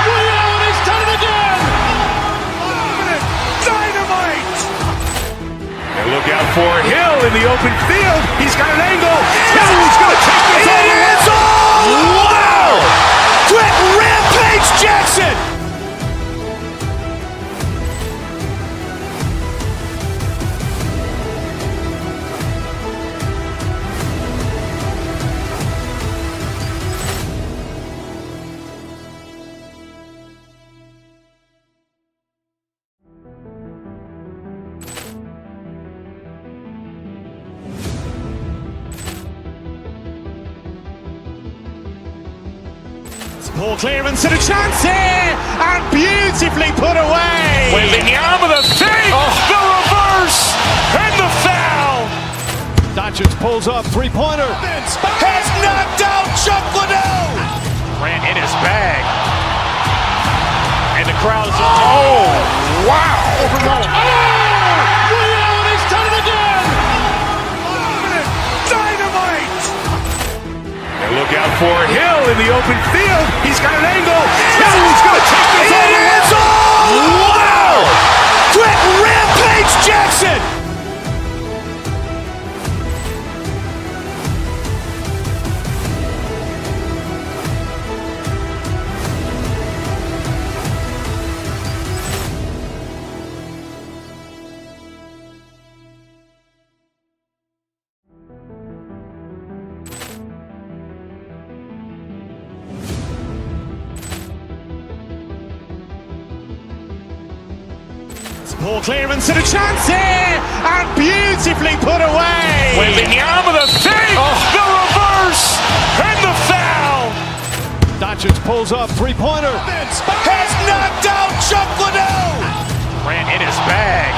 Reality's done it again! Dynamite! And look out for Hill in the open field. He's got an angle. Hill's going to take this all the way. Wow! Quick Rampage Jackson! Poor clearance and a chance here, and beautifully put away. Waving the arm of the thing, the reverse, and the foul. Doncic pulls up, three-pointer. Has knocked out Chuck Liddell. Ran in his bag. And the crowd is, oh, wow. Reality's done it again! Dynamite! And look out for Hill in the open field. He's got an angle. Hill's going to take this all the way. Wow! Quick Rampage Jackson! Poor clearance and a chance here, and beautifully put away. Waving the arm of the thing, the reverse, and the foul. Doncic pulls up, three-pointer. Has knocked out Chuck Liddell. Ran in his bag.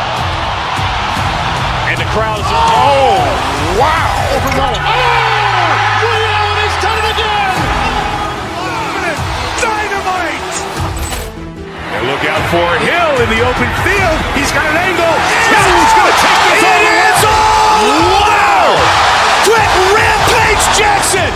And the crowd is, oh, wow. Reality's done it again! Dynamite! And look out for Hill in the open field. He's got an angle. Hill's going to take this all the way. Wow! Quick Rampage Jackson!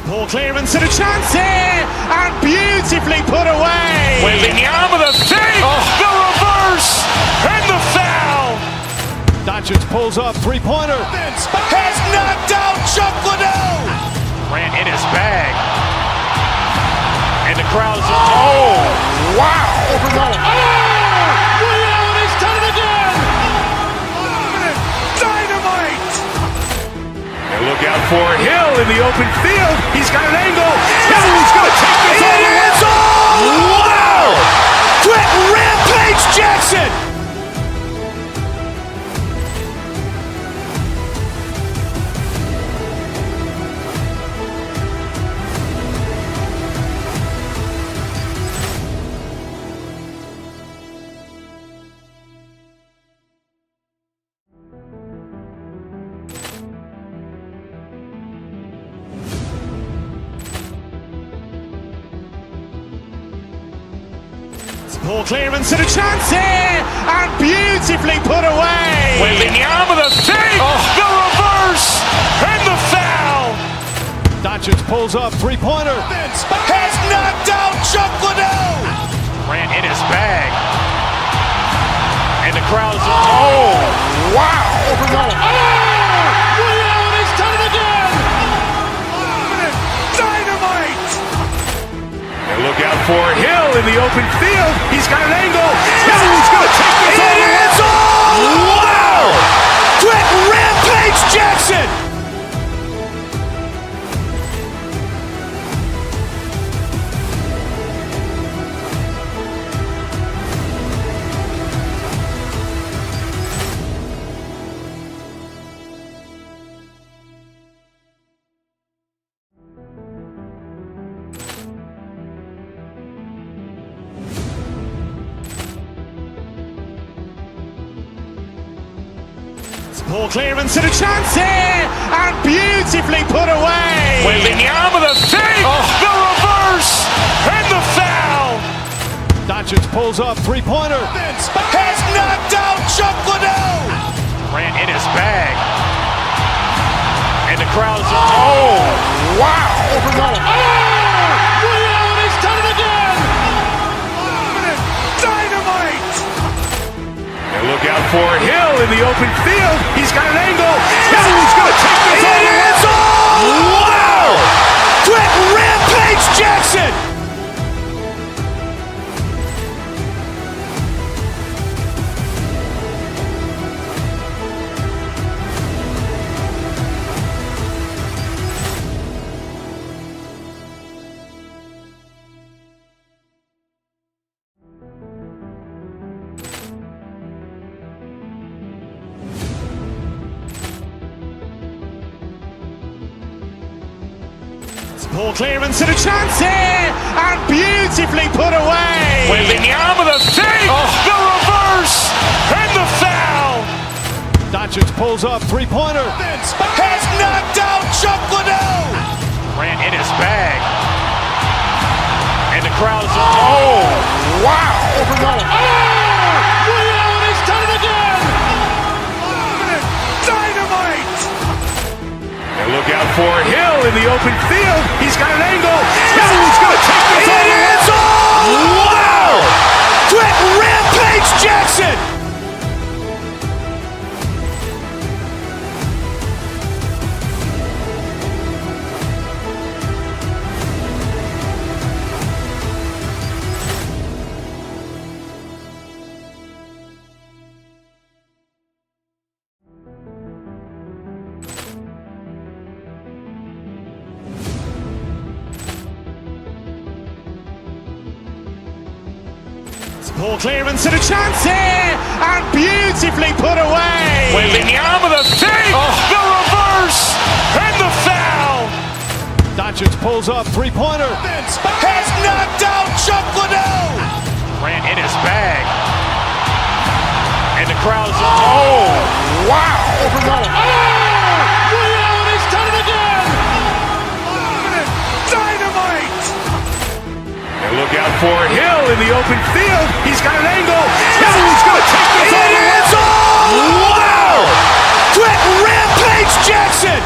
Poor clearance and a chance here, and beautifully put away. Waving the arm of the thing, the reverse, and the foul. Doncic pulls up, three-pointer. Has knocked out Chuck Liddell. Ran in his bag. And the crowd is, oh, wow. Reality's done it again! Dynamite! And look out for Hill in the open field. He's got an angle. Hill's going to take this all the way. Wow! Quick Rampage Jackson! Poor clearance and a chance here, and beautifully put away. Waving the arm of the thing, the reverse, and the foul. Doncic pulls up, three-pointer. Has knocked out Chuck Liddell. Ran in his bag. And the crowd is, oh, wow. Reality's done it again! Dynamite! And look out for Hill in the open field. He's got an angle. Hill's going to take this all the way. Wow! Quick Rampage Jackson! Poor clearance and a chance here, and beautifully put away. Wembanyama the fake, the reverse, and the foul. Doncic pulls up, three-pointer. Has knocked out Chuck Liddell. Grant in his bag. And the crowd's wow. Leon has done it again. Dynamite. And look out for Hill in the open field. He's got an angle. Hill's going to take this all the way. Wow! Quick Rampage Jackson. Poor clearance and a chance here, and beautifully put away. Wembanyama the fake, the reverse, and the foul. Doncic pulls up, three-pointer. Has knocked out Chuck Liddell. Grant in his bag. And the crowd's wow. Leon has done it again. Dynamite. And look out for Hill in the open field. He's got an angle. Hill's going to take this all the way. Wow! Quick Rampage Jackson. Poor clearance and a chance here, and beautifully put away. Wembanyama the fake, the reverse, and the foul. Doncic pulls up, three-pointer. Has knocked out Chuck Liddell. Grant in his bag. And the crowd's wow. Leon has done it again. Dynamite. And look out for Hill in the open field. He's got an angle. Hill's going to take this all the way. Wow! Quick Rampage Jackson.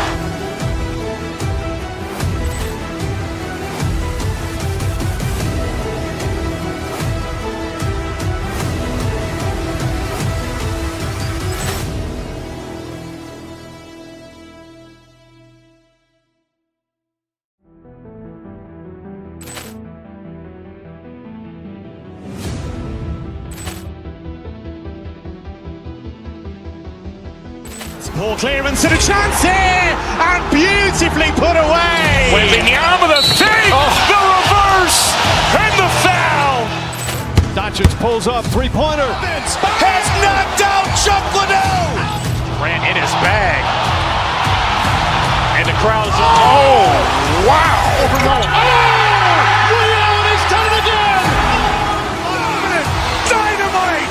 Poor clearance and a chance here, and beautifully put away. Wembanyama the fake, the reverse, and the foul. Doncic pulls up, three-pointer. Has knocked out Chuck Liddell. Grant in his bag. And the crowd's wow. Leon has done it again. Dynamite.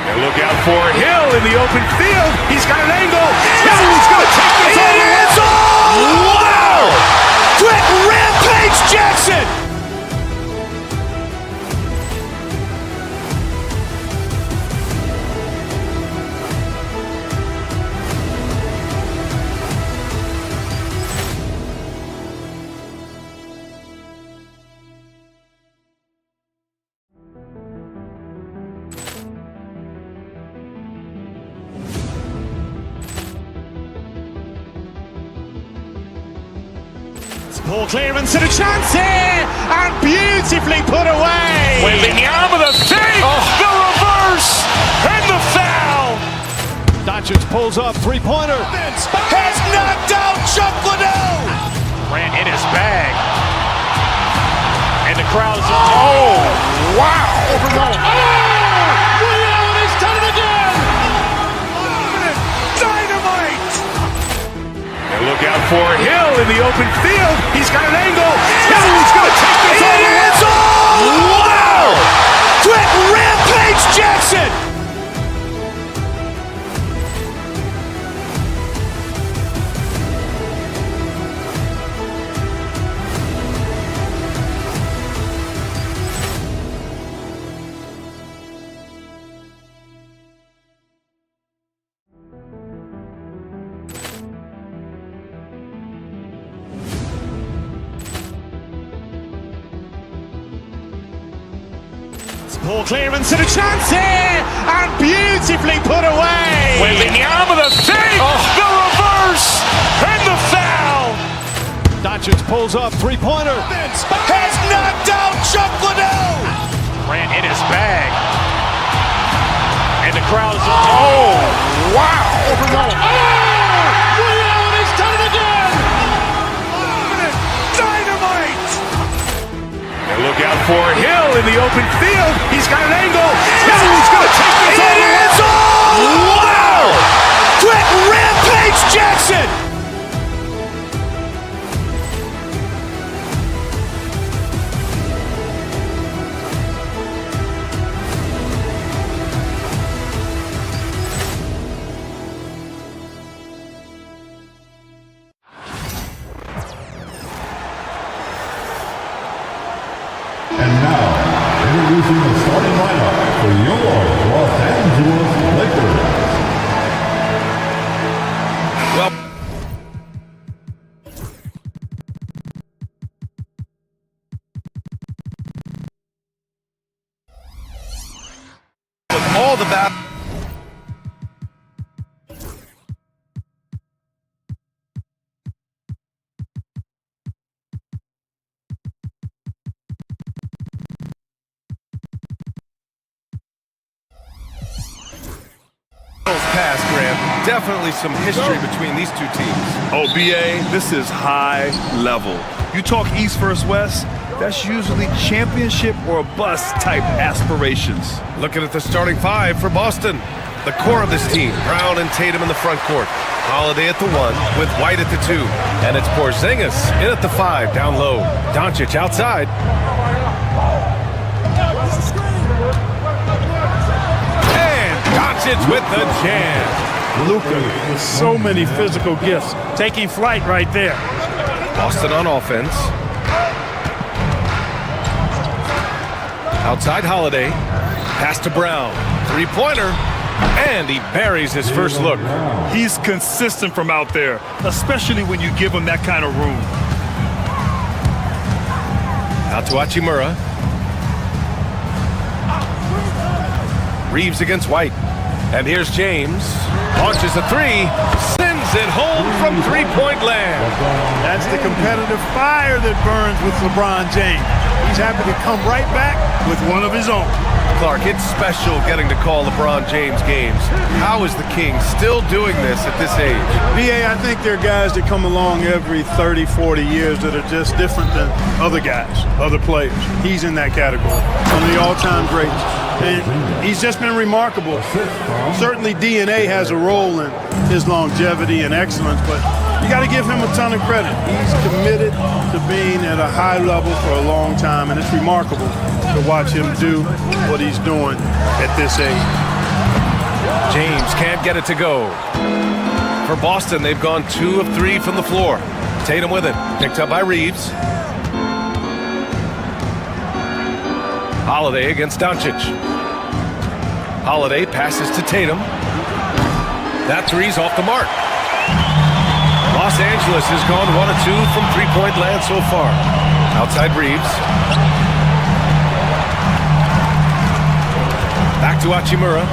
And look out for Hill in the open field. He's got an angle. Hill's going to take this all the way. Wow! Quick Rampage Jackson. Poor clearance and a chance here, and beautifully put away. Wembanyama the fake, the reverse, and the foul. Doncic pulls up, three-pointer. Has knocked out Chuck Liddell. Grant in his bag. And the crowd's wow. Leon has done it again. Dynamite. And look out for Hill in the open field. He's got an angle. Hill's going to take this all the way. Wow! Quick Rampage Jackson. Ball clearance and a chance here, and beautifully put away. Wembanyama the fake, the reverse, and the foul. Doncic pulls up, three-pointer. Has knocked out Chuck Liddell. Ran in his bag. And the crowd is... Oh, wow. Liddell, and he's done it again. Dynamite. And look out for Hill in the open field. He's got an angle. Hill's going to take this all the way. It is all! Wow! Quick Rampage Jackson! And now, introducing the starting lineup for your Los Angeles Lakers. With all the bad... Pass, Graham. Definitely some history between these two teams. Oh, BA, this is high level. You talk East versus West, that's usually championship or bust type aspirations. Looking at the starting five for Boston. The core of this team, Brown and Tatum in the front court. Holiday at the 1, with White at the 2. And it's Porzingis in at the 5, down low. Doncic outside. Doncic with the jam. Luka with so many physical gifts, taking flight right there. Boston on offense. Outside Holiday. Pass to Brown. Three-pointer. And he buries his first look. He's consistent from out there, especially when you give him that kind of room. Out to Hachimura. Reeves against White. And here's James. Launches a three. Sends it home from three-point land. That's the competitive fire that burns with LeBron James. He's happy to come right back with one of his own. Clark, it's special getting to call LeBron James games. How is the King still doing this at this age? VA, I think there are guys that come along every 30, 40 years that are just different than other guys, other players. He's in that category. One of the all-time greats. And he's just been remarkable. Certainly DNA has a role in his longevity and excellence, but you got to give him a ton of credit. He's committed to being at a high level for a long time, and it's remarkable to watch him do what he's doing at this age. James can't get it to go. For Boston, they've gone 2 of 3 from the floor. Tatum with it, picked up by Reeves. Holiday against Doncic. Holiday passes to Tatum. That three's off the mark. Los Angeles has gone 1 of 2 from three-point land so far. Outside Reeves. Back to Hachimura.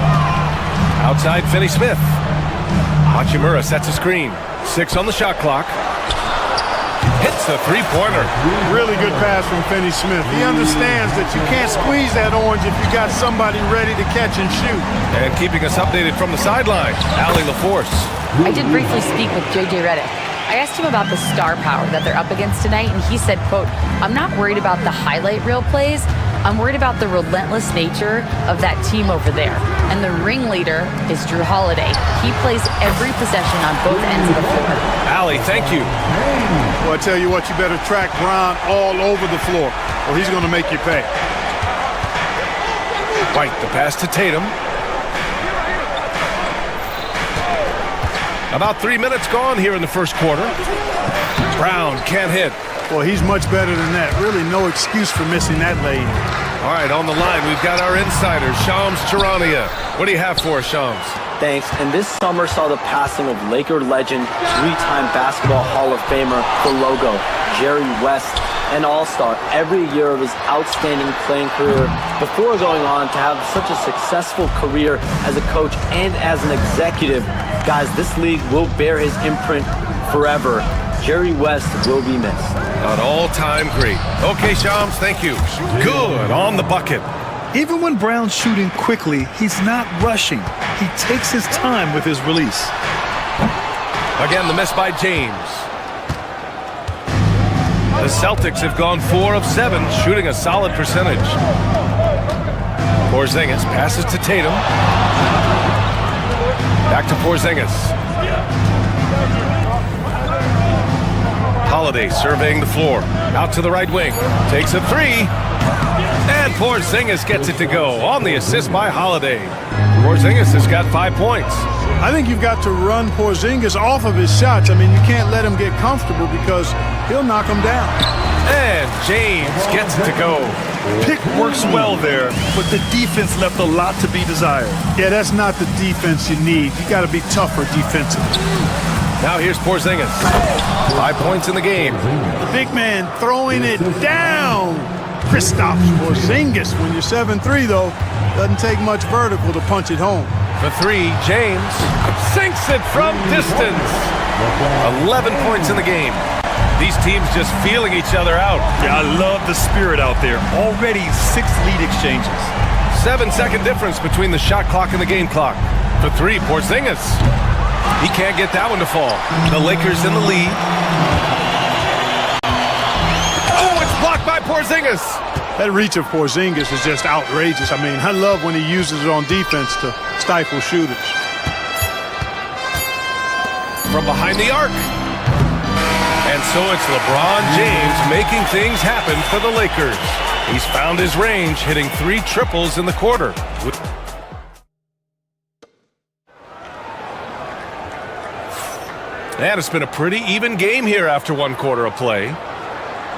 Outside Finney-Smith. Hachimura sets a screen. 6 on the shot clock. Hits the three-pointer. Really good pass from Finney-Smith. He understands that you can't squeeze that orange if you got somebody ready to catch and shoot. And keeping us updated from the sideline, Allie LaForce. I did briefly speak with JJ Redick. I asked him about the star power that they're up against tonight, and he said, quote, "I'm not worried about the highlight reel plays. I'm worried about the relentless nature of that team over there. And the ringleader is Drew Holiday. He plays every possession on both ends of the floor." Allie, thank you. Well, I tell you what, you better track Brown all over the floor, or he's going to make you pay. White, the pass to Tatum. About 3 minutes gone here in the first quarter. Brown can't hit. Well, he's much better than that. Really no excuse for missing that lane. All right, on the line, we've got our insider, Shams Charania. What do you have for us, Shams? Thanks. And this summer saw the passing of Laker legend, 3-time Basketball Hall of Famer, the logo, Jerry West. an all-star every year of his outstanding playing career before going on to have such a successful career as a coach and as an executive. Guys, this league will bear his imprint forever. Jerry West will be missed. An all-time great. Okay, Shams, thank you. Good on the bucket. Even when Brown's shooting quickly, he's not rushing. He takes his time with his release. Again, the miss by James. The Celtics have gone 4 of 7, shooting a solid percentage. Porzingis passes to Tatum. Back to Porzingis. Holiday surveying the floor. Out to the right wing. Takes a 3. And Porzingis gets it to go on the assist by Holiday. Porzingis has got 5 points. I think you've got to run Porzingis off of his shots. I mean, you can't let him get comfortable because he'll knock him down. And James gets it to go. Pick works well there, but the defense left a lot to be desired. Yeah, that's not the defense you need. You got to be tougher defensively. Now here's Porzingis. 5 points in the game. The big man throwing it down. Kristaps Porzingis. When you're 7'3", though, doesn't take much vertical to punch it home. For 3, James sinks it from distance. 11 points in the game. These teams just feeling each other out. Yeah, I love the spirit out there. Already 6 lead exchanges. 7-second difference between the shot clock and the game clock. For 3, Porzingis. He can't get that one to fall. The Lakers in the lead. Oh, it's blocked by Porzingis. That reach of Porzingis is just outrageous. I mean, I love when he uses it on defense to stifle shooters. From behind the arc. And so it's LeBron James making things happen for the Lakers. He's found his range, hitting 3 triples in the quarter. And it's been a pretty even game here after 1 quarter of play.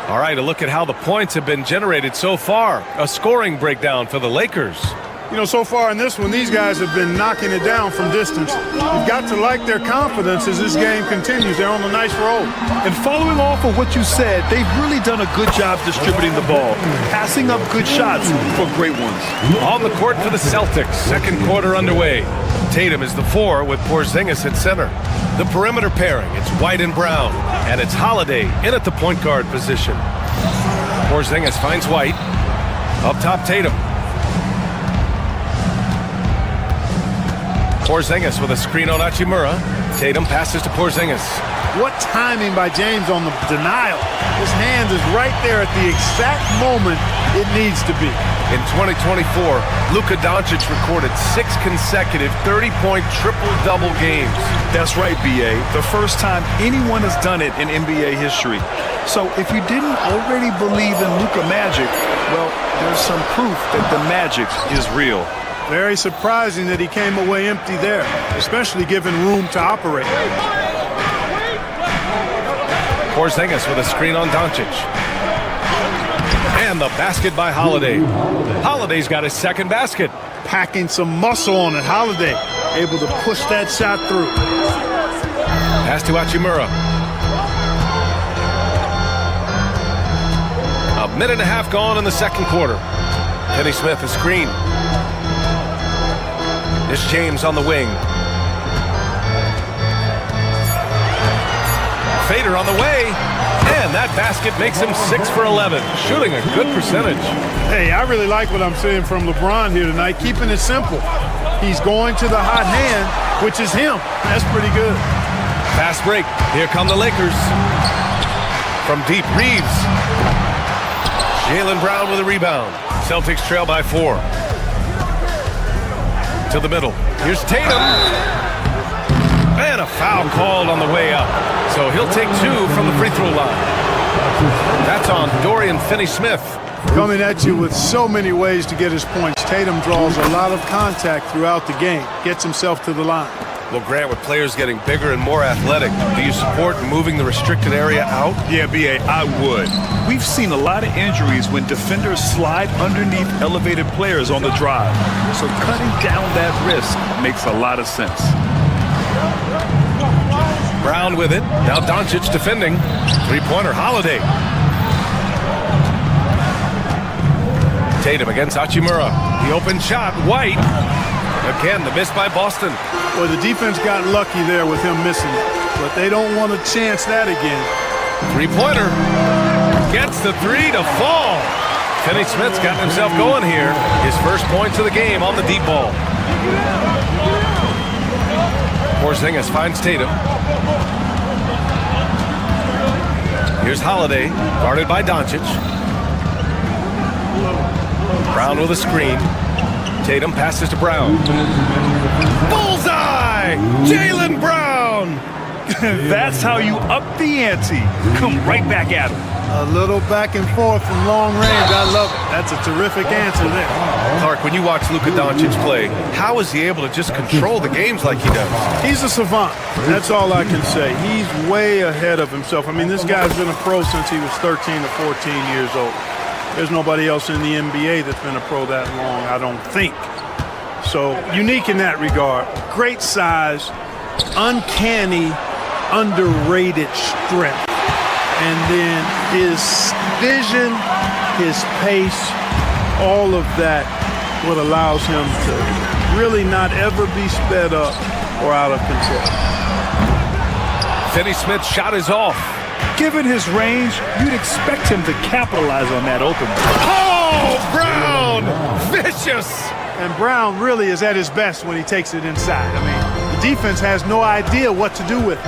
All right, a look at how the points have been generated so far. A scoring breakdown for the Lakers. You know, so far in this one, these guys have been knocking it down from distance. You've got to like their confidence as this game continues. They're on a nice roll. And following off of what you said, they've really done a good job distributing the ball, passing up good shots for great ones. On the court for the Celtics, 2nd quarter underway. Tatum is the 4 with Porzingis at center. The perimeter pairing, it's White and Brown, and it's Holiday in at the point guard position. Porzingis finds White. Up top, Tatum. Porzingis with a screen on Hachimura. Tatum passes to Porzingis. What timing by James on the denial. His hand is right there at the exact moment it needs to be. In 2024, Luka Doncic recorded 6 consecutive 30-point triple-double games. That's right, B.A. The first time anyone has done it in NBA history. So if you didn't already believe in Luka magic, well, there's some proof that the magic is real. Very surprising that he came away empty there, especially given room to operate. Porzingis with a screen on Doncic. And the basket by Holiday. Holiday's got his 2nd basket. Packing some muscle on it. Holiday able to push that shot through. Pass to Hachimura. A minute and a half gone in the 2nd quarter. Kenny Smith, a screen. It's James on the wing. Fader on the way. And that basket makes him 6 for 11, shooting a good percentage. Hey, I really like what I'm seeing from LeBron here tonight, keeping it simple. He's going to the hot hand, which is him. That's pretty good. Fast break. Here come the Lakers. From deep, Reeves. Jaylen Brown with a rebound. Celtics trail by 4. To the middle. Here's Tatum. And a foul called on the way up. So he'll take 2 from the free throw line. That's on Dorian Finney-Smith. Coming at you with so many ways to get his points. Tatum draws a lot of contact throughout the game. Gets himself to the line. Well, Grant, with players getting bigger and more athletic, do you support moving the restricted area out? Yeah, B.A., I would. We've seen a lot of injuries when defenders slide underneath elevated players on the drive. So cutting down that risk makes a lot of sense. Brown with it. Now Doncic defending. 3-pointer, Holiday. Tatum against Hachimura. The open shot, White. Again, the miss by Boston. Well, the defense got lucky there with him missing, but they don't want to chance that again. Three-pointer. Gets the three to fall. Finney-Smith's gotten himself going here. His first points of the game on the deep ball. Porzingis finds Tatum. Here's Holiday, guarded by Doncic. Brown with a screen. Tatum passes to Brown. Bullseye! Jaylen Brown! That's how you up the ante. Come right back at him. A little back and forth from long range. I love it. That's a terrific answer there. Clark, when you watch Luka Doncic play, how is he able to just control the games like he does? He's a savant. That's all I can say. He's way ahead of himself. I mean, this guy's been a pro since he was 13 or 14 years old. There's nobody else in the NBA that's been a pro that long, I don't think. So, unique in that regard. Great size, uncanny, underrated strength. And then his vision, his pace, all of that, what allows him to really not ever be sped up or out of control. Finney-Smith's shot is off. Given his range, you'd expect him to capitalize on that open. Oh, Brown! Vicious! And Brown really is at his best when he takes it inside. I mean, the defense has no idea what to do with it.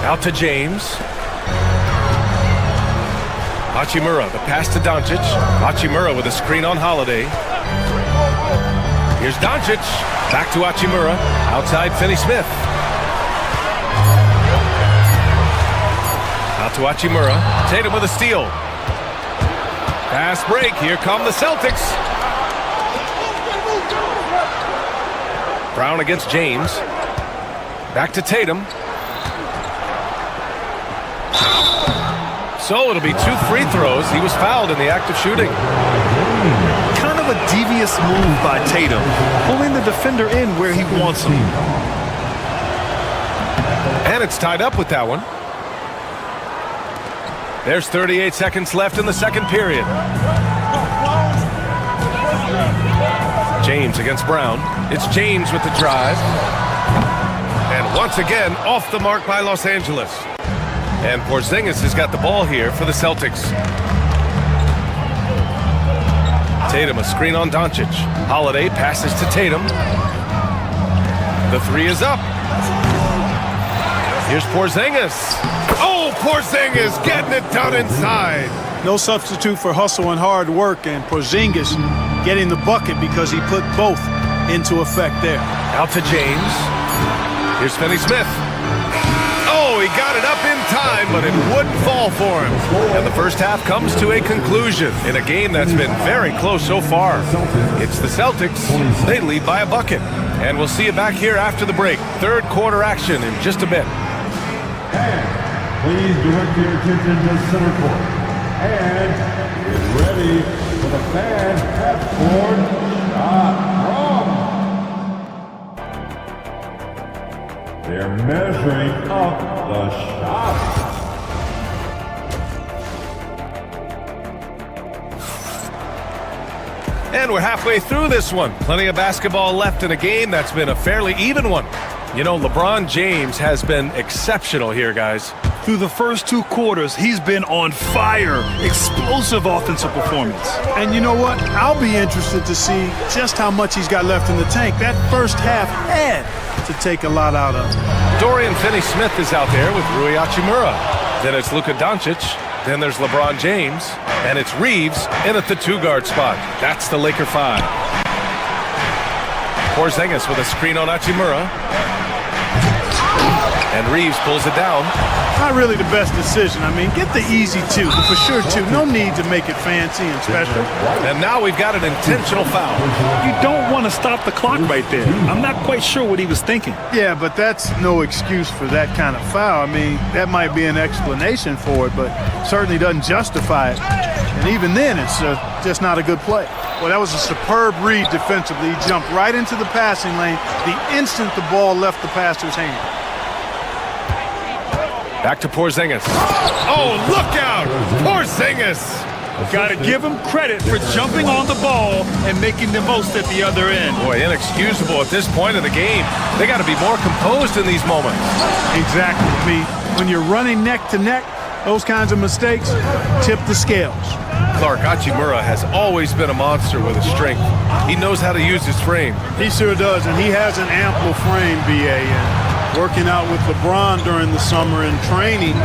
Out to James. Hachimura, the pass to Doncic. Hachimura with a screen on Holiday. Here's Doncic. Back to Hachimura. Outside Finney-Smith. Out to Hachimura. Tatum with a steal. Fast break. Here come the Celtics. Brown against James. Back to Tatum. So it'll be 2 free throws. He was fouled in the act of shooting. Kind of a devious move by Tatum, pulling the defender in where he wants him. And it's tied up with that one. There's 38 seconds left in the second period. James against Brown. It's James with the drive. And once again, off the mark by Los Angeles. And Porzingis has got the ball here for the Celtics. Tatum, a screen on Doncic. Holiday passes to Tatum. The three is up. Here's Porzingis. Oh, Porzingis getting it done inside. No substitute for hustle and hard work, and Porzingis getting the bucket because he put both into effect there. Out to James. Here's Finney-Smith. Oh, he got it up in time, but it wouldn't fall for him. And the first half comes to a conclusion in a game that's been very close so far. It's the Celtics. They lead by a bucket. And we'll see you back here after the break. Third quarter action in just a bit. And please direct your attention to center court. And get ready for the fan half-court shot from. They're measuring up the shot. And we're halfway through this one. Plenty of basketball left in a game that's been a fairly even one. You know, LeBron James has been exceptional here, guys. Through the first 2 quarters, he's been on fire. Explosive offensive performance. And you know what? I'll be interested to see just how much he's got left in the tank. That first half had to take a lot out of him. Dorian Finney-Smith is out there with Rui Hachimura. Then it's Luka Doncic. Then there's LeBron James. And it's Reeves in at the 2-guard spot. That's the Laker 5. Porzingis with a screen on Hachimura. And Reeves pulls it down. Not really the best decision. I mean, get the easy 2, the for sure 2. No need to make it fancy and special. And now we've got an intentional foul. You don't want to stop the clock right there. I'm not quite sure what he was thinking. Yeah, but that's no excuse for that kind of foul. I mean, that might be an explanation for it, but certainly doesn't justify it. And even then, it's just not a good play. Well, that was a superb read defensively. He jumped right into the passing lane the instant the ball left the passer's hand. Back to Porzingis. Oh, look out! Porzingis! Got to give him credit for jumping on the ball and making the most at the other end. Boy, inexcusable at this point in the game. They got to be more composed in these moments. Exactly. I mean, when you're running neck to neck, those kinds of mistakes tip the scales. Clark, Hachimura has always been a monster with his strength. He knows how to use his frame. He sure does, and he has an ample frame, B.A. And working out with LeBron during the summer and training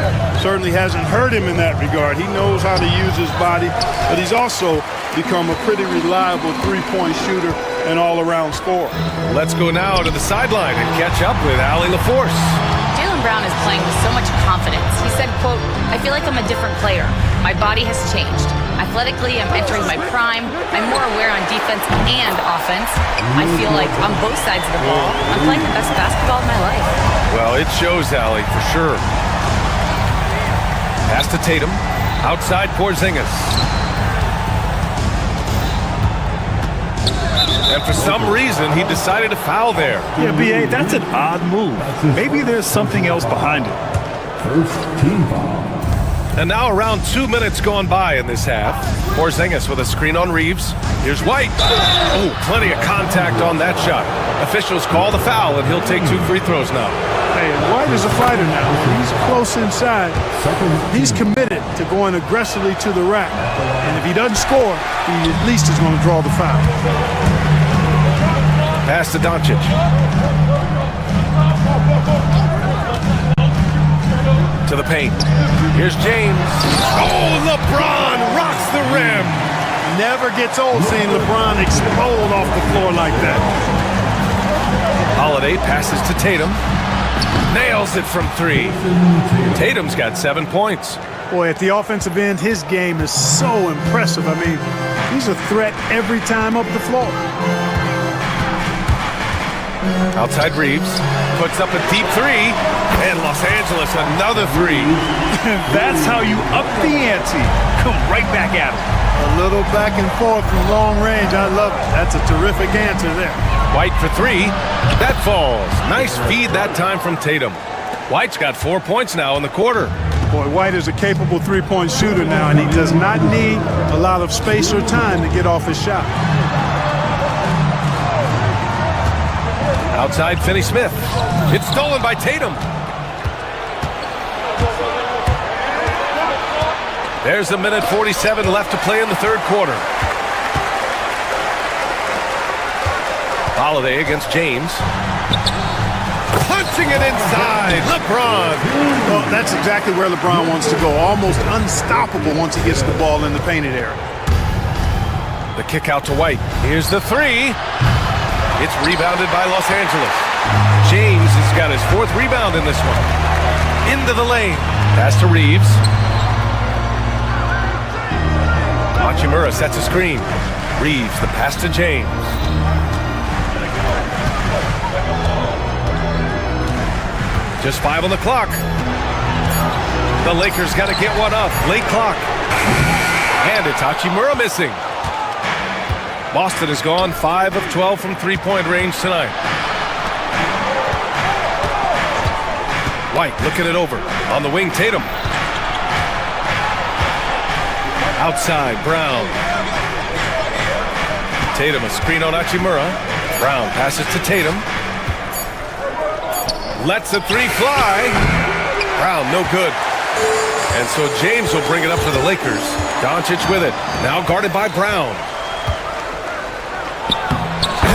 certainly hasn't hurt him in that regard. He knows how to use his body, but he's also become a pretty reliable three-point shooter and all-around scorer. Let's go now to the sideline and catch up with Allie LaForce. Jaylen Brown is playing with so much confidence. He said, quote, "I feel like I'm a different player. My body has changed. Athletically, I'm entering my prime. I'm more aware on defense and offense. I feel like on both sides of the ball, I'm playing the best basketball of my life." Well, it shows, Allie, for sure. Pass to Tatum. Outside Porzingis. And for some reason, he decided to foul there. Yeah, B.A., that's an odd move. Maybe there's something else behind it. First team foul. And now around 2 minutes gone by in this half. Porzingis with a screen on Reeves. Here's White. Oh, plenty of contact on that shot. Officials call the foul, and he'll take 2 free throws now. Hey, White is a fighter now. He's close inside. He's committed to going aggressively to the rack. And if he doesn't score, he at least is going to draw the foul. Pass to Doncic. To the paint. Here's James. Oh, LeBron rocks the rim. Never gets old seeing LeBron explode off the floor like that. Holiday passes to Tatum. Nails it from 3. Tatum's got 7 points. Boy, at the offensive end, his game is so impressive. I mean, he's a threat every time up the floor. Outside Reeves. Puts up a deep 3. And Los Angeles another 3. That's how you up the ante. Come right back at him. A little back and forth from long range. I love it. That's a terrific answer there. White for 3. That falls. Nice feed that time from Tatum. White's got 4 points now in the quarter. Boy, White is a capable three-point shooter now, and he does not need a lot of space or time to get off his shot. Outside Finney-Smith. It's stolen by Tatum. There's a minute 47 left to play in the third quarter. Holiday against James. Punching it inside. LeBron. Well, that's exactly where LeBron wants to go. Almost unstoppable once he gets the ball in the painted area. The kick out to White. Here's the 3. It's rebounded by Los Angeles. James has got his 4th rebound in this one. Into the lane. Pass to Reeves. Hachimura sets a screen. Reeves, the pass to James. Just 5 on the clock. The Lakers got to get one up. Late clock. And it's Hachimura missing. Boston has gone 5 of 12 from three-point range tonight. White looking it over. On the wing, Tatum. Outside, Brown. Tatum, a screen on Hachimura. Brown passes to Tatum. Lets the 3 fly. Brown, no good. And so James will bring it up for the Lakers. Doncic with it. Now guarded by Brown.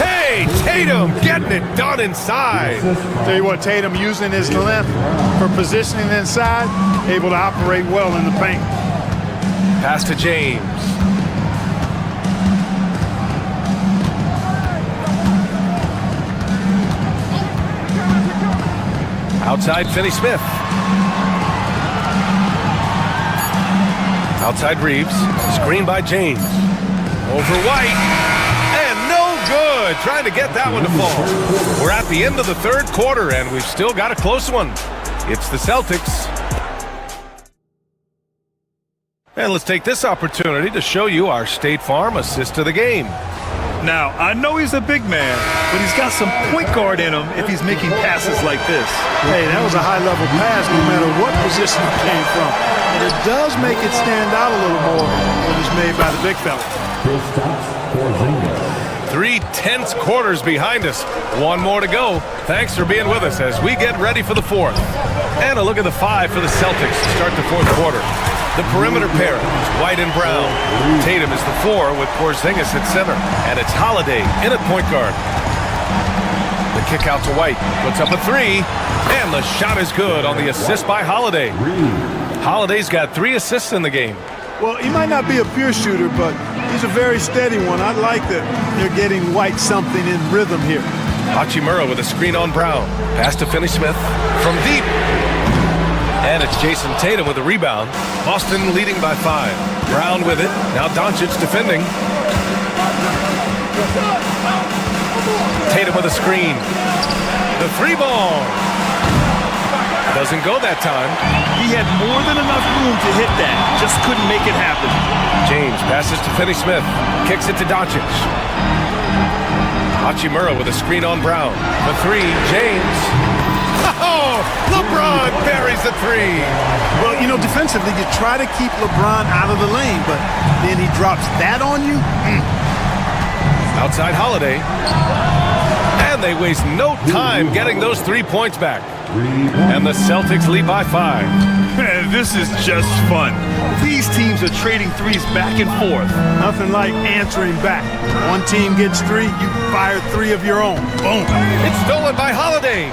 Hey, Tatum getting it done inside. Tell you what, Tatum using his length for positioning inside, able to operate well in the paint. Pass to James. Outside Finney-Smith. Outside Reeves. Screen by James. Over White. And no good. Trying to get that one to fall. We're at the end of the third quarter, and we've still got a close one. It's the Celtics. And let's take this opportunity to show you our State Farm assist to the game. Now, I know he's a big man, but he's got some point guard in him if he's making passes like this. Hey, that was a high-level pass no matter what position it came from. And it does make it stand out a little more when it's made by the big fella. 3 tense quarters behind us. One more to go. Thanks for being with us as we get ready for the fourth. And a look at the 5 for the Celtics to start the fourth quarter. The perimeter pair is White and Brown. Tatum is the 4 with Porzingis at center. And it's Holiday in at point guard. The kick out to White. Puts up a 3. And the shot is good on the assist by Holiday. Holiday's got 3 assists in the game. Well, he might not be a pure shooter, but he's a very steady one. I like that they're getting White something in rhythm here. Hachimura with a screen on Brown. Pass to Finney-Smith from deep. And it's Jason Tatum with a rebound. Boston leading by 5. Brown with it. Now Doncic defending. Tatum with a screen. The 3-ball. Doesn't go that time. He had more than enough room to hit that. Just couldn't make it happen. James passes to Finney-Smith. Kicks it to Doncic. Hachimura with a screen on Brown. The 3, James. Oh, LeBron buries the 3. Well, you know, defensively, you try to keep LeBron out of the lane, but then he drops that on you. Outside Holiday. And they waste no time getting those 3 points back. And the Celtics lead by 5. Man, this is just fun. These teams are trading threes back and forth. Nothing like answering back. One team gets 3, you fire 3 of your own. Boom. It's stolen by Holiday.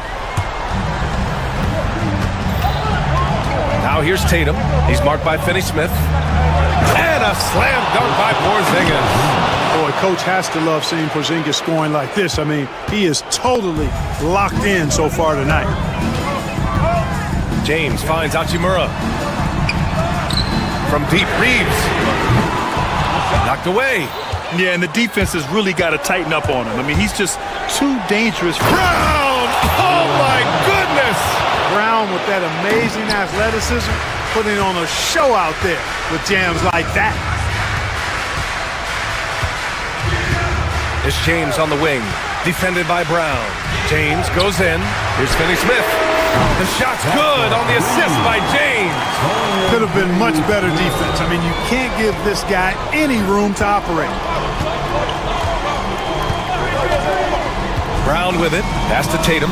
Now here's Tatum. He's marked by Finney-Smith. And a slam dunk by Porzingis. Boy, Coach has to love seeing Porzingis scoring like this. I mean, he is totally locked in so far tonight. James finds Hachimura. From deep, Reeves. Knocked away. Yeah, and the defense has really got to tighten up on him. I mean, he's just too dangerous. Brown! Oh, my goodness! Brown with that amazing athleticism, putting on a show out there with jams like that. It's James on the wing, defended by Brown. James goes in. Here's Finney-Smith. The shot's good on the assist by James. Could have been much better defense. I mean, you can't give this guy any room to operate. Brown with it. Pass to Tatum.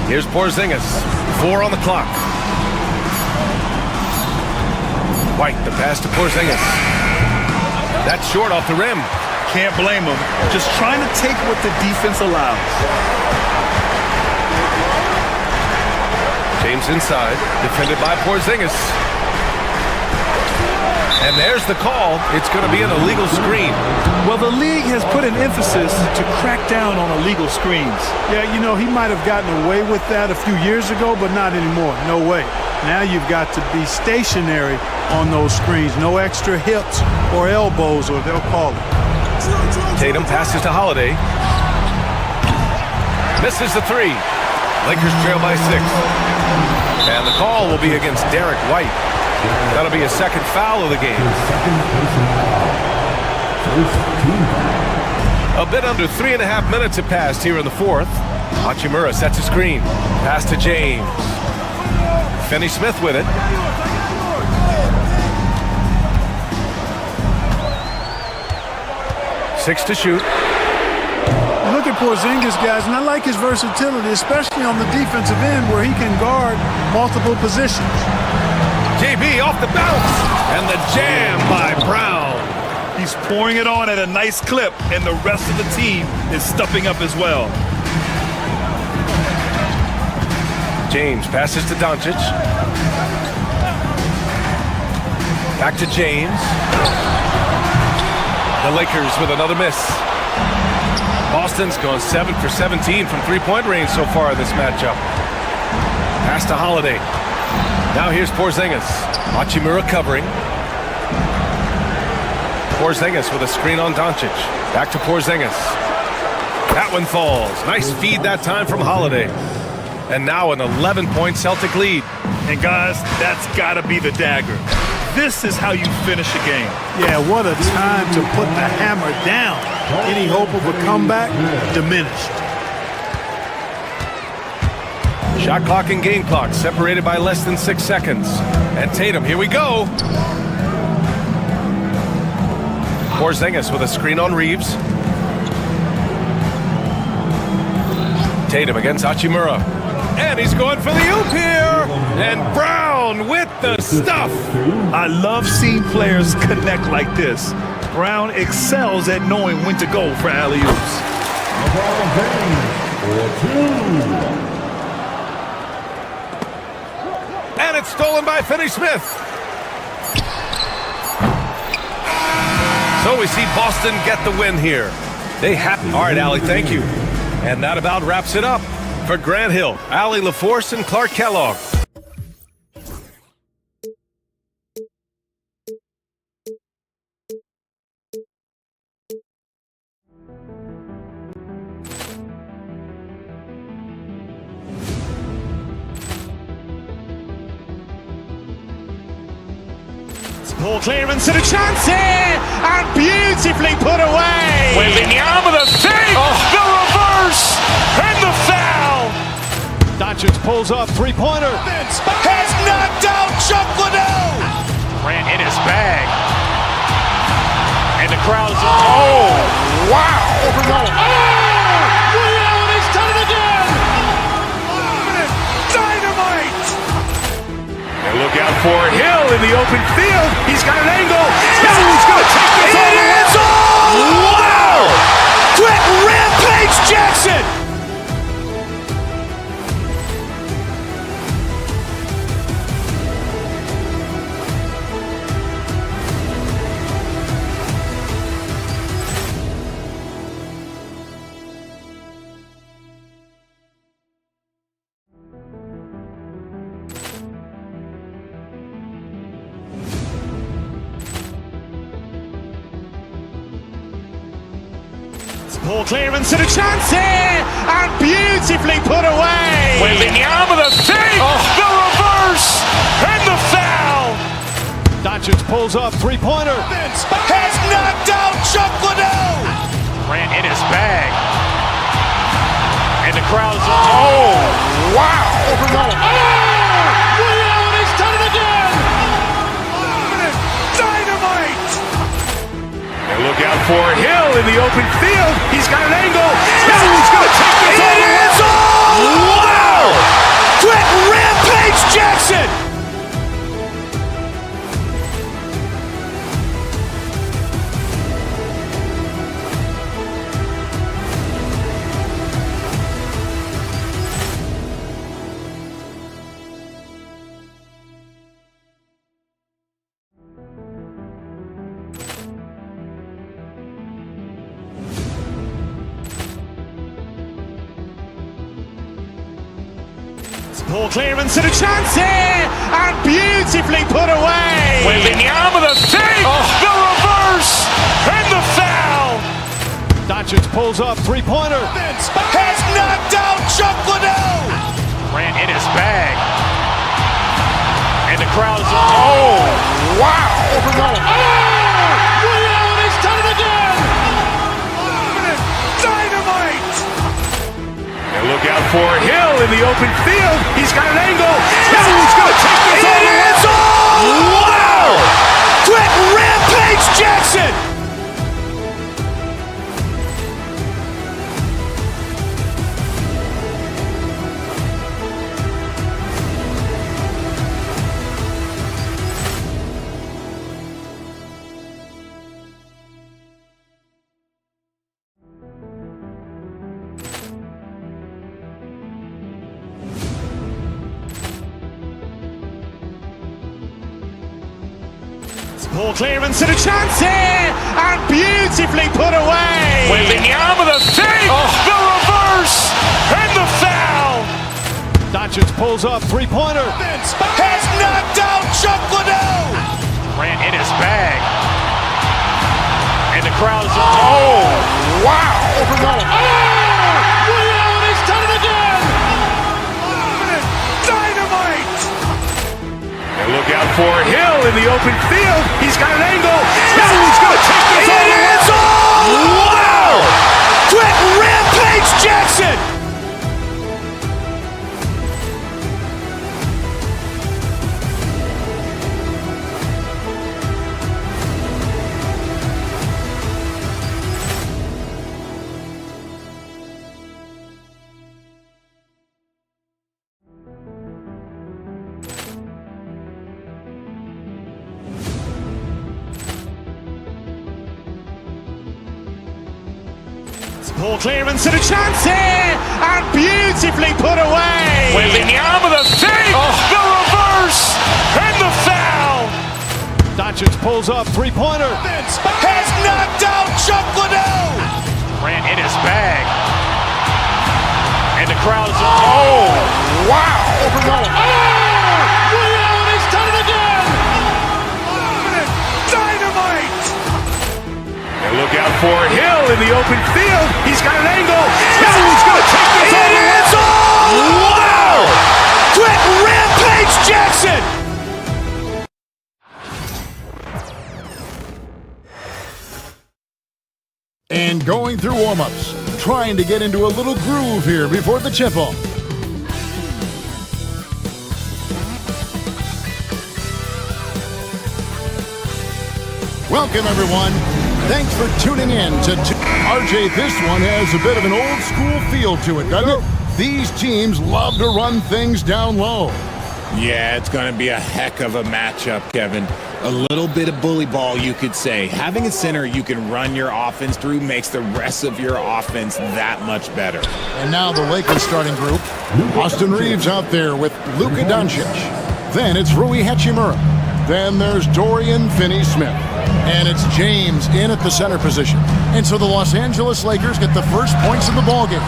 Here's Porzingis. 4 on the clock. White, the pass to Porzingis. That's short off the rim. Can't blame him. Just trying to take what the defense allows. James inside, defended by Porzingis. And there's the call. It's going to be an illegal screen. Well, the league has put an emphasis to crack down on illegal screens. Yeah, you know, he might have gotten away with that a few years ago, but not anymore. No way. Now you've got to be stationary on those screens. No extra hips or elbows, or they'll call it. Tatum passes to Holiday. Misses the 3. Lakers trail by 6. And the call will be against Derek White. That'll be his second foul of the game. A bit under 3.5 minutes have passed here in the fourth. Hachimura sets a screen. Pass to James. Finney-Smith with it. Six to shoot. Look at Porzingis, guys, and I like his versatility, especially on the defensive end where he can guard multiple positions. JB off the bounce, and the jam by Brown. He's pouring it on at a nice clip, and the rest of the team is stepping up as well. James passes to Doncic. Back to James. The Lakers with another miss. Boston's gone 7 for 17 from three-point range so far in this matchup. Pass to Holiday. Now here's Porzingis. Hachimura covering. Porzingis with a screen on Doncic. Back to Porzingis. That one falls. Nice feed that time from Holiday. And now an 11-point Celtic lead. And guys, that's got to be the dagger. This is how you finish a game. Yeah, what a time to put the hammer down. Any hope of a comeback diminished. Shot clock and game clock separated by less than 6 seconds. And Tatum, here we go. Porzingis with a screen on Reeves. Tatum against Hachimura. And he's going for the oop here. And Brown with the stuff. I love seeing players connect like this. Brown excels at knowing when to go for alley-oops. And it's stolen by Finney-Smith. So we see Boston get the win here. They have. All right, Allie, thank you. And that about wraps it up. For Grant Hill, Allie LaForce, and Clark Kellogg. Ball clearance and a chance here, and beautifully put away. Waving the arm of the fake, the reverse, and the foul. Doncic pulls up, three-pointer. Vince has knocked out Chuck Liddell. Grant in his bag, and the crowd is oh wow! Liddell, he's done it again. Dynamite! And look out for Hill in the open field. He's got an angle. He's going to take this all the way. It is all! Wow! Quick Rampage Jackson! Ball clearance and a chance here, and beautifully put away. Waving the arm of the fake, the reverse, and the foul. Doncic pulls up, three-pointer. Vince has knocked out Chuck Liddell. Grant in his bag, and the crowd is oh wow! Liddell, he's done it again. Dynamite! And look out for Hill in the open field. He's got an angle. He's going to take this all the way. It is all! Wow! Quick Rampage Jackson! Ball clearance and a chance here, and beautifully put away. Waving the arm of the fake, the reverse, and the foul. Doncic pulls up, three-pointer. Vince has knocked out Chuck Liddell. Grant in his bag, and the crowd is oh wow! Liddell, he's done it again. Dynamite! And look out for Hill in the open field. He's got an angle. He's going to take this all the way. It is all! Wow! Quick Rampage Jackson! Ball clearance and a chance here, and beautifully put away. Waving the arm of the fake, the reverse, and the foul. Doncic pulls up, three-pointer. Vince has knocked out Chuck Liddell. Grant in his bag, and the crowd is oh wow! Liddell, he's done it again. And look out for Hill in the open field. He's got an angle. He's going to take this all the way. Wow! Quick Rampage Jackson! Poor clearance and a chance here, and beautifully put away. Wembanyama the save, the reverse, and the foul. Doncic pulls up, three-pointer. Has knocked out Chuck Liddell. Grant in his bag, and the crowd is oh wow! He's done it again. Dynamite! And look out for Hill in the open field. He's got an angle. He's going to take this all the way. Wow! Quick Rampage Jackson! And going through warm-ups, trying to get into a little groove here before the tip-off. Welcome, everyone. Thanks for tuning in to RJ. This one has a bit of an old-school feel to it, doesn't it? These teams love to run things down low. Yeah, it's going to be a heck of a matchup, Kevin. A little bit of bully ball, you could say. Having a center you can run your offense through makes the rest of your offense that much better. And now the Lakers starting group. Austin Reeves out there with Luka Doncic. Then it's Rui Hachimura. Then there's Dorian Finney-Smith. And it's James in at the center position. And so the Los Angeles Lakers get the first points in the ballgame.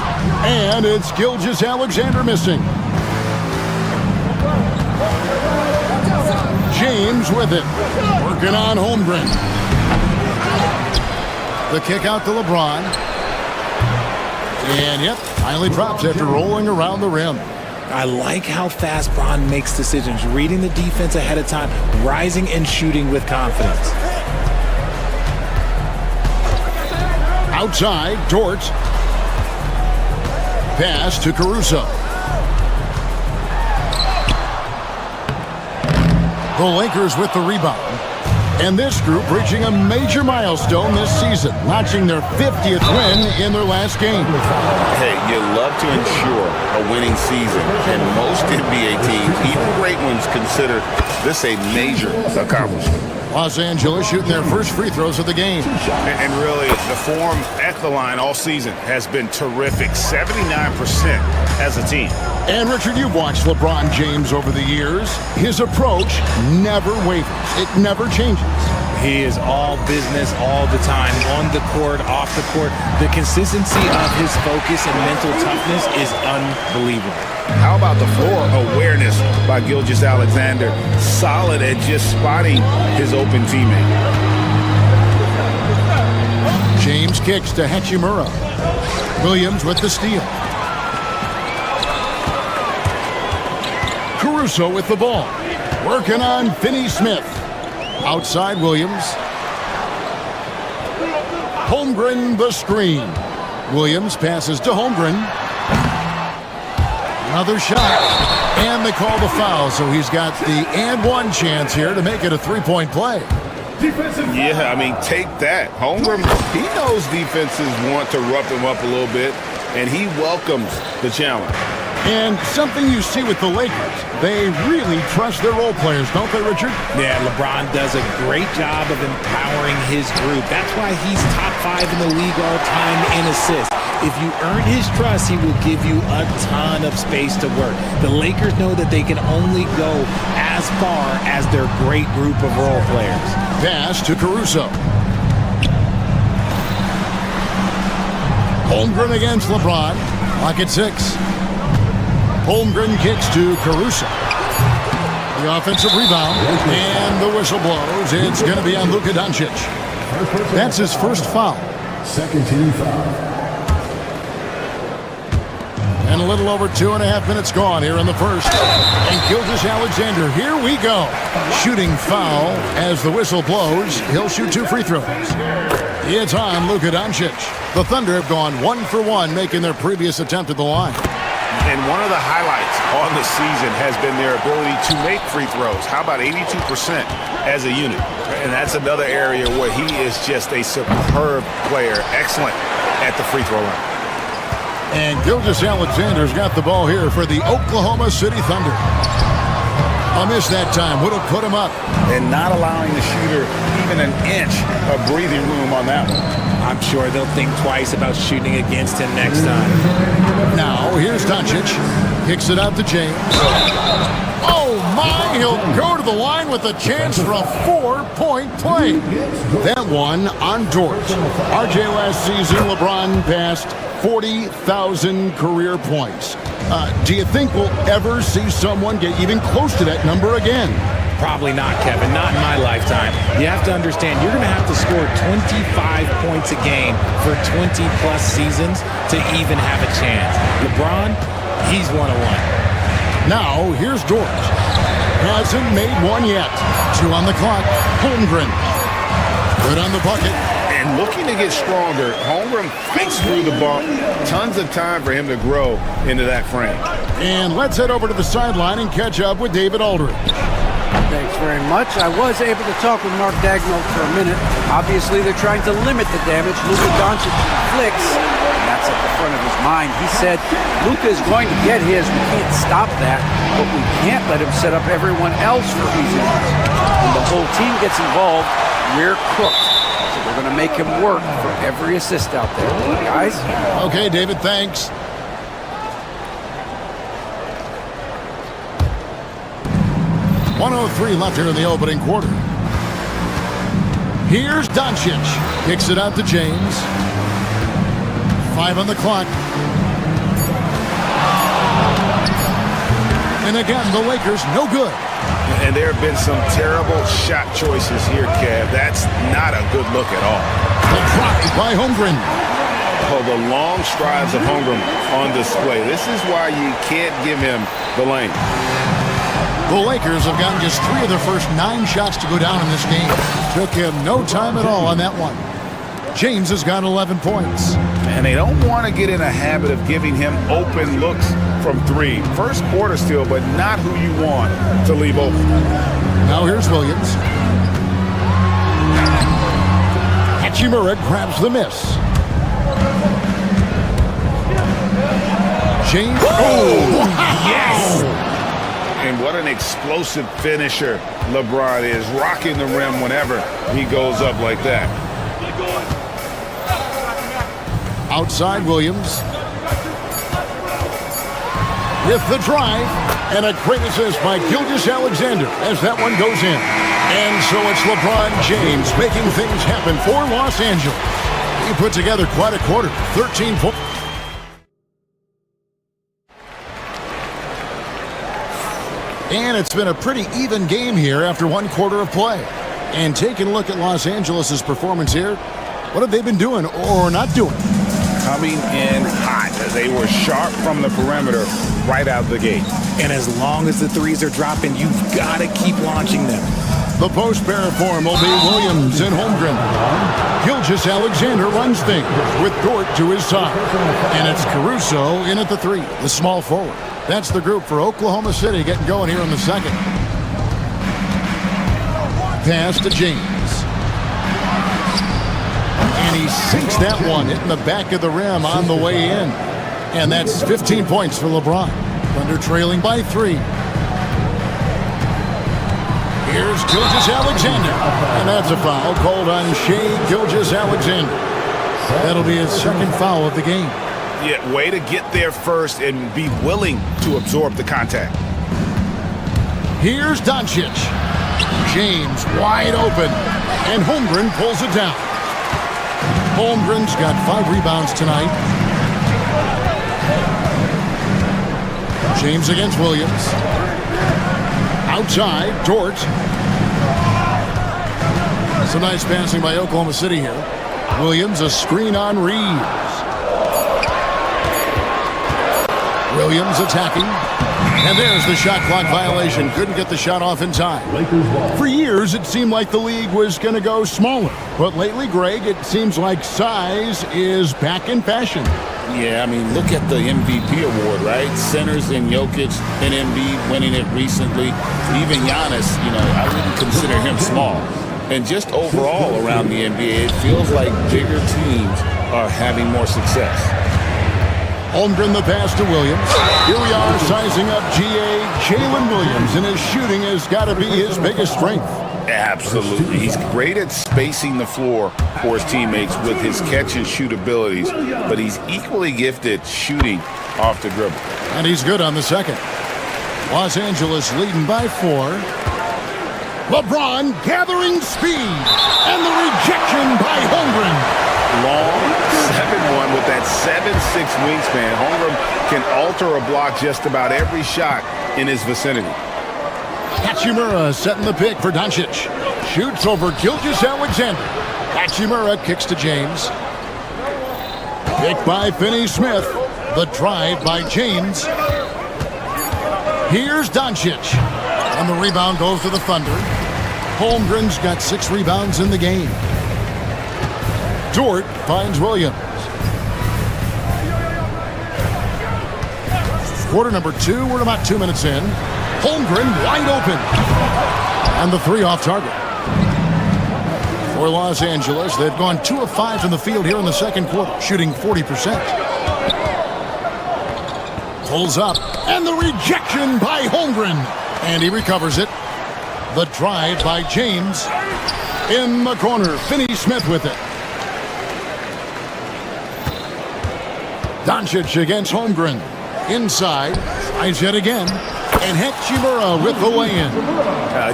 And it's Gilgeous-Alexander missing. James with it. Working on Holmgren. The kick out to LeBron. And yep, finally drops after rolling around the rim. I like how fast Bron makes decisions, reading the defense ahead of time, rising and shooting with confidence. Outside, Dort. Pass to Caruso. The Lakers with the rebound. And this group reaching a major milestone this season, notching their 50th win in their last game. Hey, you love to ensure a winning season, and most NBA teams, even great ones, consider this a major accomplishment. Los Angeles shooting their first free throws of the game. And really, the form at the line all season has been terrific. 79% as a team. And Richard, you've watched LeBron James over the years. His approach never wavers. It never changes. He is all business all the time, on the court, off the court. The consistency of his focus and mental toughness is unbelievable. How about the floor awareness by Gilgeous-Alexander? Solid at just spotting his open teammate. James kicks to Hachimura. Williams with the steal. Caruso with the ball. Working on Finney-Smith. Outside Williams. Holmgren the screen. Williams passes to Holmgren. Another shot. And they call the foul, so he's got the and one chance here to make it a three-point play. Yeah, I mean, take that. Holmgren, he knows defenses want to rough him up a little bit, and he welcomes the challenge. And something you see with the Lakers, they really trust their role players, don't they, Richard? Yeah, LeBron does a great job of empowering his group. That's why he's top 5 in the league all time in assists. If you earn his trust, he will give you a ton of space to work. The Lakers know that they can only go as far as their great group of role players. Pass to Caruso. Holmgren against LeBron. Clock at 6. Holmgren kicks to Caruso. The offensive rebound, and the whistle blows. It's going to be on Luka Doncic. That's his first foul. Second team foul. And a little over 2.5 minutes gone here in the first. And Gilgeous-Alexander, here we go. Shooting foul as the whistle blows. He'll shoot 2 free throws. It's on Luka Doncic. The Thunder have gone 1 for 1, making their previous attempt at the line. And one of the highlights on the season has been their ability to make free throws. How about 82% as a unit? And that's another area where he is just a superb player. Excellent at the free throw line. And Gilgeous-Alexander's got the ball here for the Oklahoma City Thunder. A miss that time would have put him up. And not allowing the shooter even an inch of breathing room on that one. I'm sure they'll think twice about shooting against him next time. Now, here's Doncic. Kicks it out to James. Oh, my! He'll go to the line with a chance for a 4-point play. That one on Dort. RJ last season, LeBron passed 40,000 career points. Do you think we'll ever see someone get even close to that number again? Probably not, Kevin. Not in my lifetime. You have to understand, you're going to have to score 25 points a game for 20-plus seasons to even have a chance. LeBron, he's 1-1. Now, here's Dort. Hasn't made one yet. 2 on the clock. Holmgren. Good on the bucket. And looking to get stronger, Holmgren fights through the bump. Tons of time for him to grow into that frame. And let's head over to the sideline and catch up with David Aldridge. Thanks very much. I was able to talk with Mark Dagnall for a minute. Obviously, they're trying to limit the damage Luka Doncic inflicts. And that's at the front of his mind. He said, Luka is going to get his. We can't stop that, but we can't let him set up everyone else for easy ones. When the whole team gets involved, we're cooked. So we're going to make him work for every assist out there. Guys? Okay, David, thanks. .103 left here in the opening quarter. Here's Doncic. Kicks it out to James. 5 on the clock. And again, the Lakers, no good. And there have been some terrible shot choices here, Kev. That's not a good look at all. The drop by Holmgren. Oh, the long strides of Holmgren on display. This is why you can't give him the lane. The Lakers have gotten just 3 of their first 9 shots to go down in this game. Took him no time at all on that one. James has got 11 points. And they don't want to get in a habit of giving him open looks from 3. First quarter still, but not who you want to leave open. Now here's Williams. Hachimura grabs the miss. James. Oh, yes! And what an explosive finisher LeBron is, rocking the rim whenever he goes up like that. Outside Williams. With the drive, and a great assist by Gilgeous-Alexander as that one goes in. And so it's LeBron James making things happen for Los Angeles. He put together quite a quarter, 13 points. And it's been a pretty even game here after 1 quarter of play. And taking a look at Los Angeles' performance here, what have they been doing or not doing? Coming in hot as they were sharp from the perimeter right out the gate. And as long as the threes are dropping, you've got to keep launching them. The post pair form will be Williams and Holmgren. Gilgeous-Alexander runs things with Dort to his side. And it's Caruso in at the 3, the small forward. That's the group for Oklahoma City getting going here in the second. Pass to James. And he sinks that one, hitting the back of the rim on the way in. And that's 15 points for LeBron. Thunder trailing by 3. Here's Gilgeous-Alexander. And that's a foul called on Shai Gilgeous-Alexander. That'll be his second foul of the game. Yeah, way to get there first and be willing to absorb the contact. Here's Doncic. James wide open. And Holmgren pulls it down. Holmgren's got 5 rebounds tonight. James against Williams. Outside, Dort. Some nice passing by Oklahoma City here. Williams, a screen on Reeves. Williams attacking. And there's the shot clock violation. Couldn't get the shot off in time. For years, it seemed like the league was going to go smaller. But lately, Greg, it seems like size is back in fashion. Yeah, I mean, look at the MVP award, right? Centers and Jokic and Embiid winning it recently. Even Giannis, I wouldn't consider him small. And just overall around the NBA, it feels like bigger teams are having more success. Holmgren the pass to Williams. Here we are sizing up Jalen Williams, and his shooting has got to be his biggest strength. Absolutely. He's great at spacing the floor for his teammates with his catch and shoot abilities, but he's equally gifted shooting off the dribble. And he's good on the second. Los Angeles leading by 4. LeBron gathering speed, and the rejection by Holmgren. Long 7'1" with that 7'6" wingspan. Holmgren can alter a block just about every shot in his vicinity. Hachimura setting the pick for Doncic. Shoots over Gilgeous-Alexander. Hachimura kicks to James. Pick by Finney-Smith. The drive by James. Here's Doncic. And the rebound goes to the Thunder. Holmgren's got 6 rebounds in the game. Dort finds Williams. Quarter number 2. We're about 2 minutes in. Holmgren wide open. And the 3 off target. For Los Angeles, they've gone 2 of 5 from the field here in the second quarter, shooting 40%. Pulls up. And the rejection by Holmgren. And he recovers it. The drive by James. In the corner, Finney-Smith with it. Doncic against Holmgren. Inside. Tries it again. And Hachimura with the weigh-in.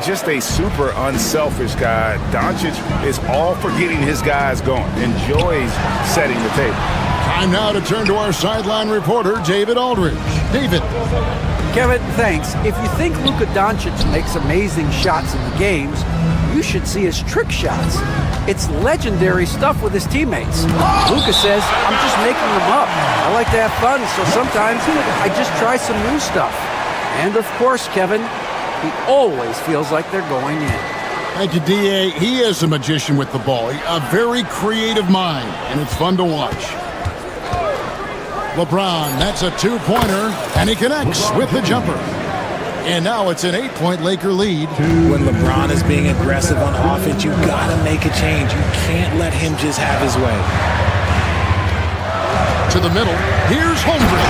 Just a super unselfish guy. Doncic is all for getting his guys going. Enjoys setting the table. Time now to turn to our sideline reporter, David Aldridge. David. Kevin, thanks. If you think Luka Doncic makes amazing shots in the games, you should see his trick shots. It's legendary stuff with his teammates. Luka says, I'm just making them up. I like to have fun, so sometimes I just try some new stuff. And of course, Kevin, he always feels like they're going in. Thank you, D.A. He is a magician with the ball. A very creative mind, and it's fun to watch. LeBron, that's a 2-pointer, and he connects with the jumper. And now it's an 8-point Laker lead. When LeBron is being aggressive on offense, you gotta make a change. You can't let him just have his way. To the middle, here's Holmgren.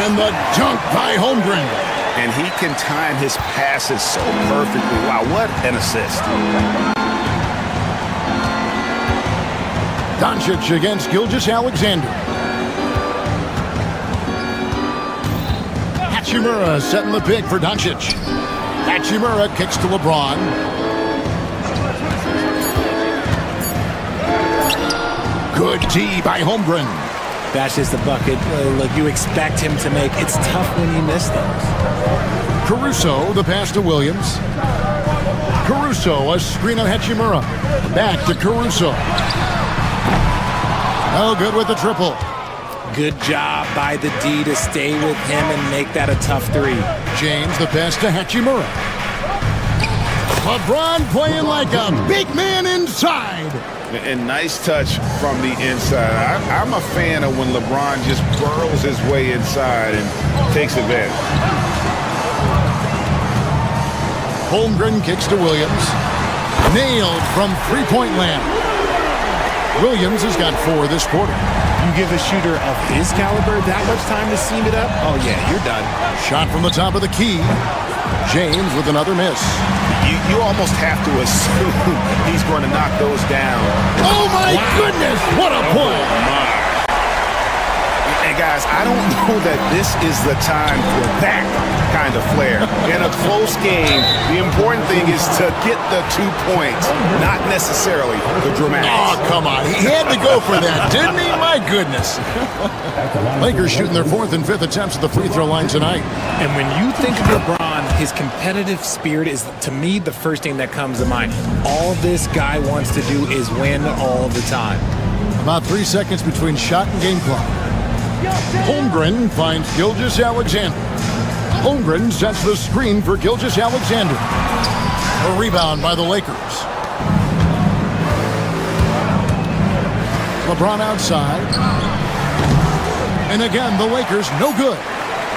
And the dunk by Holmgren. And he can time his passes so perfectly. Wow, what an assist. Doncic against Gilgeous-Alexander. Hachimura setting the pick for Doncic. Hachimura kicks to LeBron. Good D by Holmgren. That's just the bucket look you expect him to make. It's tough when you miss those. Caruso, the pass to Williams. Caruso, a screen on Hachimura. Back to Caruso. Oh, good with the triple. Good job by the D to stay with him and make that a tough 3. James, the pass to Hachimura. LeBron playing like a big man inside. And nice touch from the inside. I'm a fan of when LeBron just burrows his way inside and takes advantage. Holmgren kicks to Williams. Nailed from 3-point land. Williams has got 4 this quarter. You give a shooter of his caliber that much time to seam it up? Oh, yeah, you're done. Shot from the top of the key. James with another miss. You almost have to assume he's going to knock those down. Oh, my goodness. What a play. And, guys, I don't know that this is the time for that kind of flair. In a close game, the important thing is to get the 2 points, not necessarily the dramatics. Oh, come on. He had to go for that, didn't he? My goodness. Lakers shooting their 4th and 5th attempts at the free throw line tonight. And when you think of LeBron, his competitive spirit is, to me, the first thing that comes to mind. All this guy wants to do is win all the time. About 3 seconds between shot and game clock. Holmgren finds Gilgeous-Alexander. Holmgren sets the screen for Gilgeous-Alexander. A rebound by the Lakers. LeBron outside. And again, the Lakers no good.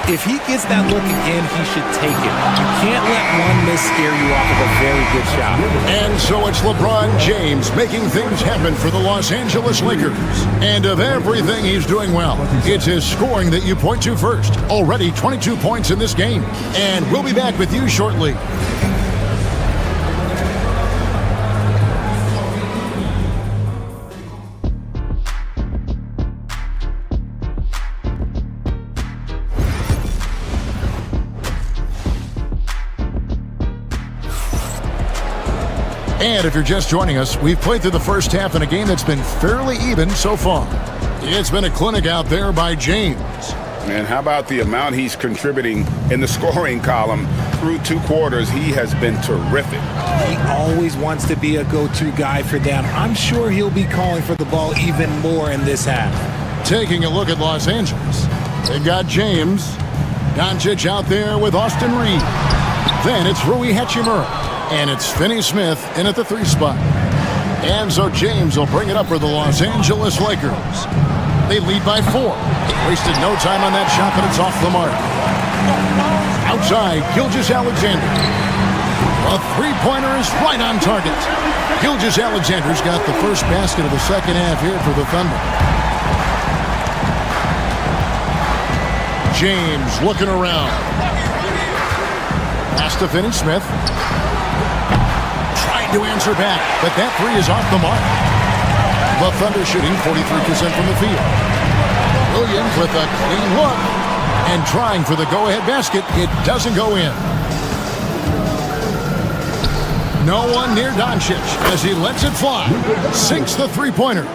If he gets that look again, he should take it. You can't let one miss scare you off of a very good shot. And so it's LeBron James making things happen for the Los Angeles Lakers. And of everything he's doing well, it's his scoring that you point to first. Already 22 points in this game. And we'll be back with you shortly. And if you're just joining us, we've played through the first half in a game that's been fairly even so far. It's been a clinic out there by James. And how about the amount he's contributing in the scoring column through 2 quarters? He has been terrific. He always wants to be a go-to guy for them. I'm sure he'll be calling for the ball even more in this half. Taking a look at Los Angeles. They've got James. Doncic out there with Austin Reeves. Then it's Rui Hachimura. And it's Finney Smith in at the 3 spot. And so James will bring it up for the Los Angeles Lakers. They lead by 4. Wasted no time on that shot, but it's off the mark. Outside, Gilgeous-Alexander. A 3-pointer is right on target. Gilgeous-Alexander's got the first basket of the second half here for the Thunder. James looking around. Pass to Finney Smith. To answer back, but that 3 is off the mark. The Thunder shooting 43% from the field. Williams with a clean look and trying for the go-ahead basket. It doesn't go in. No one near Doncic as he lets it fly. Sinks the 3-pointer.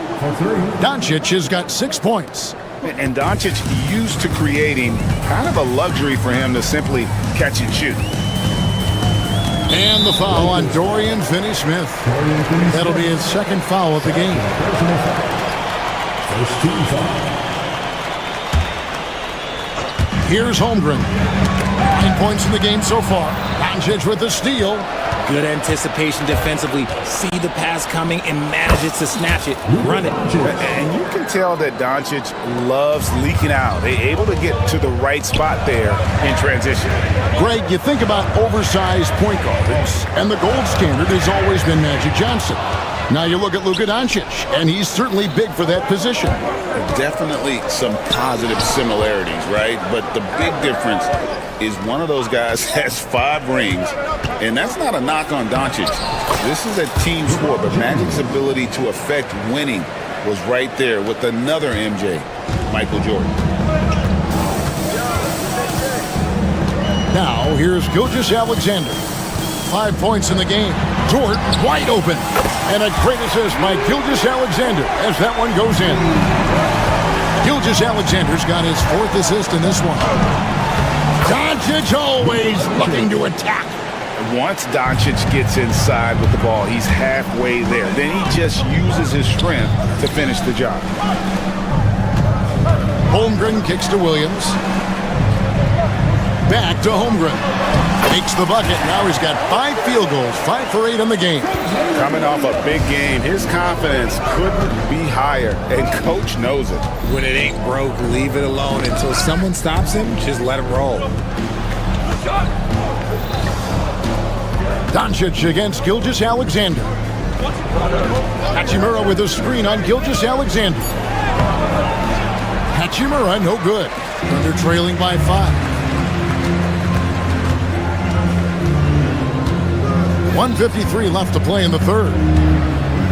Doncic has got 6 points. And Doncic used to creating kind of a luxury for him to simply catch and shoot. And the foul on Dorian Finney-Smith. That'll be his second foul of the game. Here's Holmgren. 9 points in the game so far. Doncic with the steal. Good anticipation defensively. See the pass coming and manages to snatch it. Run it. And you can tell that Doncic loves leaking out. They're able to get to the right spot there in transition. Greg, you think about oversized point guards, and the gold standard has always been Magic Johnson. Now you look at Luka Doncic, and he's certainly big for that position. Definitely some positive similarities, right? But the big difference is one of those guys has 5 rings, and that's not a knock on Doncic. This is a team sport, but Magic's ability to affect winning was right there with another MJ, Michael Jordan. Now here's Gilgeous-Alexander. 5 points in the game. Dort wide open. And a great assist by Gilgeous-Alexander as that one goes in. Gilgeous-Alexander's got his 4th assist in this one. Doncic always looking to attack. Once Doncic gets inside with the ball, he's halfway there. Then he just uses his strength to finish the job. Holmgren kicks to Williams. Back to Holmgren. Makes the bucket. Now he's got 5 field goals, 5 for 8 in the game. Coming off a big game, his confidence couldn't be higher, and coach knows it. When it ain't broke, leave it alone. Until someone stops him, just let him roll. Doncic against Gilgeous-Alexander. Hachimura with a screen on Gilgeous-Alexander. Hachimura no good. Thunder trailing by 5. 1:53 left to play in the third.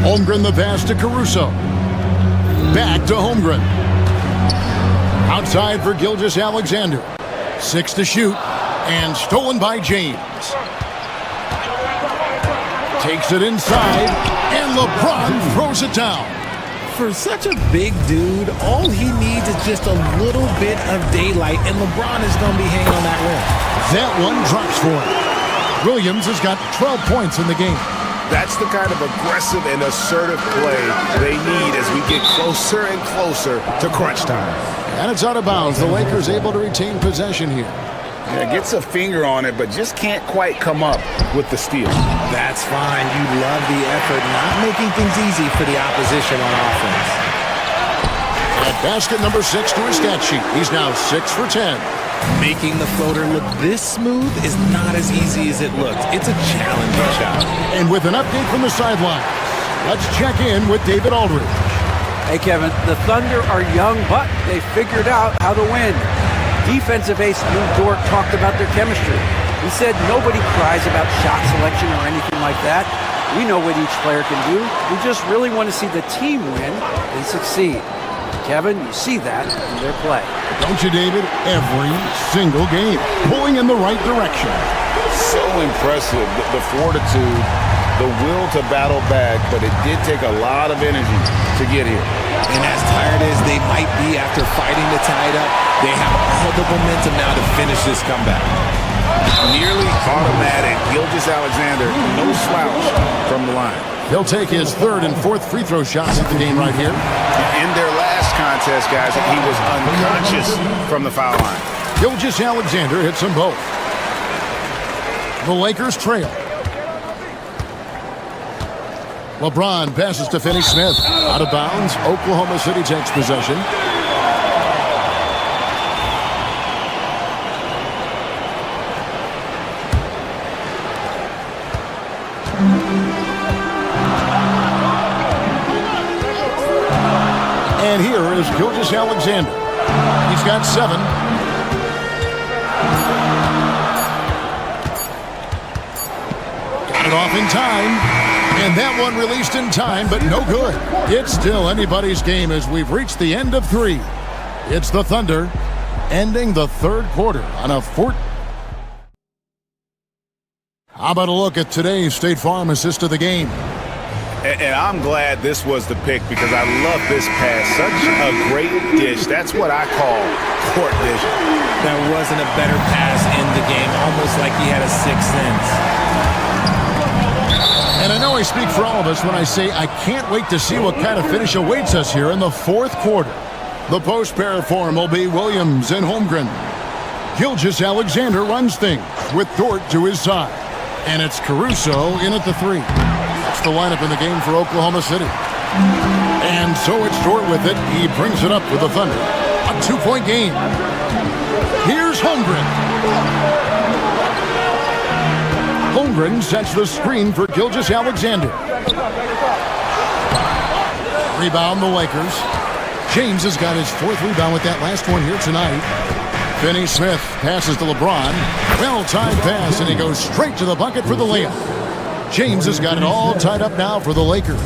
Holmgren the pass to Caruso. Back to Holmgren. Outside for Gilgeous-Alexander. 6 to shoot. And stolen by James. Takes it inside. And LeBron throws it down. For such a big dude, all he needs is just a little bit of daylight, and LeBron is going to be hanging on that rim. That one drops for him. Williams has got 12 points in the game. That's the kind of aggressive and assertive play they need as we get closer and closer to crunch time. And it's out of bounds. The Lakers able to retain possession here. Yeah, gets a finger on it, but just can't quite come up with the steal. That's fine. You love the effort, not making things easy for the opposition on offense. At basket number 6 to his stat sheet. He's now 6 for 10. Making the floater look this smooth is not as easy as it looks. It's a challenging shot. And with an update from the sideline, let's check in with David Aldridge. Hey, Kevin, the Thunder are young, but they figured out how to win. Defensive ace Lou Dort talked about their chemistry. He said nobody cries about shot selection or anything like that. We know what each player can do. We just really want to see the team win and succeed. Kevin, you see that in their play. Don't you, David? Every single game, pulling in the right direction. So impressive, the fortitude, the will to battle back, but it did take a lot of energy to get here. And as tired as they might be after fighting to tie it up, they have all the momentum now to finish this comeback. Nearly automatic. Gilgeous-Alexander, no slouch from the line. He'll take his 3rd and 4th free throw shots at the game right here. In their last contest, guys, he was unconscious from the foul line. Gilgeous-Alexander hits them both. The Lakers trail. LeBron passes to Finney Smith. Out of bounds. Oklahoma City takes possession. And here is Gilgeous-Alexander. He's got 7. Got it off in time. And that one released in time, but no good. It's still anybody's game as we've reached the end of 3. It's the Thunder ending the 3rd quarter on a 4. How about a look at today's State Farm assist of the game? And I'm glad this was the pick because I love this pass. Such a great dish. That's what I call court vision. There wasn't a better pass in the game, almost like he had a 6th sense. And I know I speak for all of us when I say I can't wait to see what kind of finish awaits us here in the 4th quarter. The post pair form will be Williams and Holmgren. Gilgeous-Alexander runs things with Dort to his side. And it's Caruso in at the 3. That's the lineup in the game for Oklahoma City. And so it's Dort with it. He brings it up for the Thunder. A 2-point game. Here's Holmgren. Holmgren sets the screen for Gilgeous-Alexander. Rebound the Lakers. James has got his 4th rebound with that last one here tonight. Finney Smith passes to LeBron. Well-timed pass, and he goes straight to the bucket for the layup. James has got it all tied up now for the Lakers.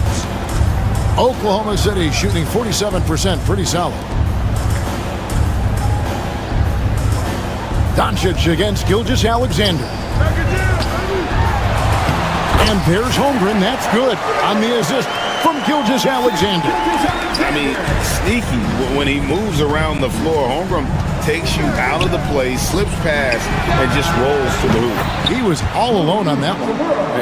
Oklahoma City shooting 47%, pretty solid. Doncic against Gilgeous-Alexander. And there's Holmgren. That's good on the assist from Gilgeous-Alexander. I mean, sneaky. When he moves around the floor, Holmgren takes you out of the play, slips past, and just rolls to the hoop. He was all alone on that one.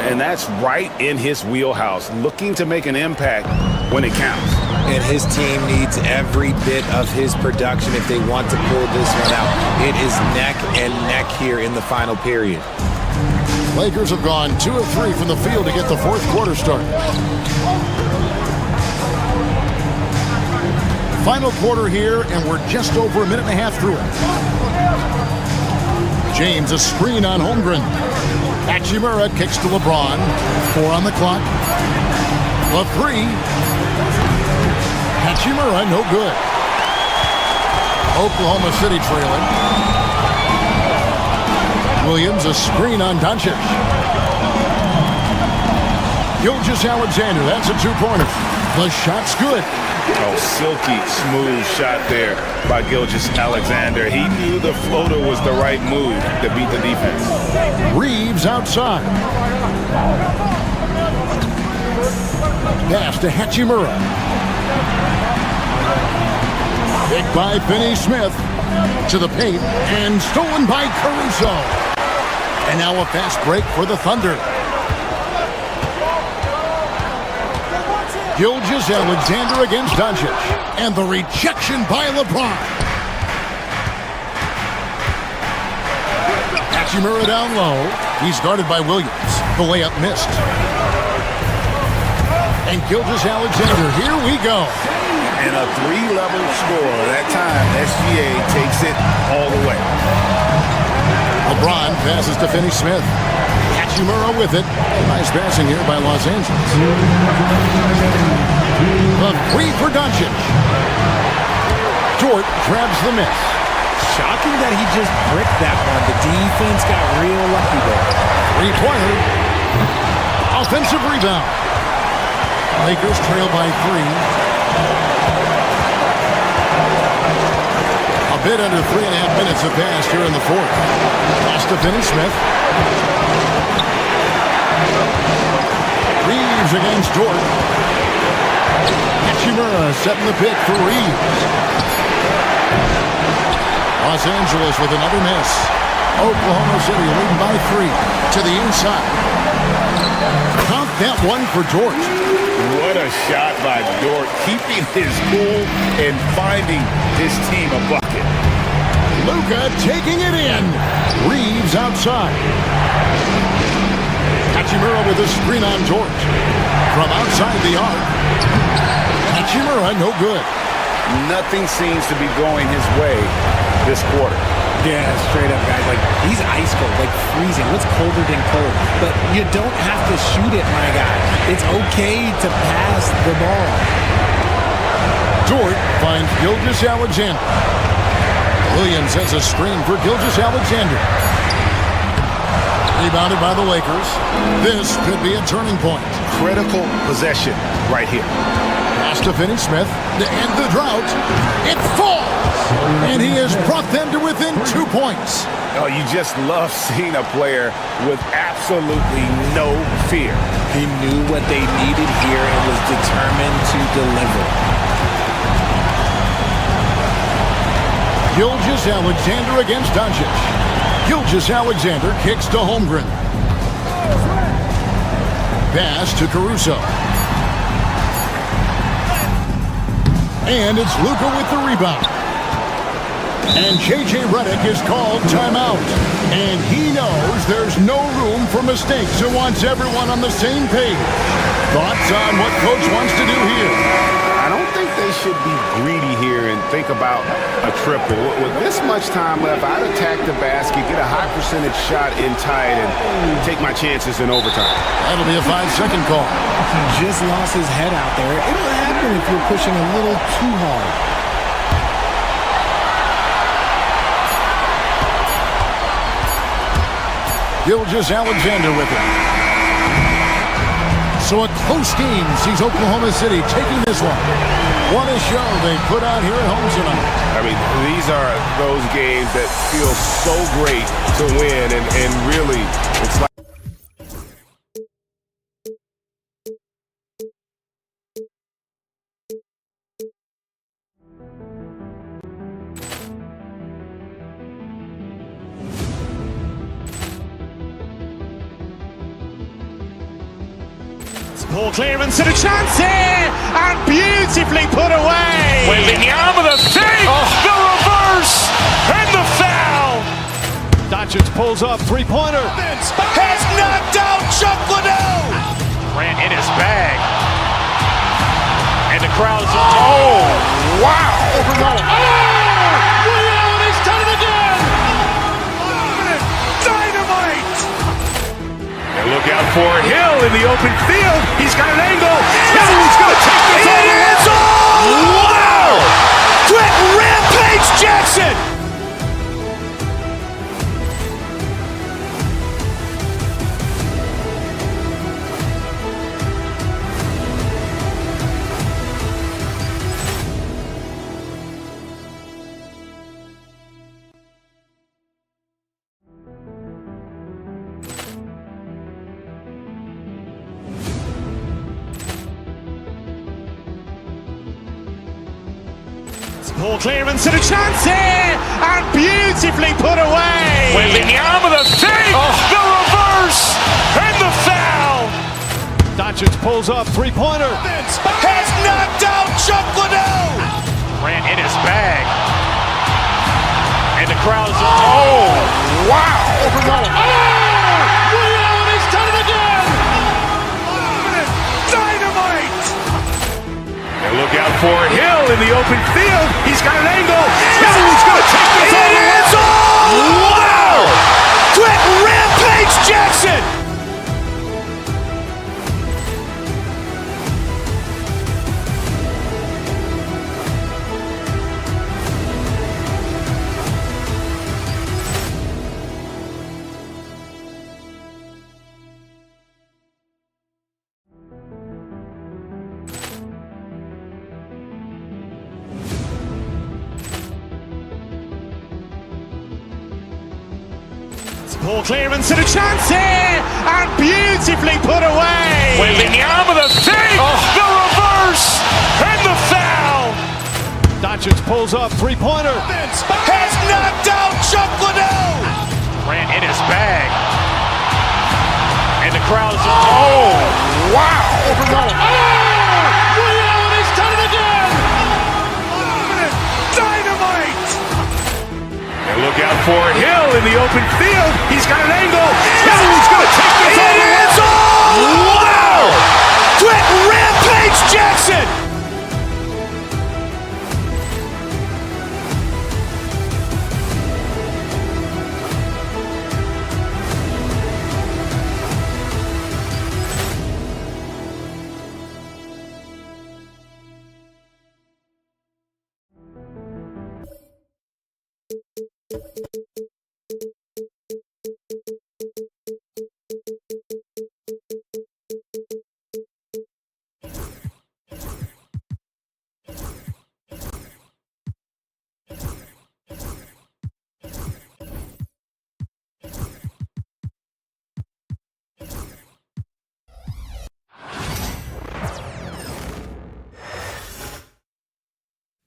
And that's right in his wheelhouse, looking to make an impact when it counts. And his team needs every bit of his production if they want to pull this one out. It is neck and neck here in the final period. Lakers have gone 2 of 3 from the field to get the 4th quarter started. Final quarter here, and we're just over a minute and a half through it. James, a screen on Holmgren. Hachimura kicks to LeBron. 4 on the clock. The 3. Hachimura, no good. Oklahoma City trailing. Williams, a screen on Doncic. Gilgeous-Alexander, that's a 2-pointer. The shot's good. Oh, silky smooth shot there by Gilgeous-Alexander. He knew the floater was the right move to beat the defense. Reeves outside. Pass to Hachimura. Picked by Finney Smith to the paint and stolen by Caruso. And now a fast break for the Thunder. Gilgeous-Alexander against Doncic. And the rejection by LeBron. Hachimura down low. He's guarded by Williams. The layup missed. And Gilgeous-Alexander, here we go. And a three-level score. That time, SGA takes it all the way. LeBron passes to Finney-Smith. Hachimura with it. Nice passing here by Los Angeles. The three for Doncic. Dort grabs the miss. Shocking that he just bricked that one. The defense got real lucky there. Three-pointer. Offensive rebound. Lakers trail by 3. A bit under 3.5 minutes have passed here in the fourth. Pass to Finney-Smith. Reeves against Dort. Hachimura setting the pick for Reeves. Los Angeles with another miss. Oklahoma City leading by 3 to the inside. Count that one for Dort. What a shot by Dort, keeping his cool and finding his team a bucket. Luka taking it in. Reeves outside. Hachimura with a screen on Dort. From outside the arc. Hachimura no good. Nothing seems to be going his way this quarter. Yeah, straight up, guys. Like, he's ice cold, like freezing. What's colder than cold? But you don't have to shoot it, my guy. It's okay to pass the ball. Dort finds Gilgeous-Alexander. Williams has a screen for Gilgeous-Alexander. Rebounded by the Lakers. This could be a turning point. Critical possession right here. Pass to Finney-Smith to end the drought. It falls! And he has brought them to within 2 points. Oh, you just love seeing a player with absolutely no fear. He knew what they needed here and was determined to deliver. Gilgeous-Alexander against Doncic. Gilgeous-Alexander kicks to Holmgren. Pass to Caruso. And it's Luka with the rebound. And J.J. Redick is called timeout. And he knows there's no room for mistakes and wants everyone on the same page. Thoughts on what Coach wants to do here? I don't think they should be greedy here and think about a triple. With this much time left, I'd attack the basket, get a high percentage shot in tight, and take my chances in overtime. That'll be a 5-second call. He just lost his head out there. It'll happen if you're pushing a little too hard. Gilgeous-Alexander with it. So a close game sees Oklahoma City taking this one. What a show they put out here at home tonight. I mean, these are those games that feel so great to win, and really, it's like Ball clearance and a chance here, and beautifully put away. Wembanyama the fake, the reverse, and the foul. Doncic pulls up, three-pointer. Has knocked out Chuck Liddell. Ran in his bag, and the crowd's oh wow! He's done it again. Dynamite! And look out for Hill in the open field. He's got an angle. He's going to take this all. It is all! Wow! Quick Rampage Jackson! Ball clearance and a chance here, and beautifully put away. Wembanyama the fake, the reverse, and the foul. Doncic pulls up, three-pointer. Vince has knocked out Chuck Liddell. Grant in his bag. And the crowd's... Oh, wow! Ray Allen has done it again. Dynamite! And look out for Hill in the open field. He's got an angle. Hill's going to take this all the way. Wow! Quick Rampage Jackson. Ball clearance and a chance here, and beautifully put away. Wembanyama the fake, the reverse, and the foul. Doncic pulls up, three-pointer. Vince has knocked out Chuck Liddell. Grant in his bag, and the crowd's... Oh, wow! Ray Allen has done it again. Dynamite! And look out for Hill in the open field. He's got an angle. Hill's going to take this all the way. Wow! Quick Rampage Jackson.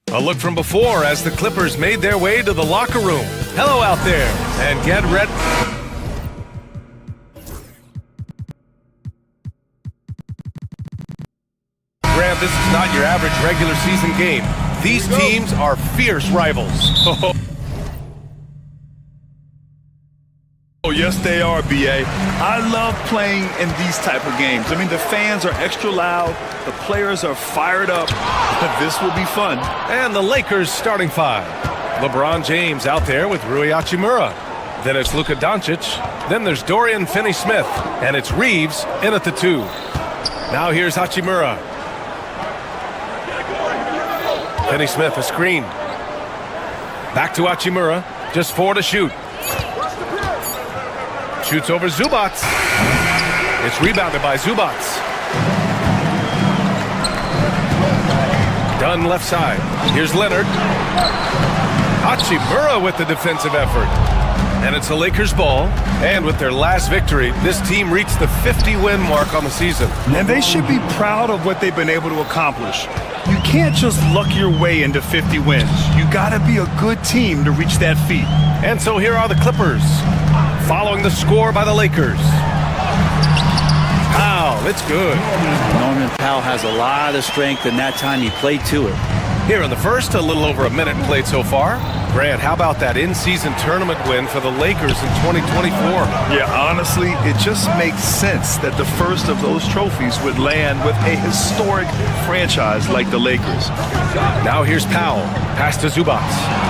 A look from before as the Clippers made their way to the locker room. Hello out there, and get ready. Graham, this is not your average regular season game. These teams are fierce rivals. Oh, yes, they are, B.A. I love playing in these type of games. I mean, the fans are extra loud. The players are fired up. This will be fun. And the Lakers starting five. LeBron James out there with Rui Hachimura. Then it's Luka Doncic. Then there's Dorian Finney-Smith. And it's Reeves in at the 2. Now here's Hachimura. Finney-Smith, a screen. Back to Hachimura. Just 4 to shoot. Shoots over Zubac. It's rebounded by Zubac. Dunn left side. Here's Leonard. Hachimura with the defensive effort. And it's the Lakers' ball. And with their last victory, this team reached the 50-win mark on the season. And they should be proud of what they've been able to accomplish. You can't just luck your way into 50 wins. You gotta be a good team to reach that feat. And so here are the Clippers, following the score by the Lakers. Powell, it's good. Norman Powell has a lot of strength, and that time he played to it. Here in the first, a little over a minute played so far. Grant, how about that in-season tournament win for the Lakers in 2024? Yeah, honestly, it just makes sense that the first of those trophies would land with a historic franchise like the Lakers. Now here's Powell. Pass to Zubac.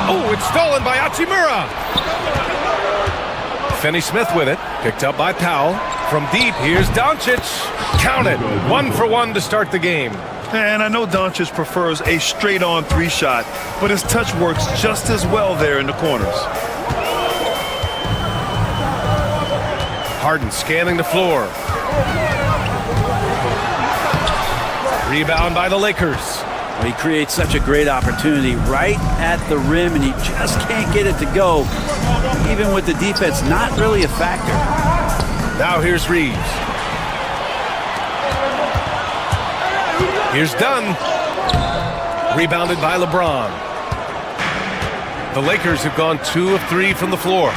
Oh, it's stolen by Hachimura. Finney-Smith with it. Picked up by Powell. From deep, here's Doncic. Count it. 1 for 1 to start the game. And I know Doncic prefers a straight-on 3-shot, but his touch works just as well there in the corners. Harden scanning the floor. Rebound by the Lakers. Well, he creates such a great opportunity right at the rim, and he just can't get it to go, even with the defense not really a factor. Now here's Reeves. Here's Dunn. Rebounded by LeBron. The Lakers have gone 2 of 3 from the floor.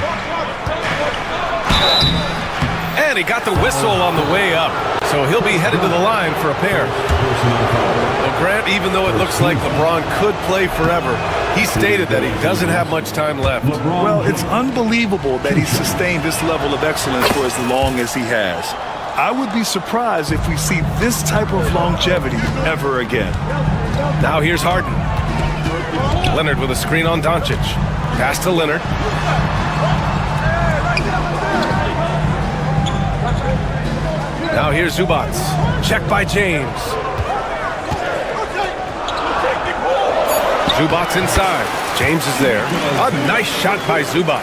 And And he got the whistle on the way up. So he'll be headed to the line for a pair. Well, Grant, even though it looks like LeBron could play forever, he stated that he doesn't have much time left. Well, it's unbelievable that he's sustained this level of excellence for as long as he has. I would be surprised if we see this type of longevity ever again. Now here's Harden. Leonard with a screen on Doncic. Pass to Leonard. Now here's Zubac. Check by James. Zubac inside. James is there. A nice shot by Zubac.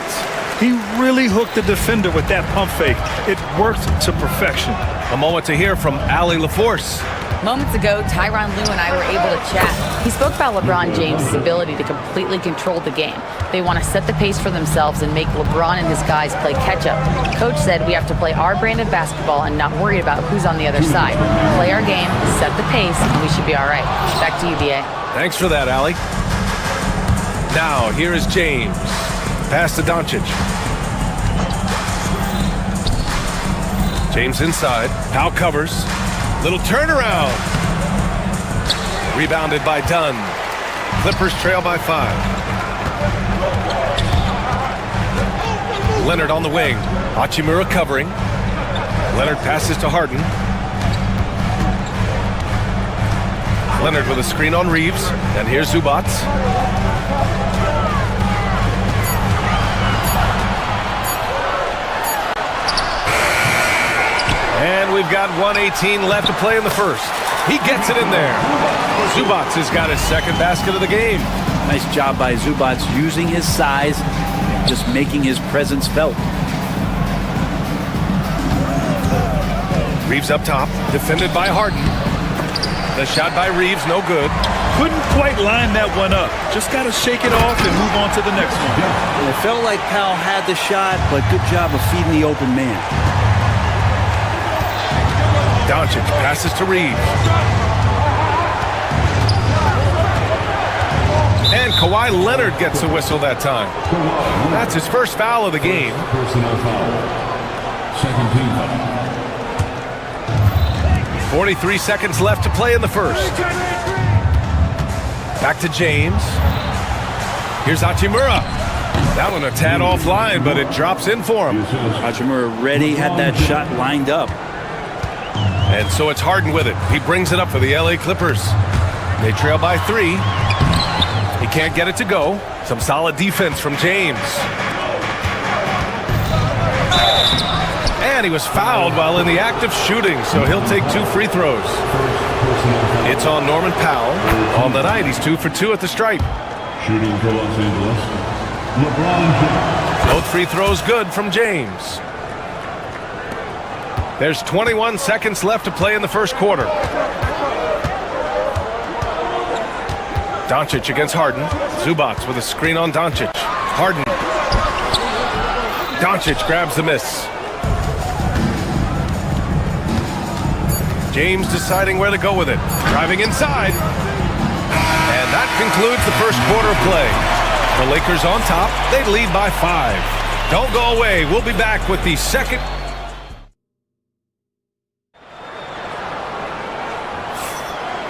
He really hooked the defender with that pump fake. It worked to perfection. A moment to hear from Allie LaForce. Moments ago, Tyronn Lue and I were able to chat. He spoke about LeBron James' ability to completely control the game. They want to set the pace for themselves and make LeBron and his guys play catch-up. Coach said we have to play our brand of basketball and not worry about who's on the other side. Play our game, set the pace, and we should be all right. Back to you, B.A. Thanks for that, Allie. Now, here is James. Pass to Doncic. James inside. Powell covers. Little turnaround. Rebounded by Dunn. Clippers trail by 5. Leonard on the wing. Hachimura covering. Leonard passes to Harden. Leonard with a screen on Reeves. And here's Zubac. And we've got 1:18 left to play in the first. He gets it in there. Zubac has got his second basket of the game. Nice job by Zubac using his size, just making his presence felt. Reeves up top, defended by Harden. The shot by Reeves, no good. Couldn't quite line that one up. Just got to shake it off and move on to the next one. It felt like Powell had the shot, but good job of feeding the open man. Doncic passes to Reeves. And Kawhi Leonard gets a whistle that time. That's his first foul of the game. Personal foul. Second team foul. 43 seconds left to play in the first. Back to James. Here's Hachimura. That one a tad offline, but it drops in for him. Hachimura ready, had that shot lined up. And so it's Harden with it. He brings it up for the LA Clippers. They trail by 3. He can't get it to go. Some solid defense from James. And he was fouled while in the act of shooting, so he'll take 2 free throws. It's on Norman Powell. On the night, he's 2 for 2 at the stripe. Shooting for Los Angeles, LeBron James. Both free throws good from James. There's 21 seconds left to play in the first quarter. Doncic against Harden. Zubac with a screen on Doncic. Harden. Doncic grabs the miss. James deciding where to go with it. Driving inside. And that concludes the first quarter of play. The Lakers on top. They lead by 5. Don't go away. We'll be back with the second.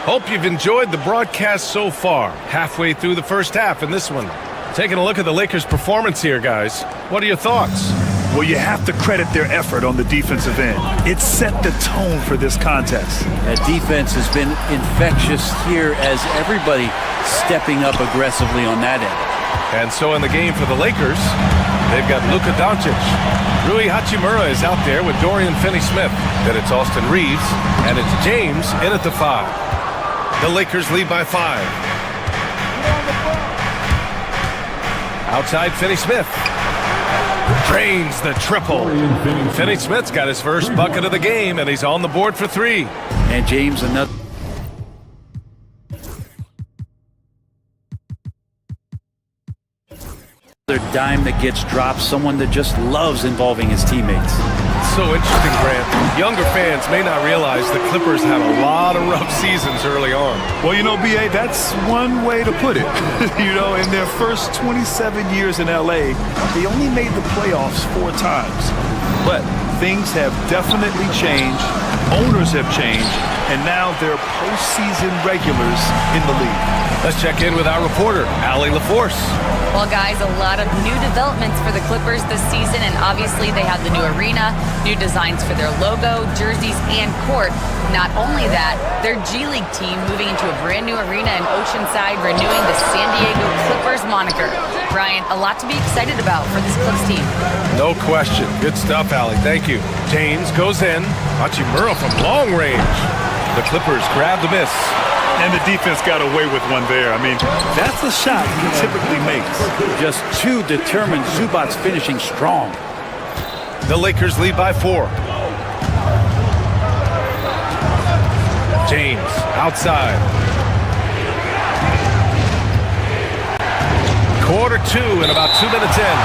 Hope you've enjoyed the broadcast so far. Halfway through the first half in this one. Taking a look at the Lakers' performance here, guys. What are your thoughts? Well, you have to credit their effort on the defensive end. It set the tone for this contest. That defense has been infectious here as everybody stepping up aggressively on that end. And so in the game for the Lakers, they've got Luka Doncic. Rui Hachimura is out there with Dorian Finney-Smith. Then it's Austin Reeves, and it's James in at the 5. The Lakers lead by 5. Outside Finney-Smith. Drains the triple. Finney-Smith's got his first bucket of the game, and he's on the board for 3. And James another dime that gets dropped, someone that just loves involving his teammates. So interesting, Grant. Younger fans may not realize the Clippers had a lot of rough seasons early on. Well, you know, B.A., that's one way to put it. You know, in their first 27 years in L.A., they only made the playoffs 4 times. But things have definitely changed. Owners have changed, and now they're postseason regulars in the league. Let's check in with our reporter, Allie LaForce. Well, guys, a lot of new developments for the Clippers this season, and obviously they have the new arena, new designs for their logo, jerseys, and court. Not only that, their G League team moving into a brand new arena in Oceanside, renewing the San Diego Clippers moniker. Brian, a lot to be excited about for this Clips team. No question. Good stuff, Allie. Thank you. James goes in. Hachimura from long range. The Clippers grab the miss. And the defense got away with one there. I mean, that's a shot he typically makes. Just too determined. Zubac's finishing strong. The Lakers lead by 4. James outside. Quarter 2 and about 2 minutes in.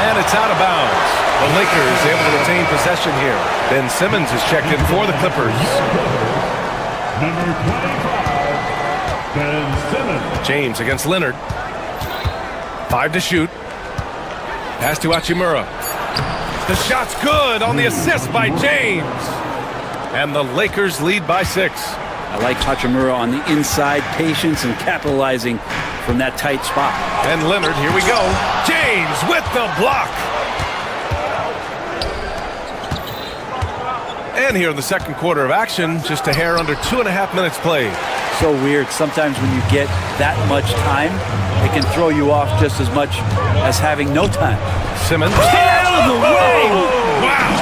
And it's out of bounds. The Lakers able to retain possession here. Ben Simmons is checked in for the Clippers. Number 25, Ben Simmons. James against Leonard. 5 to shoot. Pass to Hachimura. The shot's good on the assist by James. And the Lakers lead by 6. I like Hachimura on the inside, patience and capitalizing from that tight spot. And Leonard, here we go. James with the block. And here in the second quarter of action, just a hair under 2.5 minutes played. So weird. Sometimes when you get that much time, it can throw you off just as much as having no time. Simmons. Stay out of the way! Wow!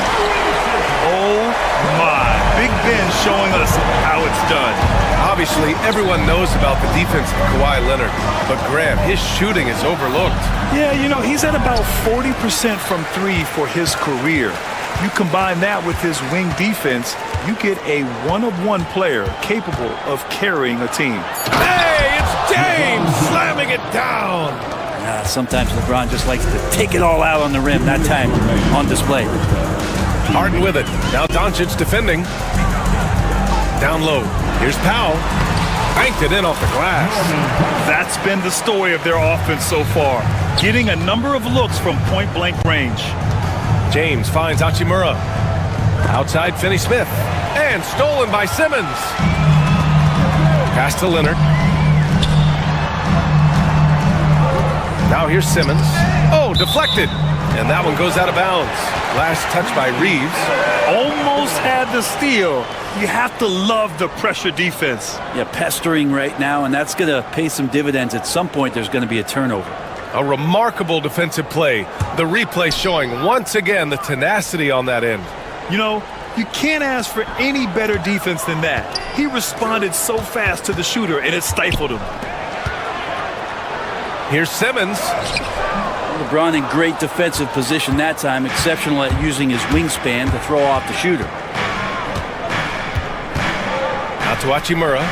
Oh my. Big Ben showing us how it's done. Obviously, everyone knows about the defense of Kawhi Leonard, but Graham, his shooting is overlooked. Yeah, you know, he's at about 40% from 3 for his career. You combine that with his wing defense, you get a one-of-one player capable of carrying a team. Hey, it's James slamming it down. Sometimes LeBron just likes to take it all out on the rim. That time on display. Harden with it. Now Doncic defending. Down low. Here's Powell. Banked it in off the glass. That's been the story of their offense so far. Getting a number of looks from point-blank range. James finds Hachimura. Outside Finney-Smith. And stolen by Simmons. Pass to Leonard. Now here's Simmons. Oh, deflected. And that one goes out of bounds. Last touch by Reeves. Almost had the steal. You have to love the pressure defense. Yeah, pestering right now, and that's going to pay some dividends. At some point, there's going to be a turnover. A remarkable defensive play. The replay showing once again the tenacity on that end. You know, you can't ask for any better defense than that. He responded so fast to the shooter, and it stifled him. Here's Simmons. LeBron in great defensive position that time, exceptional at using his wingspan to throw off the shooter. Out to Hachimura.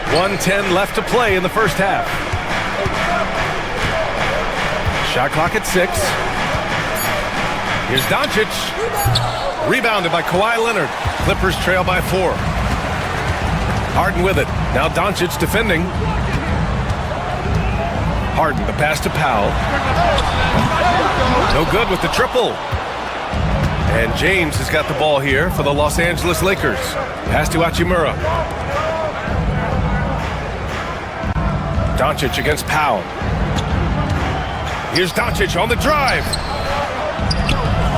1:10 left to play in the first half. Shot clock at 6. Here's Doncic. Rebounded by Kawhi Leonard. Clippers trail by 4. Harden with it. Now Doncic defending. Harden, the pass to Powell. No good with the triple. And James has got the ball here for the Los Angeles Lakers. Pass to Hachimura. Doncic against Powell. Here's Doncic on the drive.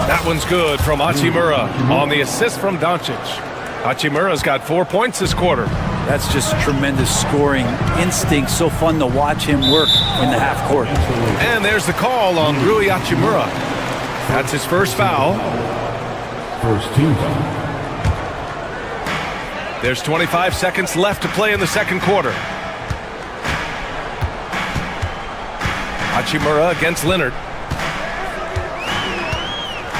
That one's good from Hachimura on the assist from Doncic. Hachimura's got 4 points this quarter. That's just tremendous scoring instinct. So fun to watch him work in the half court. And there's the call on Rui Hachimura. That's his first foul. First team. There's 25 seconds left to play in the second quarter. Hachimura against Leonard.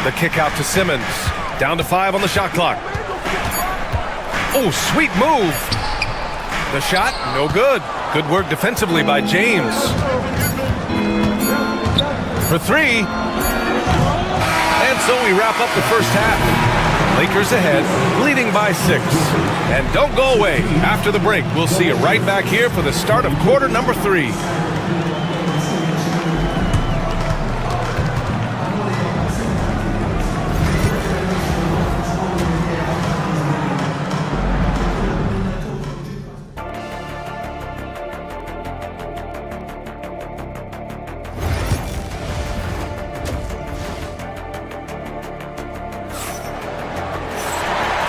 The kick out to Simmons. Down to 5 on the shot clock. Oh, sweet move. The shot, no good. Good work defensively by James. For 3. And so we wrap up the first half. Lakers ahead, leading by 6. And don't go away. After the break, we'll see you right back here for the start of quarter number 3.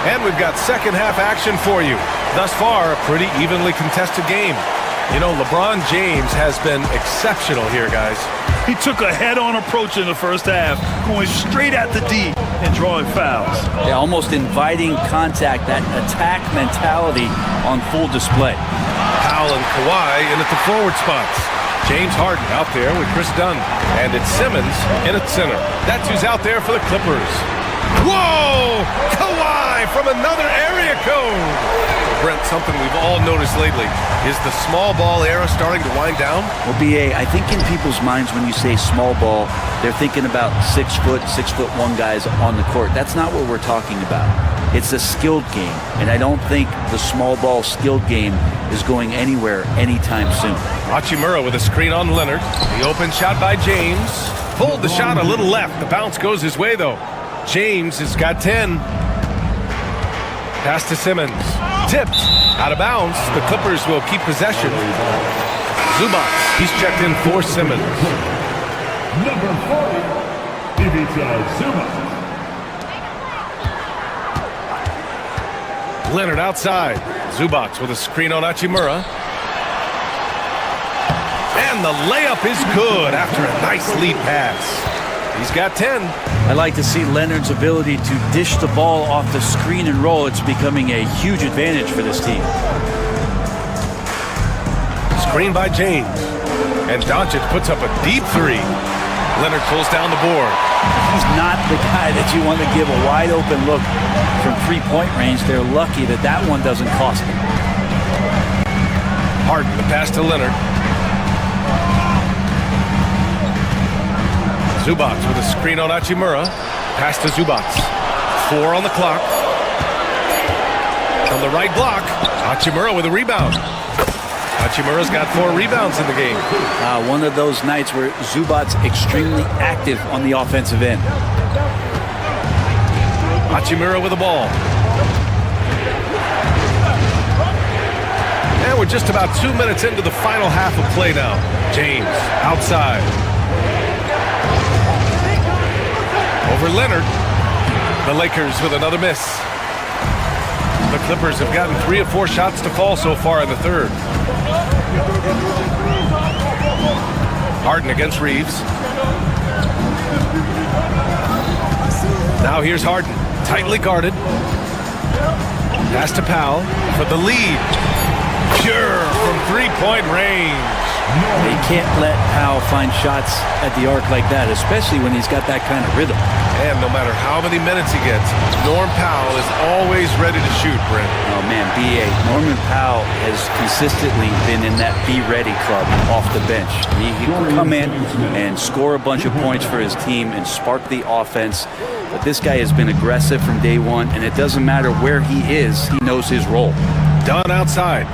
And we've got second half action for you. Thus far, a pretty evenly contested game. You know, LeBron James has been exceptional here, guys. He took a head-on approach in the first half, going straight at the D and drawing fouls. Yeah, almost inviting contact, that attack mentality on full display. Powell and Kawhi in at the forward spots. James Harden out there with Chris Dunn. And it's Simmons in at center. That's who's out there for the Clippers. Whoa! Kawhi from another area code! Brent, something we've all noticed lately. Is the small ball era starting to wind down? Well, B.A., I think in people's minds when you say small ball, they're thinking about 6 foot, 6'1" guys on the court. That's not what we're talking about. It's a skilled game, and I don't think the small ball skilled game is going anywhere anytime soon. Hachimura with a screen on Leonard. The open shot by James. Pulled the shot a little left. The bounce goes his way, though. James has got 10. Pass to Simmons. Tipped. Out of bounds. The Clippers will keep possession. Zubac. He's checked in for Simmons. Number 40, Ivica Zubac. Leonard outside. Zubac with a screen on Hachimura. And the layup is good after a nice lead pass. He's got 10. I like to see Leonard's ability to dish the ball off the screen and roll. It's becoming a huge advantage for this team. Screen by James. And Doncic puts up a deep three. Leonard pulls down the board. He's not the guy that you want to give a wide open look from three-point range. They're lucky that that one doesn't cost them. Harden, the pass to Leonard. Zubac with a screen on Hachimura. Pass to Zubac. 4 on the clock. From the right block, Hachimura with a rebound. Hachimura's got 4 rebounds in the game. One of those nights where Zubac's extremely active on the offensive end. Hachimura with the ball. And we're just about 2 minutes into the final half of play now. James outside. Over Leonard. The Lakers with another miss. The Clippers have gotten 3 of 4 shots to fall so far in the third. Harden against Reeves. Now here's Harden. Tightly guarded. Pass to Powell for the lead. Pure from three-point range. They can't let Powell find shots at the arc like that, especially when he's got that kind of rhythm. And no matter how many minutes he gets, Norm Powell is always ready to shoot, Brent. Oh, man, B.A. Norman Powell has consistently been in that be-ready club off the bench. He can come in and score a bunch of points for his team and spark the offense. But this guy has been aggressive from day one, and it doesn't matter where he is, he knows his role. Dunn outside.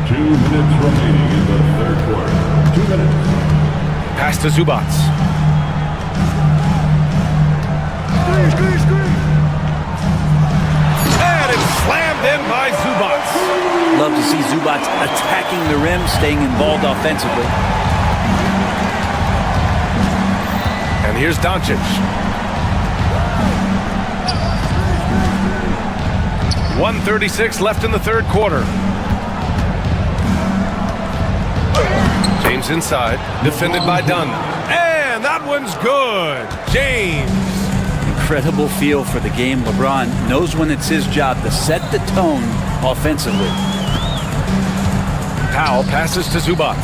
2 minutes remaining in the third quarter. 2 minutes. Pass to Zubac. And it's slammed in by Zubac. Love to see Zubac attacking the rim, staying involved offensively. And here's Doncic. 1:36 left in the third quarter. James inside, defended by Dunn. And that one's good. James. Incredible feel for the game. LeBron knows when it's his job to set the tone offensively. Powell passes to Zubac.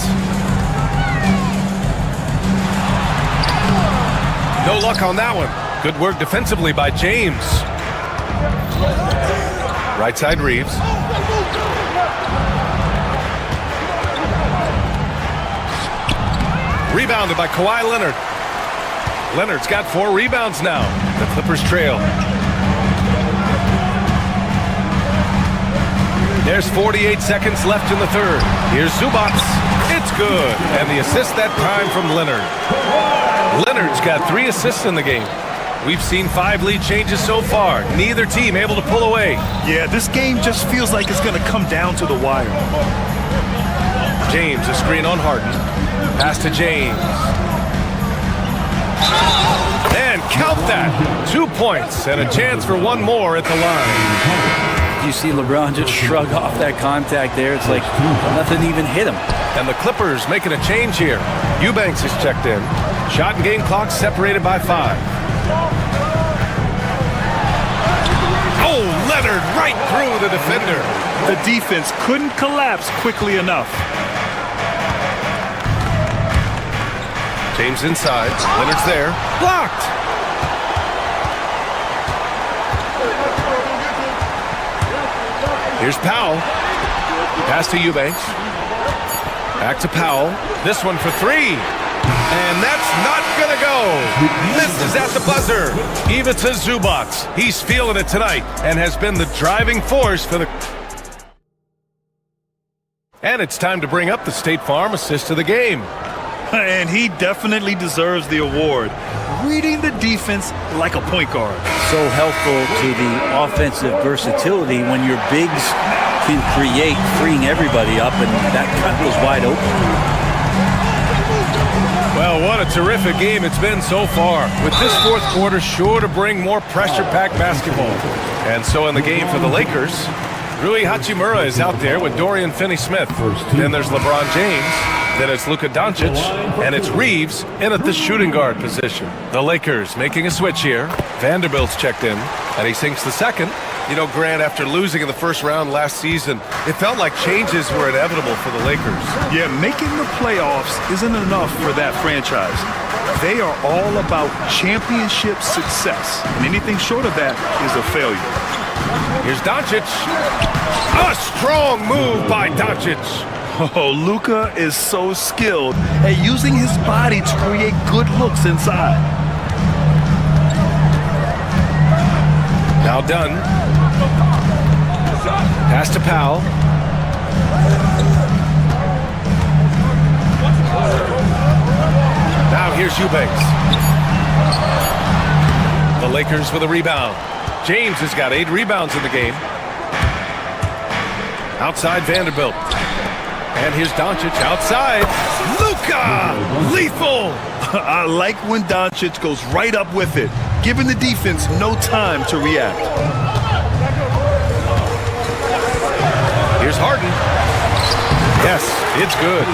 No luck on that one. Good work defensively by James. Right side Reeves. Rebounded by Kawhi Leonard. Leonard's got 4 rebounds now. The Clippers trail. There's 48 seconds left in the third. Here's Zubac. It's good. And the assist that time from Leonard. Leonard's got 3 assists in the game. We've seen 5 lead changes so far. Neither team able to pull away. Yeah, this game just feels like it's going to come down to the wire. James, a screen on Harden. Pass to James. And count that. 2 points and a chance for one more at the line. You see LeBron just shrug off that contact there. It's like nothing even hit him. And the Clippers making a change here. Eubanks is checked in. Shot and game clock separated by 5. Oh, Leonard right through the defender. The defense couldn't collapse quickly enough. James inside. Leonard's there. Blocked. Here's Powell. Pass to Eubanks. Back to Powell. This one for 3. And that's not going to go. Misses at the buzzer. Ivica Zubac. He's feeling it tonight and has been the driving force for the... And it's time to bring up the State Farm assist of the game. And he definitely deserves the award. Reading the defense like a point guard. So helpful to the offensive versatility when your bigs can create, freeing everybody up, and that cut was wide open. Well, what a terrific game it's been so far. With this fourth quarter sure to bring more pressure-packed basketball. And so in the game for the Lakers, Rui Hachimura is out there with Dorian Finney-Smith. Then there's LeBron James. Then it's Luka Doncic, and it's Reeves in at the shooting guard position. The Lakers making a switch here. Vanderbilt's checked in, and he sinks the second. You know, Grant, after losing in the first round last season, it felt like changes were inevitable for the Lakers. Yeah, making the playoffs isn't enough for that franchise. They are all about championship success, and anything short of that is a failure. Here's Doncic. A strong move by Doncic. Oh, Luka is so skilled at using his body to create good looks inside. Now done. Pass to Powell. Now here's Eubanks. The Lakers with a rebound. James has got 8 rebounds in the game. Outside Vanderbilt. And here's Doncic outside. Luka! Lethal! I like when Doncic goes right up with it, giving the defense no time to react. Here's Harden. Yes, it's good.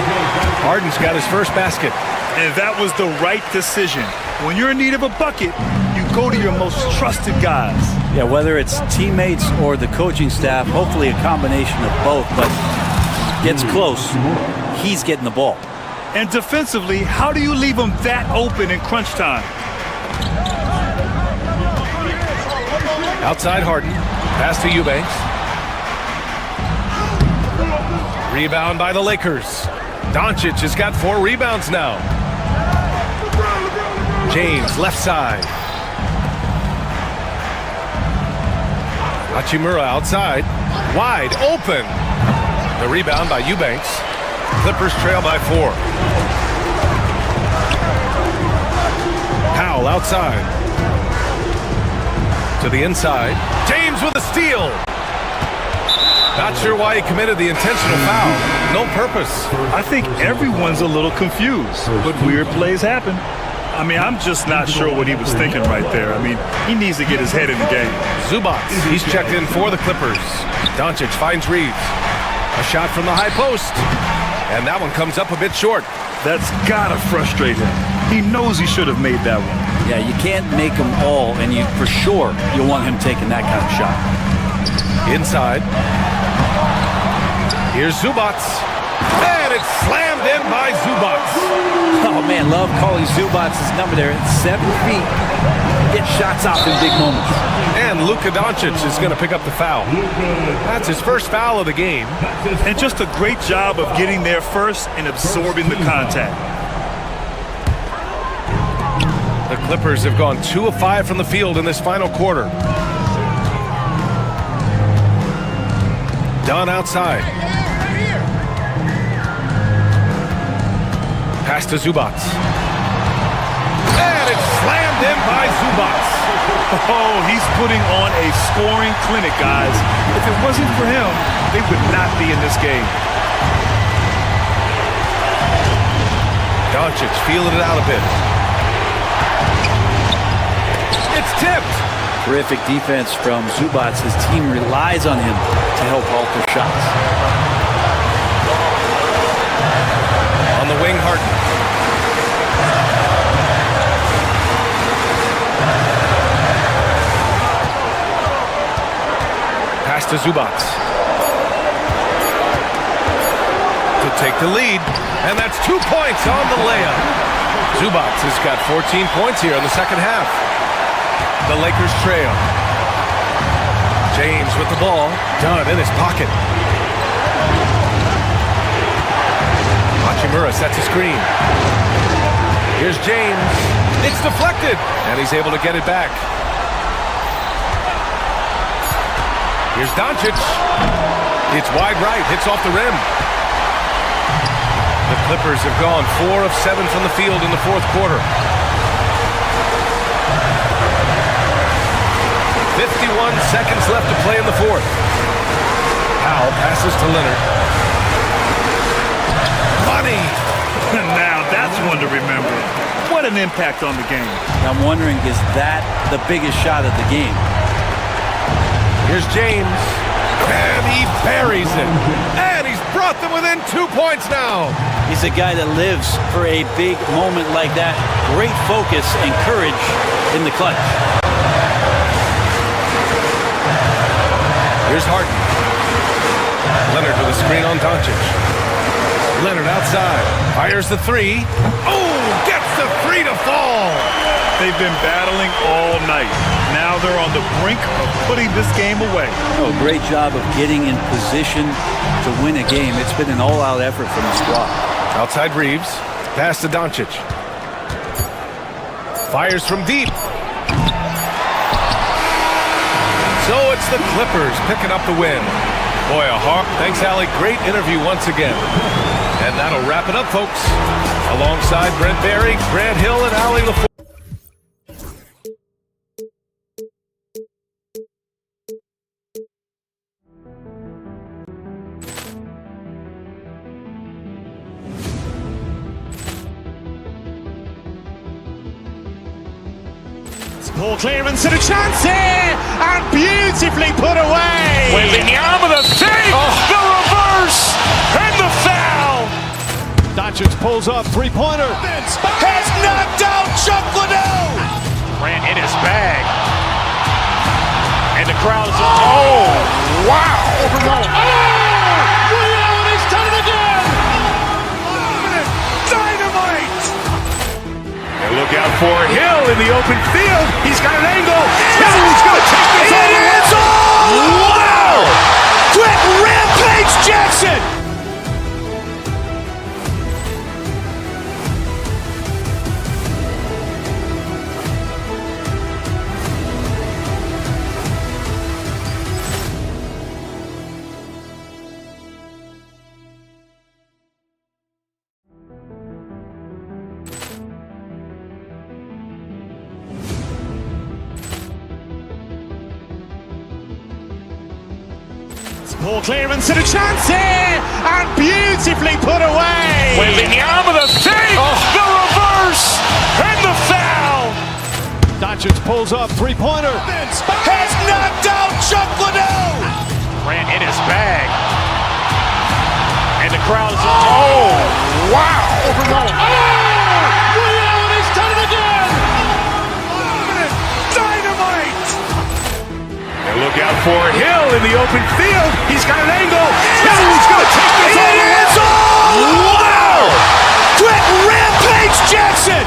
Harden's got his first basket. And that was the right decision. When you're in need of a bucket, you go to your most trusted guys. Yeah, whether it's teammates or the coaching staff, hopefully a combination of both, but gets close, he's getting the ball. And defensively, how do you leave them that open in crunch time? Outside Harden. Pass to Eubanks. Rebound by the Lakers. Doncic has got 4 rebounds now. James left side. Hachimura outside. Wide open. The rebound by Eubanks. Clippers trail by 4. Powell outside. To the inside. James with a steal. Not sure why he committed the intentional foul. No purpose. I think everyone's a little confused, but weird plays happen. I mean, I'm just not sure what he was thinking right there. I mean, he needs to get his head in the game. Zubac, he's checked in for the Clippers. Doncic finds Reeves. A shot from the high post. And that one comes up a bit short. That's gotta frustrate him. He knows he should have made that one. Yeah, you can't make them all, and for sure you'll want him taking that kind of shot. Inside. Here's Zubac. And it's slammed in by Zubac. Oh, man, love calling Zubac's number there at 7 feet. Get shots off in big moments. And Luka Doncic is going to pick up the foul. That's his first foul of the game. And just a great job of getting there first and absorbing the contact. The Clippers have gone 2 of 5 from the field in this final quarter. Dunn outside. Pass to Zubac. And it's slammed in by Zubac. Oh, he's putting on a scoring clinic, guys. If it wasn't for him, they would not be in this game. Doncic feeling it out a bit. It's tipped. Terrific defense from Zubac. His team relies on him to help alter shots. On the wing, Harden. Pass to Zubac. To take the lead, and that's 2 points on the layup. Zubac has got 14 points here in the second half. The Lakers trail. James with the ball. Dunn in his pocket. Hachimura sets a screen. Here's James. It's deflected, and he's able to get it back. Here's Doncic. It's wide right, hits off the rim. The Clippers have gone 4 of 7 from the field in the fourth quarter. 51 seconds left to play in the fourth. Powell passes to Leonard. Money! Now that's one to remember. What an impact on the game. I'm wondering, is that the biggest shot of the game? Here's James. And he buries it. And he's brought them within 2 points now. He's a guy that lives for a big moment like that. Great focus and courage in the clutch. Here's Harden. Leonard with a screen on Doncic. Leonard outside. Fires the three. Oh, gets the three to fall. They've been battling all night. Now they're on the brink of putting this game away. Oh, great job of getting in position to win a game. It's been an all-out effort from the squad. Outside Reeves. Pass to Doncic. Fires from deep. So it's the Clippers picking up the win. Boy, a hawk. Thanks, Allie. Great interview once again. And that'll wrap it up, folks. Alongside Brent Barry, Grant Hill, and Allie LaFleur. Ball clearance and a chance here, and beautifully put away. Wembanyama the save, the reverse, and the foul. Doncic pulls up, three-pointer. Has knocked out Chuck Liddell. Grant in his bag, and the crowd is oh wow! He's done it again. Dynamite! And look out for Hill in the open field. He's got an angle. He's going to take this all the way. Wow! Quick Rampage Jackson. Ball clearance and a chance here, and beautifully put away. Wembanyama the save, the reverse, and the foul. Doncic pulls up, three-pointer. Has knocked out Chuck Liddell. Grant in his bag, and the crowd is oh wow! He's done it again. Dynamite! And look out for Hill in the open field. He's got an angle. He's going to take this all the way. Wow! Quick Rampage Jackson.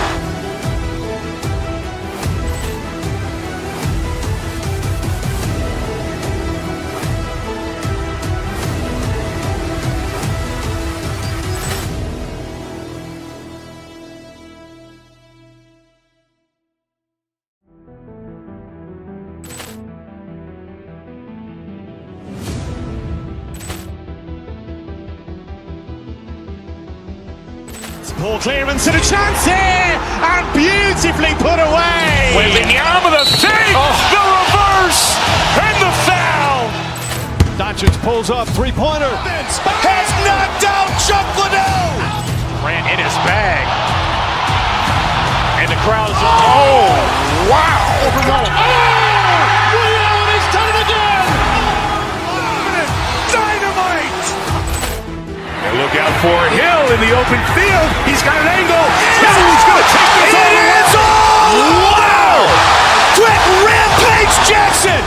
Ball clearance and a chance here, and beautifully put away. Wembanyama the save, the reverse, and the foul. Doncic pulls up, three-pointer. Has knocked out Chuck Liddell. Grant in his bag, And the crowd is, oh, wow. Ray Allen has done it again. Dynamite. And look out for Hill in the open field. He's got an angle. Yes. He's going to take this all the way. It's all! Wow! Brett Rampage Jackson!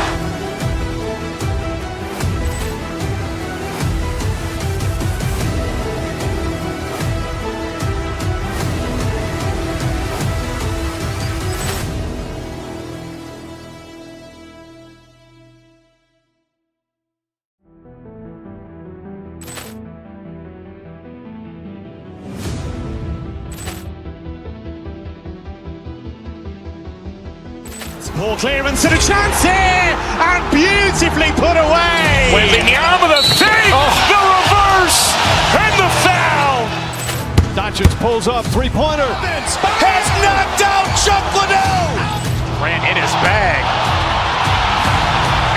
Ball clearance and a chance here, and beautifully put away. Wembanyama the fake, the reverse, and the foul. Doncic pulls up, three-pointer. Has knocked out Chuck Liddell. Ran in his bag,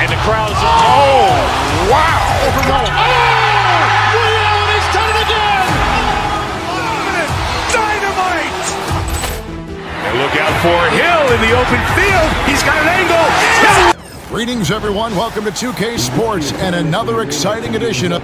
and the crowd is, oh, wow. Ray Allen has done it again. Dynamite. And look out for Hill in the open field. He's got an angle. Yes. Greetings, everyone. Welcome to 2K Sports and another exciting edition of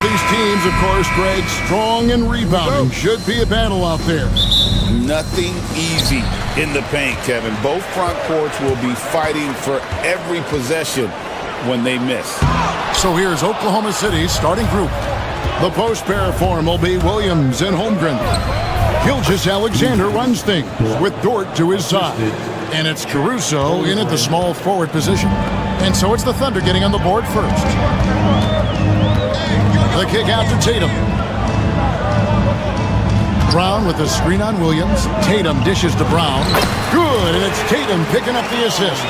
These teams, of course, Greg, strong and rebounding. Should be a battle out there. Nothing easy in the paint, Kevin. Both front courts will be fighting for every possession when they miss. So here's Oklahoma City's starting group. The post pair form will be Williams and Holmgren. Gilgeous Alexander runs things with Dort to his side. And it's Caruso in at the small forward position. And so it's the Thunder getting on the board first. The kick out to Tatum. Brown with the screen on Williams. Tatum dishes to Brown. Good, and it's Tatum picking up the assist.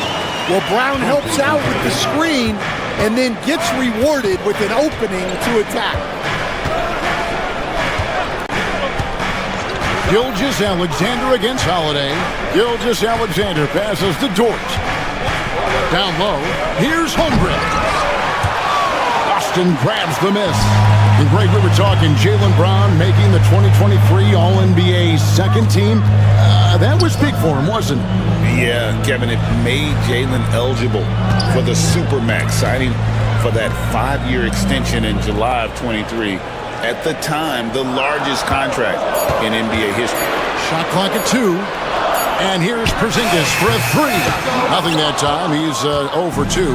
Well, Brown helps out with the screen and then gets rewarded with an opening to attack. Gilgeous Alexander against Holiday. Gilgeous Alexander passes to Dort. Down low, here's Holmgren. Boston grabs the miss. And Greg, we were talking Jaylen Brown making the 2023 All-NBA second team. That was big for him, wasn't it? Yeah, Kevin, it made Jaylen eligible for the Supermax, signing for that 5-year extension in July of 23. At the time, the largest contract in NBA history. Shot clock at 2. And here's Porzingis for a 3. Nothing that time. He's 0 for 2.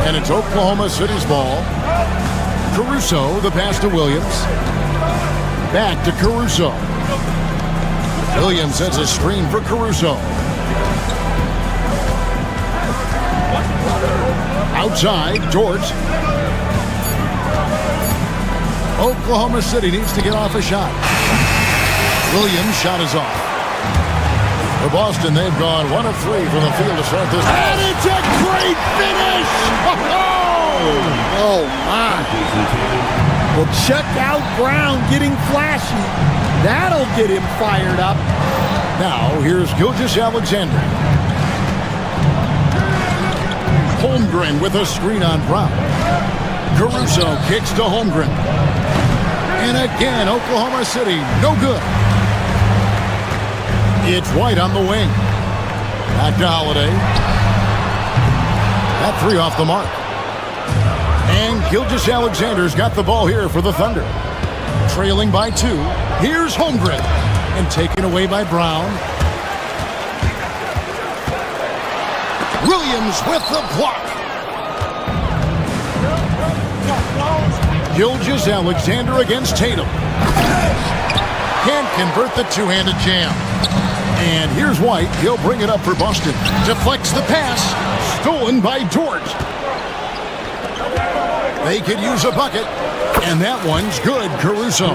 And it's Oklahoma City's ball. Caruso, the pass to Williams. Back to Caruso. Williams sets a screen for Caruso. Outside, Dort. Oklahoma City needs to get off a shot. Williams' shot is off. For Boston, they've gone 1 of 3 from the field to start this. And it's a great finish! Oh, my. Well, check out Brown getting flashy. That'll get him fired up. Now, here's Gilgeous Alexander. Holmgren with a screen on Brown. Caruso kicks to Holmgren. And again, Oklahoma City, no good. It's White on the wing. Back to Holiday. That 3 off the mark. And Gilgeous Alexander's got the ball here for the Thunder. Trailing by 2. Here's Holmgren. And taken away by Brown. Williams with the block. Gilgeous Alexander against Tatum. Can't convert the two-handed jam. And here's White. He'll bring it up for Boston. Deflects the pass. Stolen by Dort. They could use a bucket. And that one's good, Caruso.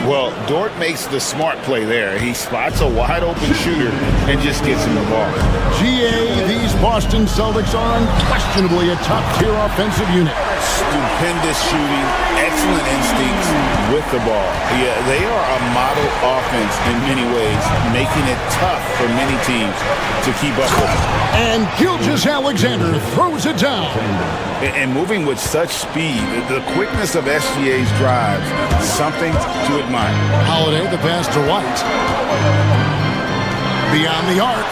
Well, Dort makes the smart play there. He spots a wide-open shooter and just gets him the ball. GA, these Boston Celtics are unquestionably a top-tier offensive unit. Stupendous shooting, excellent instincts with the ball. Yeah, they are a model offense in many ways, making it tough for many teams to keep up with them. And Gilgeous-Alexander throws it down. And moving with such speed, the quickness of SGA's drives, something to admire. Holiday, the pass to White. Beyond the arc.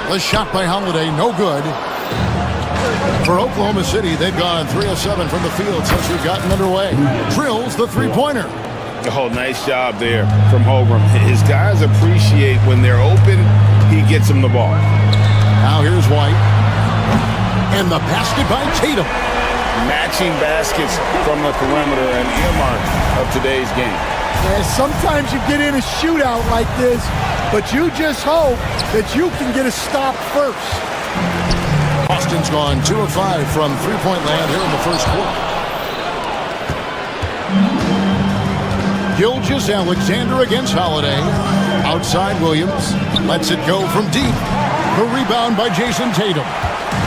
The shot by Holiday, no good. For Oklahoma City, they've gone 3 of 7 from the field since we've gotten underway. Drills the three-pointer. Oh, nice job there from Holmgren. His guys appreciate when they're open, he gets them the ball. Now here's White. And the basket by Tatum. Matching baskets from the perimeter, an earmark of today's game. And sometimes you get in a shootout like this, but you just hope that you can get a stop first. Boston's gone 2 of 5 from three-point land here in the first quarter. Gilgeous-Alexander against Holiday. Outside Williams. Lets it go from deep. The rebound by Jason Tatum.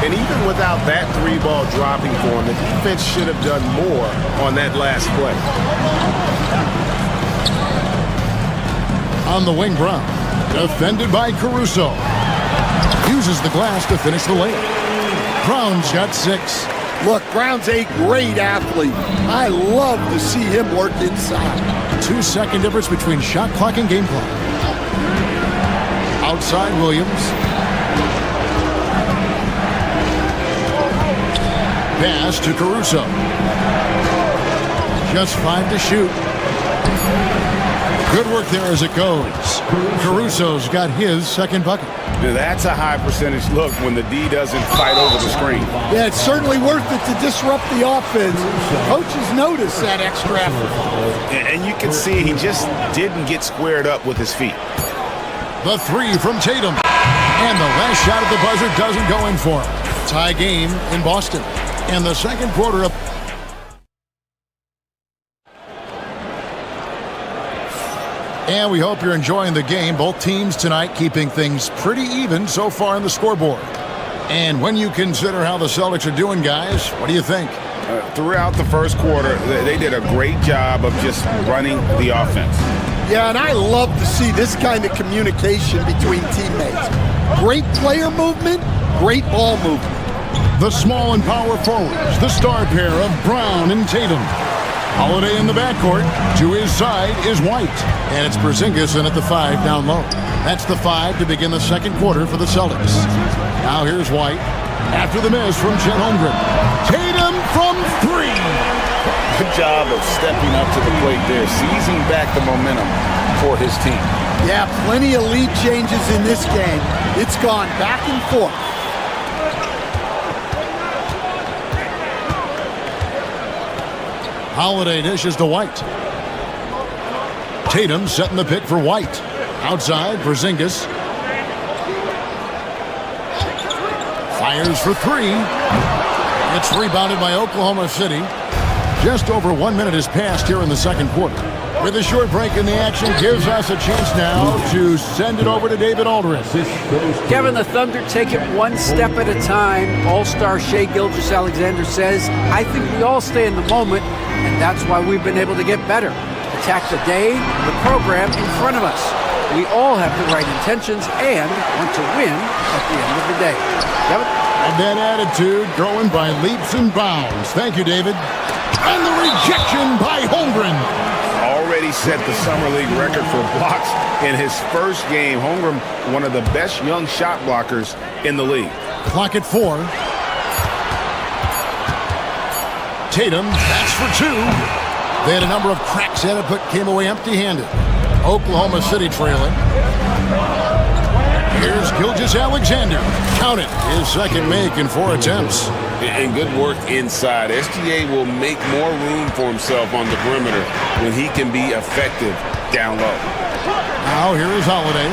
And even without that three-ball dropping for him, the defense should have done more on that last play. On the wing, Brown. Defended by Caruso. Uses the glass to finish the layup. Brown's got 6. Look, Brown's a great athlete. I love to see him work inside. 2-second difference between shot clock and game clock. Outside Williams. Pass to Caruso. Just 5 to shoot. Good work there as it goes. Caruso's got his second bucket. That's a high percentage look when the D doesn't fight over the screen. Yeah, it's certainly worth it to disrupt the offense. Coaches notice that extra effort. And you can see he just didn't get squared up with his feet. The 3 from Tatum. And the last shot at the buzzer doesn't go in for him. Tie game in Boston. And the second quarter of... And we hope you're enjoying the game. Both teams tonight keeping things pretty even so far on the scoreboard. And when you consider how the Celtics are doing, guys, what do you think? Throughout the first quarter, they did a great job of just running the offense. Yeah, and I love to see this kind of communication between teammates. Great player movement, great ball movement. The small and power forwards, the star pair of Brown and Tatum. Holiday in the backcourt. To his side is White. And it's Porzingis in at the 5 down low. That's the 5 to begin the second quarter for the Celtics. Now here's White. After the miss from Chet Holmgren. Tatum from 3. Good job of stepping up to the plate there, seizing back the momentum for his team. Yeah, plenty of lead changes in this game. It's gone back and forth. Holiday dishes to White. Tatum setting the pick for White. Outside, Porzingis. Fires for 3. It's rebounded by Oklahoma City. Just over 1 minute has passed here in the second quarter. With a short break in the action, gives us a chance now to send it over to David Aldridge. Kevin, the Thunder take it one step at a time. All-star Shai Gilgeous-Alexander says, I think we all stay in the moment, and that's why we've been able to get better. Attack the day, the program in front of us. We all have the right intentions and want to win at the end of the day. Kevin? And that attitude growing by leaps and bounds. Thank you, David. And the rejection by Holmgren. Already set the Summer League record for blocks in his first game. Holmgren, one of the best young shot blockers in the league. Clock at 4. Tatum, that's for 2. They had a number of cracks at it, but came away empty-handed. Oklahoma City trailing. Here's Gilgeous-Alexander. Count it. His second make in 4 attempts. And good work inside. SGA will make more room for himself on the perimeter when he can be effective down low. Now here is Holiday.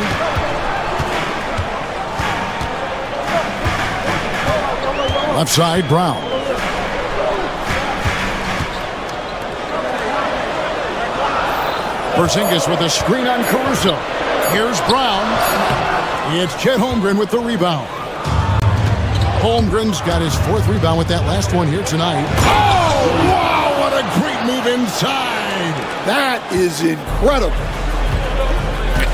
Left side, Brown. Porzingis with a screen on Caruso. Here's Brown. It's Chet Holmgren with the rebound. Holmgren's got his 4th rebound with that last one here tonight. Oh, wow, what a great move inside. That is incredible.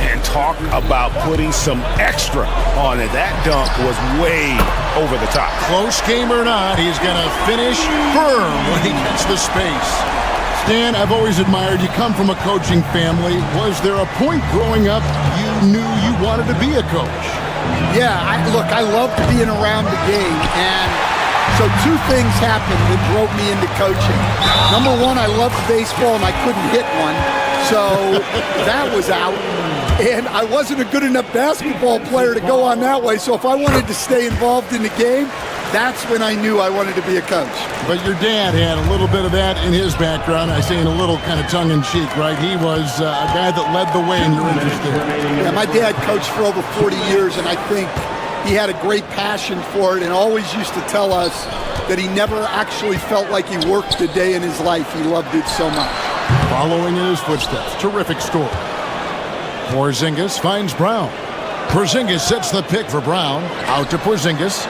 And talk about putting some extra on it. That dunk was way over the top. Close game or not, he's going to finish firm when he gets the space. Stan, I've always admired you. Come from a coaching family. Was there a point growing up you knew you wanted to be a coach? Yeah, I loved being around the game, and so 2 things happened that drove me into coaching. Number 1, I loved baseball, and I couldn't hit one, so that was out. And I wasn't a good enough basketball player to go on that way, so if I wanted to stay involved in the game, that's when I knew I wanted to be a coach. But your dad had a little bit of that in his background. I say in a little kind of tongue-in-cheek, right? He was a guy that led the way in your interest there. Yeah, my dad coached for over 40 years, and I think he had a great passion for it and always used to tell us that he never actually felt like he worked a day in his life. He loved it so much. Following in his footsteps, terrific score. Porzingis finds Brown. Porzingis sets the pick for Brown. Out to Porzingis.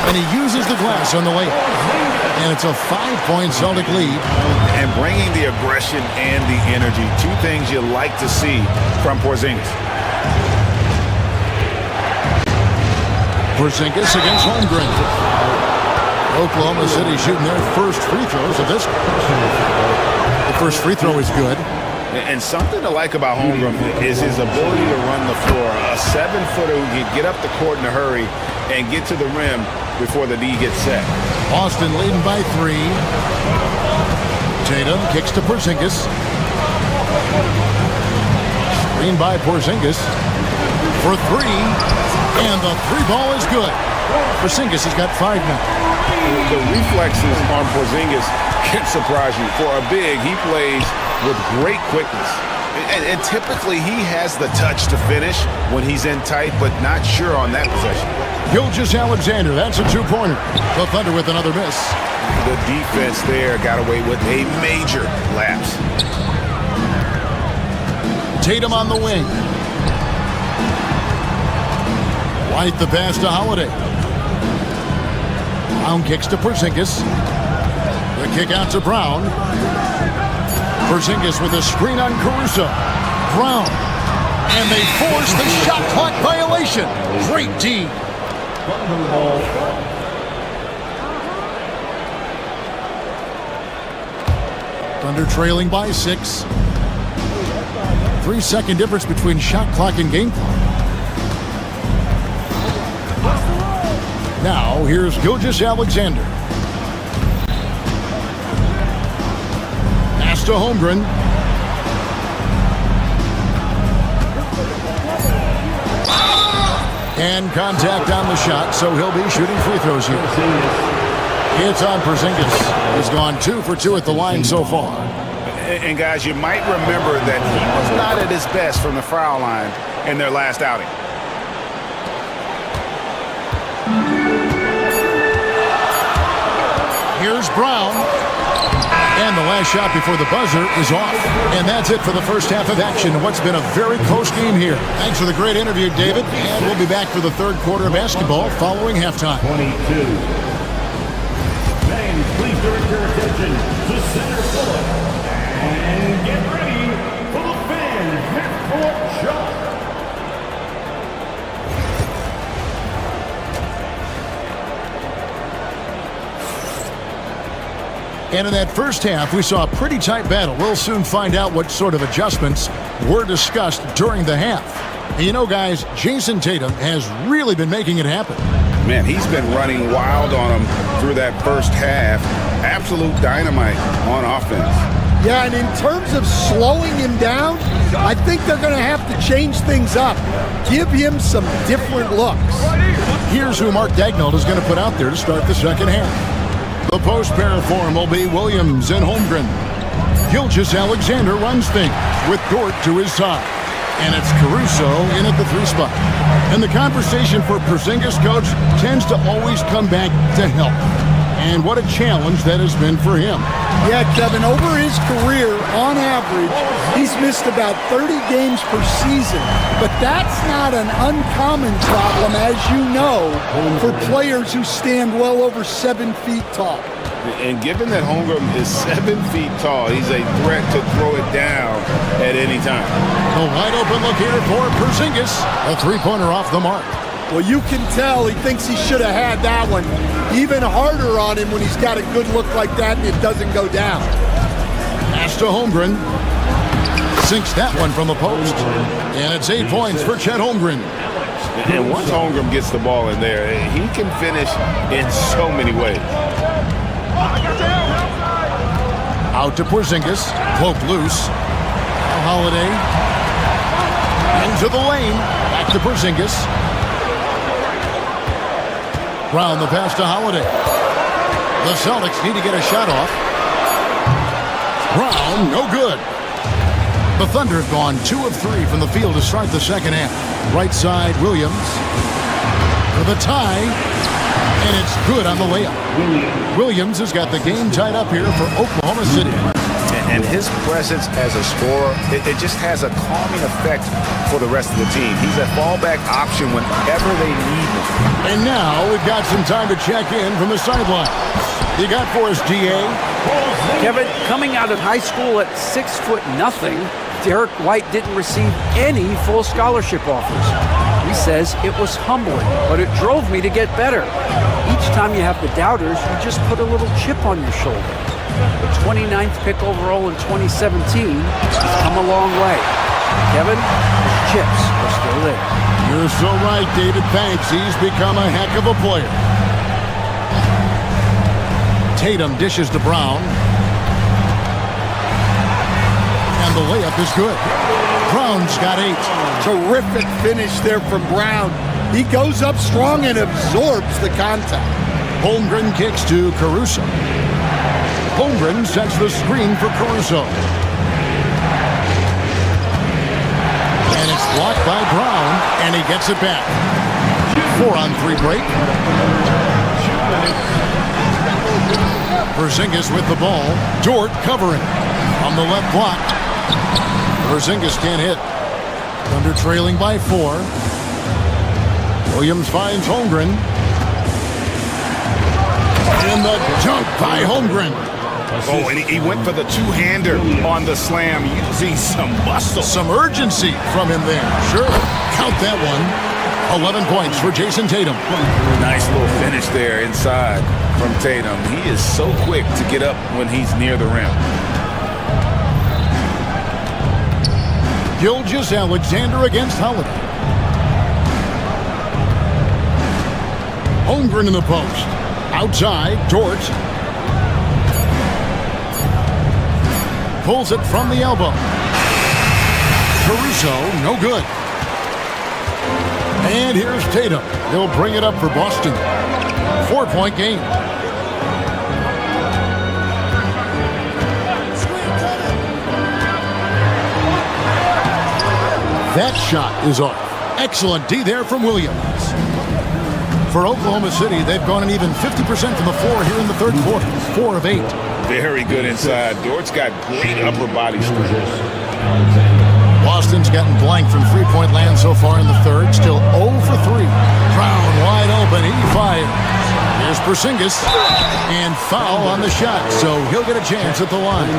And he uses the glass on the layup. And it's a 5-point Celtic lead. And bringing the aggression and the energy, 2 things you like to see from Porzingis. Porzingis against Holmgren. Oklahoma City shooting their first free throws of this. The first free throw is good. And something to like about Holmgren is his ability to run the floor. A 7-footer who can get up the court in a hurry and get to the rim before the D gets set. Boston leading by 3. Tatum kicks to Porzingis. Screen by Porzingis for 3. And the 3-ball is good. Porzingis has got 5 now. The reflexes on Porzingis can surprise you. For a big, he plays with great quickness. And typically he has the touch to finish when he's in tight, but not sure on that possession. Gilgeous-Alexander, that's a 2-pointer. The Thunder with another miss. The defense there got away with a major lapse. Tatum on the wing. White the pass to Holiday. Brown kicks to Porzingis. The kick out to Brown. Porzingis with a screen on Caruso. Brown. And they force the shot clock violation. Great D. Thunder trailing by 6. 3-second difference between shot clock and game clock. Now, here's Gilgeous-Alexander. Pass to Holmgren. And contact on the shot, so he'll be shooting free throws here. It's on Porzingis. He's gone 2 for 2 at the line so far. And guys, you might remember that he was not at his best from the foul line in their last outing. Here's Brown. And the last shot before the buzzer is off. And that's it for the first half of action. What's been a very close game here. Thanks for the great interview, David. And we'll be back for the third quarter of basketball following halftime. 22. Fans, please direct your attention to center court. And get ready for the fan half-court shot. And in that first half, we saw a pretty tight battle. We'll soon find out what sort of adjustments were discussed during the half. And you know, guys, Jason Tatum has really been making it happen. Man, he's been running wild on him through that first half. Absolute dynamite on offense. Yeah, and in terms of slowing him down, I think they're going to have to change things up. Give him some different looks. Here's who Mark Daigneault is going to put out there to start the second half. The post pair for him will be Williams and Holmgren. Gilgeous-Alexander runs things with Dort to his side. And it's Caruso in at the 3 spot. And the conversation for Porzingis, coach, tends to always come back to help. And what a challenge that has been for him. Yeah, Kevin, over his career, on average, he's missed about 30 games per season. But that's not an uncommon problem, as you know, for players who stand well over 7 feet tall. And given that Holmgren is 7 feet tall, he's a threat to throw it down at any time. A wide open look here for Porzingis. A three-pointer off the mark. Well, you can tell he thinks he should have had that one. Even harder on him when he's got a good look like that and it doesn't go down. Pass to Holmgren. Sinks that one from the post. And it's 8 points for Chet Holmgren. And once Holmgren gets the ball in there, he can finish in so many ways. Out to Porzingis. Cloak loose. Holiday. Into the lane. Back to Porzingis. Brown the pass to Holiday. The Celtics need to get a shot off. Brown, no good. The Thunder have gone 2 of 3 from the field to start the second half. Right side, Williams. For the tie. And it's good on the layup. Williams has got the game tied up here for Oklahoma City. And his presence as a scorer, it just has a calming effect for the rest of the team. He's a fallback option whenever they need him. And now we've got some time to check in from the sideline. You got for us, GA? Kevin, coming out of high school at 6'0", Derek White didn't receive any full scholarship offers. He says it was humbling, but it drove me to get better. Each time you have the doubters, you just put a little chip on your shoulder. The 29th pick overall in 2017, he's come a long way. Kevin, the chips are still there. You're so right, David. Thanks. He's become a heck of a player. Tatum dishes to Brown. And the layup is good. Brown's got 8. Terrific finish there from Brown. He goes up strong and absorbs the contact. Holmgren kicks to Caruso. Holmgren sets the screen for Caruso. And it's blocked by Brown, and he gets it back. 4-on-3 break. Porzingis with the ball. Dort covering. On the left block. Porzingis can't hit. Thunder trailing by 4. Williams finds Holmgren. And the dunk by Holmgren. Oh, and he went for the two-hander on the slam, using some muscle. Some urgency from him there. Sure. Count that one. 11 points for Jason Tatum. Nice little finish there inside from Tatum. He is so quick to get up when he's near the rim. Gilgeous-Alexander against Holiday. Holmgren in the post. Outside, Dort. Pulls it from the elbow. Caruso, no good. And here's Tatum. He'll bring it up for Boston. 4-point game. That shot is off. Excellent D there from Williams. For Oklahoma City, they've gone an even 50% from the floor here in the third quarter. 4 of 8. Very good inside. Dort's got great upper body strength. Boston's gotten blank from three-point land so far in the third. Still 0 for 3. Brown wide open. He fires. Here's Porzingis. And foul on the shot. So he'll get a chance at the line.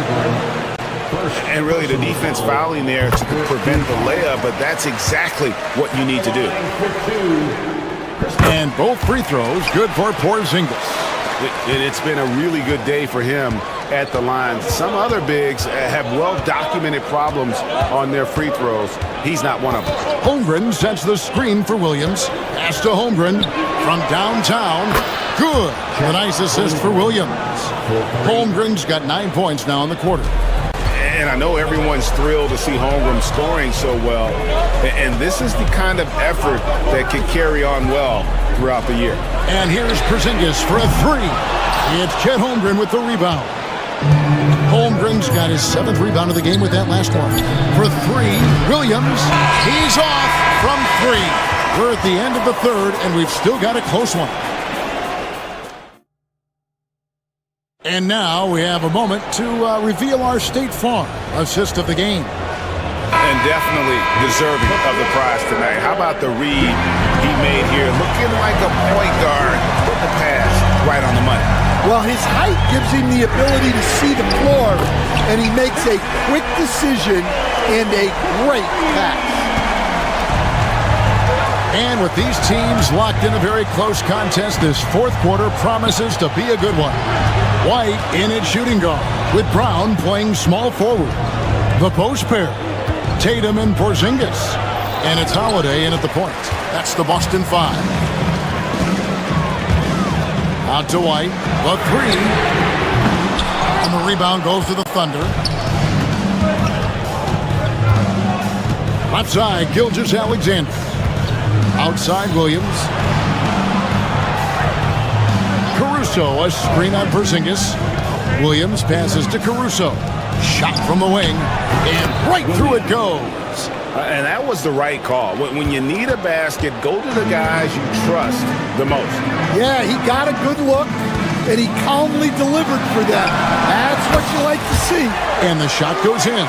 And really the defense fouling there to prevent the layup, but that's exactly what you need to do. And both free throws good for Porzingis. It's been a really good day for him at the line. Some other bigs have well-documented problems on their free throws. He's not one of them. Holmgren sets the screen for Williams. Pass to Holmgren from downtown. Good. A nice assist for Williams. Holmgren's got 9 points now in the quarter. And I know everyone's thrilled to see Holmgren scoring so well. And this is the kind of effort that can carry on well throughout the year. And here's Porzingis for a 3. It's Chet Holmgren with the rebound. Holmgren's got his 7th rebound of the game with that last one. For 3, Williams. He's off from 3. We're at the end of the third, and we've still got a close one. And now we have a moment to reveal our State Farm assist of the game. And definitely deserving of the prize tonight. How about the read he made here? Looking like a point guard. Put the pass right on the money. Well, his height gives him the ability to see the floor, and he makes a quick decision and a great pass. And with these teams locked in a very close contest, this fourth quarter promises to be a good one. White in at shooting guard, with Brown playing small forward. The post pair, Tatum and Porzingis. And it's Holiday in at the point. That's the Boston 5. Out to White, the 3. And the rebound goes to the Thunder. Left side, Gilgeous-Alexander. Outside, Williams. Caruso, a screen on Porzingis. Williams passes to Caruso. Shot from the wing, and right through it goes. And that was the right call. When you need a basket, go to the guys you trust the most. Yeah, he got a good look, and he calmly delivered for them. That's what you like to see. And the shot goes in.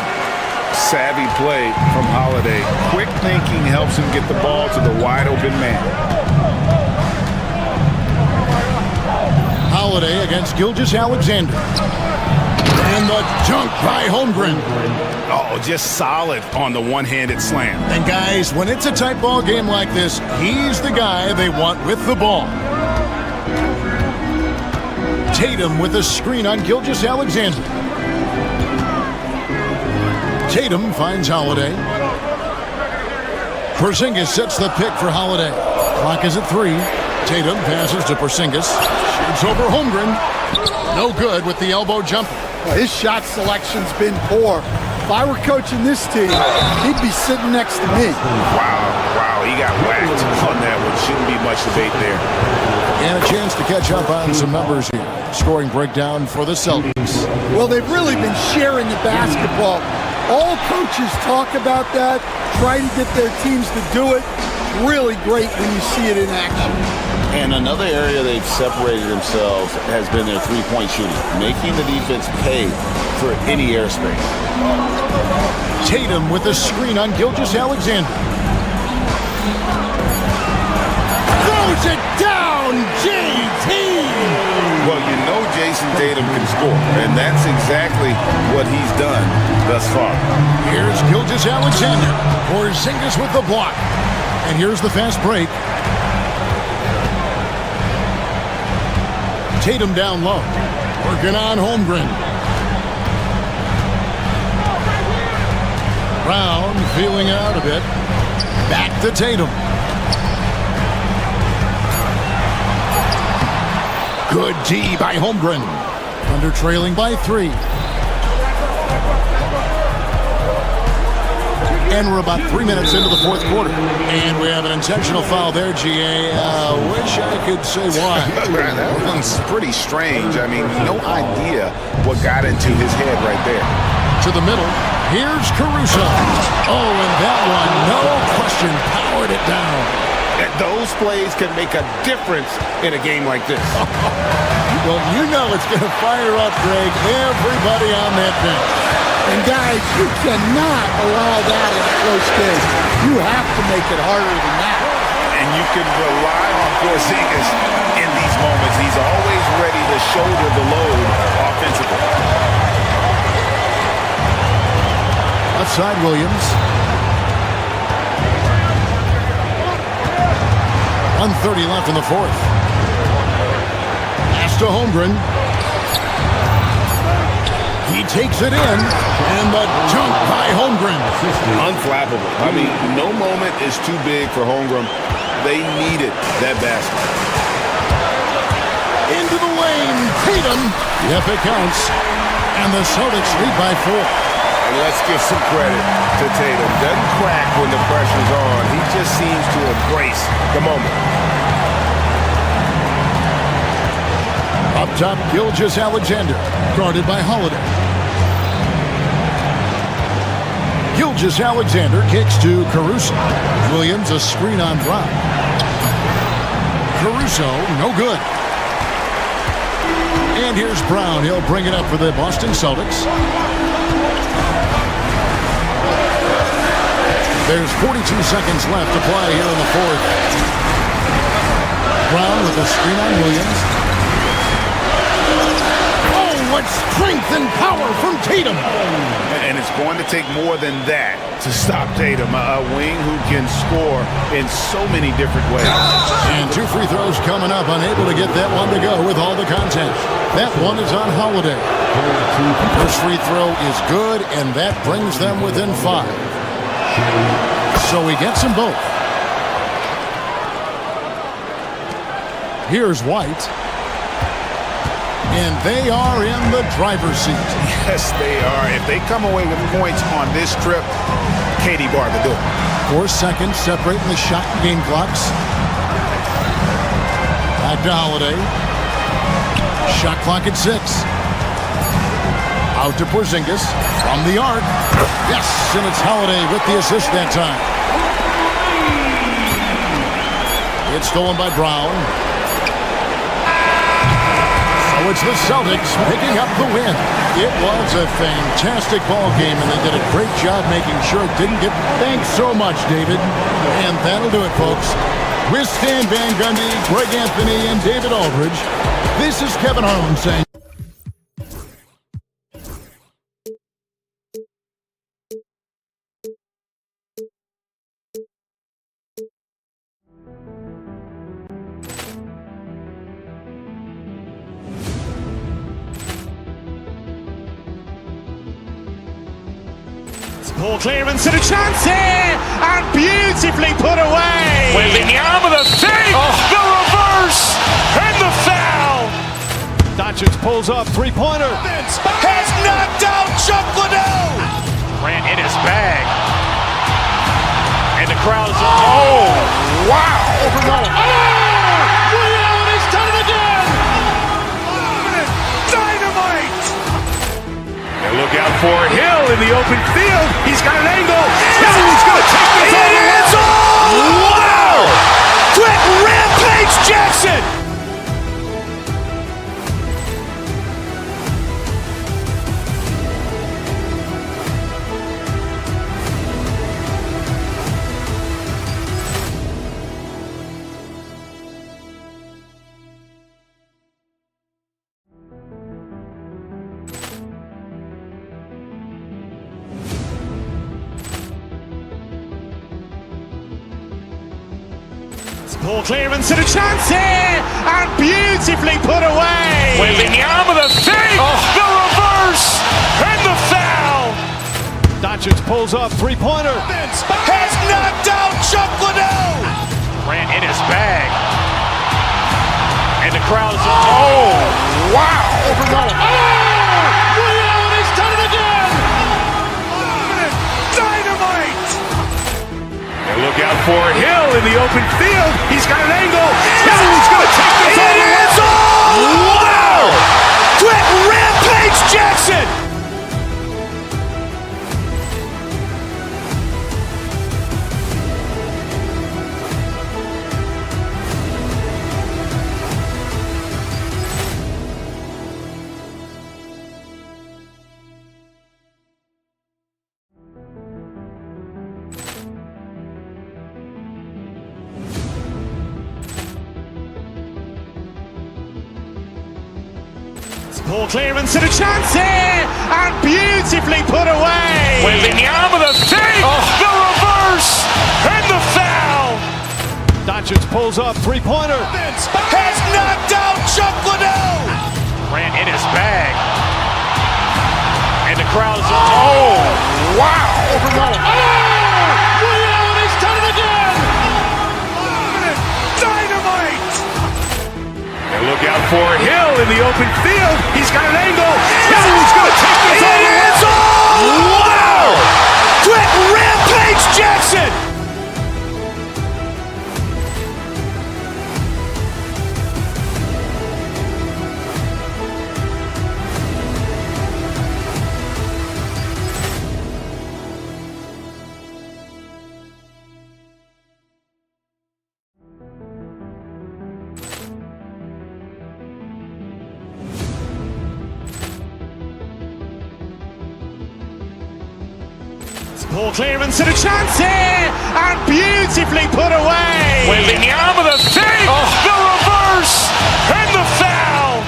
Savvy play from Holiday. Quick thinking helps him get the ball to the wide-open man. Holiday against Gilgeous-Alexander. And the dunk by Holmgren. Oh, just solid on the one-handed slam. And guys, when it's a tight ball game like this, he's the guy they want with the ball. Tatum with a screen on Gilgeous-Alexander. Tatum finds Holiday. Porzingis sets the pick for Holiday. Clock is at 3. Tatum passes to Porzingis. Shoots over Holmgren. No good with the elbow jumper. Well, his shot selection's been poor. If I were coaching this team, he'd be sitting next to me. Wow, he got whacked on that one. Shouldn't be much debate there. And a chance to catch up on some numbers here. Scoring breakdown for the Celtics. Well, they've really been sharing the basketball. All coaches talk about that, try to get their teams to do it. Really great when you see it in action. And another area they've separated themselves has been their three-point shooting, making the defense pay for any airspace. Tatum with a screen on Gilgeous-Alexander. Throws it down, JT! Well, you know Jason Tatum can score, and that's exactly what he's done thus far. Here's Gilgeous-Alexander. Porzingis with the block. And here's the fast break. Tatum down low. Working on Holmgren. Brown feeling it out a bit. Back to Tatum. Good D by Holmgren. Under trailing by 3. And we're about 3 minutes into the fourth quarter. And we have an intentional foul there, GA. Wish I could say why. That one's pretty strange. I mean, no idea what got into his head right there. To the middle. Here's Caruso. Oh, and that one, no question, powered it down. And those plays can make a difference in a game like this. Well, you know it's going to fire up, Greg, everybody on that bench. And guys, you cannot allow that in a close game. You have to make it harder than that. And you can rely on Porzingis in these moments. He's always ready to shoulder the load offensively. Outside Williams. 1:30 left in the fourth. Pass to Holmgren. He takes it in, and the dunk by Holmgren. Unflappable. I mean, no moment is too big for Holmgren. They needed that basket. Into the lane, Tatum. Yep, it counts. And the Celtics lead by 4. And let's give some credit to Tatum. Doesn't crack when the pressure's on. He just seems to embrace the moment. Up top, Gilgeous-Alexander, guarded by Holiday. Gilgeous-Alexander kicks to Caruso. Williams, a screen on Brown. Caruso, no good. And here's Brown. He'll bring it up for the Boston Celtics. There's 42 seconds left to play here in the fourth. Brown with a screen on Williams. Oh, what strength and power from Tatum. And it's going to take more than that to stop Tatum, a wing who can score in so many different ways. And 2 free throws coming up, unable to get that one to go with all the contact. That one is on Holiday. First free throw is good, and that brings them within 5. So he gets them both. Here's White. And they are in the driver's seat. Yes, they are. If they come away with points on this trip, Katie bar the door. 4 seconds separating the shot and game clocks. Back to Holiday. Shot clock at 6. Out to Porzingis from the arc. Yes, and it's Holiday with the assist that time. It's stolen by Brown. So it's the Celtics picking up the win. It was a fantastic ball game, and they did a great job making sure it didn't get... Thanks so much, David. And that'll do it, folks. With Stan Van Gundy, Greg Anthony, and David Aldridge, this is Kevin Harlan saying... Ball clearance and a chance here, and beautifully put away. Wembanyama the fake, the reverse, and the foul. Doncic pulls up, three-pointer. Has knocked out Chuck Liddell. Ran in his bag, and the crowd is oh wow! Ray Allen has done it again. Dynamite! And look out for Hill in the open field. He's got an angle. Hill's going to take this all the way. Wow! Quick Rampage Jackson! Ball clearance and a chance here, and beautifully put away. Wembanyama the fake, the reverse, and the foul. Doncic pulls up, three-pointer. Has knocked out Chuck Liddell. Ran in his bag, and the crowd is oh wow! Ray Allen has done it again. Dynamite! And look out for Hill in the open field. He's got an angle. Hill's going to take this all the way. Wow! Quick Rampage Jackson! Ball clearance and a chance here, and beautifully put away. Wembanyama the fake, the reverse, and the foul. Doncic pulls up, three-pointer. Has knocked out Chuck Liddell. Ran in his bag, and the crowd is oh wow! Ray Allen has done it again. Dynamite! And look out for Hill in the open field. He's got an angle. Hill's going to take this all the way. Wow! Quick Rampage Jackson! Ball clearance and a chance here, and beautifully put away. Wembanyama the save, the reverse, and the foul.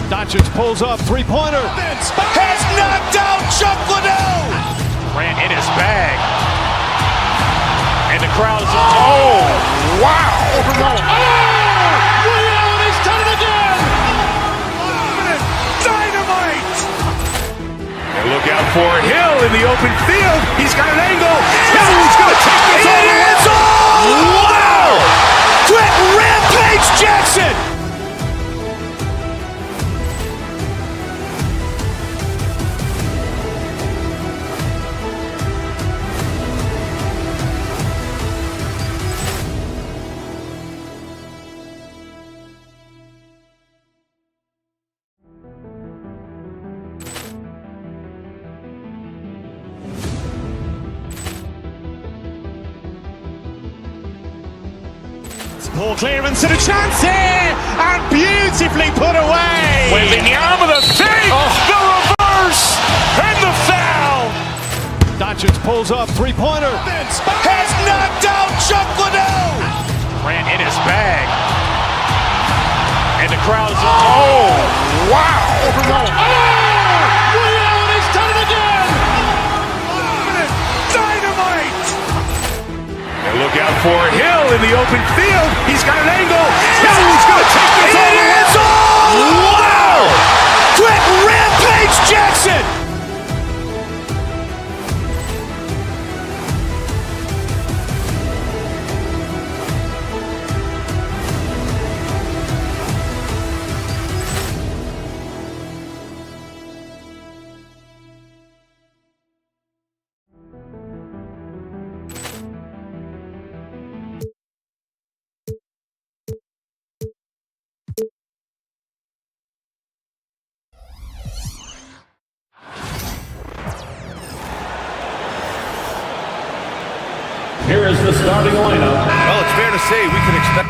Doncic pulls up, three-pointer. Has knocked out Chuck Liddell. Grant in his bag. And the crowd is, oh, wow. Ray Allen has done it again. Dynamite. And look out for Hill in the open field. He's got an angle. Hill's going to take this all the way. It's all wow. Quick Rampage Jackson. Ball clearance and a chance here, and beautifully put away. Wembanyama the save, the reverse, and the foul. Doncic pulls up, three-pointer. Has knocked out Chuck Liddell. Grant in his bag. And the crowd is, oh, wow. Ray Allen has done it again. Dynamite. And look out for Hill in the open field. He's got an angle. Hill's going to take this all the way. It's all wow. Quick Rampage Jackson. Here is the starting lineup. Well, it's fair to say we can expect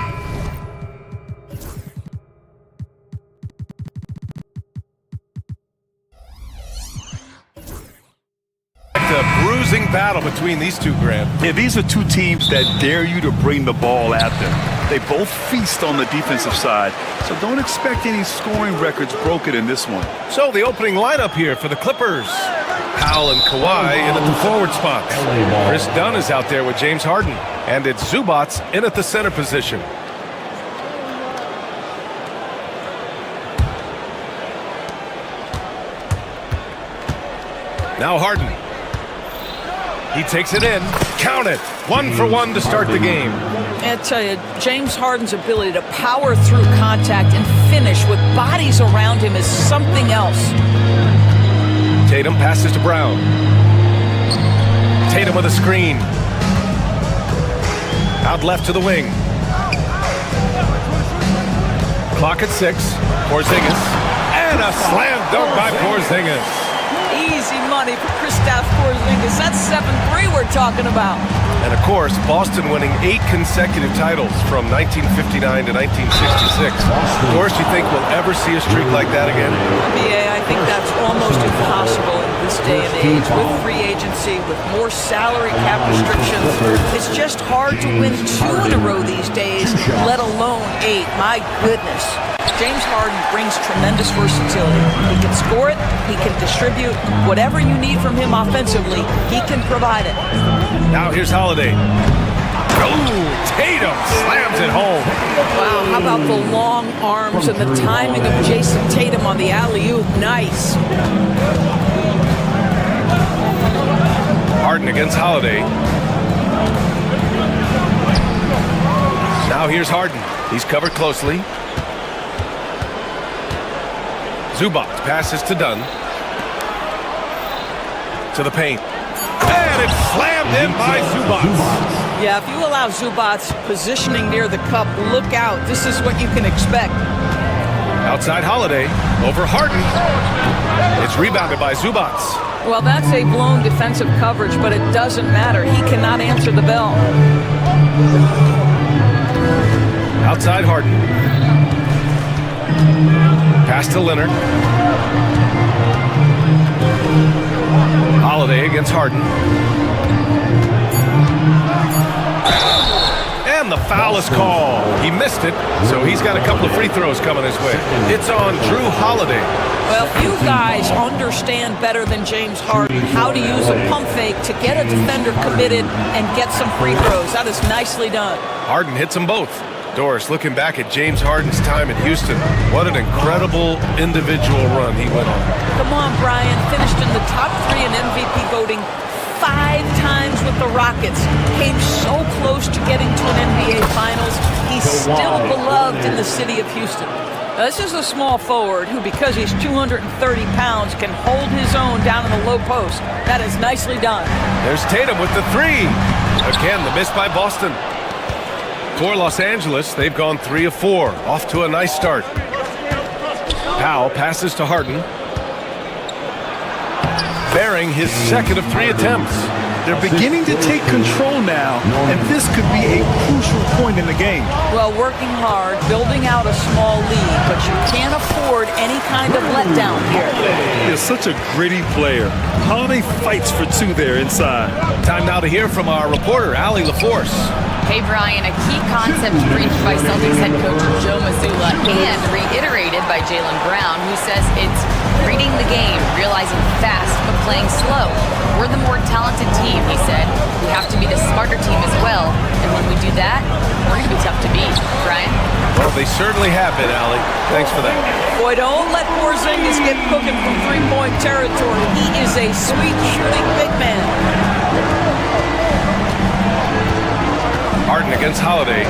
a bruising battle between these two, Grant. Yeah, these are two teams that dare you to bring the ball at them. They both feast on the defensive side, so don't expect any scoring records broken in this one. So the opening lineup here for the Clippers. Powell and Kawhi in at the forward spots. Chris Dunn is out there with James Harden. And it's Zubats in at the center position. Now Harden. He takes it in. Count it. 1 for 1 to start the game. I tell you, James Harden's ability to power through contact and finish with bodies around him is something else. Tatum passes to Brown. Tatum with a screen. Out left to the wing. Clock at 6. Porzingis. And a slam dunk by Porzingis. Easy money for Kristaps Porzingis. That's 7-3 we're talking about. And of course, Boston winning 8 consecutive titles from 1959 to 1966. Of course, you think we'll ever see a streak like that again? Yeah, I think that's almost impossible in this day and age. With free agency, with more salary cap restrictions, it's just hard to win 2 in a row these days, let alone 8. My goodness. James Harden brings tremendous versatility. He can score it, he can distribute. Whatever you need from him offensively, he can provide it. Now here's Holiday. Oh, Tatum slams it home. Wow, how about the long arms and the timing of Jason Tatum on the alley-oop? Nice. Harden against Holiday. Now here's Harden. He's covered closely. Zubac passes to Dunn. To the paint. And it's slammed in by Zubac. Yeah, if you allow Zubac positioning near the cup, look out. This is what you can expect. Outside Holiday. Over Harden. It's rebounded by Zubac. Well, that's a blown defensive coverage, but it doesn't matter. He cannot answer the bell. Outside Harden. Pass to Leonard. Holiday against Harden. And the foul is called. He missed it, so he's got a couple of free throws coming his way. It's on Drew Holiday. Well, few guys understand better than James Harden how to use a pump fake to get a defender committed and get some free throws. That is nicely done. Harden hits them both. Doris, looking back at James Harden's time in Houston, what an incredible individual run he went on. Come on, Brian. Finished in the top 3 in MVP voting 5 times with the Rockets. Came so close to getting to an NBA Finals. He's still beloved in the city of Houston. Now, this is a small forward who, because he's 230 pounds, can hold his own down in the low post. That is nicely done. There's Tatum with the 3. Again, the miss by Boston. For Los Angeles, they've gone 3 of 4. Off to a nice start. Powell passes to Harden. Bearing his second of 3 attempts. They're beginning to take control now, and this could be a crucial point in the game. Well, working hard, building out a small lead, but you can't afford any kind of letdown here. He's such a gritty player. Holiday fights for 2 there inside. Time now to hear from our reporter, Allie LaForce. Hey, Brian, a key concept preached by Celtics head coach Joe Mazzulla and reiterated by Jaylen Brown, who says it's reading the game, realizing fast, but playing slow. We're the more talented team, he said. We have to be the smarter team as well, and when we do that, we're going to be tough to beat. Brian? Well, they certainly have been, Allie. Thanks for that. Boy, don't let Porzingis get cooking from three-point territory. He is a sweet shooting big man. Harden against Holiday.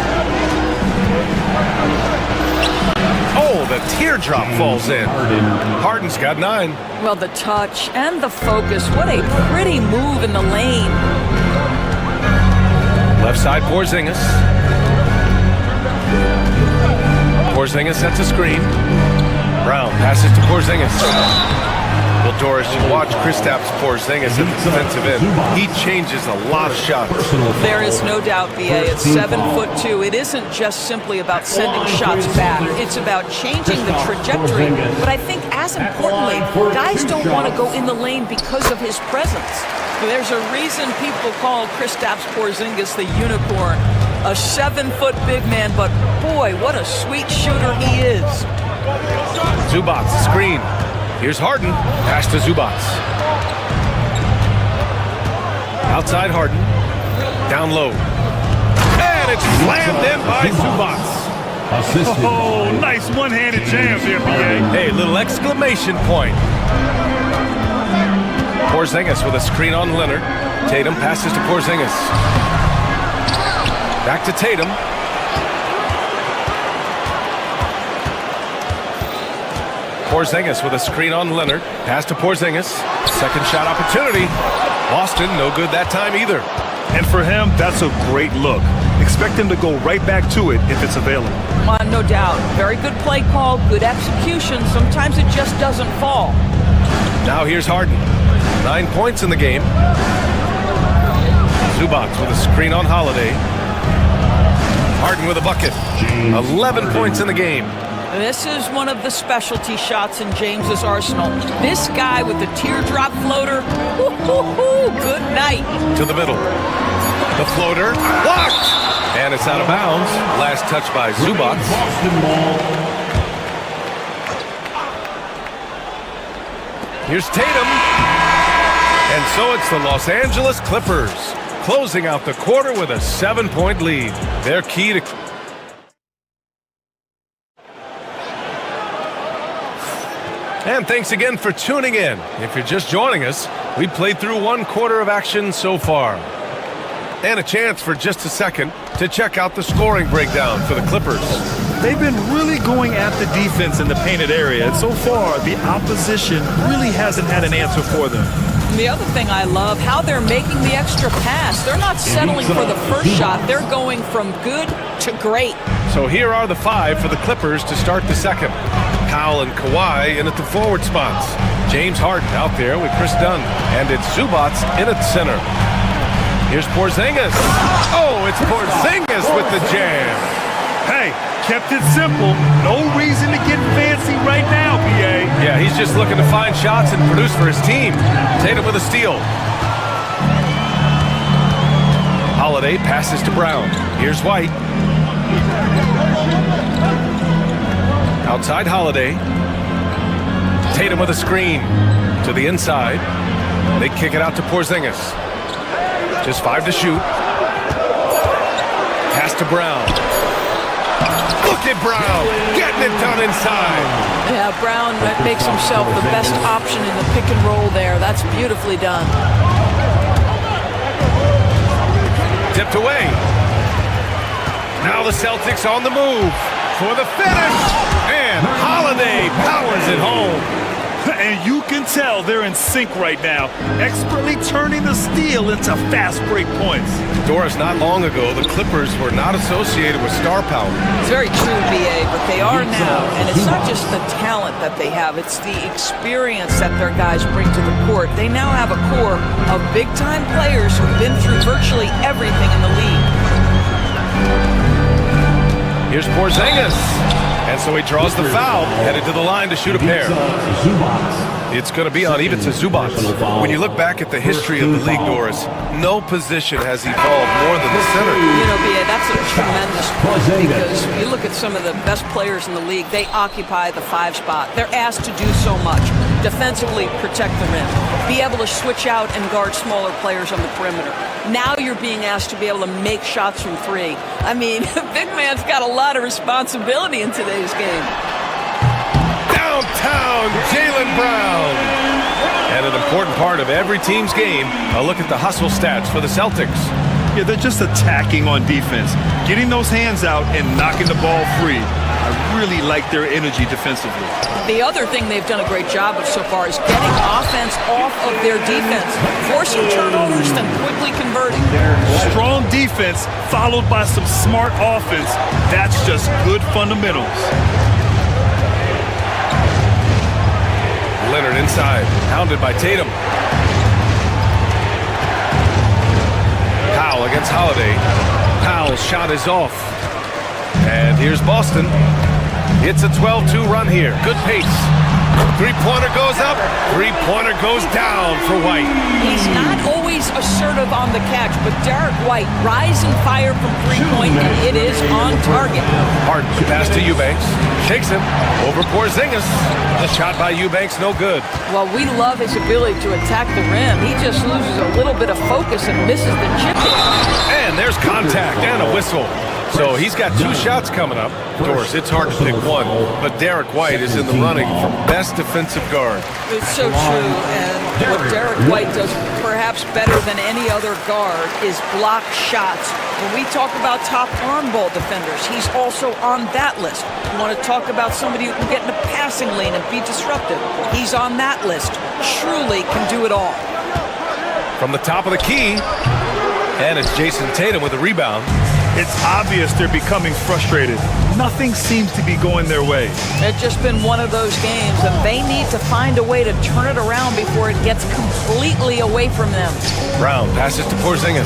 Oh, the teardrop falls in. Harden's got 9. Well, the touch and the focus. What a pretty move in the lane. Left side, Porzingis. Porzingis sets a screen. Brown passes to Porzingis. Well, Doris, you watch Kristaps Porzingis at the defensive end. He changes a lot of shots. There is no doubt, B.A. At 7'2", it isn't just simply about sending shots back. It's about changing the trajectory. But I think, as importantly, guys don't want to go in the lane because of his presence. There's a reason people call Kristaps Porzingis the unicorn. A 7-foot big man, but boy, what a sweet shooter he is. Zubac, screen. Here's Harden. Pass to Zubac. Outside Harden. Down low. And it's slammed in by Zubac. Oh, nice one-handed jam there, B.A. Hey, little exclamation point. Porzingis with a screen on Leonard. Tatum passes to Porzingis. Back to Tatum. Porzingis with a screen on Leonard. Pass to Porzingis. Second shot opportunity. Boston, no good that time either. And for him, that's a great look. Expect him to go right back to it if it's available. No doubt. Very good play call, good execution. Sometimes it just doesn't fall. Now here's Harden. 9 points in the game. Zubac with a screen on Holiday. Harden with a bucket. 11 points in the game. This is one of the specialty shots in James's arsenal. This guy with the teardrop floater, good night. To the middle. The floater, blocked! And it's out of bounds. Last touch by Zubac. Here's Tatum. And so it's the Los Angeles Clippers closing out the quarter with a 7-point lead. Their key to... And thanks again for tuning in. If you're just joining us, we played through 1 quarter of action so far. And a chance for just a second to check out the scoring breakdown for the Clippers. They've been really going at the defense in the painted area, and so far, the opposition really hasn't had an answer for them. The other thing I love, how they're making the extra pass. They're not settling for the first shot. They're going from good to great. So here are the 5 for the Clippers to start the second. Powell and Kawhi in at the forward spots. James Harden out there with Chris Dunn. And it's Zubac in at center. Here's Porzingis. Oh, it's Porzingis with the jam. Hey, kept it simple. No reason to get fancy right now, B.A. Yeah, he's just looking to find shots and produce for his team. Tatum with a steal. Holiday passes to Brown. Here's White. Outside Holiday. Tatum with a screen to the inside. They kick it out to Porzingis. Just 5 to shoot. Pass to Brown. Look at Brown getting it done inside. Yeah, Brown makes himself the best option in the pick and roll there. That's beautifully done. Tipped away. Now the Celtics on the move for the finish. And Holiday powers it home. And you can tell they're in sync right now, expertly turning the steal into fast break points. Doris, not long ago, the Clippers were not associated with star power. It's very true, BA, but they are now. And it's not just the talent that they have, it's the experience that their guys bring to the court. They now have a core of big-time players who've been through virtually everything in the league. Here's Porzingis. And so he draws the foul, headed to the line to shoot a pair. It's going to be on Ivica Zubac. When you look back at the history of the league, Doris, no position has evolved more than the center. You know, BA, that's a tremendous point because you look at some of the best players in the league, they occupy the 5 spot. They're asked to do so much. Defensively, protect the rim. Be able to switch out and guard smaller players on the perimeter. Now you're being asked to be able to make shots from 3. I mean, big man's got a lot of responsibility in today's game. Downtown, Jaylen Brown. And an important part of every team's game, a look at the hustle stats for the Celtics. Yeah, they're just attacking on defense, getting those hands out and knocking the ball free. I really like their energy defensively. The other thing they've done a great job of so far is getting offense off of their defense, forcing turnovers, then quickly converting. Strong defense followed by some smart offense. That's just good fundamentals. Leonard inside, hounded by Tatum. Powell against Holiday. Powell's shot is off. And here's Boston. It's a 12-2 run here. Good pace. Three-pointer goes up. Three-pointer goes down for White. He's not always assertive on the catch, but Derek White, rise and fire from three-point, and it is on target. Harden pass to Eubanks. Shakes him. Over Porzingis. The shot by Eubanks, no good. Well, we love his ability to attack the rim. He just loses a little bit of focus and misses the chip. And there's contact and a whistle. So he's got 2 shots coming up. Doris, it's hard to pick one, but Derek White is in the running for best defensive guard. It's so true, and what Derek White does perhaps better than any other guard is block shots. When we talk about top on ball defenders, he's also on that list. You want to talk about somebody who can get in the passing lane and be disruptive. He's on that list. Truly can do it all. From the top of the key, and it's Jason Tatum with a rebound. It's obvious they're becoming frustrated. Nothing seems to be going their way. It's just been one of those games, and they need to find a way to turn it around before it gets completely away from them. Brown passes to Porzingis.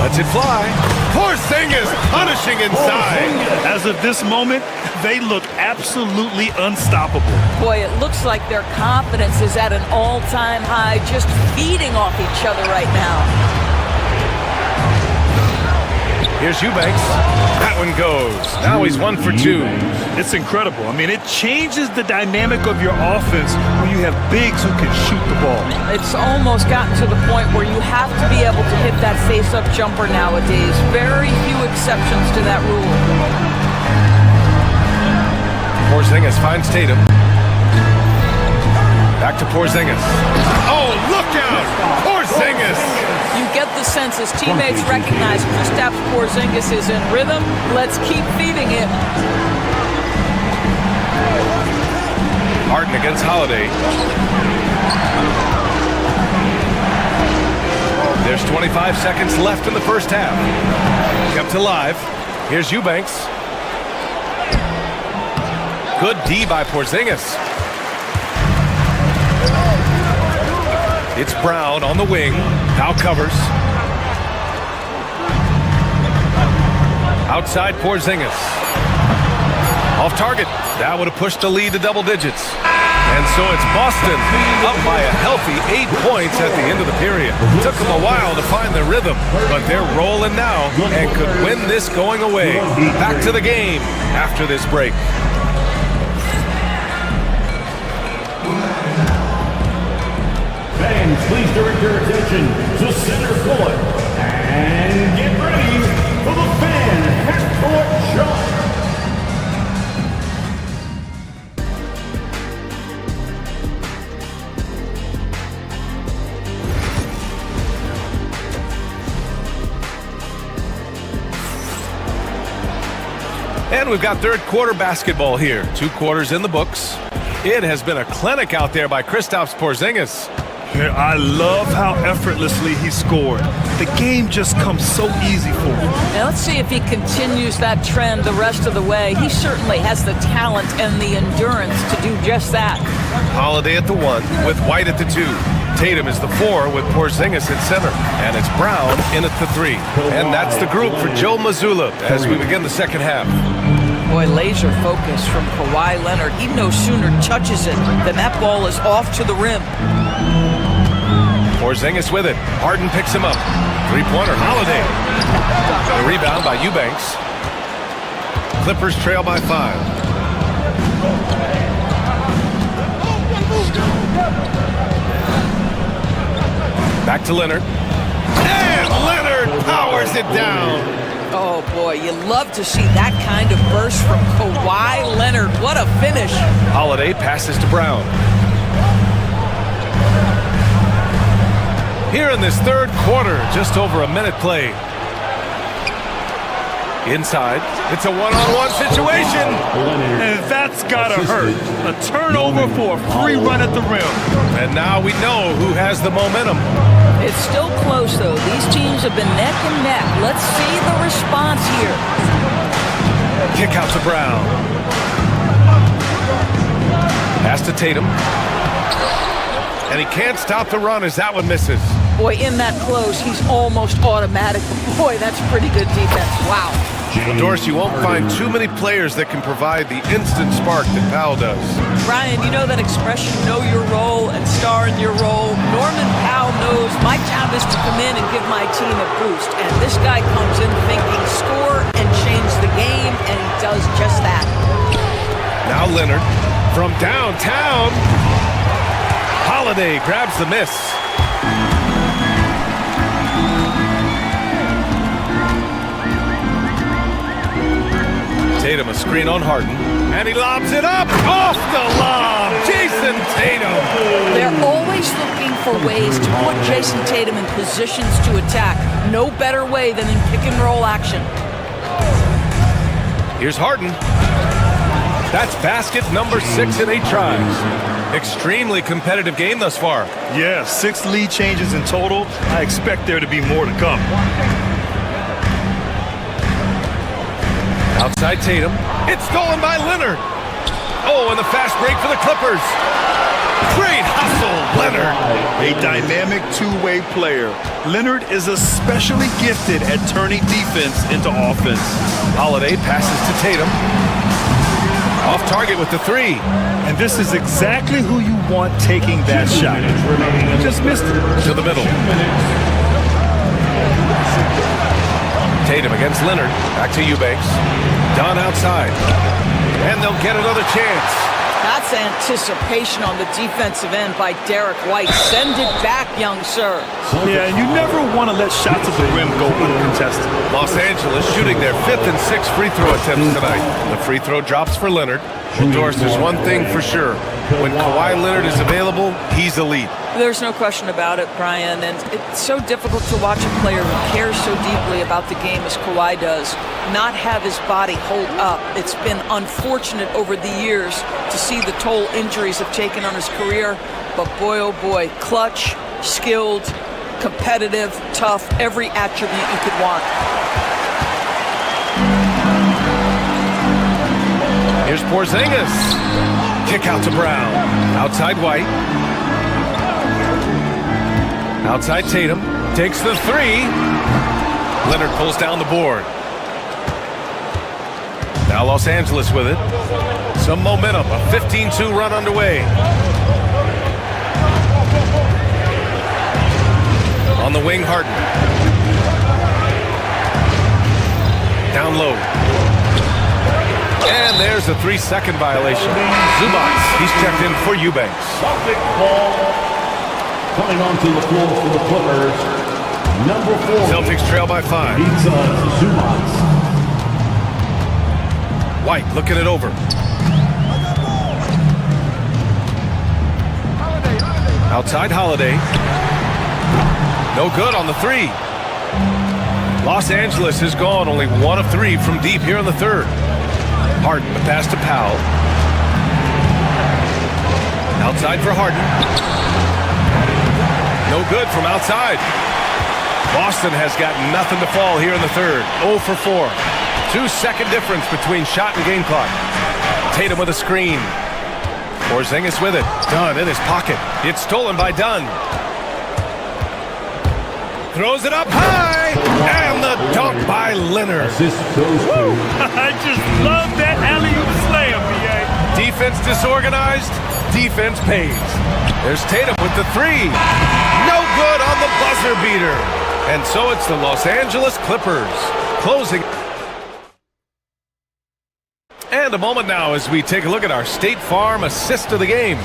Lets it fly. Porzingis punishing inside. As of this moment, they look absolutely unstoppable. Boy, it looks like their confidence is at an all-time high, just feeding off each other right now. Here's Eubanks. That one goes. Now he's 1 for 2. It's incredible. I mean, it changes the dynamic of your offense when you have bigs who can shoot the ball. It's almost gotten to the point where you have to be able to hit that face-up jumper nowadays. Very few exceptions to that rule. Porzingis finds Tatum. Back to Porzingis. Oh, look out! Porzingis! You get the sense his teammates recognize Kristaps Porzingis is in rhythm. Let's keep feeding him. Harden against Holiday. There's 25 seconds left in the first half. Kept alive. Here's Eubanks. Good D by Porzingis. It's Brown on the wing. Now covers. Outside Porzingis. Off target. That would have pushed the lead to double digits. And so it's Boston up by a healthy 8 points at the end of the period. Took them a while to find their rhythm, but they're rolling now and could win this going away. Back to the game after this break. Fans, please direct your attention to center court and get ready for the fan half-court shot. And we've got third quarter basketball here. 2 quarters in the books. It has been a clinic out there by Kristaps Porzingis. I love how effortlessly he scored. The game just comes so easy for him. Now let's see if he continues that trend the rest of the way. He certainly has the talent and the endurance to do just that. Holiday at the 1 with White at the 2. Tatum is the 4 with Porzingis at center. And it's Brown in at the 3. And that's the group for Joe Mazzulla as we begin the second half. Boy, laser focus from Kawhi Leonard. He no sooner touches it than that ball is off to the rim. Porzingis with it. Harden picks him up. 3-pointer, Holiday. The rebound by Eubanks. Clippers trail by 5. Back to Leonard. And Leonard powers it down. Oh, boy, you love to see that kind of burst from Kawhi Leonard. What a finish. Holiday passes to Brown. Here in this third quarter, just over a minute played. Inside, it's a one-on-one situation. And that's gotta hurt. A turnover for a free run at the rim. And now we know who has the momentum. It's still close, though. These teams have been neck and neck. Let's see the response here. Kick out to Brown. Pass to Tatum. And he can't stop the run as that one misses. Boy, in that close, he's almost automatic. Boy, that's pretty good defense. Wow. Well, Doris, you won't find too many players that can provide the instant spark that Powell does. Brian, you know that expression, know your role and star in your role? Norman Powell knows my job is to come in and give my team a boost. And this guy comes in thinking score and change the game, and he does just that. Now Leonard from downtown. Holiday grabs the miss. Tatum a screen on Harden, and he lobs it up off the lob. Jason Tatum. They're always looking for ways to put Jason Tatum in positions to attack. No better way than in pick and roll action. Here's Harden. That's basket number 6 in 8 tries. Extremely competitive game thus far. Yeah, 6 lead changes in total. I expect there to be more to come. Outside Tatum. It's stolen by Leonard. Oh, and the fast break for the Clippers. Great hustle, Leonard. A dynamic two-way player. Leonard is especially gifted at turning defense into offense. Holiday passes to Tatum. Off target with the 3. And this is exactly who you want taking that shot. He just missed it. To the middle. Tatum against Leonard. Back to Eubanks. Dunn outside. And they'll get another chance. That's anticipation on the defensive end by Derek White. Send it back, young sir. Yeah, and you never want to let shots at the rim go uncontested. Los Angeles shooting their 5th and 6th free throw attempts tonight. The free throw drops for Leonard. Well, Doris, there's one thing for sure. When Kawhi Leonard is available, he's elite. There's no question about it, Brian, and it's so difficult to watch a player who cares so deeply about the game as Kawhi does not have his body hold up. It's been unfortunate over the years to see the toll injuries have taken on his career, but boy, oh boy, clutch, skilled, competitive, tough, every attribute you could want. Here's Porzingis. Kick out to Brown. Outside White. Outside Tatum. Takes the 3. Leonard pulls down the board. Now Los Angeles with it. Some momentum. A 15-2 run underway. On the wing, Harden. Down low. And there's a 3-second violation. Zubac, he's checked in for Eubanks. Coming onto the floor for the Clippers, number 4. Celtics trail by 5. White looking it over. Outside Holiday. No good on the 3. Los Angeles has gone only 1 of 3 from deep here in the third. Harden, the pass to Powell. Outside for Harden. No good from outside. Boston has got nothing to fall here in the third. 0 for 4. 2-second difference between shot and game clock. Tatum with a screen. Porzingis with it. Dunn in his pocket. It's stolen by Dunn. Throws it up high. And the dunk by Leonard. I just love that alley-oop slam, B.A. Defense disorganized. Defense pays. There's Tatum with the 3. No good on the buzzer beater. And so it's the Los Angeles Clippers closing. And a moment now as we take a look at our State Farm assist of the game.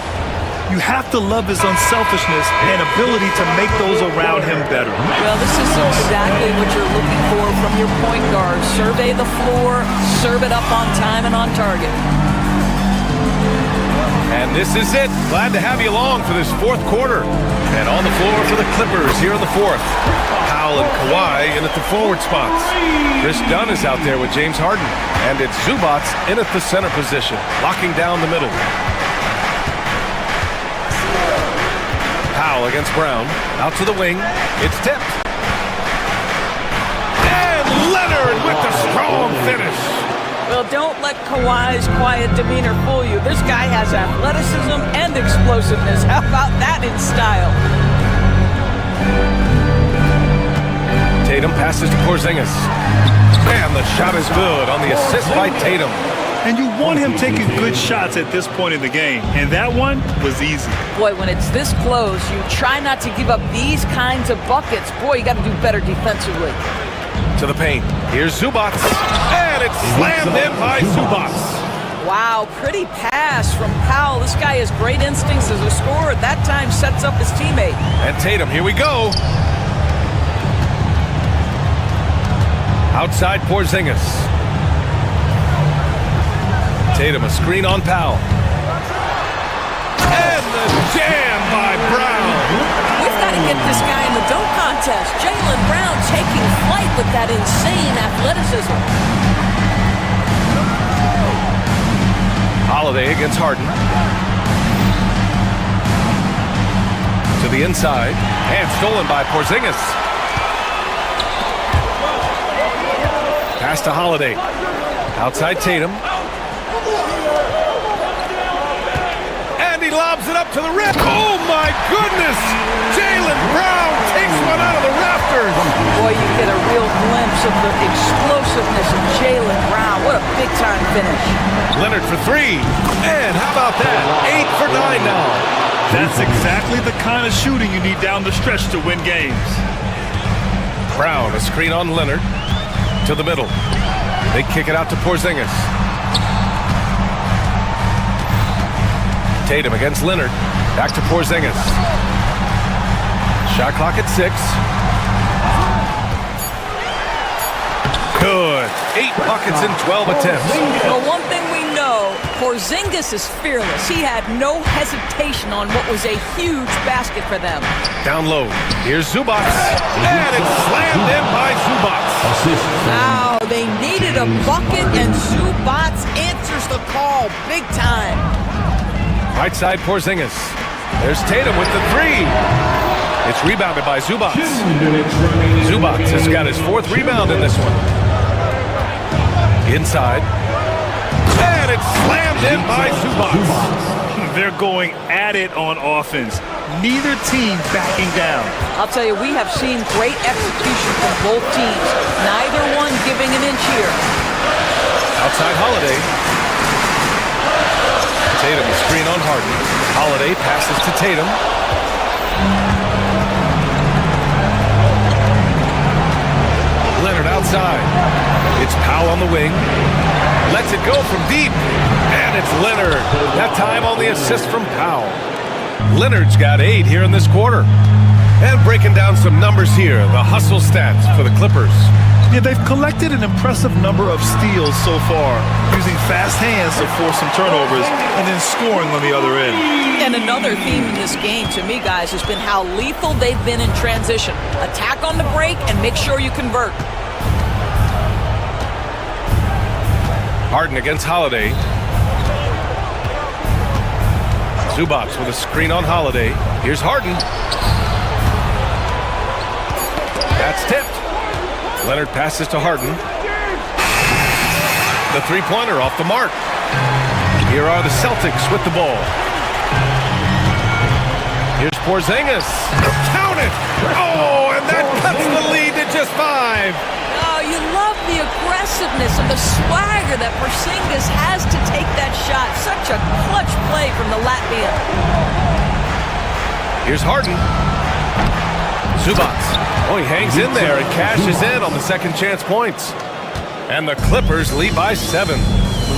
You have to love his unselfishness and ability to make those around him better. Well, this is exactly what you're looking for from your point guard. Survey the floor, serve it up on time and on target. And this is it. Glad to have you along for this fourth quarter. And on the floor for the Clippers here in the fourth. Powell and Kawhi in at the forward spots. Chris Dunn is out there with James Harden. And it's Zubac in at the center position, locking down the middle. Powell against Brown. Out to the wing. It's tipped. And Leonard with the strong finish. Well, don't let Kawhi's quiet demeanor fool you. This guy has athleticism and explosiveness. How about that in style? Tatum passes to Porzingis. And the shot is good on the assist by Tatum. And you want him taking good shots at this point in the game. And that one was easy. Boy, when it's this close, you try not to give up these kinds of buckets. Boy, you got to do better defensively. To the paint. Here's Zubac. And it's slammed in by Zubac. Wow, pretty pass from Powell. This guy has great instincts as a scorer. At that time, sets up his teammate. And Tatum, here we go. Outside Porzingis. Tatum, a screen on Powell. And the jam by Brown. We've got to get this guy in the dunk contest. Jaylen Brown taking flight with that insane athleticism. Holiday against Harden. To the inside. And stolen by Porzingis. Pass to Holiday. Outside Tatum. And he lobs it up to the rim. Oh my goodness! Jaylen Brown takes one out of the rafters. Boy, you get a real glimpse of the explosiveness of Jaylen Brown. What a big-time finish. Leonard for 3. And how about that? 8 for 9 now. That's exactly the kind of shooting you need down the stretch to win games. Brown, a screen on Leonard. To the middle. They kick it out to Porzingis. Tatum against Leonard. Back to Porzingis. Shot clock at 6. Good. 8 buckets in 12 attempts. Well, one thing we know, Porzingis is fearless. He had no hesitation on what was a huge basket for them. Down low. Here's Zubac. And it's slammed in by Zubac. Wow, they needed a bucket, and Zubac answers the call big time. Right side Porzingis. There's Tatum with the 3. It's rebounded by Zubac. Zubac has got his 4th rebound in this one. Inside. And it's slammed in by Zubac. They're going at it on offense. Neither team backing down. I'll tell you, we have seen great execution from both teams. Neither one giving an inch here. Outside Holiday. Tatum, the screen on Harden. Holiday passes to Tatum. Leonard outside. It's Powell on the wing. Lets it go from deep. And it's Leonard. That time on the assist from Powell. Leonard's got 8 here in this quarter. And breaking down some numbers here, the hustle stats for the Clippers. Yeah, they've collected an impressive number of steals so far, using fast hands to force some turnovers and then scoring on the other end. And another theme in this game, to me, guys, has been how lethal they've been in transition. Attack on the break and make sure you convert. Harden against Holiday. Zubac with a screen on Holiday. Here's Harden. That's tipped. Leonard passes to Harden. The three-pointer off the mark. Here are the Celtics with the ball. Here's Porzingis. Count it! Oh, and that cuts the lead to just 5. Oh, you love the aggressiveness and the swagger that Porzingis has to take that shot. Such a clutch play from the Latvian. Here's Harden. Zubac. Oh, he hangs in there and cashes in on the second chance points. And the Clippers lead by 7.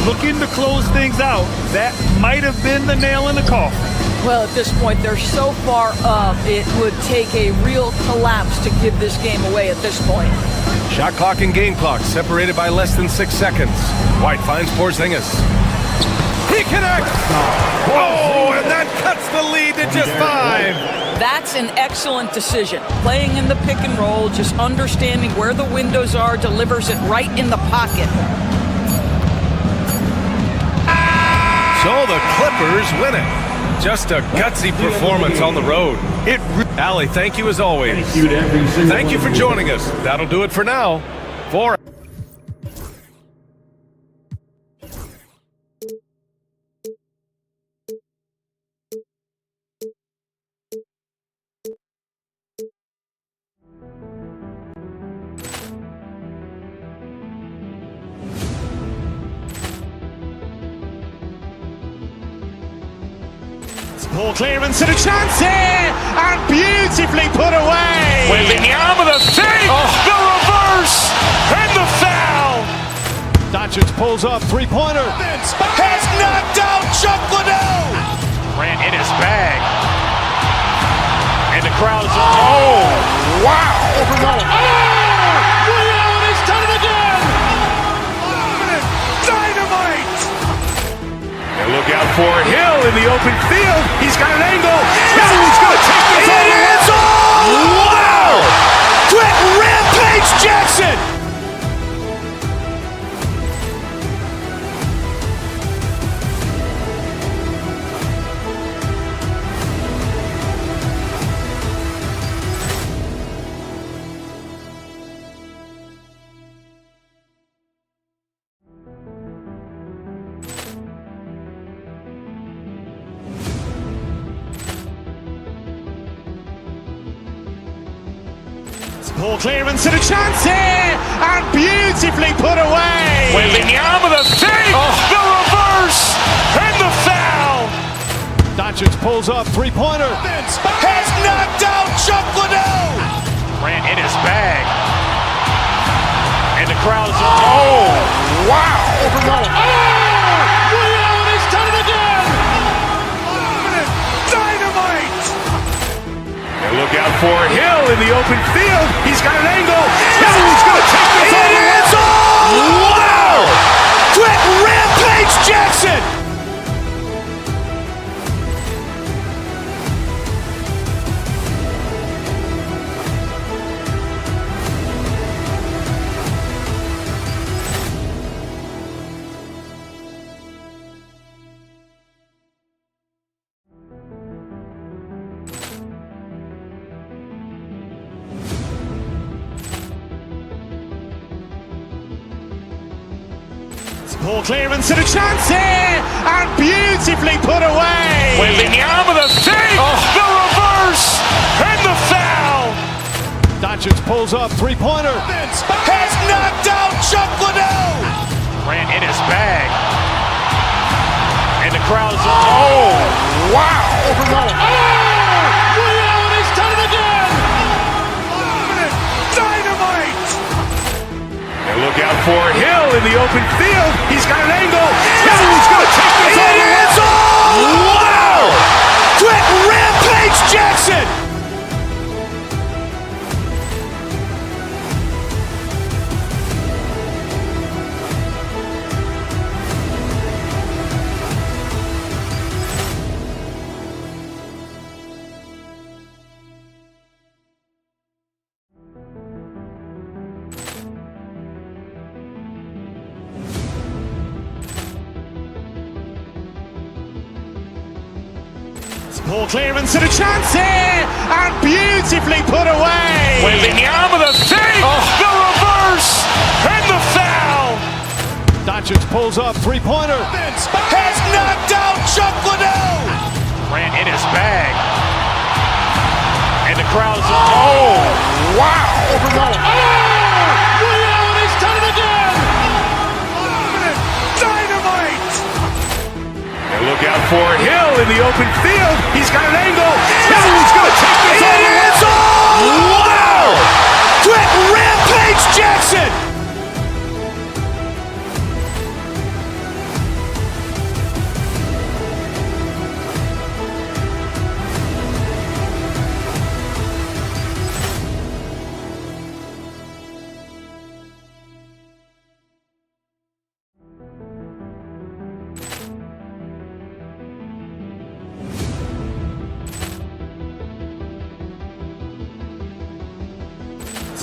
Looking to close things out. That might have been the nail in the coffin. Well, at this point, they're so far up, it would take a real collapse to give this game away at this point. Shot clock and game clock separated by less than 6 seconds. White finds Porzingis. He connects! Oh, and that cuts the lead to just 5. That's an excellent decision. Playing in the pick and roll, just understanding where the windows are, delivers it right in the pocket. So the Clippers win it. Just a gutsy performance on the road. Allie, thank you as always. Thank you for joining us. That'll do it for now. For Ball clearance and a chance here, and beautifully put away. Wembanyama the save, the reverse, and the foul. Doncic pulls up, three-pointer. Has knocked out Chuck Liddell. Ran in his bag. And the crowd is, oh, wow. Liddell, and he's done it again. Dynamite. And look out for Hill in the open field. He's got an angle. He's going to take this all the way. Wow! Quick Rampage Jackson. Ball clearance and a chance here, and beautifully put away. Wembanyama the save, the reverse, and the foul. Doncic pulls up, three-pointer. Has knocked out Chuck Liddell. Ran in his bag. And the crowd is, oh, wow. Liddell, and he's done it again. Dynamite. And look out for Hill in the open field. He's got an angle. He's going to take this all the way. Wow! Quick Rampage Jackson. Ball clearance and a chance here, and beautifully put away. Wembanyama the save, the reverse, and the foul. Doncic pulls up, three-pointer. Has knocked out Chuck Liddell. Grant in his bag. And the crowd is... Oh, wow! Ray Allen has done it again! Dynamite! And look out for Hill in the open field. He's got an angle. Hill's going to take this all the way. Wow! Quit Rampage Jackson! Ball clearance and a chance here, and beautifully put away. Wembanyama the fake, the reverse, and the foul. Doncic pulls up, three-pointer. Has knocked out Chuck Liddell. Grant in his bag, and the crowd is... Oh, wow! Ray Allen has done it again. Dynamite! And look out for Hill in the open field. He's got an angle. Hill's going to take this all the way. Wow! Quit Rampage Jackson!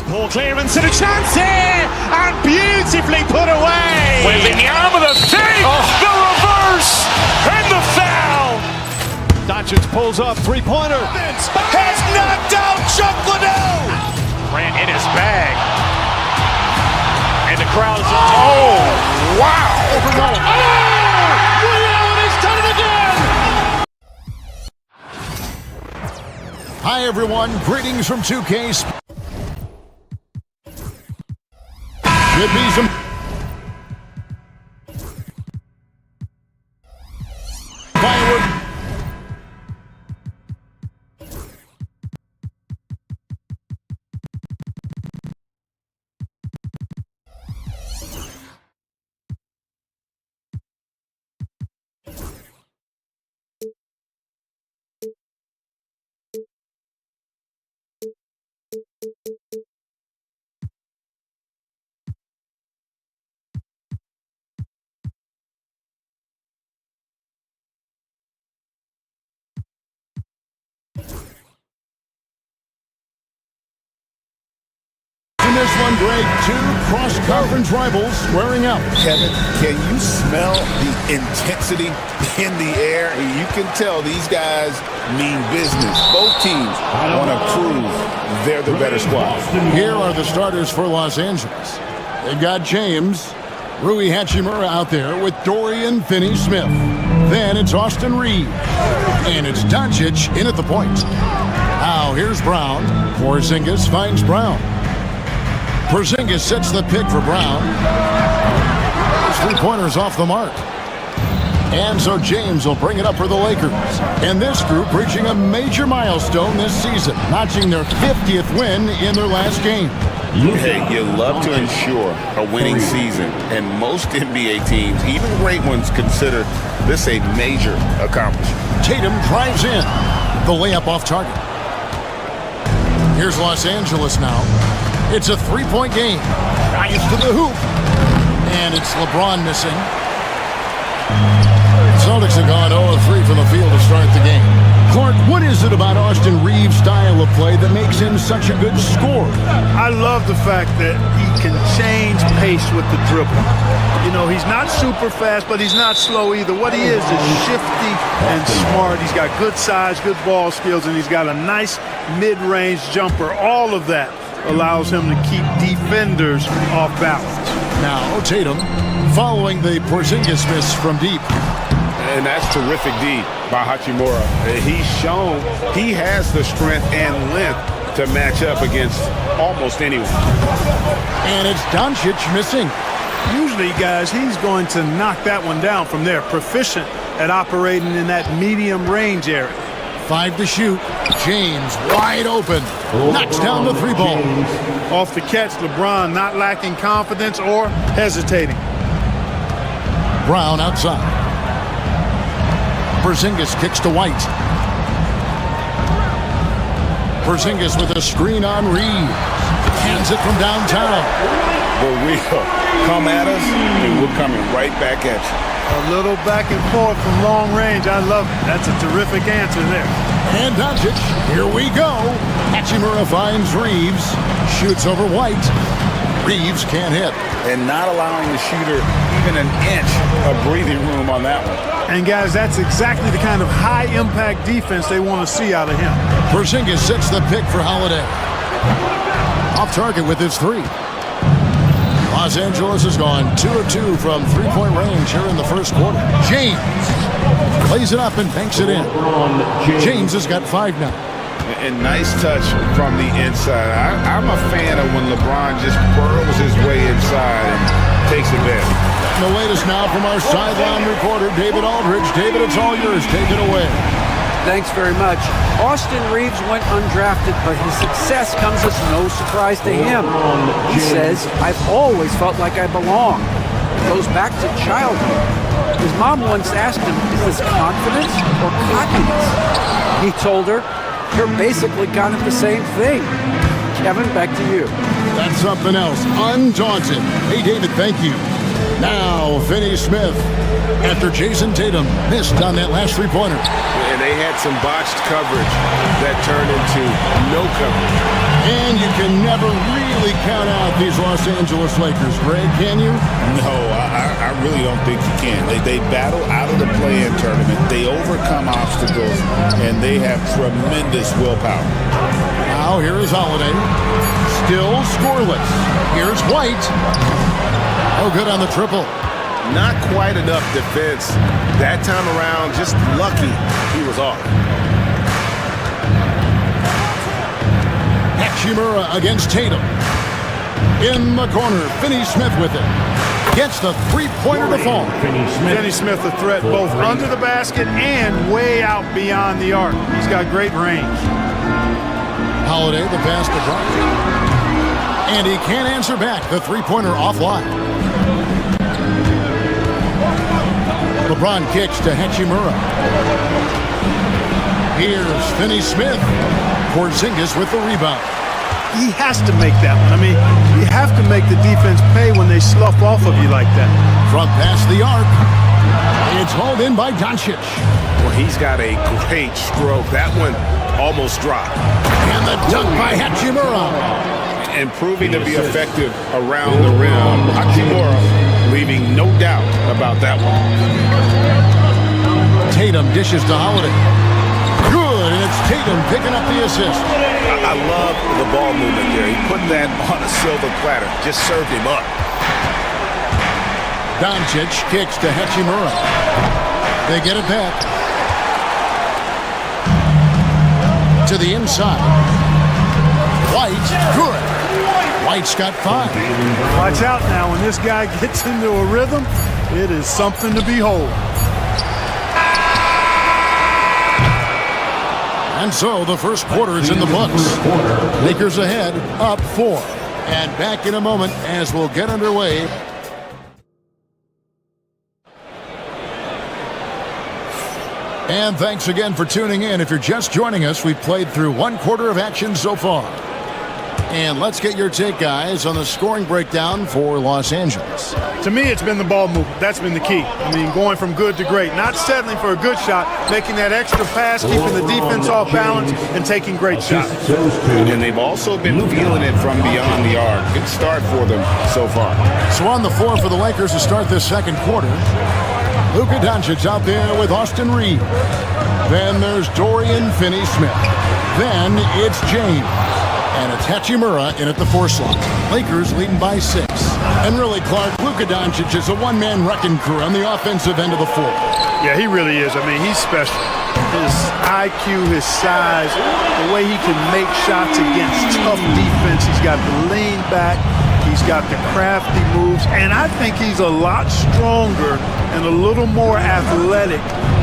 Ball clearance and a chance here, and beautifully put away. Wembanyama the fake, the reverse, and the foul. Doncic pulls up, three-pointer. Has knocked out Chuck Liddell. Grant in his bag, and the crowd is... Oh, wow! Ray Allen has done it again. Hi, everyone. Greetings from 2K. Should be some firework. In this one, Greg, two cross-conference rivals squaring out. Kevin, can you smell the intensity in the air? You can tell these guys mean business. Both teams want to prove they're the better squad. Here are the starters for Los Angeles. They've got James, Rui Hachimura out there with Dorian Finney-Smith. Then it's Austin Reeves. And it's Doncic in at the point. Now here's Brown. Porzingis finds Brown. Porzingis sets the pick for Brown. His three-pointer's off the mark. And so James will bring it up for the Lakers. And this group reaching a major milestone this season, notching their 50th win in their last game. Hey, you love to ensure a winning season, and most NBA teams, even great ones, consider this a major accomplishment. Tatum drives in. The layup off target. Here's Los Angeles now. It's a three-point game. Drives to the hoop. And it's LeBron missing. Celtics have gone 0-3 from the field to start the game. Clark, what is it about Austin Reeves' style of play that makes him such a good scorer? I love the fact that he can change pace with the dribble. You know, he's not super fast, but he's not slow either. What he is shifty and smart. He's got good size, good ball skills, and he's got a nice mid-range jumper. All of that allows him to keep defenders off balance. Now, Tatum, following the Porzingis miss from deep. And that's terrific D by Hachimura. He's shown he has the strength and length to match up against almost anyone. And it's Doncic missing. Usually, guys, he's going to knock that one down from there. Proficient at operating in that medium range area. 5 to shoot. James wide open. Knocks down the 3 ball. Off the catch, LeBron not lacking confidence or hesitating. Brown outside. Porzingis kicks to White. Porzingis with a screen on Reeves. Hands it from downtown. But we'll come at us, and we're coming right back at you. A little back and forth from long range. I love it. That's a terrific answer there. And Doncic, here we go. Hachimura finds Reeves. Shoots over White. Reeves can't hit. And not allowing the shooter even an inch of breathing room on that one. And guys, that's exactly the kind of high-impact defense they want to see out of him. Porzingis sets the pick for Holiday. Off target with his 3. Los Angeles has gone 2 of 2 from 3-point range here in the first quarter. James plays it up and banks it in. James has got 5 now. And nice touch from the inside. I'm a fan of when LeBron just burrows his way inside and takes advantage. The latest now from our sideline reporter, David Aldridge. David, it's all yours. Take it away. Thanks very much. Austin Reeves went undrafted, but his success comes as no surprise to him. He says, "I've always felt like I belong." It goes back to childhood. His mom once asked him, "Is this confidence or cockiness?" He told her, "You're basically kind of the same thing." Kevin, back to you. That's something else. Undaunted. Hey, David, thank you. Now, Finney Smith, after Jason Tatum missed on that last 3-pointer. And they had some botched coverage that turned into no coverage. And you can never really count out these Los Angeles Lakers, Greg, can you? No, I really don't think you can. They battle out of the play-in tournament. They overcome obstacles, and they have tremendous willpower. Now, here is Holiday. Still scoreless. Here's White. Oh, good on the triple. Not quite enough defense. That time around, just lucky he was off. Hachimura against Tatum. In the corner, Finney Smith with it. Gets the 3-pointer to fall. Finney Smith a threat both under the basket and way out beyond the arc. He's got great range. Holiday, the pass to Brown. And he can't answer back. The 3-pointer offline. LeBron kicks to Hachimura. Here's Finney Smith. Porzingis with the rebound. He has to make that one. I mean, you have to make the defense pay when they slough off of you like that. From past the arc. It's hauled in by Doncic. Well, he's got a great stroke. That one almost dropped. And the dunk by Hachimura. And proving to be effective around the rim. Hachimura leaving no doubt about that one. Tatum dishes to Holiday. Good, and it's Tatum picking up the assist. I love the ball movement there. He put that on a silver platter. Just served him up. Doncic kicks to Hachimura. They get it back. To the inside. White, good. White's got 5. Watch out now. When this guy gets into a rhythm, it is something to behold. And so the first quarter is in the books. Lakers ahead, up 4. And back in a moment as we'll get underway. And thanks again for tuning in. If you're just joining us, we've played through 1 quarter of action so far. And let's get your take, guys, on the scoring breakdown for Los Angeles. To me, it's been the ball movement. That's been the key. I mean, going from good to great. Not settling for a good shot, making that extra pass, keeping the defense off balance, and taking great shots. And they've also been feeling it from beyond the arc. Good start for them so far. So on the floor for the Lakers to start this second quarter, Luka Doncic out there with Austin Reeves. Then there's Dorian Finney-Smith. Then it's James. And it's Hachimura in at the 4 slot. Lakers leading by 6. And really, Clark, Luka Doncic is a one-man wrecking crew on the offensive end of the floor. Yeah, he really is. I mean, he's special. His IQ, his size, the way he can make shots against tough defense. He's got the lean back. He He's got the crafty moves, and I think he's a lot stronger and a little more athletic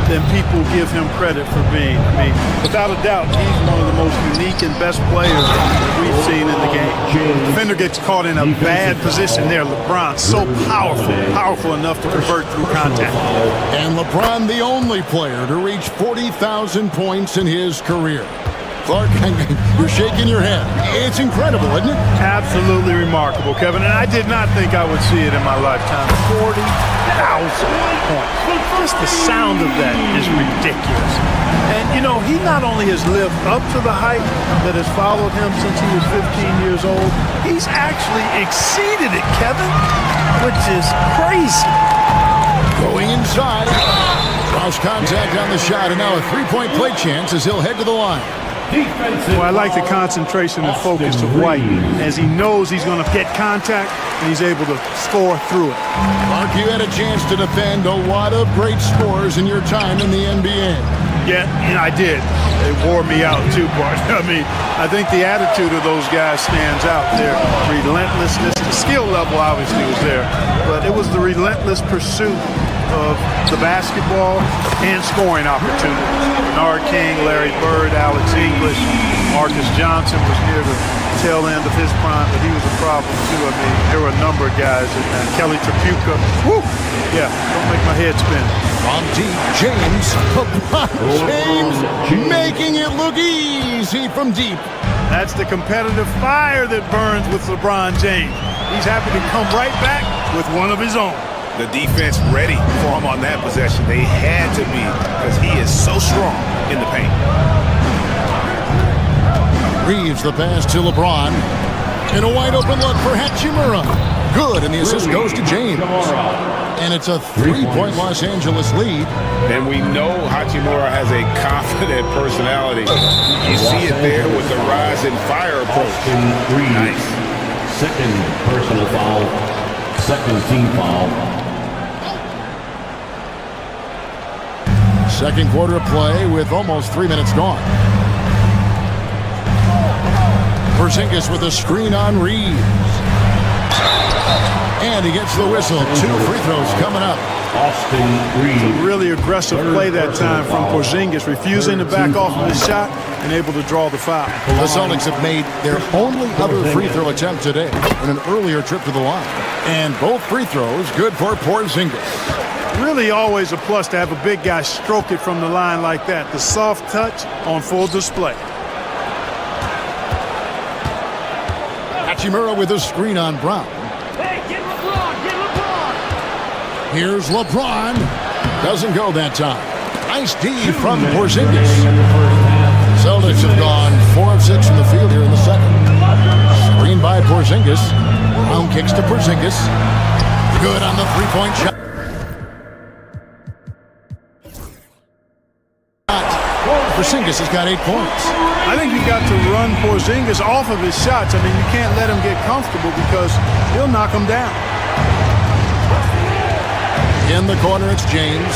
than people give him credit for being. I mean, without a doubt, he's one of the most unique and best players that we've seen in the game. Defender gets caught in a bad position there. LeBron, so powerful enough to convert through contact. And LeBron, the only player to reach 40,000 points in his career. Clark, you're shaking your head. It's incredible, isn't it? Absolutely remarkable, Kevin. And I did not think I would see it in my lifetime. 40,000 points. Just the sound of that is ridiculous. And, you know, he not only has lived up to the hype that has followed him since he was 15 years old, he's actually exceeded it, Kevin, which is crazy. Going inside. Cross contact on the shot, and now a three-point play chance as he'll head to the line. Well, I like the concentration and focus of White as he knows he's going to get contact and he's able to score through it. Mark, you had a chance to defend a lot of great scores in your time in the NBA. Yeah, I did. It wore me out too, Bart. I mean, I think the attitude of those guys stands out there. Relentlessness, the skill level obviously was there, but it was the relentless pursuit of the basketball and scoring opportunities. Bernard King, Larry Bird, Alex English, Marcus Johnson was near the tail end of his prime, but he was a problem too. I mean, there were a number of guys in that. Kelly Tripucka. Woo! Yeah, don't make my head spin. From deep, James. James making it look easy from deep. That's the competitive fire that burns with LeBron James. He's happy to come right back with one of his own. The defense ready for him on that possession. They had to be because he is so strong in the paint. Reeves the pass to LeBron. And a wide open look for Hachimura. Good, and the assist goes to James. And it's a three-point Los Angeles lead. And we know Hachimura has a confident personality. You see it there with the rise and fire approach. Nice. Second personal foul. Second team foul. Second quarter of play with almost 3 minutes gone. Porzingis with a screen on Reeves. And he gets the whistle. 2 free throws coming up. Austin Reeves. A really aggressive play that time from Porzingis, refusing to back off of his shot and able to draw the foul. The Celtics have made their only other free throw attempt today in an earlier trip to the line. And both free throws good for Porzingis. Really always a plus to have a big guy stroke it from the line like that. The soft touch on full display. Hachimura with a screen on Brown. Hey, get LeBron! Here's LeBron. Doesn't go that time. Nice D from Porzingis. Celtics have gone 4 of 6 from the field here in the second. Screen by Porzingis. Brown kicks to Porzingis. Good on the three-point shot. Porzingis has got 8 points. I think you got to run Porzingis off of his shots. I mean, you can't let him get comfortable because he'll knock him down. In the corner, it's James.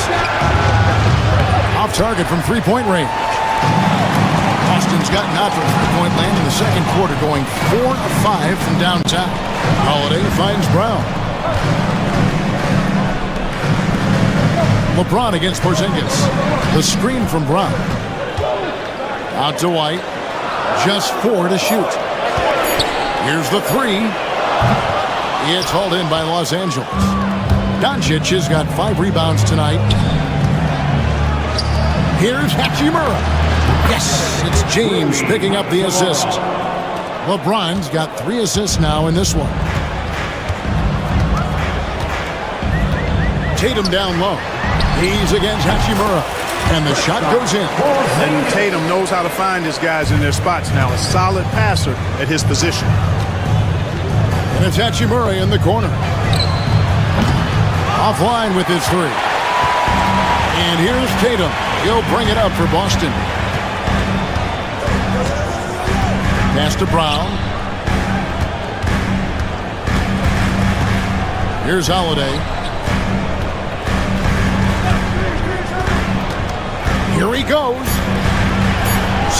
Off target from three-point range. Austin's gotten out from three-point land in the second quarter, going 4 of 5 from downtown. Holiday finds Brown. LeBron against Porzingis. The screen from Brown. Out to White. Just 4 to shoot. Here's the 3. It's hauled in by Los Angeles. Doncic has got 5 rebounds tonight. Here's Hachimura. Yes, it's James picking up the assist. LeBron's got 3 assists now in this one. Tatum down low. He's against Hachimura. And the shot goes in. And Tatum knows how to find his guys in their spots now. A solid passer at his position. And it's Hachimura in the corner. Offline with his 3. And here's Tatum. He'll bring it up for Boston. Pass to Brown. Here's Holiday. Here he goes.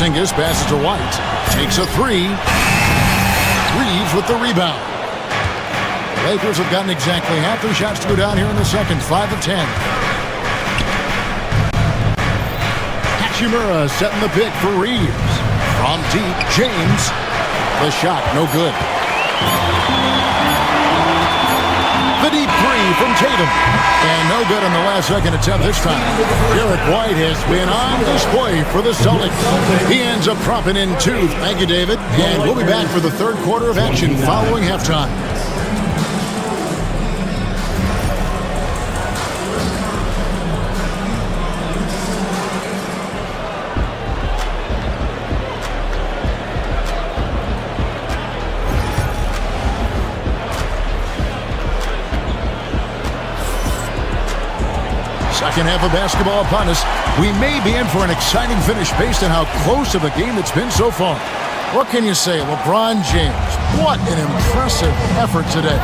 Porzingis passes to White. Takes a 3. Reeves with the rebound. Lakers have gotten exactly half their shots to go down here in the second. 5 of 10. Hachimura setting the pick for Reeves. From deep, James. The shot, no good. The deep three from Tatum. And no good on the last second attempt this time. Derek White has been on display for the Celtics. He ends up dropping in 2. Thank you, David. And we'll be back for the third quarter of action following halftime. Second half of basketball upon us. We may be in for an exciting finish based on how close of a game it's been so far. What can you say? LeBron James, what an impressive effort today.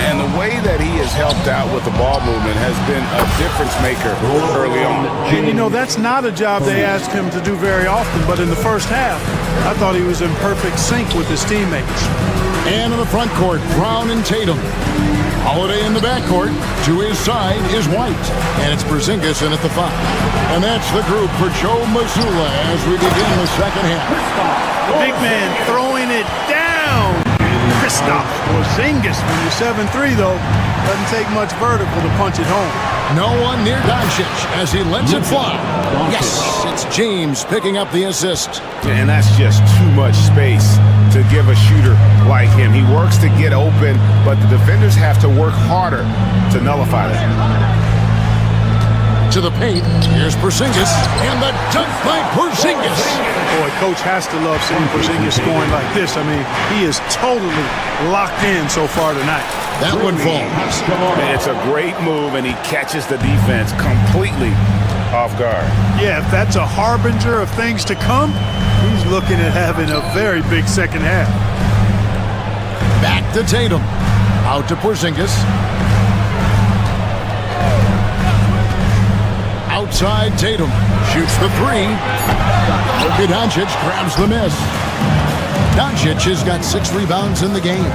And the way that he has helped out with the ball movement has been a difference maker early on. And you know, that's not a job they ask him to do very often, but in the first half, I thought he was in perfect sync with his teammates. And in the front court, Brown and Tatum. Holiday in the backcourt. To his side is White. And it's Porzingis in at the 5. And that's the group for Joe Mazzulla as we begin the second half. The big man throwing it down. Kristaps Porzingis when you're 7'3", though. Doesn't take much vertical to punch it home. No one near Doncic as he lets it fly. Yes, it's James picking up the assist. And that's just too much space to give a shooter like him. He works to get open, but the defenders have to work harder to nullify that. To the paint, here's Porzingis, and the dunk by Porzingis. Boy, coach has to love seeing Porzingis scoring like this. I mean, he is totally locked in so far tonight. That one falls. And it's a great move, and he catches the defense completely off guard. Yeah, if that's a harbinger of things to come, he's looking at having a very big second half. Back to Tatum. Out to Porzingis. Outside Tatum. Shoots the 3. Luka Doncic grabs the miss. Doncic has got 6 rebounds in the game.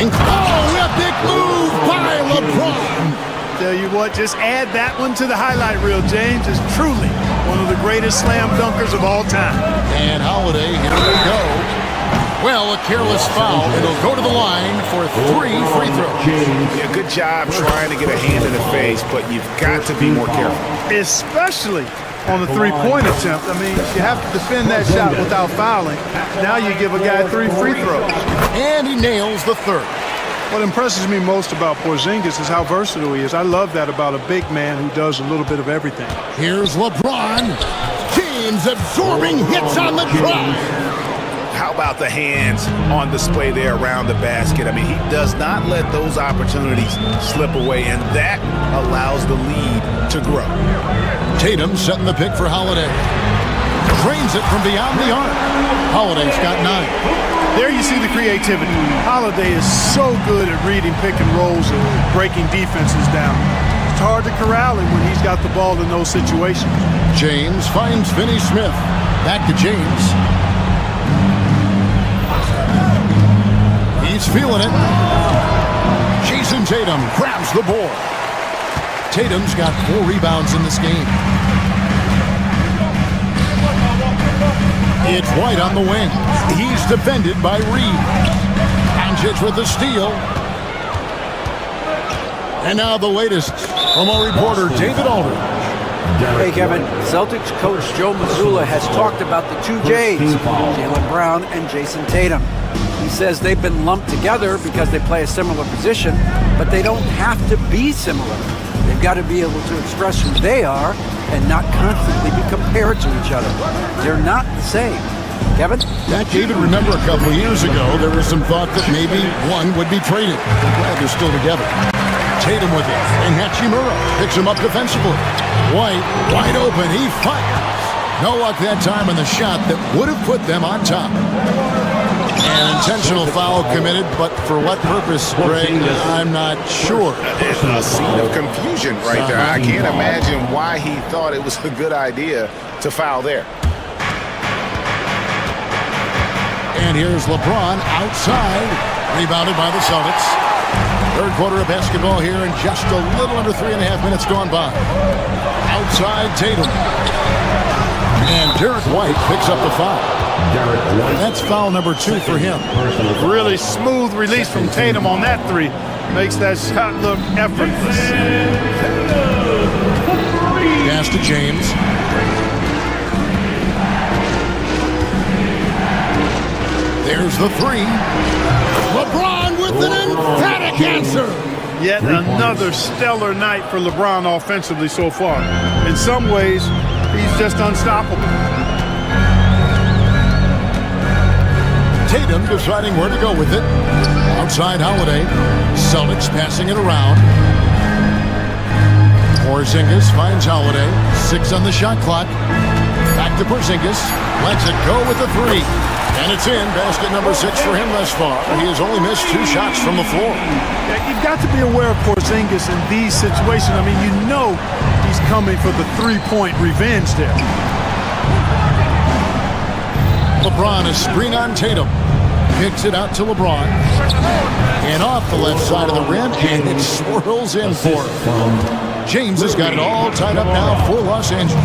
Epic move by LeBron. Tell you what, just add that one to the highlight reel. James is truly one of the greatest slam dunkers of all time. And Holiday, here we go. Well, a careless foul, and he'll go to the line for 3 free throws. Yeah, good job trying to get a hand in the face, but you've got to be more careful. Especially on the three-point attempt. I mean, you have to defend that shot without fouling. Now you give a guy 3 free throws. And he nails the 3rd. What impresses me most about Porzingis is how versatile he is. I love that about a big man who does a little bit of everything. Here's LeBron. James absorbing hits on the drive. How about the hands on display there around the basket? I mean, he does not let those opportunities slip away, and that allows the lead to grow. Tatum setting the pick for Holiday. Drains it from beyond the arc. Holiday's got 9. There you see the creativity. Holiday is so good at reading pick and rolls and breaking defenses down. It's hard to corral him when he's got the ball in those situations. James finds Finney Smith. Back to James. He's feeling it. Jason Tatum grabs the board. Tatum's got 4 rebounds in this game. It's White on the wing. He's defended by Reed. Doncic with the steal. And now the latest from our reporter, David Aldridge. Hey, Kevin. Celtics coach Joe Mazzulla has talked about the 2 J's, Jaylen Brown and Jason Tatum. He says they've been lumped together because they play a similar position, but they don't have to be similar. They've got to be able to express who they are and not constantly be compared to each other. They're not the same. Kevin? That, David, remember a couple of years ago, there was some thought that maybe one would be traded. I'm glad they're still together. Tatum with it, and Hachimura picks him up defensively. White, wide open, he fires. No luck that time on the shot that would have put them on top. An intentional foul committed, but for what purpose, Greg, I'm not sure. It's a scene of confusion right there. I can't imagine why he thought it was a good idea to foul there. And here's LeBron outside, rebounded by the Celtics. Third quarter of basketball here and just a little under 3.5 minutes gone by. Outside Tatum. And Derek White picks up the foul. That's foul number 2 for him. Really smooth release from Tatum on that three. Makes that shot look effortless. Pass to James. There's the three. LeBron with an emphatic answer. Yet another stellar night for LeBron offensively so far. In some ways, he's just unstoppable. Tatum deciding where to go with it. Outside Holiday. Celtics passing it around. Porzingis finds Holiday. 6 on the shot clock. Back to Porzingis. Lets it go with the three. And it's in. Basket number 6 for him thus far. He has only missed 2 shots from the floor. Yeah, you've got to be aware of Porzingis in these situations. I mean, you know he's coming for the three-point revenge there. LeBron is screen on Tatum. Kicks it out to LeBron. And off the left side of the rim, and it swirls in for him. James has got it all tied up now for Los Angeles.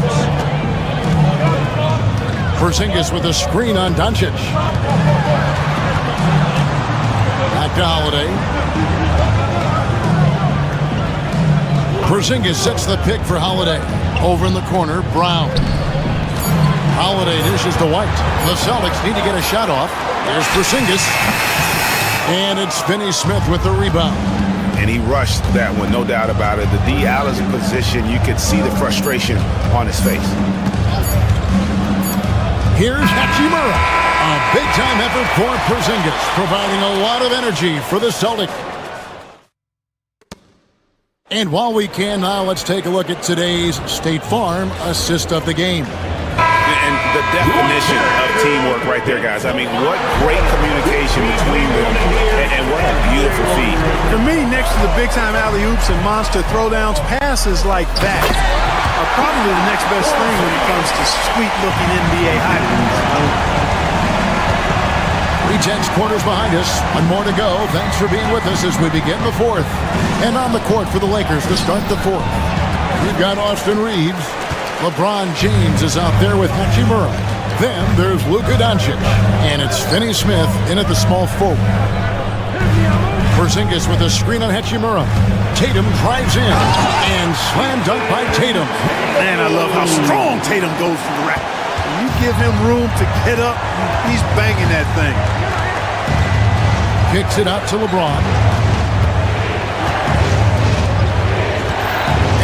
Porzingis with a screen on Doncic. Back to Holiday. Porzingis sets the pick for Holiday. Over in the corner, Brown. Holiday dishes to White. The Celtics need to get a shot off. There's Porzingis. And it's Finney Smith with the rebound. And he rushed that one, no doubt about it. The D out of position, you could see the frustration on his face. Here's Hachimura. A big-time effort for Porzingis, providing a lot of energy for the Celtics. And while we can now, let's take a look at today's State Farm assist of the game. And the definition of teamwork right there, guys. I mean, what great communication between them, and what a beautiful feed. For me, next to the big-time alley-oops and monster throwdowns, passes like that are probably the next best thing when it comes to sweet-looking NBA highlights. 3:10 quarters behind us. One more to go. Thanks for being with us as we begin the fourth. And on the court for the Lakers to start the fourth. We've got Austin Reeves. LeBron James is out there with Hachimura. Then there's Luka Doncic. And it's Finney Smith in at the small forward. Porzingis with a screen on Hachimura. Tatum drives in. And slam dunk by Tatum. Man, I love how strong Tatum goes to the rack. When you give him room to get up, he's banging that thing. Kicks it out to LeBron.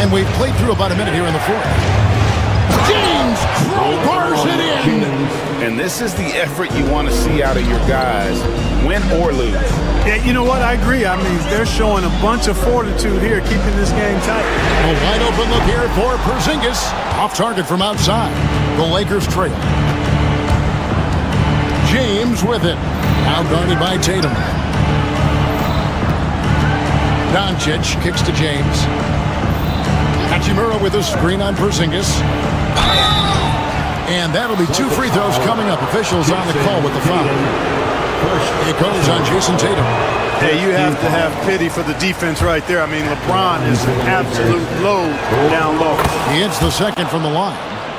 And we've played through about a minute here in the fourth. James crowbars it in. And this is the effort you want to see out of your guys, win or lose. Yeah, you know what? I agree. I mean, they're showing a bunch of fortitude here, keeping this game tight. A wide open look here for Porzingis. Off target from outside. The Lakers trail. James with it. Now guarded by Tatum. Doncic kicks to James. Hachimura with a screen on Porzingis. And that'll be 2 free throws coming up. Officials on the call with the foul. It goes on Jason Tatum. Yeah, you have to have pity for the defense right there. I mean, LeBron is an absolute load down low. He hits the second from the line.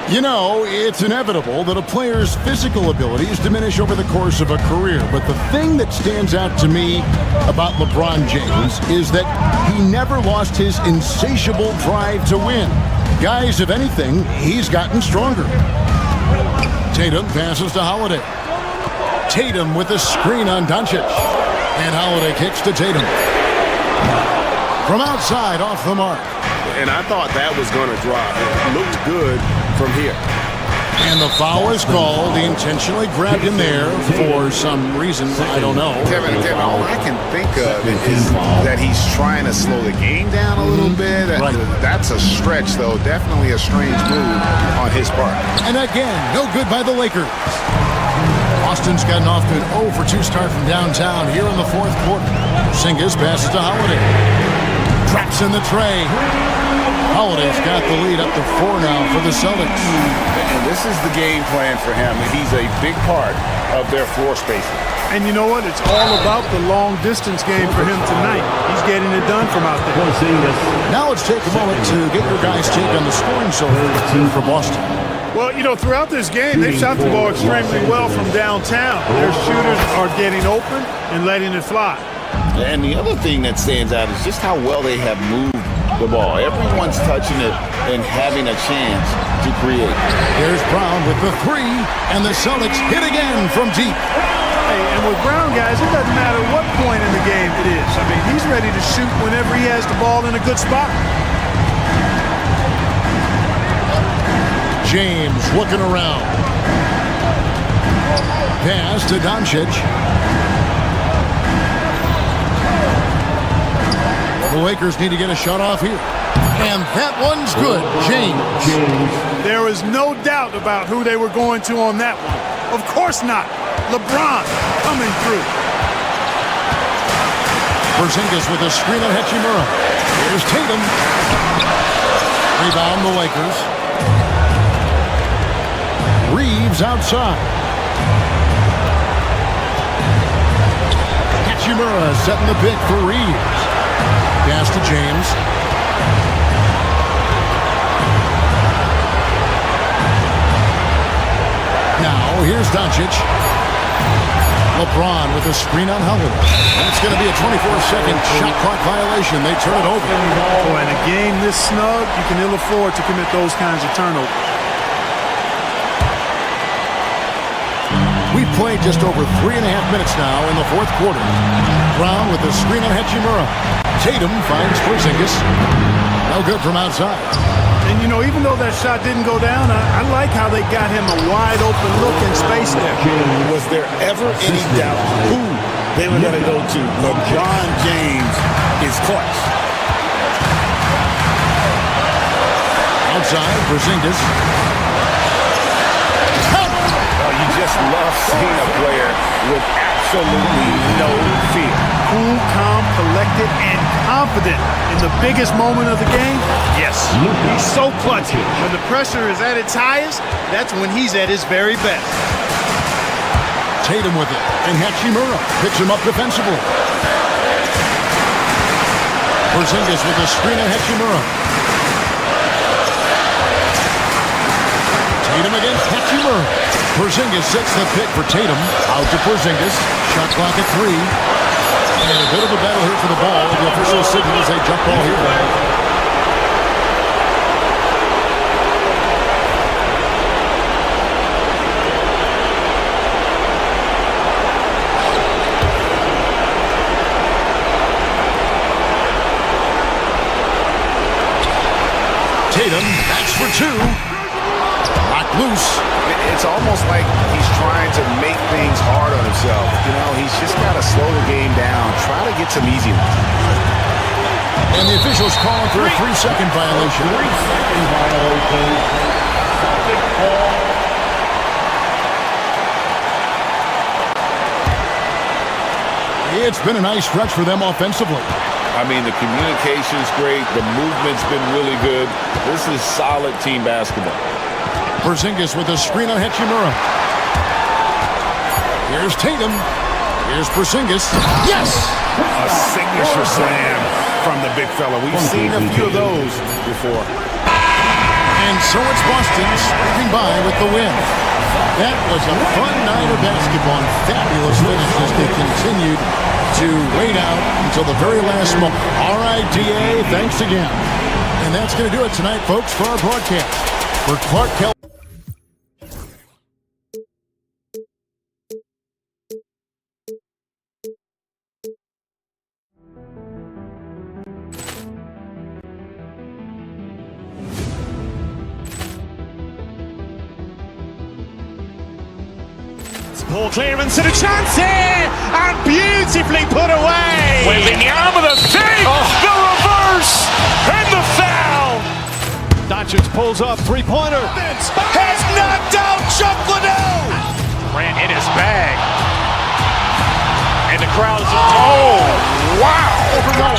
You know, it's inevitable that a player's physical abilities diminish over the course of a career. But the thing that stands out to me about LeBron James is that he never lost his insatiable drive to win. Guys, if anything, he's gotten stronger. Tatum passes to Holiday. Tatum with a screen on Doncic. And Holiday kicks to Tatum. From outside, off the mark. And I thought that was going to drop. It looked good from here. And the foul is called. He intentionally grabbed him there for some reason. I don't know. Kevin, all I can think of is that he's trying to slow the game down a little bit. Right. That's a stretch, though. Definitely a strange move on his part. And again, no good by the Lakers. Austin's gotten off to an 0 for 2 start from downtown here in the fourth quarter. Porzingis passes to Holiday. Traps in the tray. Holiday's got the lead up to 4 now for the Celtics. And this is the game plan for him. He's a big part of their floor spacing. And you know what? It's all about the long-distance game for him tonight. He's getting it done from out there. Now let's take a moment to get your guys' take on the scoring so for Boston. Well, you know, throughout this game, they've shot the ball extremely well from downtown. Their shooters are getting open and letting it fly. And the other thing that stands out is just how well they have moved the ball. Everyone's touching it and having a chance to create. Here's Brown with the 3, and the Celtics hit again from deep. Hey, and with Brown, guys, it doesn't matter what point in the game it is. I mean, he's ready to shoot whenever he has the ball in a good spot. James looking around. Pass to Doncic. The Lakers need to get a shot off here. And that one's good. James. There is no doubt about who they were going to on that one. Of course not. LeBron coming through. Porzingis with a screen on Hachimura. Here's Tatum. Rebound the Lakers. Reeves outside. Hachimura setting the pick for Reeves. Pass to James. Now here's Doncic. LeBron with a screen on Howard. That's going to be a 24-second shot clock violation. They turn it over. Oh, in a game this snug, you can ill afford to commit those kinds of turnovers. We've played just over 3.5 minutes now in the fourth quarter. Brown with a screen on Hachimura. Tatum finds Porzingis. No good from outside. And, you know, even though that shot didn't go down, I like how they got him a wide-open look in space there. Was there ever any doubt who they were going to go to? LeBron James is clutch. Outside, Porzingis. You just love seeing a player with absolutely no fear. Cool, calm, collected, and confident in the biggest moment of the game. Yes, he's so clutch. When the pressure is at its highest, that's when he's at his very best. Tatum with it, and Hachimura picks him up defensively. Porzingis with a screen on Hachimura. Tatum against Hachimura. Porzingis sets the pick for Tatum. Out to Porzingis. Shot clock at 3. And a bit of a battle here for the ball. The official signals a jump ball here. Tatum, that's for 2. Locked loose. It's almost like he's trying to make things hard on himself. You know, he's just got to slow the game down, try to get some easy ones. And the officials calling for a 3-second violation. 3-second violation. Celtic ball. It's been a nice stretch for them offensively. I mean, the communication's great. The movement's been really good. This is solid team basketball. Porzingis with a screen on Hachimura. Here's Tatum. Here's Porzingis. Yes! A signature slam from the big fella. We've seen a few of those before. And so it's Boston scraping by with the win. That was a fun night of basketball and fabulous finish as they continued to wait out until the very last moment. All right, DA, thanks again. And that's going to do it tonight, folks, for our broadcast. For Clark Kelly. Poor clearance and a chance here, and beautifully put away. Wembanyama with a save, the reverse, and the foul. Doncic pulls up, three-pointer. Has knocked out Chuck Liddell. Grant in his bag. And the crowd is, oh, wow. Oh,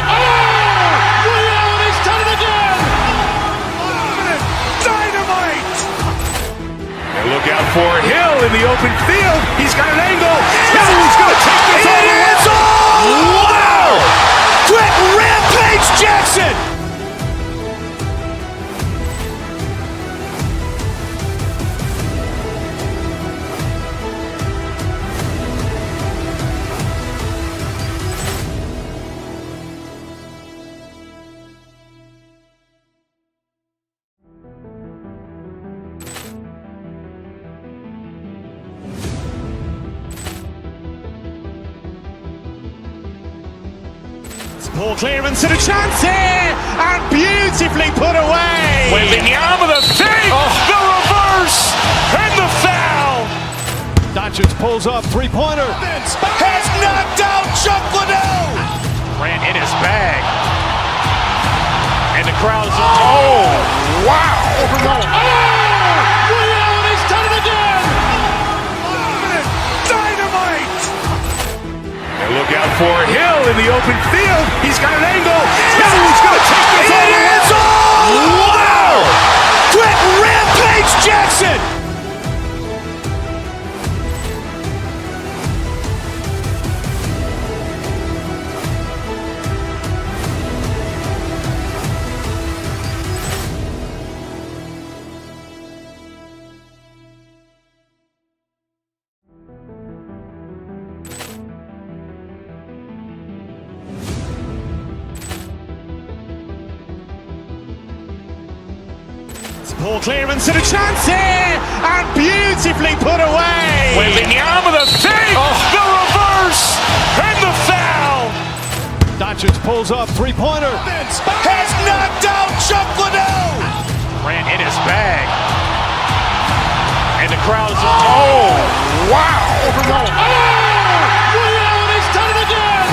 Liddell, he's done it again. for Hill in the open field. He's got an angle. Hill's going to take this all the way. Wow! Quick Rampage Jackson! Poor clearance and a chance here, and beautifully put away. Wembanyama the fake, the reverse, and the foul. Doncic pulls up, three-pointer. Has knocked out Chuck Liddell. Ran in his bag. And the crowd is... Oh, wow. He's done it again. Dynamite. And look out for Hill in the open field. He's got an angle. Hill's going to take this all the way. Wow. Quick Rampage Jackson. Poor clearance and a chance here, and beautifully put away. Wembanyama the fake, the reverse, and the foul. Doncic pulls up, three-pointer. Has knocked out Chuck Liddell. Ran in his bag. And the crowd is... Oh, wow. He's done it again.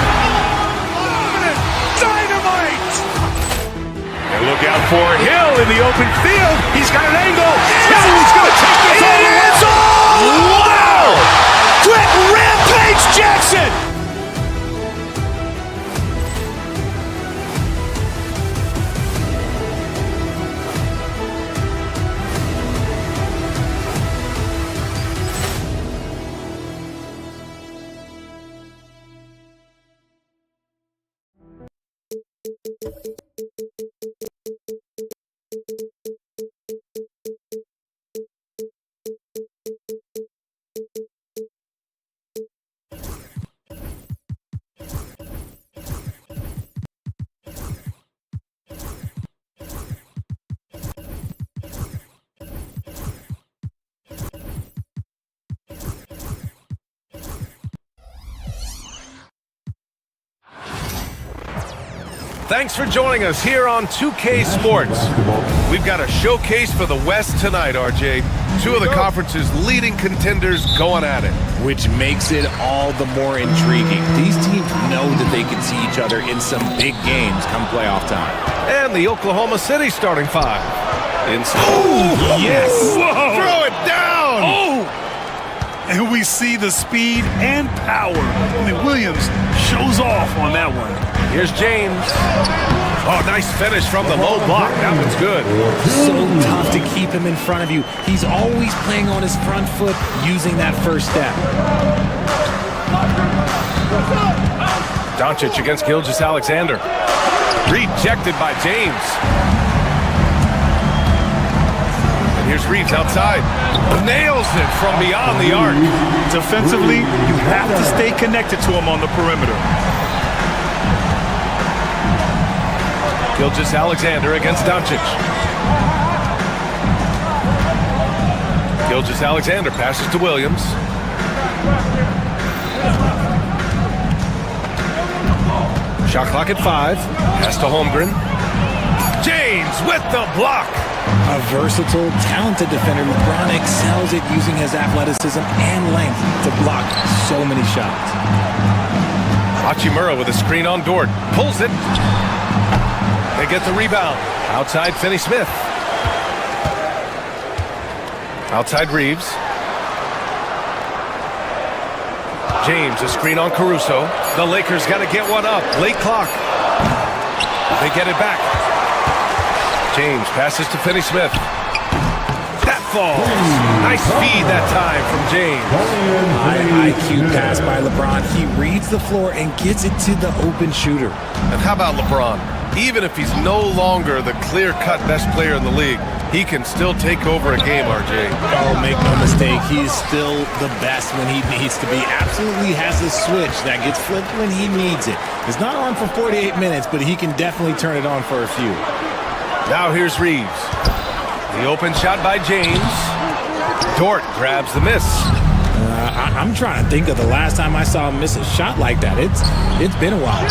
Dynamite. And look out for Hill in the open field. He's got an angle. Hill's going to take this all the way. Wow. Quick Rampage Jackson. Thanks for joining us here on 2K Sports. We've got a showcase for the West tonight, RJ. Two of the conference's leading contenders going at it. Which makes it all the more intriguing. These teams know that they can see each other in some big games come playoff time. And the Oklahoma City starting five. Yes! Whoa. Throw it down! Oh! And we see the speed and power. I mean, Williams shows off on that one. Here's James. Oh, nice finish from the low block. That one's good. So tough to keep him in front of you. He's always playing on his front foot, using that first step. Doncic against Gilgeous-Alexander. Rejected by James. And here's Reeves outside. Nails it from beyond the arc. Defensively, you have to stay connected to him on the perimeter. Gilgeous-Alexander against Doncic. Gilgeous-Alexander passes to Williams. Shot clock at 5. Pass to Holmgren. James with the block. A versatile, talented defender. LeBron excels at using his athleticism and length to block so many shots. Hachimura with a screen on Dort. Pulls it. They get the rebound. Outside Finney Smith. Outside Reeves. James, a screen on Caruso. The Lakers got to get one up. Late clock. They get it back. James passes to Finney Smith. That falls. Nice feed that time from James. High IQ pass by LeBron. He reads the floor and gets it to the open shooter. And how about LeBron? Even if he's no longer the clear-cut best player in the league, he can still take over a game, RJ. Oh, make no mistake, he is still the best when he needs to be. Absolutely has a switch that gets flipped when he needs it. It's not on for 48 minutes, but he can definitely turn it on for a few. Now here's Reeves. The open shot by James. Dort grabs the miss. I'm trying to think of the last time I saw him miss a shot like that. It's been a while.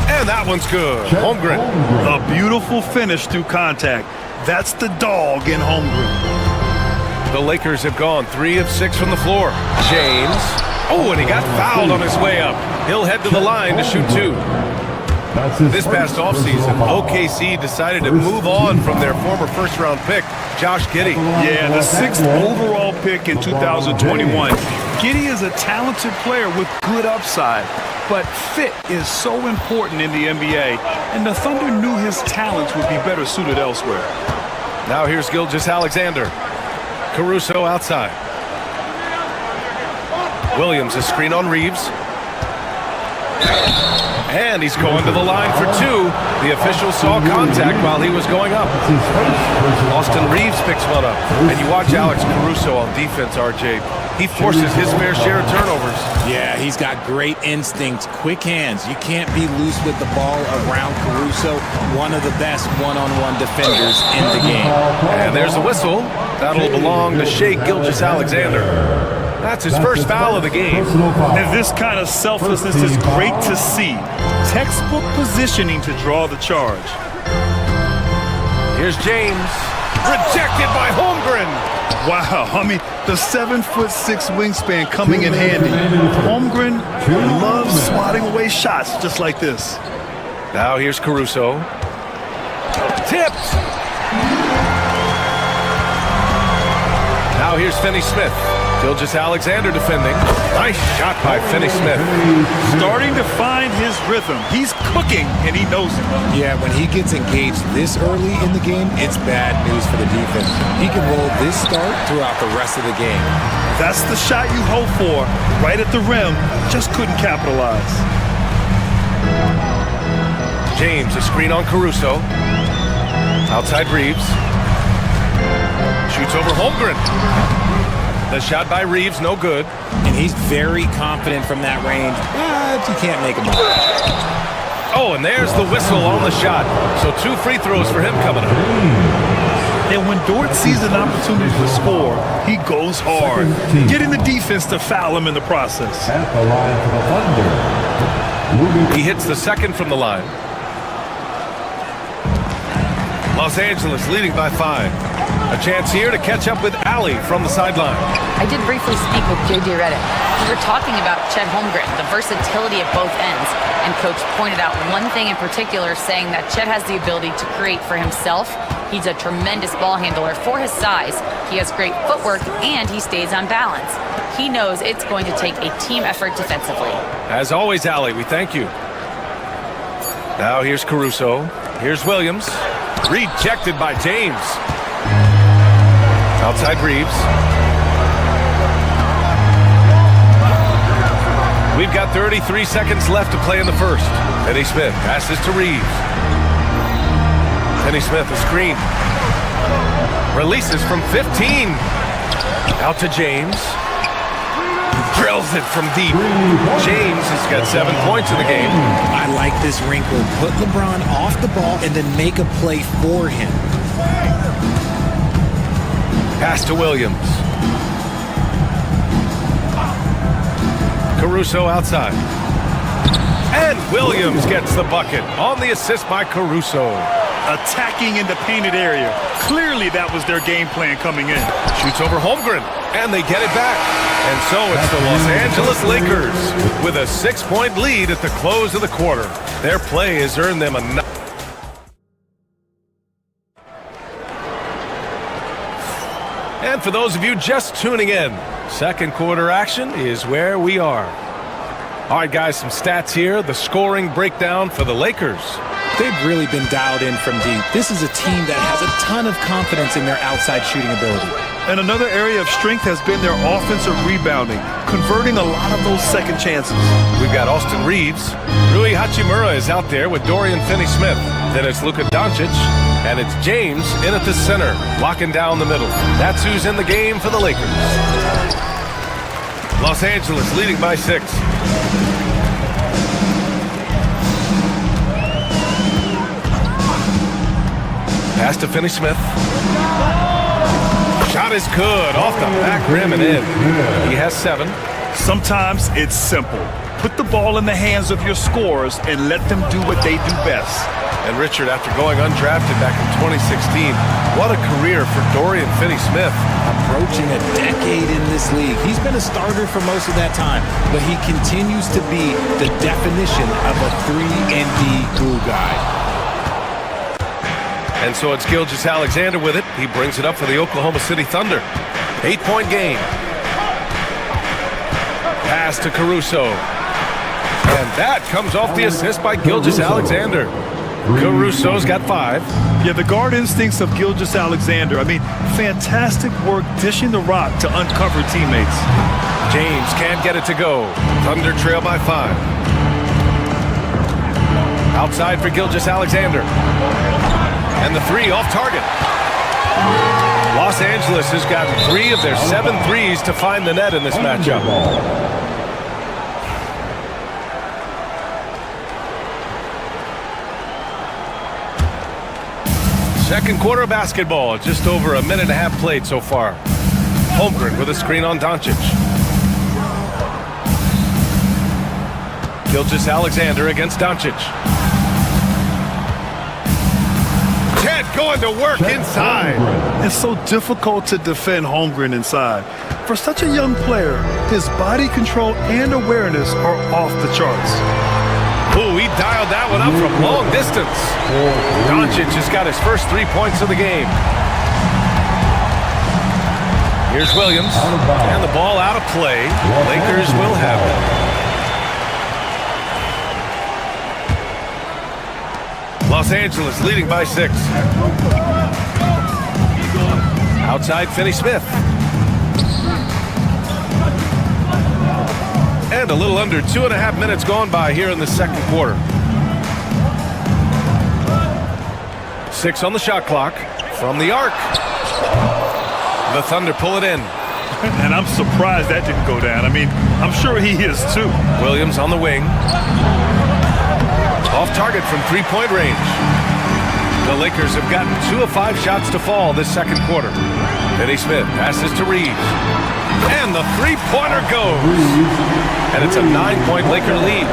And that one's good. Holmgren. A beautiful finish through contact. That's the dog in Holmgren. The Lakers have gone 3 of 6 from the floor. James. Oh, and he got fouled on his way up. He'll head to the line to shoot 2. This past offseason, OKC decided to move on from their former first-round pick, Josh Giddey. Yeah, the 6th overall pick in 2021. Giddey is a talented player with good upside, but fit is so important in the NBA, and the Thunder knew his talents would be better suited elsewhere. Now here's Gilgeous-Alexander. Caruso outside. Williams, a screen on Reeves. And he's going to the line for 2. The official saw contact while he was going up. Austin Reeves picks one up. And you watch Alex Caruso on defense, RJ. He forces his fair share of turnovers. Yeah, he's got great instincts, quick hands. You can't be loose with the ball around Caruso, one of the best one-on-one defenders in the game. And there's a whistle. That'll belong to Shai Gilgeous-Alexander. That's his first foul of the game. And this kind of selflessness is great to see. Textbook positioning to draw the charge. Here's James. Rejected by Holmgren. Wow, I mean, the 7'6" wingspan coming in handy. Holmgren loves swatting away shots just like this. Now here's Caruso. Tipped. Now here's Finney-Smith. Gilgeous-Alexander defending. Nice shot by Finney-Smith. Starting to find his rhythm. He's cooking, and he knows it. Yeah, when he gets engaged this early in the game, it's bad news for the defense. He can roll this start throughout the rest of the game. That's the shot you hope for. Right at the rim. Just couldn't capitalize. James, a screen on Caruso. Outside Reeves. Shoots over Holmgren. The shot by Reeves, no good. And he's very confident from that range, but you can't make him out. Oh, and there's the whistle on the shot. So 2 free throws for him coming up. And when Dort sees an opportunity to score, he goes hard, getting the defense to foul him in the process. At the line for the Thunder. He hits the second from the line. Los Angeles leading by 5. A chance here to catch up with Allie from the sideline. I did briefly speak with J.J. Redick. We were talking about Chet Holmgren, the versatility of both ends, and Coach pointed out one thing in particular, saying that Chet has the ability to create for himself. He's a tremendous ball handler for his size. He has great footwork, and he stays on balance. He knows it's going to take a team effort defensively. As always, Allie, we thank you. Now here's Caruso. Here's Williams. Rejected by James. Outside Reeves. We've got 33 seconds left to play in the first. Finney-Smith passes to Reeves. Finney-Smith, a screen. Releases from 15. Out to James. Drills it from deep. James has got 7 points in the game. I like this wrinkle. Put LeBron off the ball and then make a play for him. Pass to Williams. Caruso outside. And Williams gets the bucket on the assist by Caruso. Attacking in the painted area. Clearly that was their game plan coming in. Shoots over Holmgren, and they get it back. And so it's the Los Angeles Lakers with a 6-point lead at the close of the quarter. Their play has earned them a... And for those of you just tuning in, second quarter action is where we are. All right, guys, some stats here. The scoring breakdown for the Lakers. They've really been dialed in from deep. This is a team that has a ton of confidence in their outside shooting ability. And another area of strength has been their offensive rebounding, converting a lot of those second chances. We've got Austin Reeves. Rui Hachimura is out there with Dorian Finney-Smith. Then it's Luka Doncic. And it's James in at the center, locking down the middle. That's who's in the game for the Lakers. Los Angeles leading by 6. Pass to Finney-Smith. Shot is good, off the back rim and in. He has 7. Sometimes it's simple. Put the ball in the hands of your scorers and let them do what they do best. And Richard, after going undrafted back in 2016, what a career for Dorian Finney-Smith. Approaching a decade in this league. He's been a starter for most of that time, but he continues to be the definition of a 3-and-D glue guy. And so it's Gilgeous-Alexander with it. He brings it up for the Oklahoma City Thunder. 8-point game. Pass to Caruso. And that comes off the assist by Gilgeous-Alexander. Caruso's got 5. Yeah, the guard instincts of Gilgeous-Alexander. I mean, fantastic work dishing the rock to uncover teammates. James can't get it to go. Thunder trail by 5. Outside for Gilgeous-Alexander. And the 3 off target. Los Angeles has got 3 of their 7 threes to find the net in this matchup. Second quarter of basketball, just over a minute and a half played so far. Holmgren with a screen on Doncic. Gilgeous-Alexander against Doncic. Ted going to work inside. It's so difficult to defend Holmgren inside. For such a young player, his body control and awareness are off the charts. Ooh, he dialed that one up from long distance. Doncic has got his first 3 points of the game. Here's Williams, and the ball out of play. Lakers will have it. Los Angeles leading by 6. Outside Finney-Smith. And a little under 2.5 minutes gone by here in the second quarter. 6 on the shot clock from the arc. The Thunder pull it in. And I'm surprised that didn't go down. I mean, I'm sure he is too. Williams on the wing. Off target from 3-point range. The Lakers have gotten 2 of 5 shots to fall this second quarter. Finney-Smith passes to Reeves. And the 3-pointer goes. And it's a 9-point Laker lead.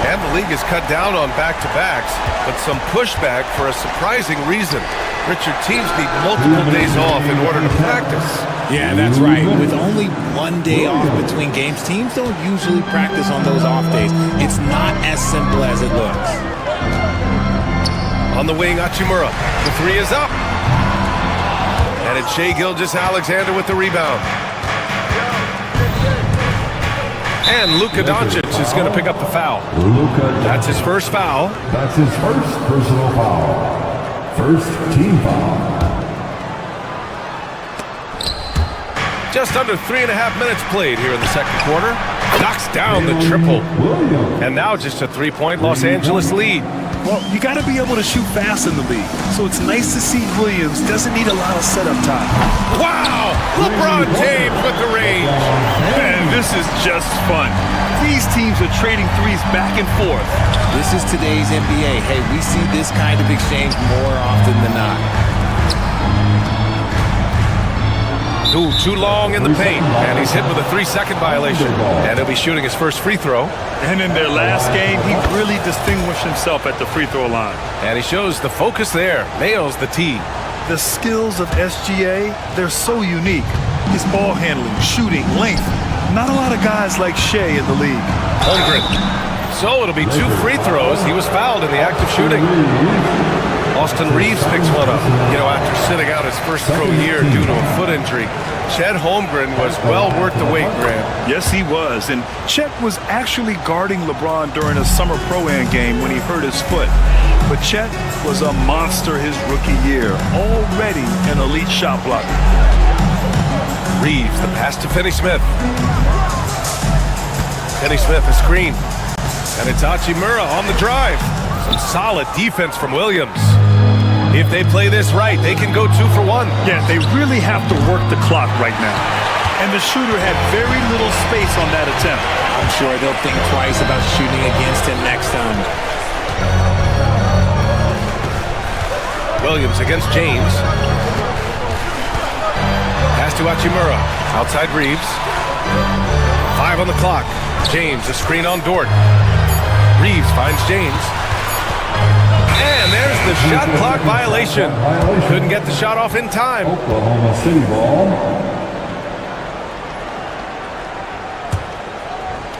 And the league has cut down on back-to-backs, but some pushback for a surprising reason. Richard, teams need multiple days off in order to practice. Yeah, that's right. With only 1 day off between games, teams don't usually practice on those off days. It's not as simple as it looks. On the wing, Hachimura. The 3 is up. And it's Shai Gilgeous-Alexander with the rebound. And Luka Doncic is going to pick up the foul. That's his first foul. That's his first personal foul. First team foul. Just under 3.5 minutes played here in the second quarter. Knocks down the triple. And now just a 3-point Los Angeles lead. Well, you got to be able to shoot fast in the league. So it's nice to see Williams doesn't need a lot of setup time. Wow! LeBron James with the range. Man, this is just fun. These teams are trading threes back and forth. This is today's NBA. Hey, we see this kind of exchange more often than not. Ooh, too long in the paint, and he's hit with a 3-second violation. And he'll be shooting his first free throw. And in their last game, he really distinguished himself at the free throw line. And he shows the focus there, nails the tee. The skills of SGA, they're so unique. His ball handling, shooting, length. Not a lot of guys like Shai in the league. Holmgren. So it'll be 2 free throws. He was fouled in the act of shooting. Austin Reeves picks one up. You know, after sitting out his first pro year due to a foot injury, Chet Holmgren was well worth the wait, Grant. Yes, he was. And Chet was actually guarding LeBron during a summer pro-am game when he hurt his foot. But Chet was a monster his rookie year, already an elite shot blocker. Reeves, the pass to Finney Smith. Finney Smith, a screen. And it's Hachimura on the drive. Some solid defense from Williams. If they play this right, they can go 2 for 1. Yeah, they really have to work the clock right now. And the shooter had very little space on that attempt. I'm sure they'll think twice about shooting against him next time. Williams against James. Pass to Hachimura. Outside Reeves. 5 on the clock. James, a screen on Dort. Reeves finds James. And there's the shot clock violation. Couldn't get the shot off in time. Oklahoma City ball.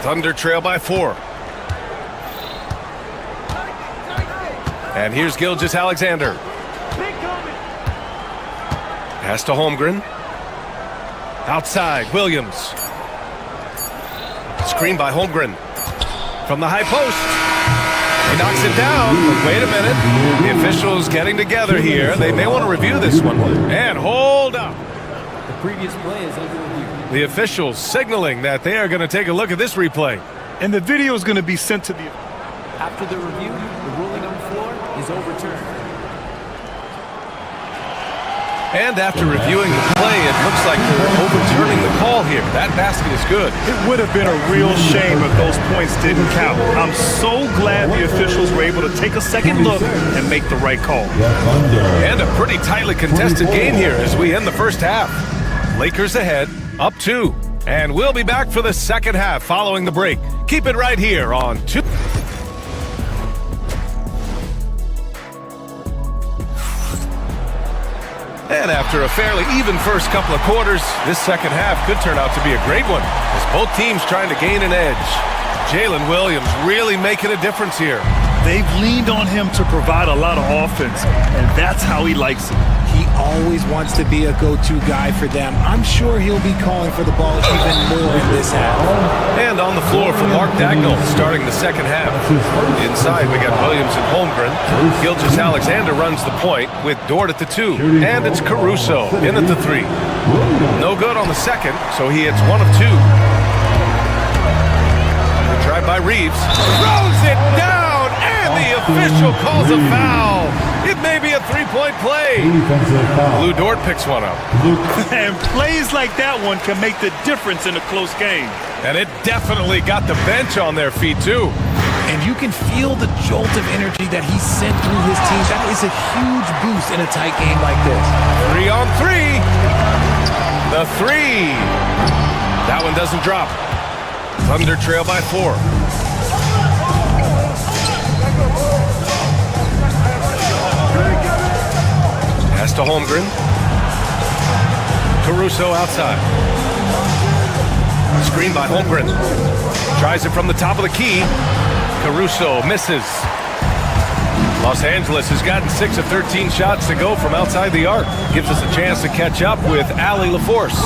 Thunder trail by 4. And here's Gilgeous-Alexander. Pass to Holmgren. Outside, Williams. Screen by Holmgren. From the high post. He knocks it down. But wait a minute. The officials getting together here. They may want to review this one. And hold up. The previous play is under review. The officials signaling that they are going to take a look at this replay. And the video is going to be sent to the... After the review, the ruling on the floor is overturned. And after reviewing the play, it looks like they're overturning the call here. That basket is good. It would have been a real shame if those points didn't count. I'm so glad the officials were able to take a second look and make the right call. And a pretty tightly contested game here as we end the first half. Lakers ahead, up 2. And we'll be back for the second half following the break. Keep it right here on 2. And after a fairly even first couple of quarters, this second half could turn out to be a great one, as both teams trying to gain an edge. Jalen Williams really making a difference here. They've leaned on him to provide a lot of offense, and that's how he likes it. He always wants to be a go-to guy for them. I'm sure he'll be calling for the ball even more in this half. And on the floor for Mark Dagnall starting the second half. Inside we got Williams and Holmgren. Gilgeous-Alexander runs the point with Dort at the 2. And it's Caruso in at the 3. No good on the second, so he hits 1 of 2. The drive by Reeves. Throws it down, and the official calls a foul. It may be a 3-point play. Lou Dort picks one up. And plays like that one can make the difference in a close game. And it definitely got the bench on their feet, too. And you can feel the jolt of energy that he sent through his team. That is a huge boost in a tight game like this. 3 on 3. The 3. That one doesn't drop. Thunder trail by 4. Pass to Holmgren. Caruso outside. Screen by Holmgren. Tries it from the top of the key. Caruso misses. Los Angeles has gotten 6 of 13 shots to go from outside the arc. Gives us a chance to catch up with Allie LaForce.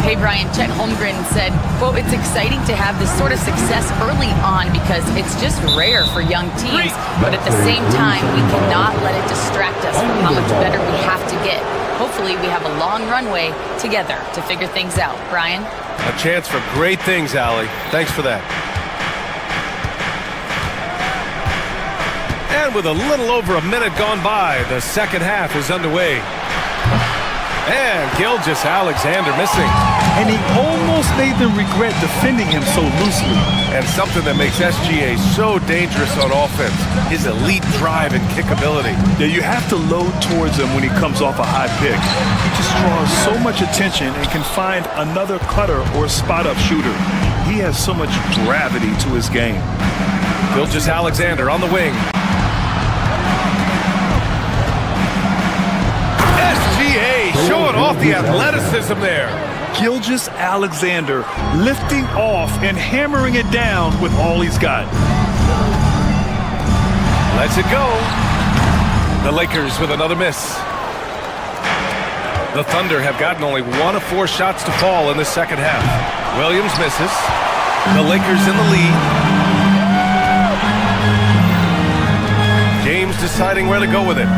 Hey, Brian, Chet Holmgren said, quote, "It's exciting to have this sort of success early on because it's just rare for young teams. But at the same time, we cannot let it distract us from how much better we have to get. Hopefully, we have a long runway together to figure things out." Brian? A chance for great things, Allie. Thanks for that. And with a little over a minute gone by, the second half is underway. And Gilgeous-Alexander missing. And he almost made them regret defending him so loosely. And something that makes SGA so dangerous on offense, his elite drive and kick ability. Yeah, you have to load towards him when he comes off a high pick. He just draws so much attention and can find another cutter or spot-up shooter. He has so much gravity to his game. Gilgeous-Alexander on the wing. SGA showing off the athleticism there. Gilgeous-Alexander lifting off and hammering it down with all he's got. Lets it go. The Lakers with another miss. The Thunder have gotten only 1 of 4 shots to fall in the second half. Williams misses. The Lakers in the lead. James deciding where to go with it.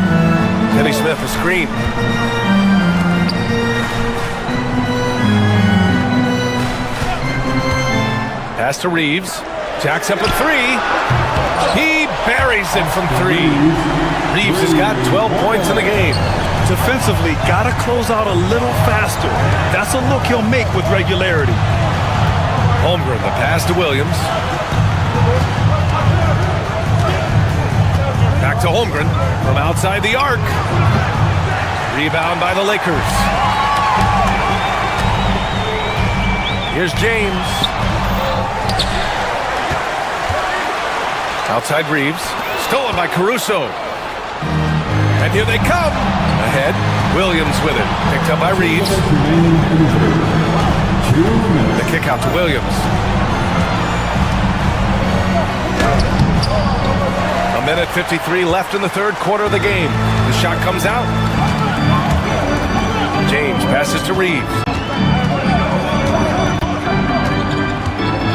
Finney Smith a screen. Pass to Reeves. Jacks up a 3. He buries it from 3. Reeves has got 12 points in the game. Defensively, got to close out a little faster. That's a look he'll make with regularity. Holmgren, the pass to Williams. Back to Holmgren from outside the arc. Rebound by the Lakers. Here's James. Outside Reeves. Stolen by Caruso. And here they come. Ahead. Williams with it. Picked up by Reeves. The kick out to Williams. A minute 53 left in the third quarter of the game. The shot comes out. James passes to Reeves.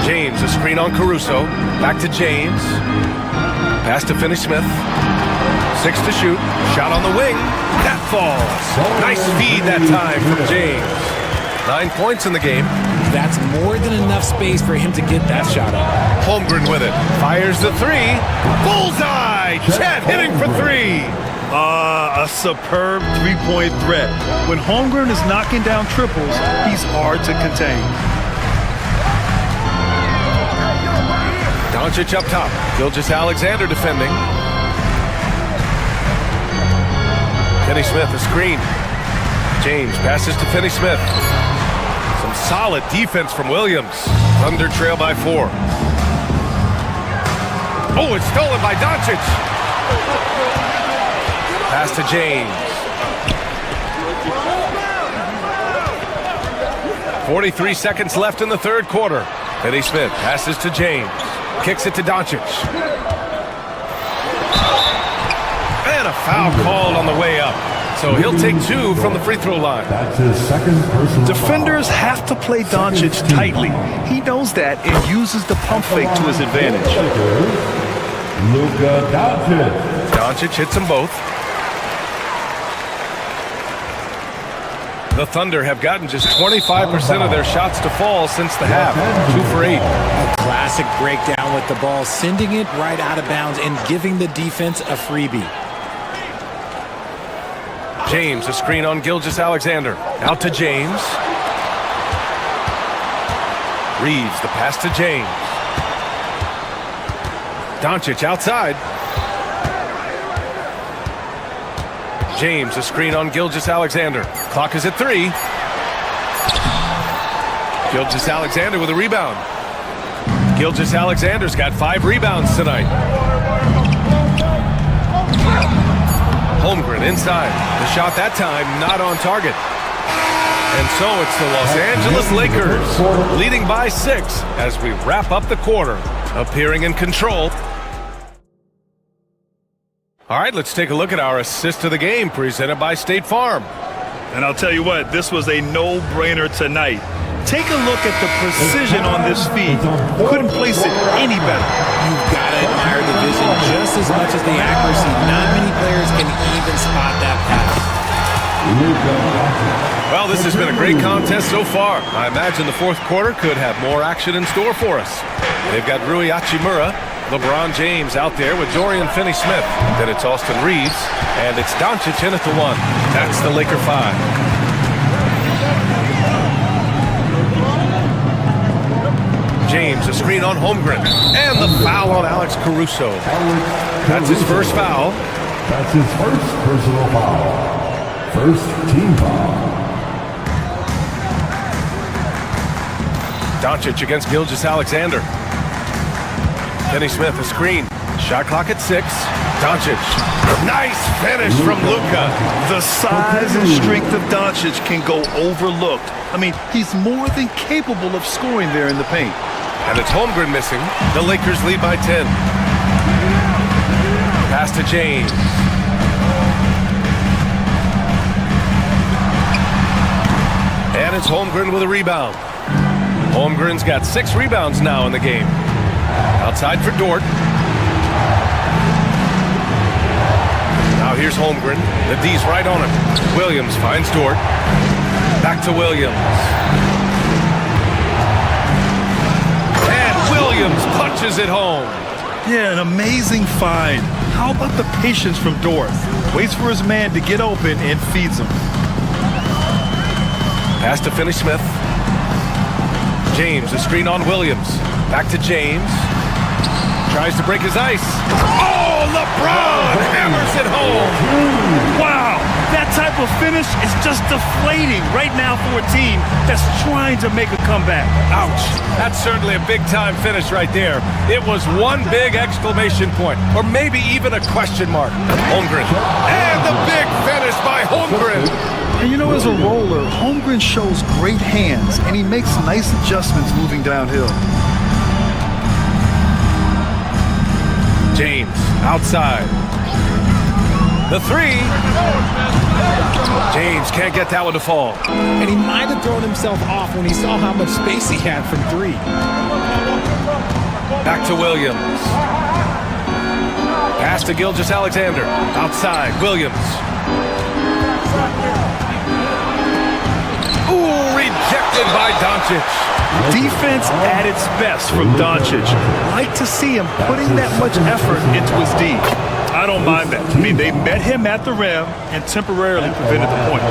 James, a screen on Caruso. Back to James. Pass to Finney Smith. 6 to shoot. Shot on the wing. That falls. Nice feed that time from James. 9 points in the game. That's more than enough space for him to get that shot up. Holmgren with it. Fires the 3. Bullseye! Chet hitting for 3. A superb three-point threat. When Holmgren is knocking down triples, he's hard to contain. Doncic up top. Gilgeous-Alexander defending. Finney Smith a screen. James passes to Finney Smith. Some solid defense from Williams. Thunder trail by 4. Oh, it's stolen by Doncic. Pass to James. 43 seconds left in the third quarter. Finney Smith passes to James. Kicks it to Doncic. And a foul called on the way up. So he'll take 2 from the free throw line. That's his second personal Defenders have to play Doncic tightly. He knows that and uses the pump fake to his advantage. Luka Doncic. Doncic hits them both. The Thunder have gotten just 25% of their shots to fall since the half. 2 for 8. A classic breakdown with the ball, sending it right out of bounds and giving the defense a freebie. James, a screen on Gilgeous-Alexander. Out to James. Reeves, the pass to James. Doncic outside. James, a screen on Gilgeous-Alexander. Clock is at 3. Gilgeous-Alexander with a rebound. Gilgeous-Alexander's got 5 rebounds tonight. Holmgren inside. The shot that time not on target. And so it's the Los Angeles Lakers leading by 6 as we wrap up the quarter, appearing in control. All right, let's take a look at our assist of the game presented by State Farm. And I'll tell you what, this was a no-brainer tonight. Take a look at the precision on this feed. Couldn't place it any better. You've got to admire the vision just as much as the accuracy. Not many players can even spot that pass. Well, this has been a great contest so far. I imagine the fourth quarter could have more action in store for us. They've got Rui Hachimura, LeBron James out there with Dorian Finney-Smith. Then it's Austin Reeves, and it's Doncic in at the 1. That's the Laker 5. James, a screen on Holmgren, and the foul on Alex Caruso. That's his first foul. That's his first personal foul. First team foul. Doncic against Gilgeous-Alexander. Finney Smith, a screen. Shot clock at 6. Doncic. Nice finish from Luka. The size and strength of Doncic can go overlooked. I mean, he's more than capable of scoring there in the paint. And it's Holmgren missing. The Lakers lead by 10. Pass to James. And it's Holmgren with a rebound. Holmgren's got 6 rebounds now in the game. Outside for Dort. Now here's Holmgren. The D's right on him. Williams finds Dort. Back to Williams. And Williams punches it home. Yeah, an amazing find. How about the patience from Dort? Waits for his man to get open and feeds him. Pass to Finney-Smith. James, a screen on Williams. Back to James. Tries to break his ice. Oh, LeBron hammers it home. Wow, that type of finish is just deflating right now for a team that's trying to make a comeback. Ouch. That's certainly a big-time finish right there. It was one big exclamation point, or maybe even a question mark. Holmgren. And the big finish by Holmgren. And you know, as a roller, Holmgren shows great hands, and he makes nice adjustments moving downhill. James, outside. The 3. James can't get that one to fall. And he might have thrown himself off when he saw how much space he had from 3. Back to Williams. Pass to Gilgeous-Alexander. Outside, Williams. Ooh, rejected by Doncic. Defense at its best from Doncic. Like to see him putting that much effort into his D. I don't mind that. I mean, they met him at the rim and temporarily prevented the points.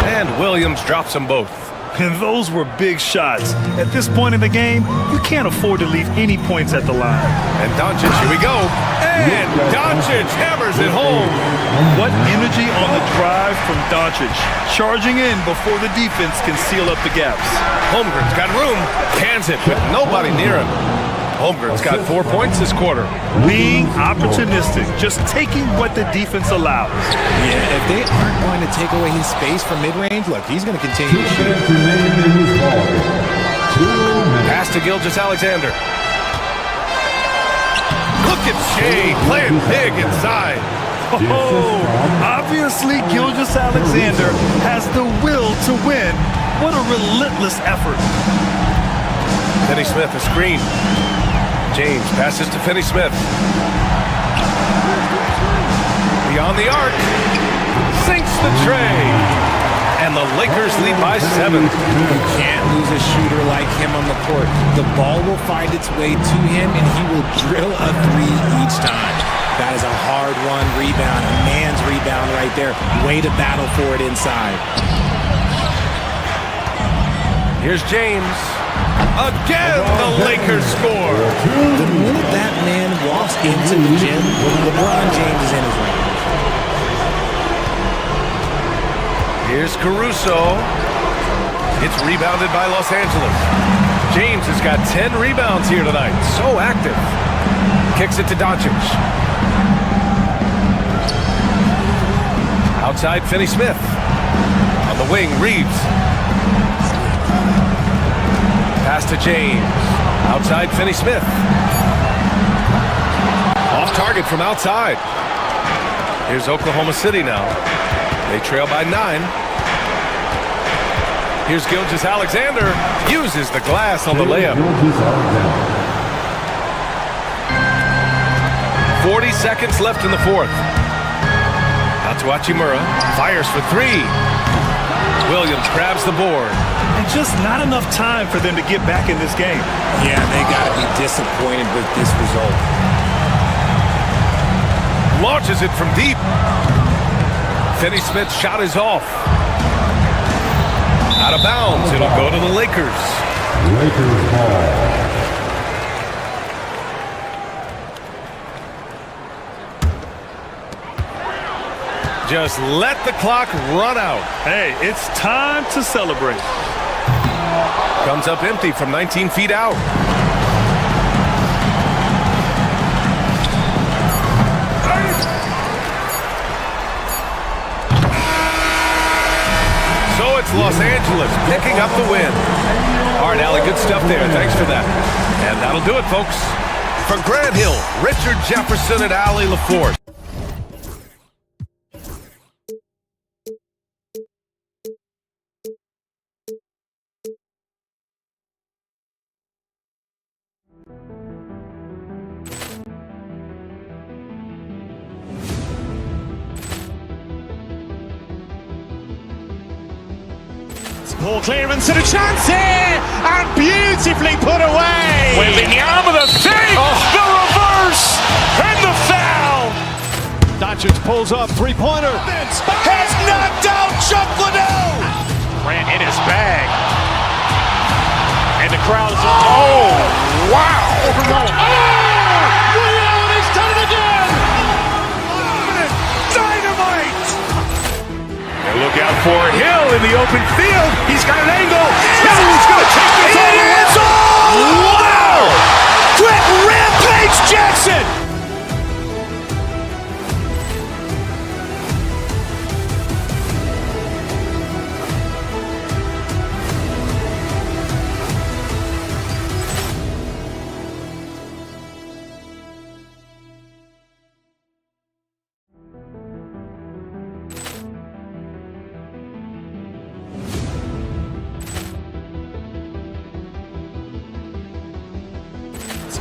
And Williams drops them both. And those were big shots. At this point in the game, you can't afford to leave any points at the line. And Doncic, here we go. And Doncic hammers it home. What energy on the drive from Doncic. Charging in before the defense can seal up the gaps. Holmgren's got room. Hands it with nobody near him. Holmgren's got 4 points this quarter. Being opportunistic, just taking what the defense allows. Yeah, if they aren't going to take away his space from mid-range, look, he's going to continue to shoot. Pass to Gilgeous-Alexander. Look at Shea playing big inside. Oh, obviously Gilgeous-Alexander has the will to win. What a relentless effort. Finney-Smith, a screen. James passes to Finney-Smith. Beyond the arc. Sinks the tray. And the Lakers lead by 7. You can't lose a shooter like him on the court. The ball will find its way to him, and he will drill a 3 each time. That is a hard-won rebound, a man's rebound right there. Way to battle for it inside. Here's James. Again, the Lakers score. The minute that man walks into the gym, LeBron James is in his range. Here's Caruso. It's rebounded by Los Angeles. James has got 10 rebounds here tonight. So active. Kicks it to Doncic. Outside, Finney-Smith. On the wing, Reeves. Pass to James. Outside, Finney-Smith. Off target from outside. Here's Oklahoma City now. They trail by 9. Here's Gilgeous-Alexander. Uses the glass on the layup. 40 seconds left in the 4th. Out to Hachimura. Fires for 3. Williams grabs the board. And just not enough time for them to get back in this game. Yeah, they got to be disappointed with this result. Launches it from deep. Finney-Smith's shot is off. Out of bounds. It'll go to the Lakers. Lakers ball. Just let the clock run out. Hey, it's time to celebrate. Comes up empty from 19 feet out. So it's Los Angeles picking up the win. All right, Allie, good stuff there. Thanks for that. And that'll do it, folks. For Grant Hill, Richard Jefferson, and Allie LaForce. Ball clearance and a chance here, and beautifully put away. Wembanyama the save, the reverse, and the foul. Doncic pulls up, three-pointer. Has knocked out Chuck Liddell. Grant in his bag. And the crowd is... Oh, wow. He's done it again. Dynamite. And look out for Hill in the open field. He's got an angle. Hill's going to take this all the way. Wow. Quick Rampage Jackson.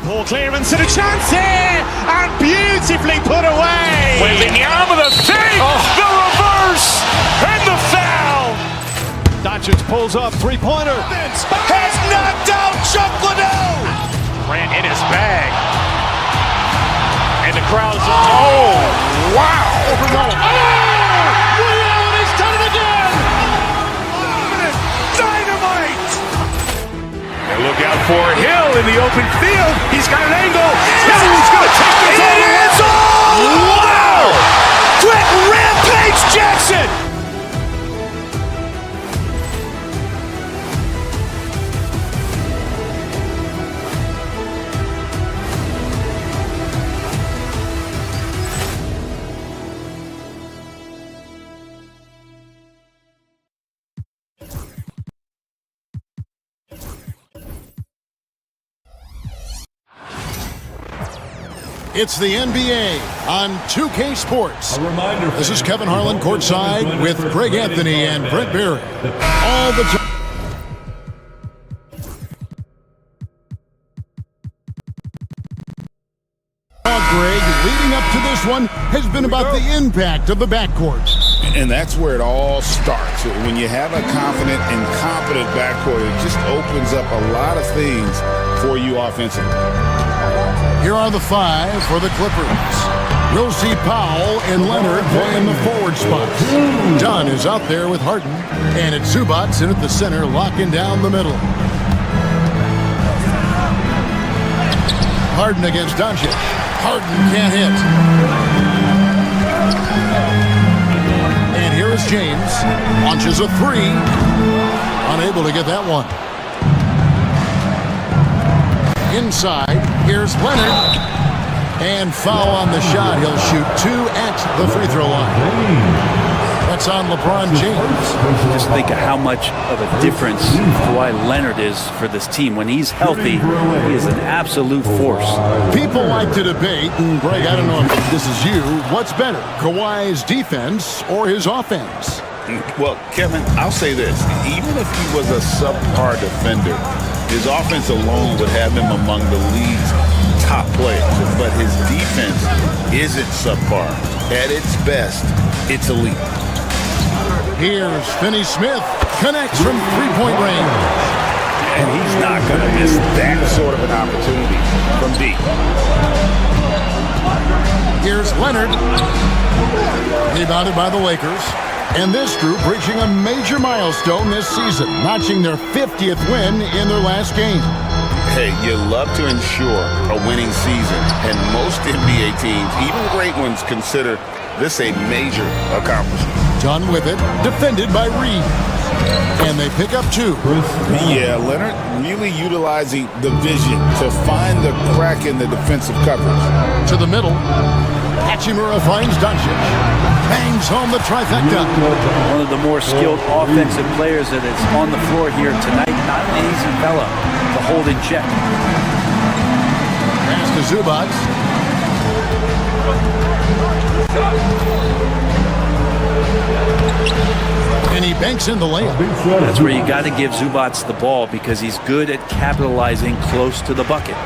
Ball clearance and a chance here, and beautifully put away. Wembanyama the save, the reverse, and the foul. Doncic pulls up, three-pointer. Has knocked out Chuck Liddell. Grant in his bag. And the crowd is... Oh, wow. He's done it again. Dynamite. And look out for Hill in the open field. He's got an angle. Hill's going to take this all the way. Wow. Quick Rampage Jackson. It's the NBA on 2K Sports. This is Kevin Harlan courtside with Greg Anthony and Brent Barry. All the time. Greg, leading up to this one has been about the impact of the backcourt. And that's where it all starts. When you have a confident and competent backcourt, it just opens up a lot of things for you offensively. Here are the five for the Clippers. We'll see Powell and Leonard playing the forward spots. Dunn is out there with Harden, and it's Zubac in at the center, locking down the middle. Harden against Doncic. Harden can't hit. And here is James. Launches a three. Unable to get that one. Inside, here's Leonard. And foul on the shot. He'll shoot two at the free throw line. That's on LeBron James. Just think of how much of a difference Kawhi Leonard is for this team. When he's healthy, he is an absolute force. People like to debate, and Greg, I don't know if this is you, what's better, Kawhi's defense or his offense? Well, Kevin, I'll say this. Even if he was a subpar defender, his offense alone would have him among the league's top players. But his defense isn't subpar. At its best, it's elite. Here's Finney Smith. Connects from three-point range. And he's not going to miss that sort of an opportunity from deep. Here's Leonard. Rebounded by the Lakers. And this group reaching a major milestone this season, notching their 50th win in their last game. Hey, you love to ensure a winning season, and most NBA teams, even great ones, consider this a major accomplishment. Done with it, defended by Reed. And they pick up two. Yeah, Leonard really utilizing the vision to find the crack in the defensive coverage. To the middle. Hachimura finds Doncic. Bangs home the trifecta. One of the more skilled offensive players that is on the floor here tonight. Not an easy fella to hold in check. Pass to Zubac. And he banks in the layup. That's where you got to give Zubac the ball because he's good at capitalizing close to the bucket.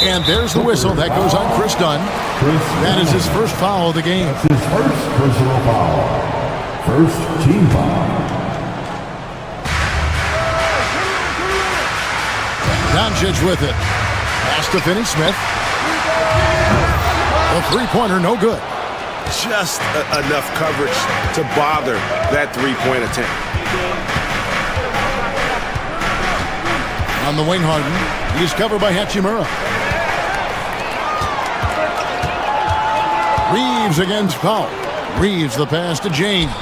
And there's the whistle. That goes on Chris Dunn. That is his first foul of the game. His first personal foul. First team foul. Doncic with it. Pass to Finney Smith. The three-pointer, no good. Just enough coverage to bother that three-point attempt. On the wing, Harden. He's covered by Hachimura. Reeves against Powell. Reeves the pass to James.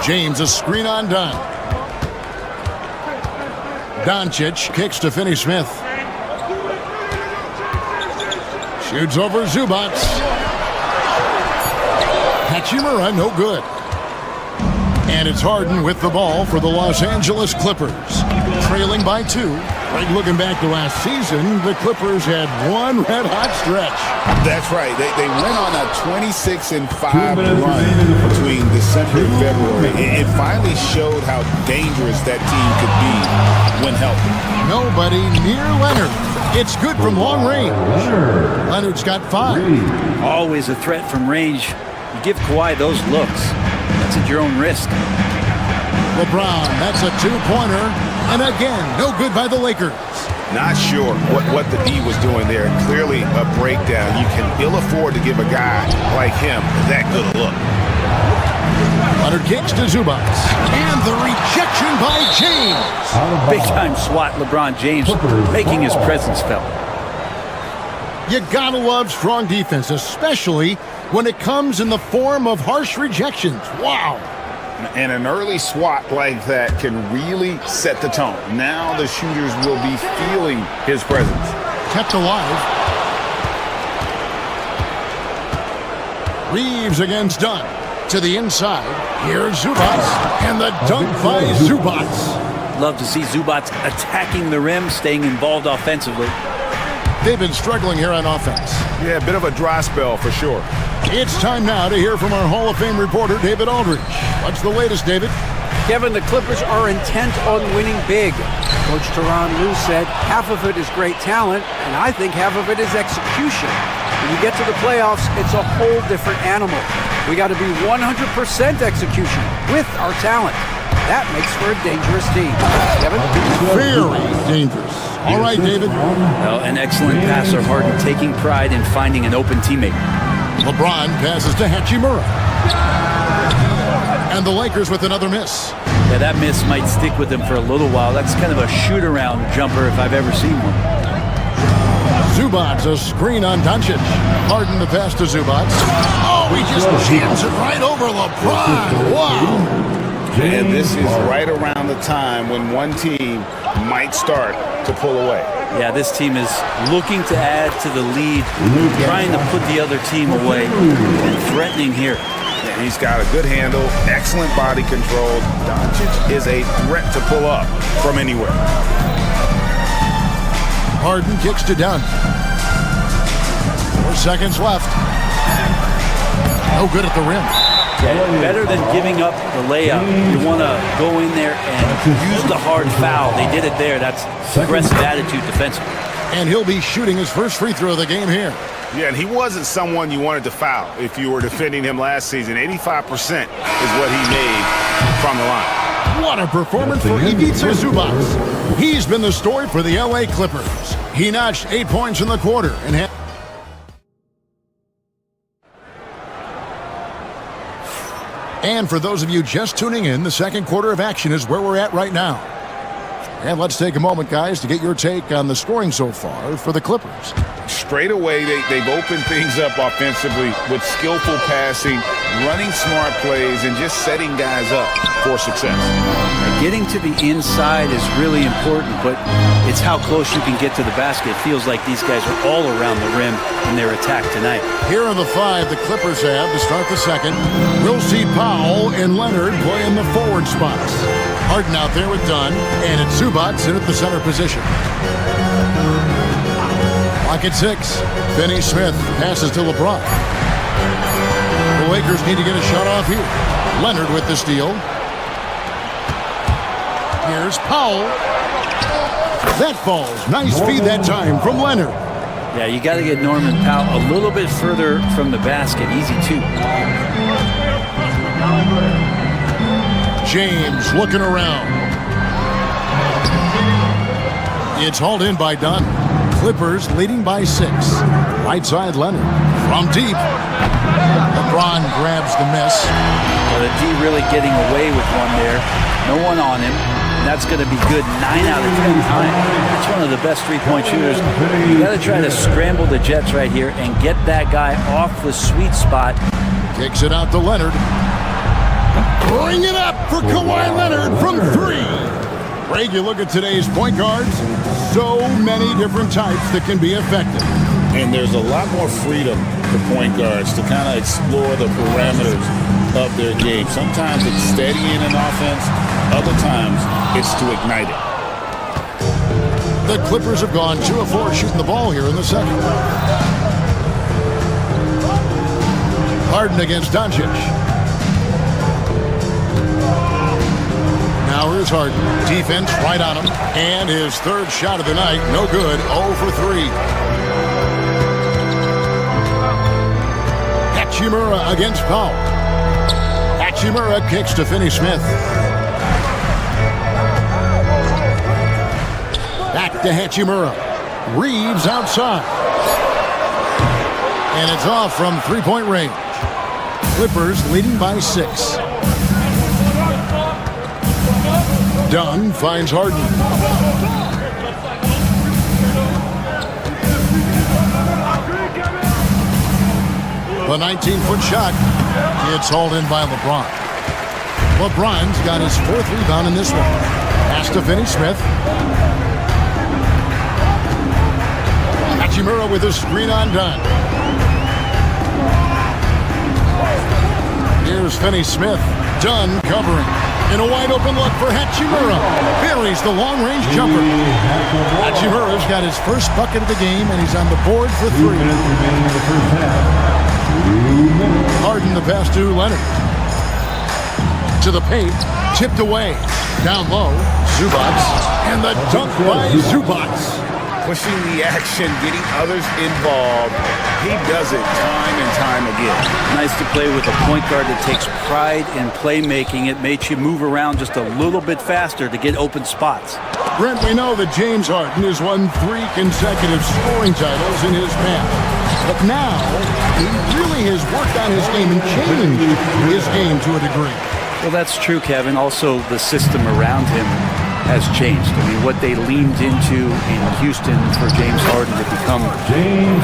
James a screen on Dunn. Doncic kicks to Finney Smith. Shoots over Zubac. Hachimura, no good. And it's Harden with the ball for the Los Angeles Clippers. Trailing by 2. Like looking back to last season, the Clippers had one red-hot stretch. That's right. They went on a 26-5 run between December and February. It finally showed how dangerous that team could be when healthy. Nobody near Leonard. It's good from long range. Leonard's got 5. Always a threat from range. You give Kawhi those looks. That's at your own risk. LeBron, that's a 2-pointer. And again, no good by the Lakers. Not sure what the D was doing there. Clearly a breakdown. You can ill afford to give a guy like him that good a look. Leonard kicks to Zubac. And the rejection by James. Big-time swat, LeBron James, making his presence felt. You gotta love strong defense, especially when it comes in the form of harsh rejections. Wow. And an early swat like that can really set the tone. Now the shooters will be feeling his presence. Kept alive. Reeves against Dunn. To the inside. Here's Zubac. And the dunk by Zubac. Love to see Zubac attacking the rim, staying involved offensively. They've been struggling here on offense. Yeah, a bit of a dry spell for sure. It's time now to hear from our Hall of Fame reporter, David Aldridge. What's the latest, David? Kevin, the Clippers are intent on winning big. Coach Tyronn Lue said half of it is great talent, and I think half of it is execution. When you get to the playoffs, it's a whole different animal. We got to be 100% execution with our talent. That makes for a dangerous team. Kevin? Very dangerous. All right, David. Well, an excellent passer, Harden taking pride in finding an open teammate. LeBron passes to Hachimura. And the Lakers with another miss. Yeah, that miss might stick with him for a little while. That's kind of a shoot-around jumper if I've ever seen one. Zubac, a screen on Doncic. Harden the pass to Zubac. Oh, he just jams it right over LeBron. Wow. And this is right around the time when one team might start to pull away. Yeah, this team is looking to add to the lead, trying to put the other team away, and threatening here. And he's got a good handle, excellent body control. Doncic is a threat to pull up from anywhere. Harden kicks to Dunn. 4 seconds left. No good at the rim. Yeah, better than giving up the layup. You want to go in there and use the hard foul. They did it there. That's aggressive attitude defensively. And he'll be shooting his first free throw of the game here. Yeah, and he wasn't someone you wanted to foul if you were defending him last season. 85% is what he made from the line. What a performance for Ivica Zubac. He's been the story for the LA Clippers. He notched 8 points in the quarter and had... And for those of you just tuning in, the second quarter of action is where we're at right now. And let's take a moment, guys, to get your take on the scoring so far for the Clippers. Straight away, they've opened things up offensively with skillful passing, running smart plays, and just setting guys up for success. Getting to the inside is really important, but it's how close you can get to the basket. It feels like these guys are all around the rim in their attack tonight. Here are the 5 the Clippers have to start the second. We'll see Powell and Leonard play in the forward spots. Harden out there with Dunn, and it's Zubac in at the center position. Clock at 6. Finney Smith passes to LeBron. The Lakers need to get a shot off here. Leonard with the steal. Here's Powell. That falls. Nice feed that time from Leonard. Yeah, you got to get Norman Powell a little bit further from the basket. Easy too. James looking around. It's hauled in by Dunn. Clippers leading by 6. Right side Leonard. From deep. LeBron grabs the miss. Well, the D really getting away with one there. No one on him. And that's going to be good 9 out of 10 times. That's one of the best three-point shooters. You got to try to scramble the Jets right here and get that guy off the sweet spot. Kicks it out to Leonard. Bring it up for Kawhi Leonard from 3. Greg, you look at today's point guards, so many different types that can be effective. And there's a lot more freedom for point guards to kind of explore the parameters of their game. Sometimes it's steadying an offense. Other times it's to ignite it. The Clippers have gone 2 of 4 shooting the ball here in the second. Harden against Doncic. Now here's Harden. Defense right on him. And his third shot of the night. No good. 0 for 3. Hachimura against Powell. Hachimura kicks to Finney-Smith. Back to Hachimura. Reeves outside. And it's off from three-point range. Clippers leading by 6. Dunn finds Harden. The 19-foot shot. It's hauled in by LeBron. LeBron's got his 4th rebound in this one. Pass to Finney-Smith. Hachimura with a screen on Dunn. Here's Finney-Smith. Dunn covering. In a wide-open look for Hachimura. Buries the long-range jumper. Hachimura's got his first bucket of the game, and he's on the board for 3. Harden the pass to Leonard. To the paint. Tipped away. Down low. Zubac. And the dunk by Zubac. Pushing the action, getting others involved. He does it time and time again. Nice to play with a point guard that takes pride in playmaking. It makes you move around just a little bit faster to get open spots. Brent, we know that James Harden has won 3 consecutive scoring titles in his past. But now, he really has worked on his game and changed his game to a degree. Well, that's true, Kevin. Also, the system around him has changed. I mean, what they leaned into in Houston for James Harden to become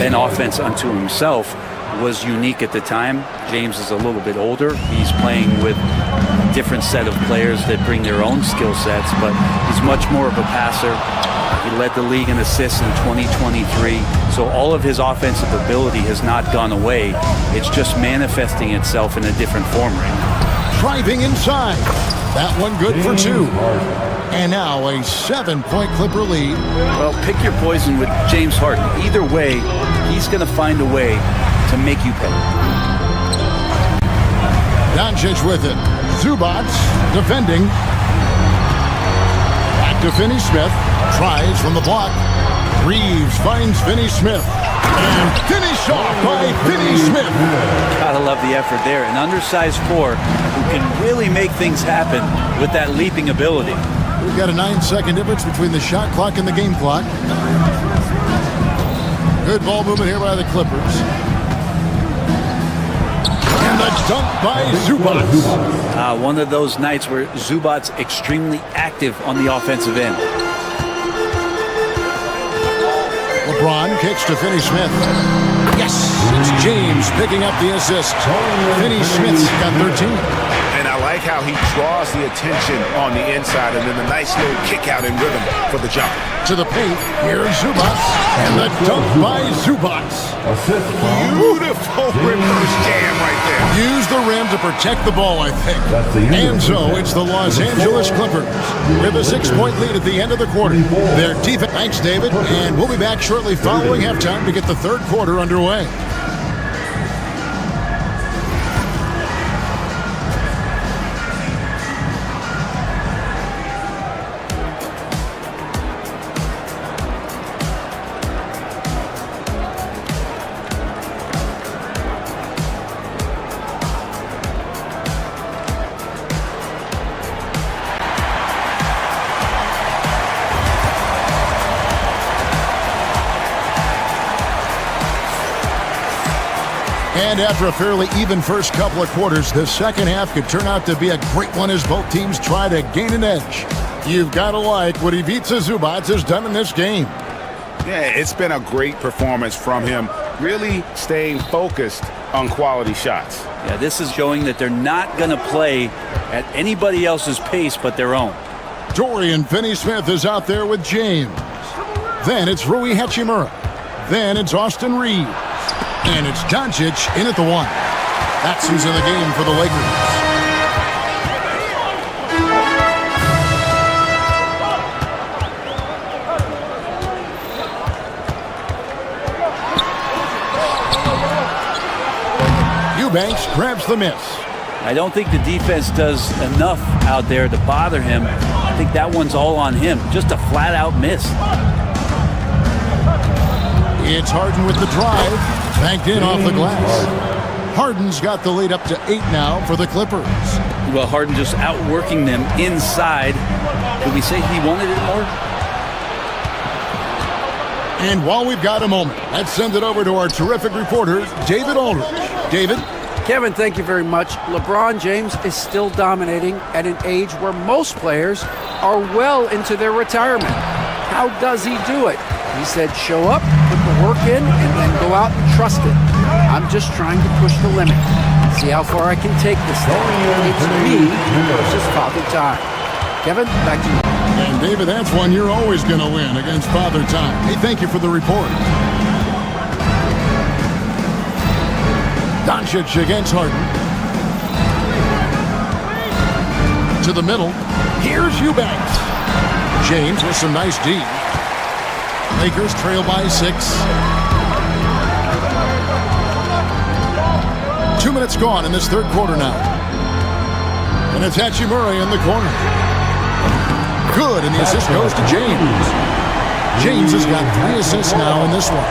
an offense unto himself was unique at the time. James is a little bit older. He's playing with a different set of players that bring their own skill sets, but he's much more of a passer. He led the league in assists in 2023. So all of his offensive ability has not gone away. It's just manifesting itself in a different form right now. Driving inside. That one good for 2. And now a 7-point Clipper lead. Well, pick your poison with James Harden. Either way, he's going to find a way to make you pay. Doncic with it. Zubac defending. Back to Finney-Smith. Tries from the block. Reeves finds Finney-Smith. And finished off by Finney-Smith. Gotta love the effort there. An undersized 4 who can really make things happen with that leaping ability. We've got a 9-second difference between the shot clock and the game clock. Good ball movement here by the Clippers. And the dunk by Zubac. One of those nights where Zubac's extremely active on the offensive end. LeBron kicks to Finney-Smith. Yes, it's James picking up the assist. Finney-Smith's got 13. And I like how he draws the attention on the inside and then a nice little kick out in rhythm for the jumper. To the paint, here's Zubac. And the dunk by Zubac. Beautiful reverse jam right there. Use the rim to protect the ball, I think. And so it's the Los Angeles Clippers with a 6-point lead at the end of the quarter. Their defense. Thanks, David. And we'll be back shortly following halftime to get the third quarter underway. And after a fairly even first couple of quarters, the second half could turn out to be a great one as both teams try to gain an edge. You've got to like what Ivica Zubac has done in this game. Yeah, it's been a great performance from him, really staying focused on quality shots. Yeah, this is showing that they're not going to play at anybody else's pace but their own. Dorian Finney-Smith is out there with James. Then it's Rui Hachimura. Then it's Austin Reeves. And it's Doncic in at the 1. That's who's in the game for the Lakers. Eubanks grabs the miss. I don't think the defense does enough out there to bother him. I think that one's all on him. Just a flat-out miss. It's Harden with the drive. Banked in off the glass. Harden's got the lead up to 8 now for the Clippers. Well, Harden just outworking them inside. Could we say he wanted it more? And while we've got a moment, let's send it over to our terrific reporter, David Aldridge. David? Kevin, thank you very much. LeBron James is still dominating at an age where most players are well into their retirement. How does he do it? He said, show up, put the work in, and then go out and trust it. I'm just trying to push the limit. See how far I can take this thing. It's me versus Father Time. Kevin, back to you. And David, that's one you're always going to win against Father Time. Hey, thank you for the report. Doncic against Harden. To the middle. Here's Eubanks. James with some nice D. Lakers trail by 6. 2 minutes gone in this third quarter now. And it's Hachimura in the corner. Good, and the assist goes to James. James has got 3 assists now in this one.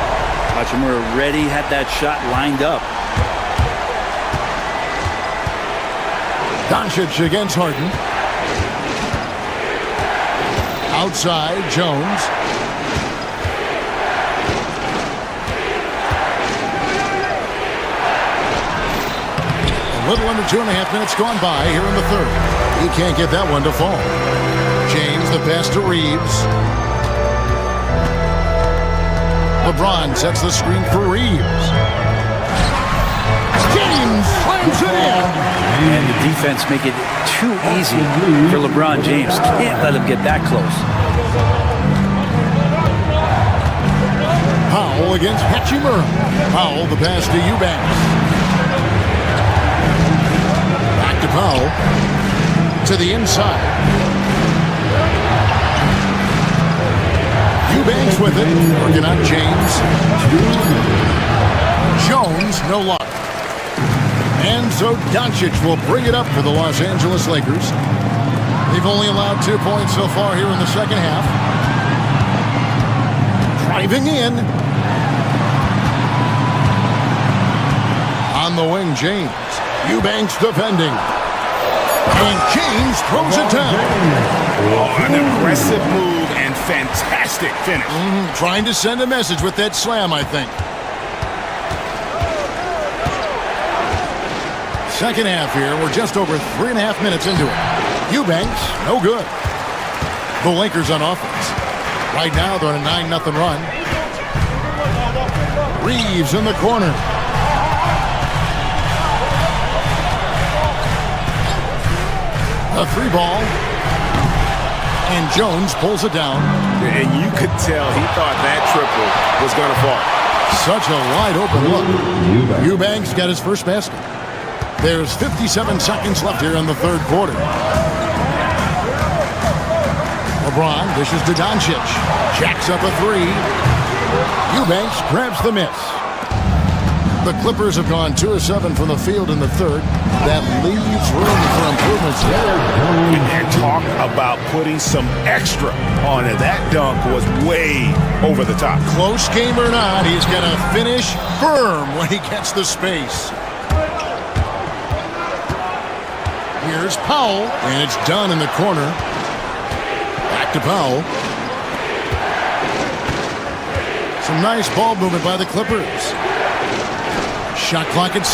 Hachimura ready, had that shot lined up. Doncic against Harden. Outside, Jones. A little under 2.5 minutes gone by here in the third. He can't get that one to fall. James, the pass to Reeves. LeBron sets the screen for Reeves. James slams it in. And the defense make it too easy for LeBron James. Can't let him get that close. Powell against Hachimura. Powell, the pass to Eubanks. Back to Powell. To the inside. Eubanks with it. Working on James. Jones, no luck. And so Doncic will bring it up for the Los Angeles Lakers. They've only allowed 2 points so far here in the second half. Driving in. On the wing, James. Eubanks defending. And James throws it down. Oh, an aggressive move and fantastic finish. Trying to send a message with that slam, I think. Second half here. We're just over 3.5 minutes into it. Eubanks, no good. The Lakers on offense. Right now, they're on a 9-0 run. Reeves in the corner. A 3-ball. And Jones pulls it down. And you could tell he thought that triple was going to fall. Such a wide open look. Eubanks got his first basket. There's 57 seconds left here in the third quarter. LeBron dishes to Doncic. Jacks up a 3. Eubanks grabs the miss. The Clippers have gone 2 of 7 from the field in the third. That leaves room for improvements. And talk about putting some extra on it. That dunk was way over the top. Close game or not, he's going to finish firm when he gets the space. Here's Powell, and it's done in the corner. Back to Powell. Some nice ball movement by the Clippers. Shot clock at 6.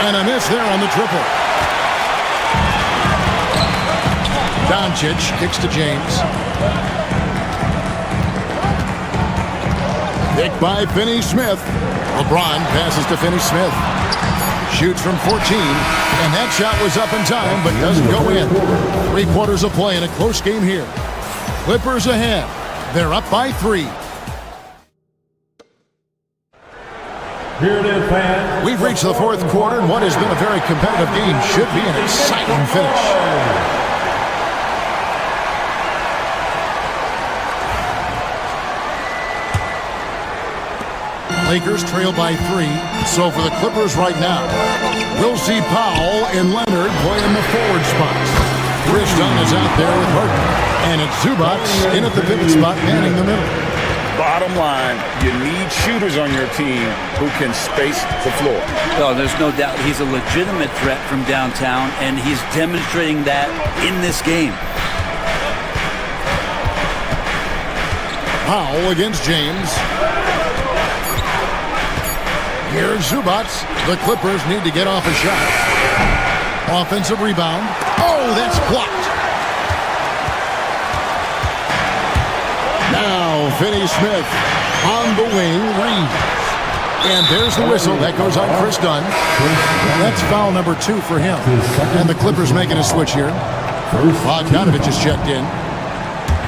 And a miss there on the triple. Doncic kicks to James. Picked by Finney-Smith. LeBron passes to Finney-Smith. Shoots from 14, and that shot was up in time, but doesn't go in. 3 quarters of play in a close game here. Clippers ahead. They're up by 3. Here it is, fans. We've reached the 4th quarter, and what has been a very competitive game should be an exciting finish. Lakers trail by 3. So for the Clippers right now, we'll see Powell and Leonard play in the forward spots. Chris Dunn is out there with Harden. And it's Zubac in at the pivot spot, manning the middle. Bottom line, you need shooters on your team who can space the floor. Oh, there's no doubt he's a legitimate threat from downtown, and he's demonstrating that in this game. Powell against James. Here's Zubac. The Clippers need to get off a shot. Offensive rebound. Oh, that's blocked. Now, Finney-Smith on the wing, Reeves. And there's the whistle. That goes on Chris Dunn. That's foul number 2 for him. And the Clippers making a switch here. Bogdanovich is checked in.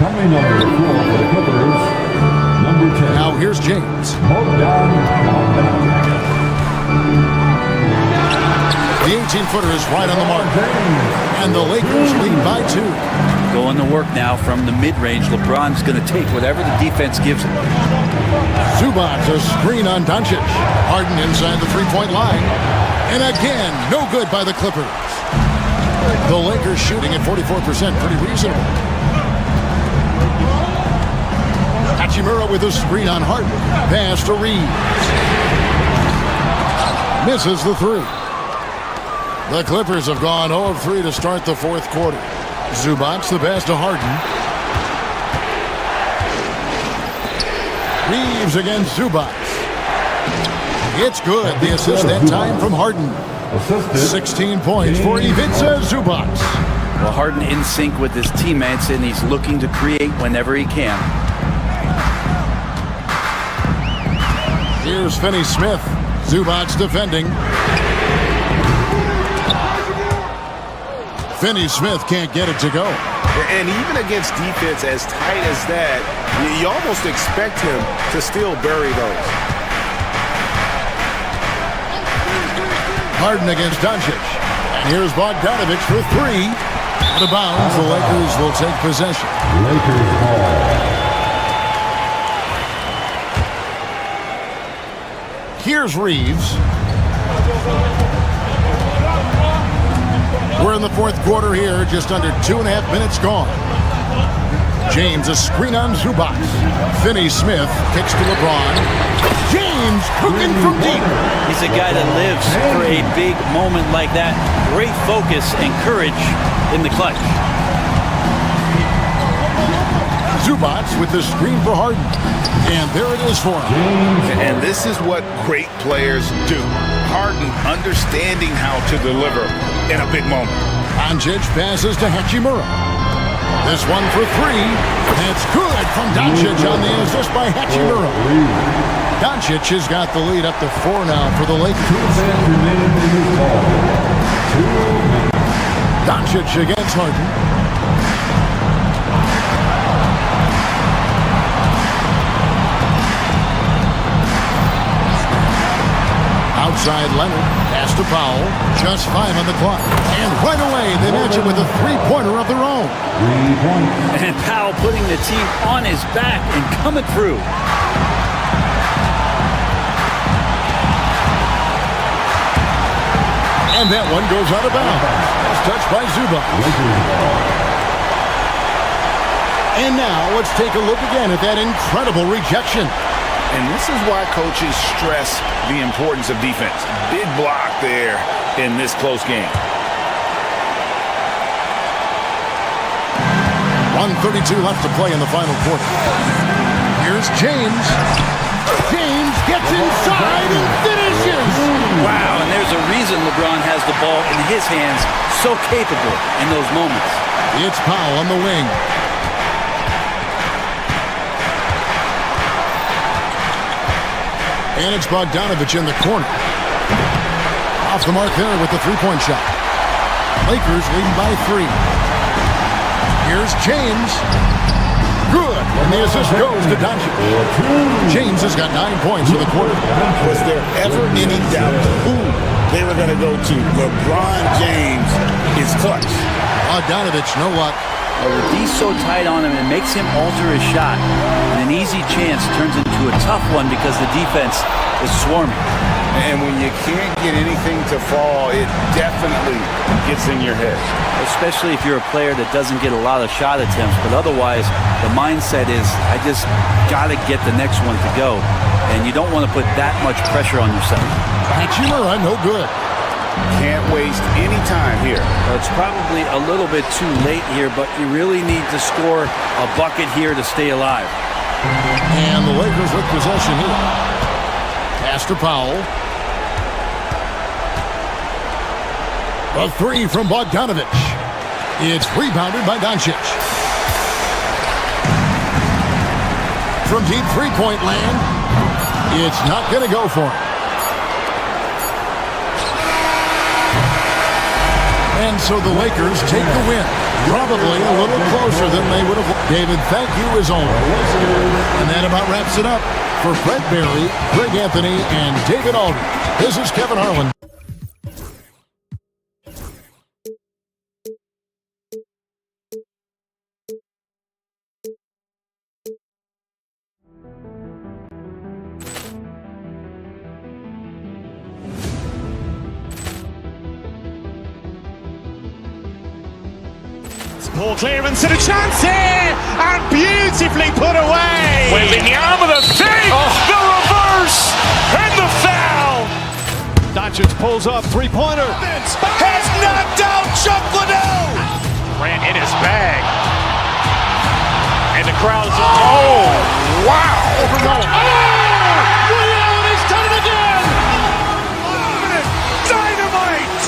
Coming number 4 for the Clippers, number 10. Now here's James. The 18-footer is right on the mark. And the Lakers lead by 2. Going to work now from the mid-range. LeBron's going to take whatever the defense gives him. Zubac, a screen on Doncic. Harden inside the 3-point line. And again, no good by the Clippers. The Lakers shooting at 44%, pretty reasonable. Hachimura with a screen on Harden. Pass to Reeves. Misses the 3. The Clippers have gone 0 of 3 to start the 4th quarter. Zubac the pass to Harden. Reeves against Zubac. It's good. The assist that time from Harden. 16 points for Ivica Zubac. Well, Harden in sync with his teammates, and he's looking to create whenever he can. Here's Finney-Smith. Zubac defending. Finney-Smith can't get it to go. And even against defense as tight as that, you almost expect him to still bury those. Harden against Doncic. And here's Bogdanovich for 3. Out of bounds, the Lakers will take possession. Lakers ball. Here's Reeves. We're in the 4th quarter here, just under 2.5 minutes gone. James, a screen on Zubac. Finney-Smith kicks to LeBron. James cooking from deep. He's a guy that lives for a big moment like that. Great focus and courage in the clutch. Zubac with the screen for Harden. And there it is for him. And this is what great players do. Harden understanding how to deliver in a big moment. Doncic passes to Hachimura. This one for 3. That's good from Doncic on the assist by Hachimura. Doncic has got the lead up to 4 now for the Lakers. Doncic against Harden. Outside Leonard, pass to Powell, just 5 on the clock. And right away, they match it with a 3-pointer of their own. 3 points. And Powell putting the team on his back and coming through. And that one goes out of bounds. That's touched by Zubac. And now let's take a look again at that incredible rejection. And this is why coaches stress the importance of defense. Big block there in this close game. 1:32 left to play in the final quarter. Here's James. James gets inside and finishes. Wow, and there's a reason LeBron has the ball in his hands, so capable in those moments. It's Powell on the wing. And it's Bogdanovich in the corner. Off the mark there with the three-point shot. Lakers leading by 3. Here's James. Good. And the assist goes to Doncic. James has got 9 points for the quarter. Was there ever any doubt who they were going to go to? LeBron James is clutch. Bogdanovich, no luck. With D so tight on him, it makes him alter his shot. And an easy chance turns into a tough one because the defense is swarming. And when you can't get anything to fall, it definitely gets in your head. Especially if you're a player that doesn't get a lot of shot attempts. But otherwise, the mindset is, I just got to get the next one to go. And you don't want to put that much pressure on yourself. Hachimura, no good. Can't waste any time here. Well, it's probably a little bit too late here, but you really need to score a bucket here to stay alive. And the Lakers with possession here. Pass to Powell. A 3 from Bogdanovich. It's rebounded by Doncic. From deep three-point land, it's not going to go for him. And so the Lakers take the win. Probably a little closer than they would have. David, thank you as always. And that about wraps it up for Brett Barry, Greg Anthony, and David Aldridge. This is Kevin Harlan. Ball clearance and a chance here, and beautifully put away. Wembanyama the fake, the reverse, and the foul. Doncic pulls up, three-pointer. Has knocked out Chuck Liddell. Ran in his bag. And the crowd is, oh, wow. Liddell, and he's done it again. Dynamite.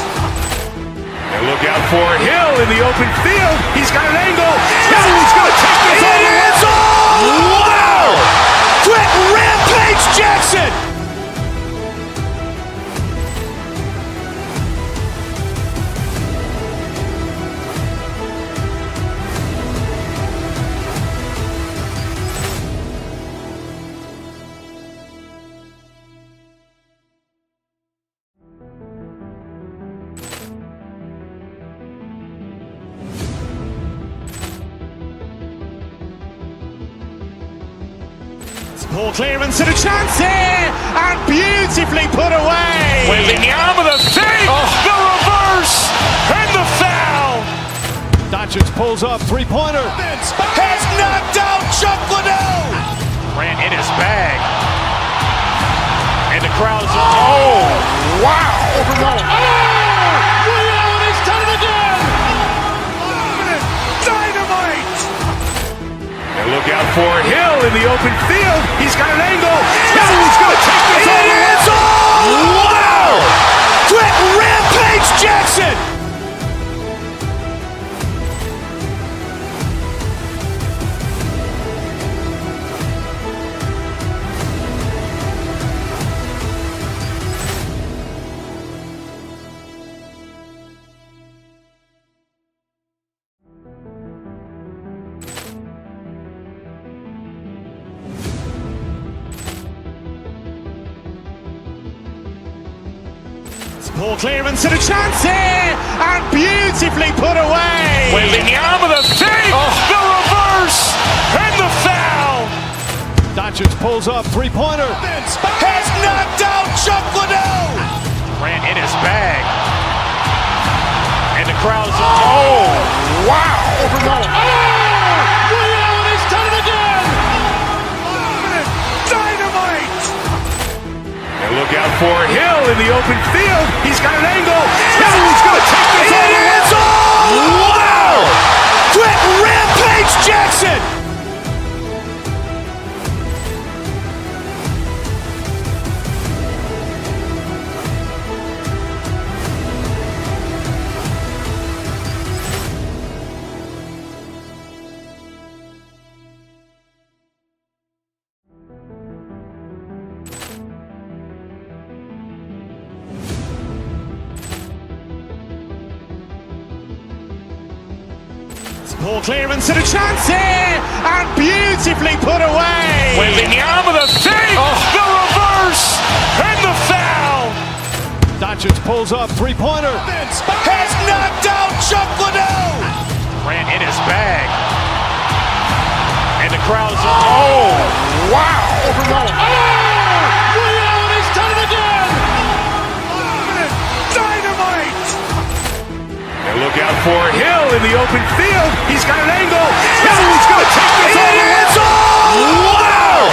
And look out for Hill in the open field. He's got an angle. He's going to take this all the way. Wow. Quick Rampage Jackson. Ball clearance and a chance here, and beautifully put away. Wembanyama the fake, the reverse, and the foul. Doncic pulls up, three-pointer. Has knocked out Chuck Liddell. Ran in his bag. And the crowd is, oh, wow. Liddell, and he's done it again. Dynamite. And look out for Hill in the open field. He's got an angle. He's going to take this all the way. Wow. Quick Rampage Jackson. Ball clearance and a chance here, and beautifully put away. Wembanyama the fake, the reverse, and the foul. Doncic pulls up, three-pointer. Has knocked out Chuck Liddell. Ran in his bag. And the crowd is, oh, wow. Liddell, and he's done it again. Dynamite. And look out for Hill in the open field. He's got an angle. He's going to take this all the way. Wow. Quick Rampage Jackson. Poor clearance and a chance here, and beautifully put away. Wembanyama the save, the reverse, and the foul. Doncic pulls up, three-pointer. Has knocked out Chuck Liddell. Grant in his bag. And the crowd's wow. He's done it again. Dynamite. And look out for Hill in the open field. He's got an angle. Hill's going to take this all the way. Wow!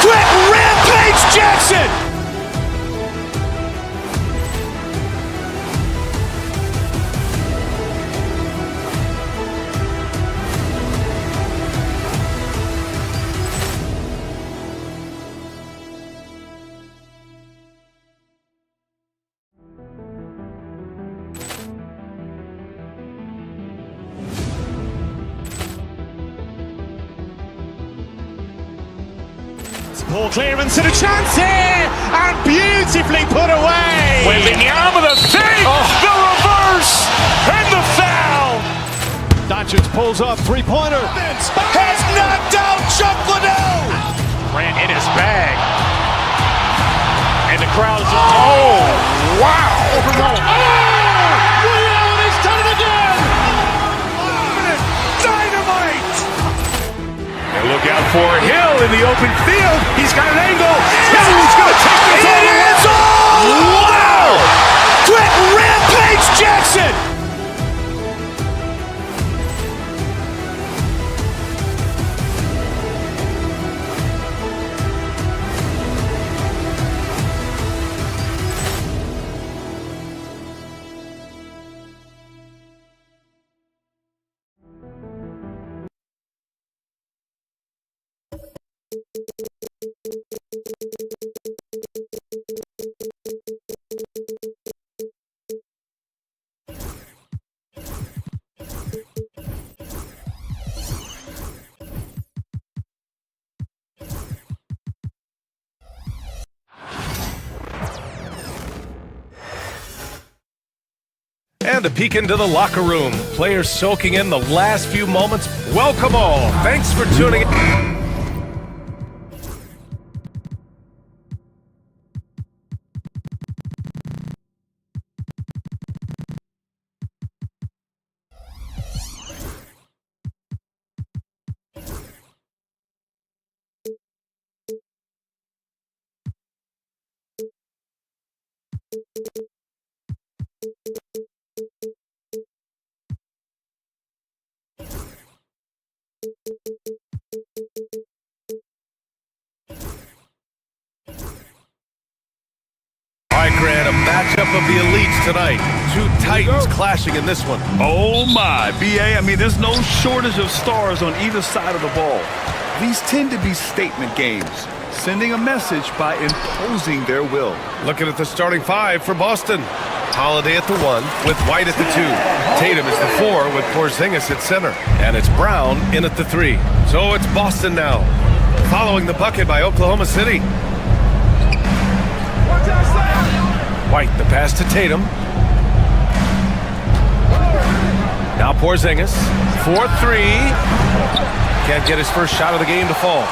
Quick Rampage Jackson. Poor clearance and a chance here, and beautifully put away. Wembanyama the save, the reverse, and the foul. Doncic pulls up, three-pointer. Has knocked out Chuck Liddell. Grant in his bag. And the crowd's wow. He's done it again. Dynamite. And look out for Hill in the open field. He's got an angle. Hill's going to take this all the way. Wow! Quick Rampage Jackson. And a peek into the locker room. Players soaking in the last few moments. Welcome all. Thanks for tuning in. All right, Grant, a matchup of the elites tonight. Two titans clashing in this one. Oh my, BA, I mean, there's no shortage of stars on either side of the ball. These tend to be statement games, sending a message by imposing their will. Looking at the starting five for Boston. Holiday at the 1 with White at the 2. Tatum is the 4 with Porzingis at center. And it's Brown in at the 3. So it's Boston now, following the bucket by Oklahoma City. White, the pass to Tatum. Now Porzingis, 4-3. Can't get his first shot of the game to fall.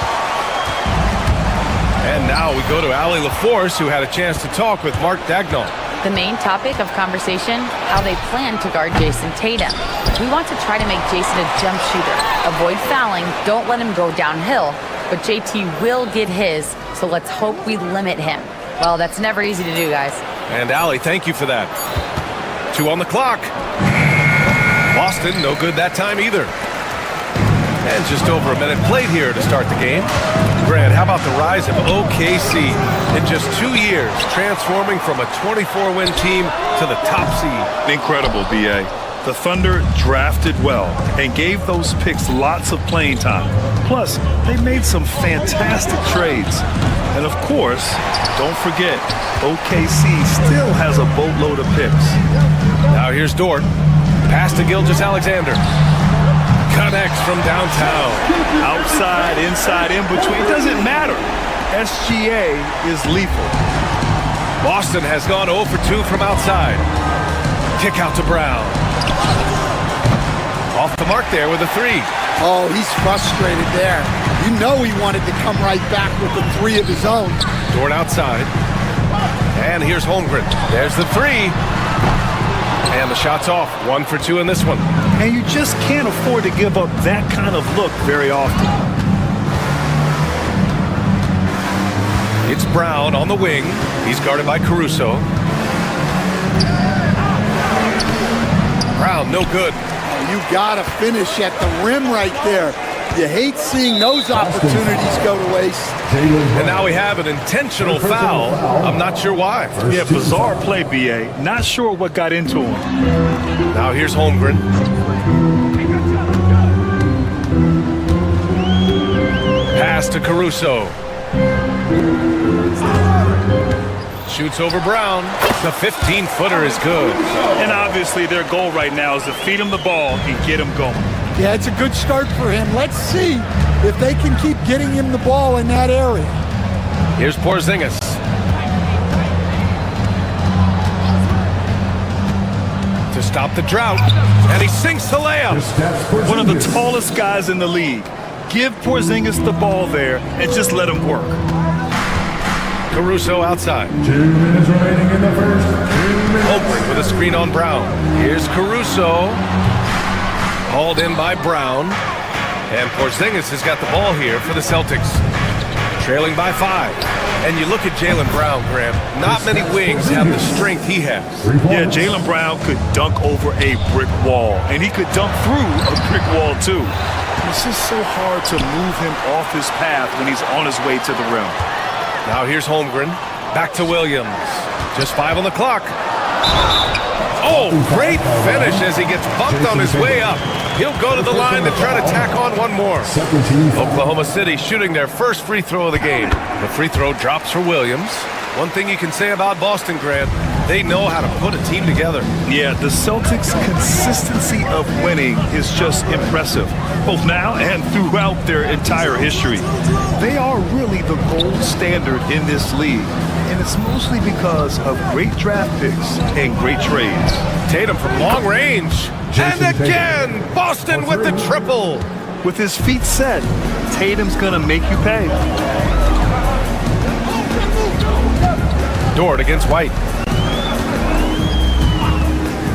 And now we go to Allie LaForce, who had a chance to talk with Mark Dagnall. The main topic of conversation, how they plan to guard Jason Tatum. We want to try to make Jason a jump shooter. Avoid fouling, don't let him go downhill. But JT will get his, so let's hope we limit him. Well, that's never easy to do, guys. And Allie, thank you for that. 2 on the clock. Boston, no good that time either. And just over a minute played here to start the game. Grant, how about the rise of OKC? In just 2 years, transforming from a 24-win team to the top seed. Incredible, BA. The Thunder drafted well and gave those picks lots of playing time. Plus, they made some fantastic trades. And of course, don't forget, OKC still has a boatload of picks. Now here's Dort. Pass to Gilgeous-Alexander. Connects from downtown. Outside, inside, in between, doesn't matter. SGA is lethal. Boston has gone 0 for 2 from outside. Kick out to Brown. Off the mark there with a three. Oh, he's frustrated there. You know he wanted to come right back with the three of his own. Dort outside. And here's Holmgren. There's the three. And the shot's off. 1 for 2 in this one. And you just can't afford to give up that kind of look very often. It's Brown on the wing. He's guarded by Caruso. Brown, no good. You gotta finish at the rim right there. You hate seeing those opportunities go to waste. And now we have an intentional foul. I'm not sure why. Yeah, bizarre play, B.A. Not sure what got into him. Now here's Holmgren. Pass to Caruso. Shoots over Brown. The 15-footer is good. And obviously their goal right now is to feed him the ball and get him going. Yeah, it's a good start for him. Let's see if they can keep getting him the ball in that area. Here's Porzingis. To stop the drought. And he sinks the layup. One of the tallest guys in the league. Give Porzingis the ball there and just let him work. Caruso outside. 2 minutes remaining in the first. 2 minutes. Holmgren with a screen on Brown. Here's Caruso. Hauled in by Brown. And Porzingis has got the ball here for the Celtics. Trailing by 5. And you look at Jaylen Brown, Graham. Not many wings have the strength he has. Yeah, Jaylen Brown could dunk over a brick wall. And he could dunk through a brick wall, too. It's just so hard to move him off his path when he's on his way to the rim. Now here's Holmgren. Back to Williams. Just 5 on the clock. Oh, great finish as he gets bumped on his way up. He'll go to the line to try to tack on one more. Oklahoma City shooting their first free throw of the game. The free throw drops for Williams. One thing you can say about Boston, Grant, they know how to put a team together. Yeah, the Celtics' consistency of winning is just impressive, both now and throughout their entire history. They are really the gold standard in this league, and it's mostly because of great draft picks and great trades. Tatum from long range. And again, Boston with the triple. With his feet set, Tatum's gonna make you pay. Dort against White.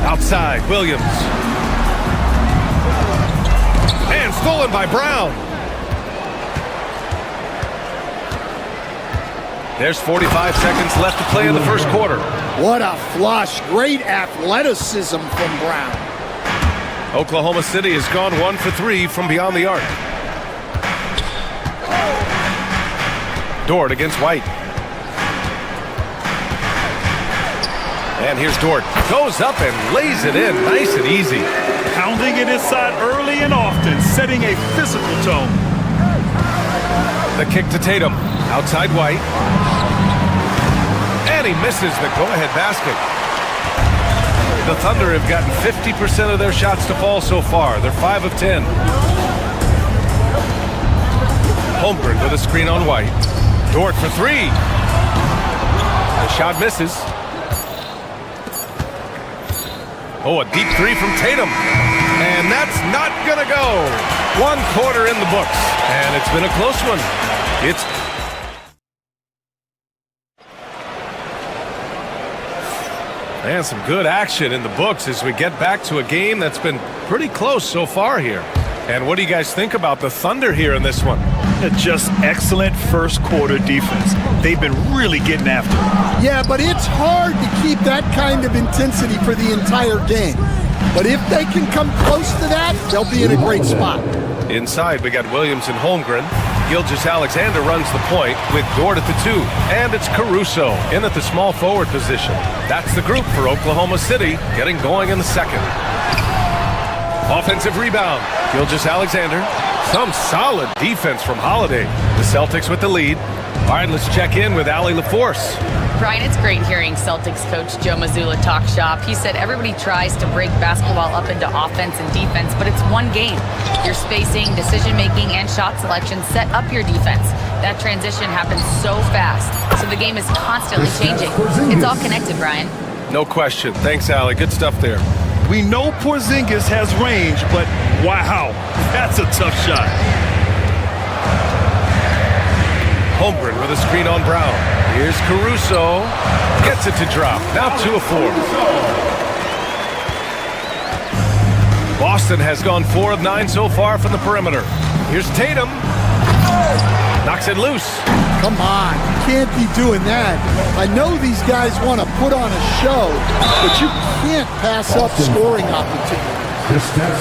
Outside, Williams. And stolen by Brown. There's 45 seconds left to play in the first quarter. What a flush. Great athleticism from Brown. Oklahoma City has gone 1 for 3 from beyond the arc. Dort against White. And here's Dort. Goes up and lays it in nice and easy. Pounding it inside early and often, setting a physical tone. The kick to Tatum. Outside White. And he misses the go-ahead basket. The Thunder have gotten 50% of their shots to fall so far. They're 5 of 10. Holmgren with a screen on White. Dort for 3. The shot misses. Oh, a deep 3 from Tatum. And that's not gonna go. 1 quarter in the books. And it's been a close one. It's and some good action in the books as we get back to a game that's been pretty close so far here. And what do you guys think about the Thunder here in this one? Just excellent first quarter defense. They've been really getting after it. Yeah, but it's hard to keep that kind of intensity for the entire game. But if they can come close to that, they'll be in a great spot. Inside, we got Williams and Holmgren. Gilgeous-Alexander runs the point with Dort at the 2. And it's Caruso in at the small forward position. That's the group for Oklahoma City getting going in the second. Offensive rebound. Gilgeous-Alexander. Some solid defense from Holiday. The Celtics with the lead. All right, let's check in with Allie LaForce. Brian, it's great hearing Celtics coach Joe Mazzulla talk shop. He said everybody tries to break basketball up into offense and defense, but it's one game. Your spacing, decision-making, and shot selection set up your defense. That transition happens so fast, so the game is constantly changing. It's all connected, Brian. No question. Thanks, Allie. Good stuff there. We know Porzingis has range, but wow, that's a tough shot. Holmgren with a screen on Brown. Here's Caruso. Gets it to drop. Now 2 of 4. Boston has gone 4 of 9 so far from the perimeter. Here's Tatum. Knocks it loose. Come on, you can't be doing that. I know these guys want to put on a show, but you can't pass up scoring opportunities.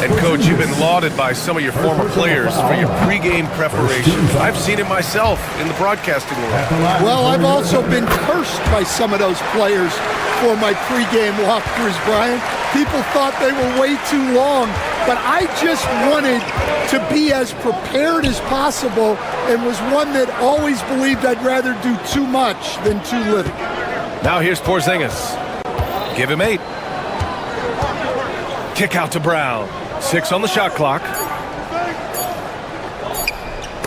And Coach, you've been lauded by some of your former players for your pregame preparation. I've seen it myself in the broadcasting world. Well, I've also been cursed by some of those players for my pregame walkthroughs, Brian. People thought they were way too long, but I just wanted to be as prepared as possible and was one that always believed I'd rather do too much than too little. Now here's Porzingis. Give him 8. Kick out to Brown. 6 on the shot clock.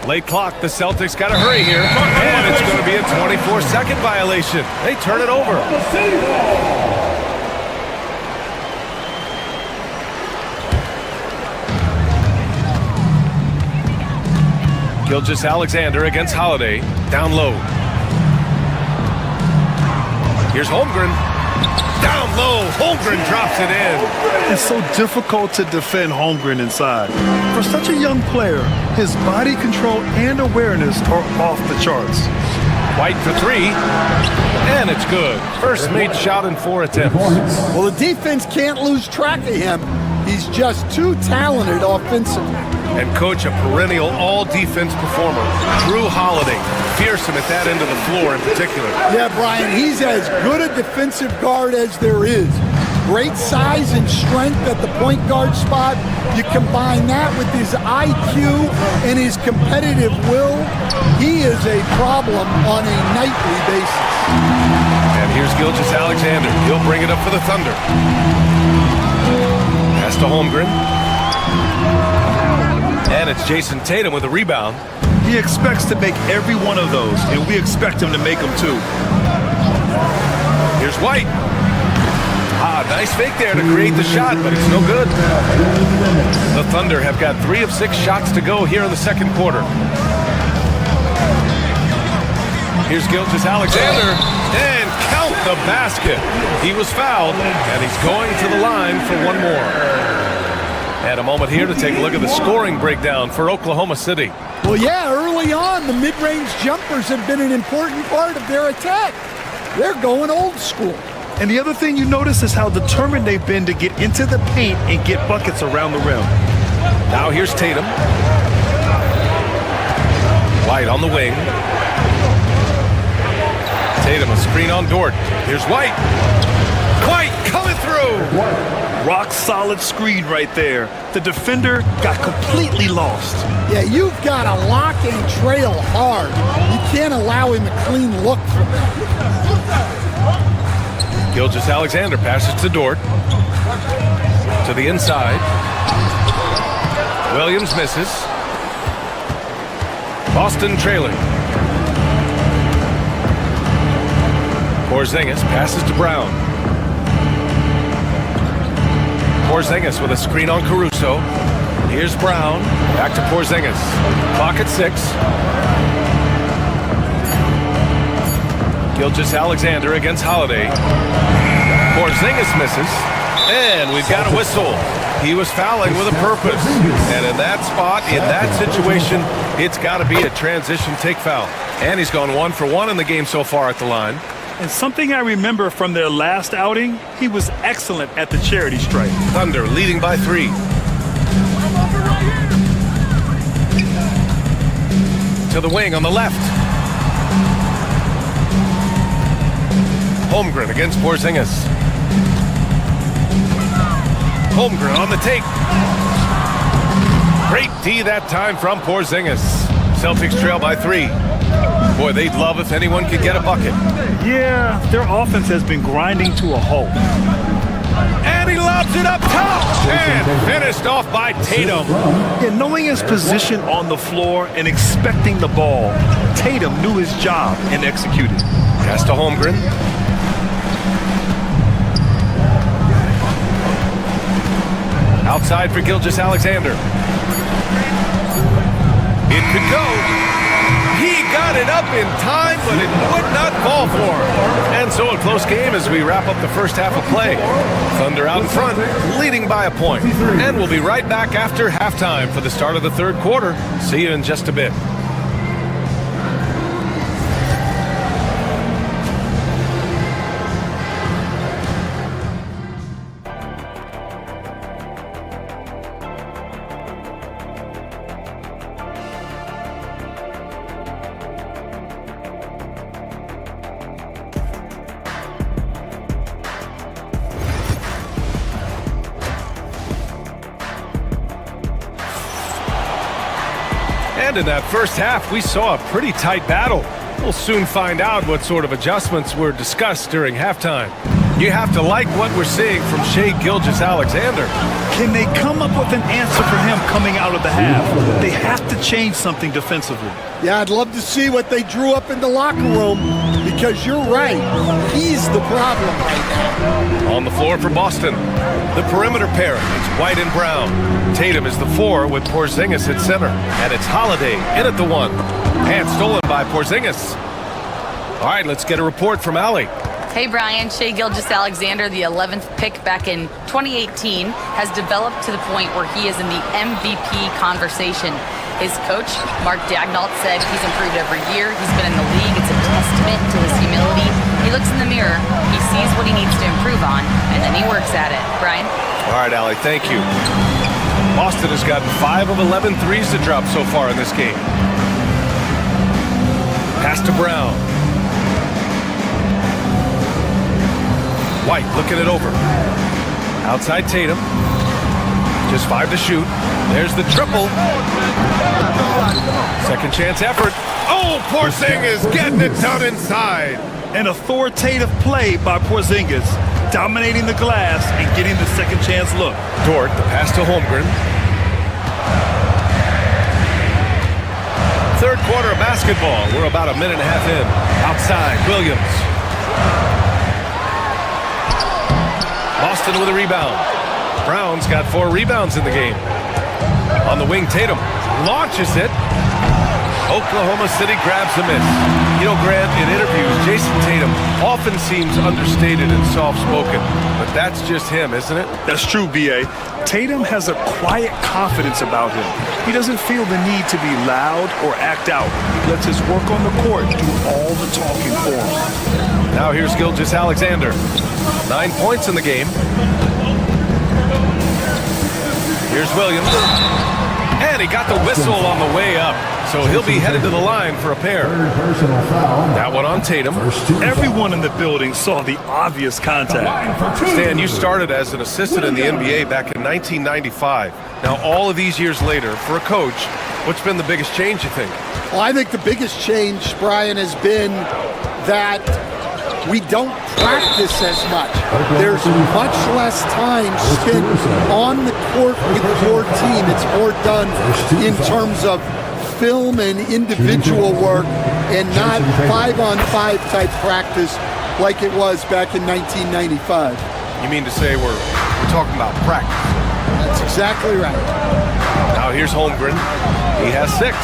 Late clock. The Celtics got to hurry here. And it's going to be a 24-second violation. They turn it over. Gilgeous-Alexander against Holiday. Down low. Here's Holmgren. Down low. Holmgren drops it in. It's so difficult to defend Holmgren inside. For such a young player, his body control and awareness are off the charts. White for 3. And it's good. First made shot in 4 attempts. Well, the defense can't lose track of him. He's just too talented offensively. And Coach, a perennial all-defense performer, Drew Holiday, fearsome at that end of the floor in particular. Yeah, Brian, he's as good a defensive guard as there is. Great size and strength at the point guard spot. You combine that with his IQ and his competitive will, he is a problem on a nightly basis. And here's Gilgeous-Alexander. He'll bring it up for the Thunder. Pass to Holmgren. And it's Jason Tatum with a rebound. He expects to make every one of those, and we expect him to make them too. Here's White. Nice fake there to create the shot, but it's no good. The Thunder have got 3 of 6 shots to go here in the second quarter. Here's Gilgeous-Alexander, and count the basket. He was fouled, and he's going to the line for one more. And a moment here to take a look at the scoring breakdown for Oklahoma City. Well, yeah, early on, the mid-range jumpers have been an important part of their attack. They're going old school. And the other thing you notice is how determined they've been to get into the paint and get buckets around the rim. Now here's Tatum. White on the wing. Tatum, a screen on Dort. Here's White. White coming through. Rock solid screen right there. The defender got completely lost. Yeah, you've got to lock and trail hard. You can't allow him a clean look from that. Gilgeous-Alexander passes to Dort. To the inside. Williams misses. Boston trailing. Porzingis passes to Brown. Porzingis with a screen on Caruso. Here's Brown. Back to Porzingis. Clock at 6. Gilgeous-Alexander against Holiday. Porzingis misses. And we've got a whistle. He was fouling with a purpose. And in that spot, in that situation, it's got to be a transition take foul. And he's gone 1 for 1 in the game so far at the line. And something I remember from their last outing, he was excellent at the charity stripe. Thunder leading by 3. To the wing on the left. Holmgren against Porzingis. Holmgren on the take. Great D that time from Porzingis. Celtics trail by 3. Boy, they'd love if anyone could get a bucket. Yeah, their offense has been grinding to a halt. And he lobs it up top. And finished off by Tatum. Yeah, knowing his position on the floor and expecting the ball, Tatum knew his job and executed. Pass to Holmgren. Outside for Gilgeous-Alexander. It could go. He got it up in time, but it would not fall for him. And so a close game as we wrap up the first half of play. Thunder out in front, leading by a point. And we'll be right back after halftime for the start of the third quarter. See you in just a bit. And in that first half, we saw a pretty tight battle. We'll soon find out what sort of adjustments were discussed during halftime. You have to like what we're seeing from Shai Gilgeous-Alexander. Can they come up with an answer for him coming out of the half? They have to change something defensively. Yeah, I'd love to see what they drew up in the locker room, because you're right. He's the problem right now. On the floor for Boston, the perimeter pairing. It's White and Brown. Tatum is the 4 with Porzingis at center. And it's Holiday in at the 1. And stolen by Porzingis. All right, let's get a report from Allie. Hey, Brian. Shai Gilgeous-Alexander, the 11th pick back in 2018, has developed to the point where he is in the MVP conversation. His coach, Mark Daigneault, said he's improved every year. He's been in the league. It's a testament to his humility. He looks in the mirror, he sees what he needs to improve on, and then he works at it. Brian? All right, Allie, thank you. Boston has gotten 5 of 11 threes to drop so far in this game. Pass to Brown. White looking it over. Outside Tatum. Just 5 to shoot. There's the triple. Second chance effort. Oh, Porzingis getting it done inside. An authoritative play by Porzingis, dominating the glass and getting the second chance look. Dort, the pass to Holmgren. Third quarter of basketball. We're about a minute and a half in. Outside, Williams. Boston with a rebound. Brown's got 4 rebounds in the game. On the wing, Tatum launches it. Oklahoma City grabs the miss. You know, Grant, in interviews, Jason Tatum often seems understated and soft-spoken, but that's just him, isn't it? That's true, B.A. Tatum has a quiet confidence about him. He doesn't feel the need to be loud or act out. He lets his work on the court do all the talking for him. Now here's Gilgeous-Alexander. 9 points in the game. Here's Williams. And he got the whistle on the way up. So he'll be headed to the line for a pair. That one on Tatum. Everyone in the building saw the obvious contact. Stan, you started as an assistant in the NBA back in 1995. Now, all of these years later, for a coach, what's been the biggest change, you think? Well, I think the biggest change, Brian, has been that we don't practice as much. There's much less time spent on the court with your team. It's more done in terms of film and individual work and not 5-on-5 type practice like it was back in 1995. You mean to say we're talking about practice? That's exactly right. Now here's Holmgren. He has 6.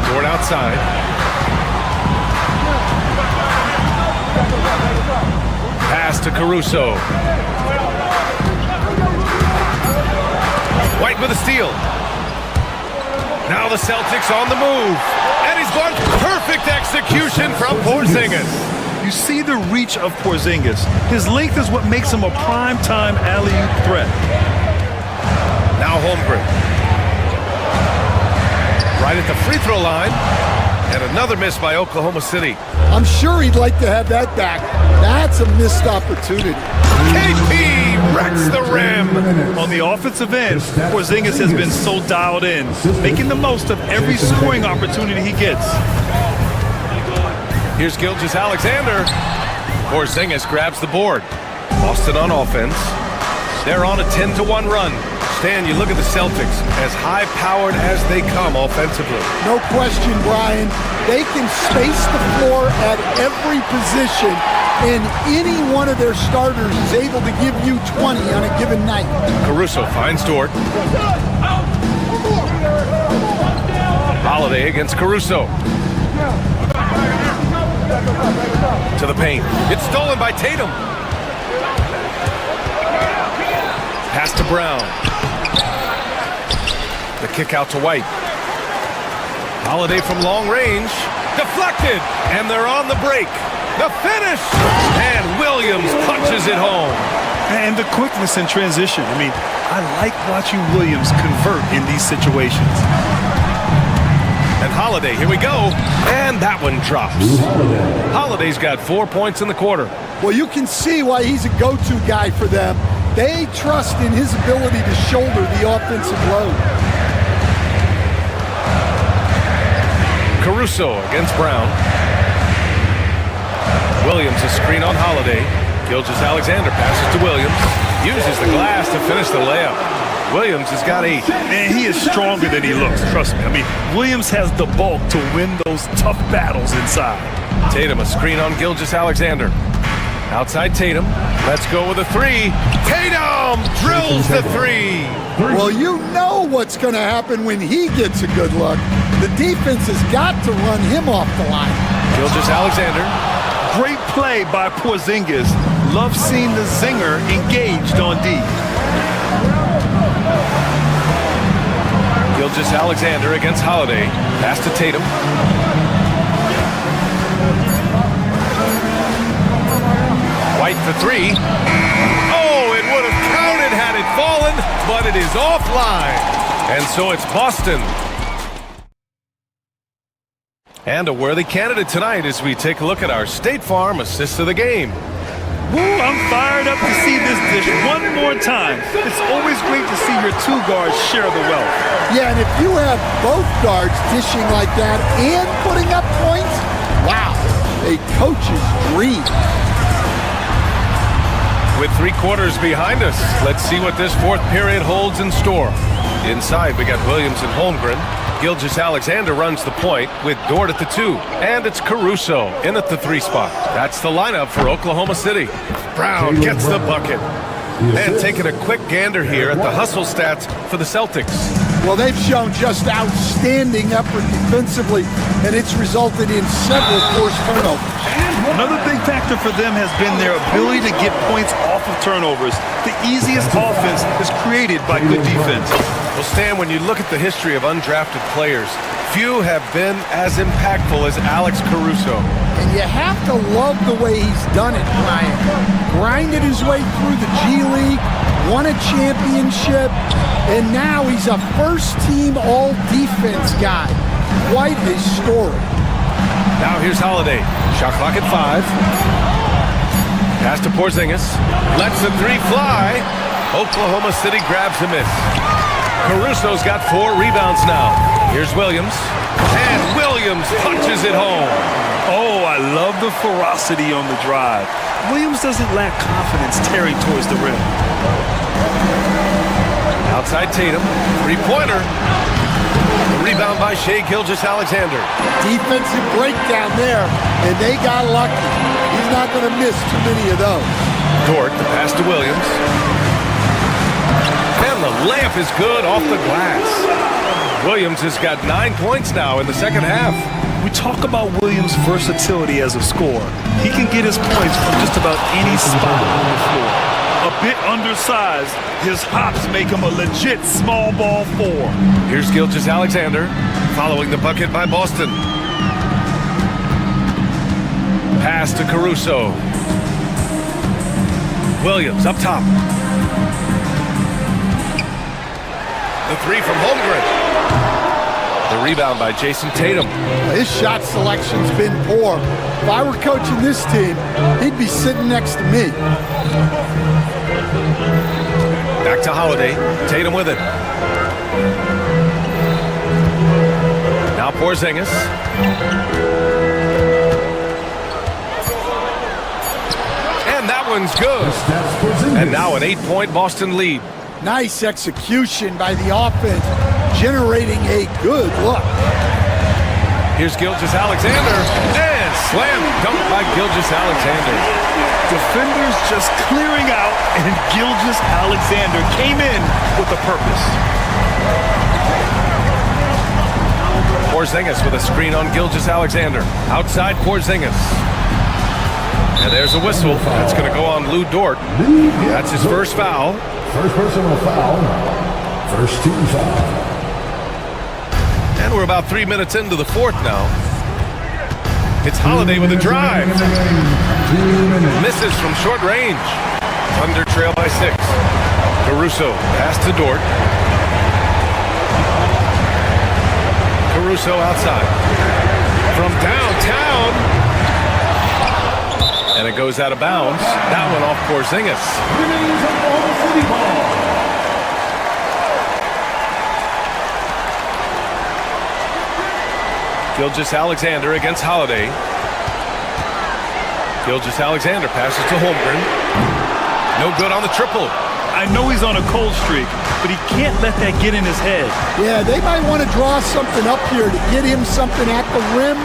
Dort outside. Pass to Caruso. White with a steal. Now the Celtics on the move. And he's got perfect execution from Porzingis. You see the reach of Porzingis. His length is what makes him a prime-time alley-oop threat. Now Holmgren. Right at the free throw line. And another miss by Oklahoma City. I'm sure he'd like to have that back. That's a missed opportunity. KP wrecks the rim. On the offensive end, Porzingis has been so dialed in, making the most of every scoring opportunity he gets. Here's Gilgeous-Alexander. Porzingis grabs the board. Boston on offense. They're on a 10-1 run. Stan, you look at the Celtics, as high-powered as they come offensively. No question, Brian. They can space the floor at every position, and any one of their starters is able to give you 20 on a given night. Caruso finds Dort. Holiday against Caruso. To the paint. It's stolen by Tatum. Pass to Brown. The kick out to White. Holiday from long range. Deflected. And they're on the break. The finish. And Williams punches it home. And the quickness in transition. I mean, I like watching Williams convert in these situations. And Holiday, here we go. And that one drops. Holiday's got 4 points in the quarter. Well, you can see why he's a go-to guy for them. They trust in his ability to shoulder the offensive load. Caruso against Brown. Williams a screen on Holiday. Gilgeous-Alexander passes to Williams. Uses the glass to finish the layup. Williams has got 8. And he is stronger than he looks, trust me. I mean, Williams has the bulk to win those tough battles inside. Tatum a screen on Gilgeous-Alexander. Outside Tatum. Let's go with a 3. Tatum drills the 3. Well, you know what's going to happen when he gets a good look. The defense has got to run him off the line. Gilgeous-Alexander. Great play by Porzingis. Love seeing the zinger engaged on D. Gilgeous-Alexander against Holiday. Pass to Tatum. White for 3. Oh, it would have counted had it fallen, but it is offline. And so it's Boston. And a worthy candidate tonight as we take a look at our State Farm assist of the game. Woo, I'm fired up to see this dish one more time. It's always great to see your 2 guards share the wealth. Yeah, and if you have both guards dishing like that and putting up points, wow, a coach's dream. With 3 quarters behind us, let's see what this 4th period holds in store. Inside, we got Williams and Holmgren. Gilgeous-Alexander runs the point with Dort at the 2. And it's Caruso in at the 3 spot. That's the lineup for Oklahoma City. Brown gets the bucket. And taking a quick gander here at the hustle stats for the Celtics. Well, they've shown just outstanding effort defensively, and it's resulted in several forced turnovers. Another big factor for them has been their ability to get points off of turnovers. The easiest offense is created by good defense. Well, Stan, when you look at the history of undrafted players, few have been as impactful as Alex Caruso. And you have to love the way he's done it, Brian. Grinded his way through the G League, won a championship, and now he's a first-team all-defense guy. Quite a story. Now here's Holiday. Shot clock at 5. Pass to Porzingis. Lets the 3 fly. Oklahoma City grabs a miss. Caruso's got 4 rebounds now. Here's Williams. And Williams punches it home. Oh, I love the ferocity on the drive. Williams doesn't lack confidence tearing towards the rim. Outside Tatum. 3-pointer. The rebound by Shai Gilgeous-Alexander. Defensive breakdown there, and they got lucky. He's not going to miss too many of those. Dort, the pass to Williams. And the layup is good off the glass. Williams has got 9 points now in the second half. We talk about Williams' versatility as a scorer. He can get his points from just about any spot on the floor. A bit undersized, his hops make him a legit small ball 4. Here's Gilgeous-Alexander following the bucket by Boston. Pass to Caruso. Williams up top. The 3 from Holmgren. The rebound by Jason Tatum. His shot selection's been poor. If I were coaching this team, he'd be sitting next to me. Back to Holiday. Tatum with it. Now Porzingis. And that one's good. And now an 8-point Boston lead. Nice execution by the offense, generating a good look. Here's Gilgeous-Alexander, and slam dunk by Gilgeous-Alexander. Defenders just clearing out, and Gilgeous-Alexander came in with a purpose. Porzingis with a screen on Gilgeous-Alexander. Outside Porzingis. And there's a whistle. That's going to go on Lou Dort. That's his first foul. First personal foul. First team foul. And we're about 3 minutes into the fourth now. It's Holiday with a drive. Misses from short range. Thunder trail by 6. Caruso pass to Dort. Caruso outside. From downtown. And it goes out of bounds. That one off Porzingis. Gilgeous-Alexander against Holiday. Gilgeous-Alexander passes to Holmgren. No good on the triple. I know he's on a cold streak, but he can't let that get in his head. Yeah, they might want to draw something up here to get him something at the rim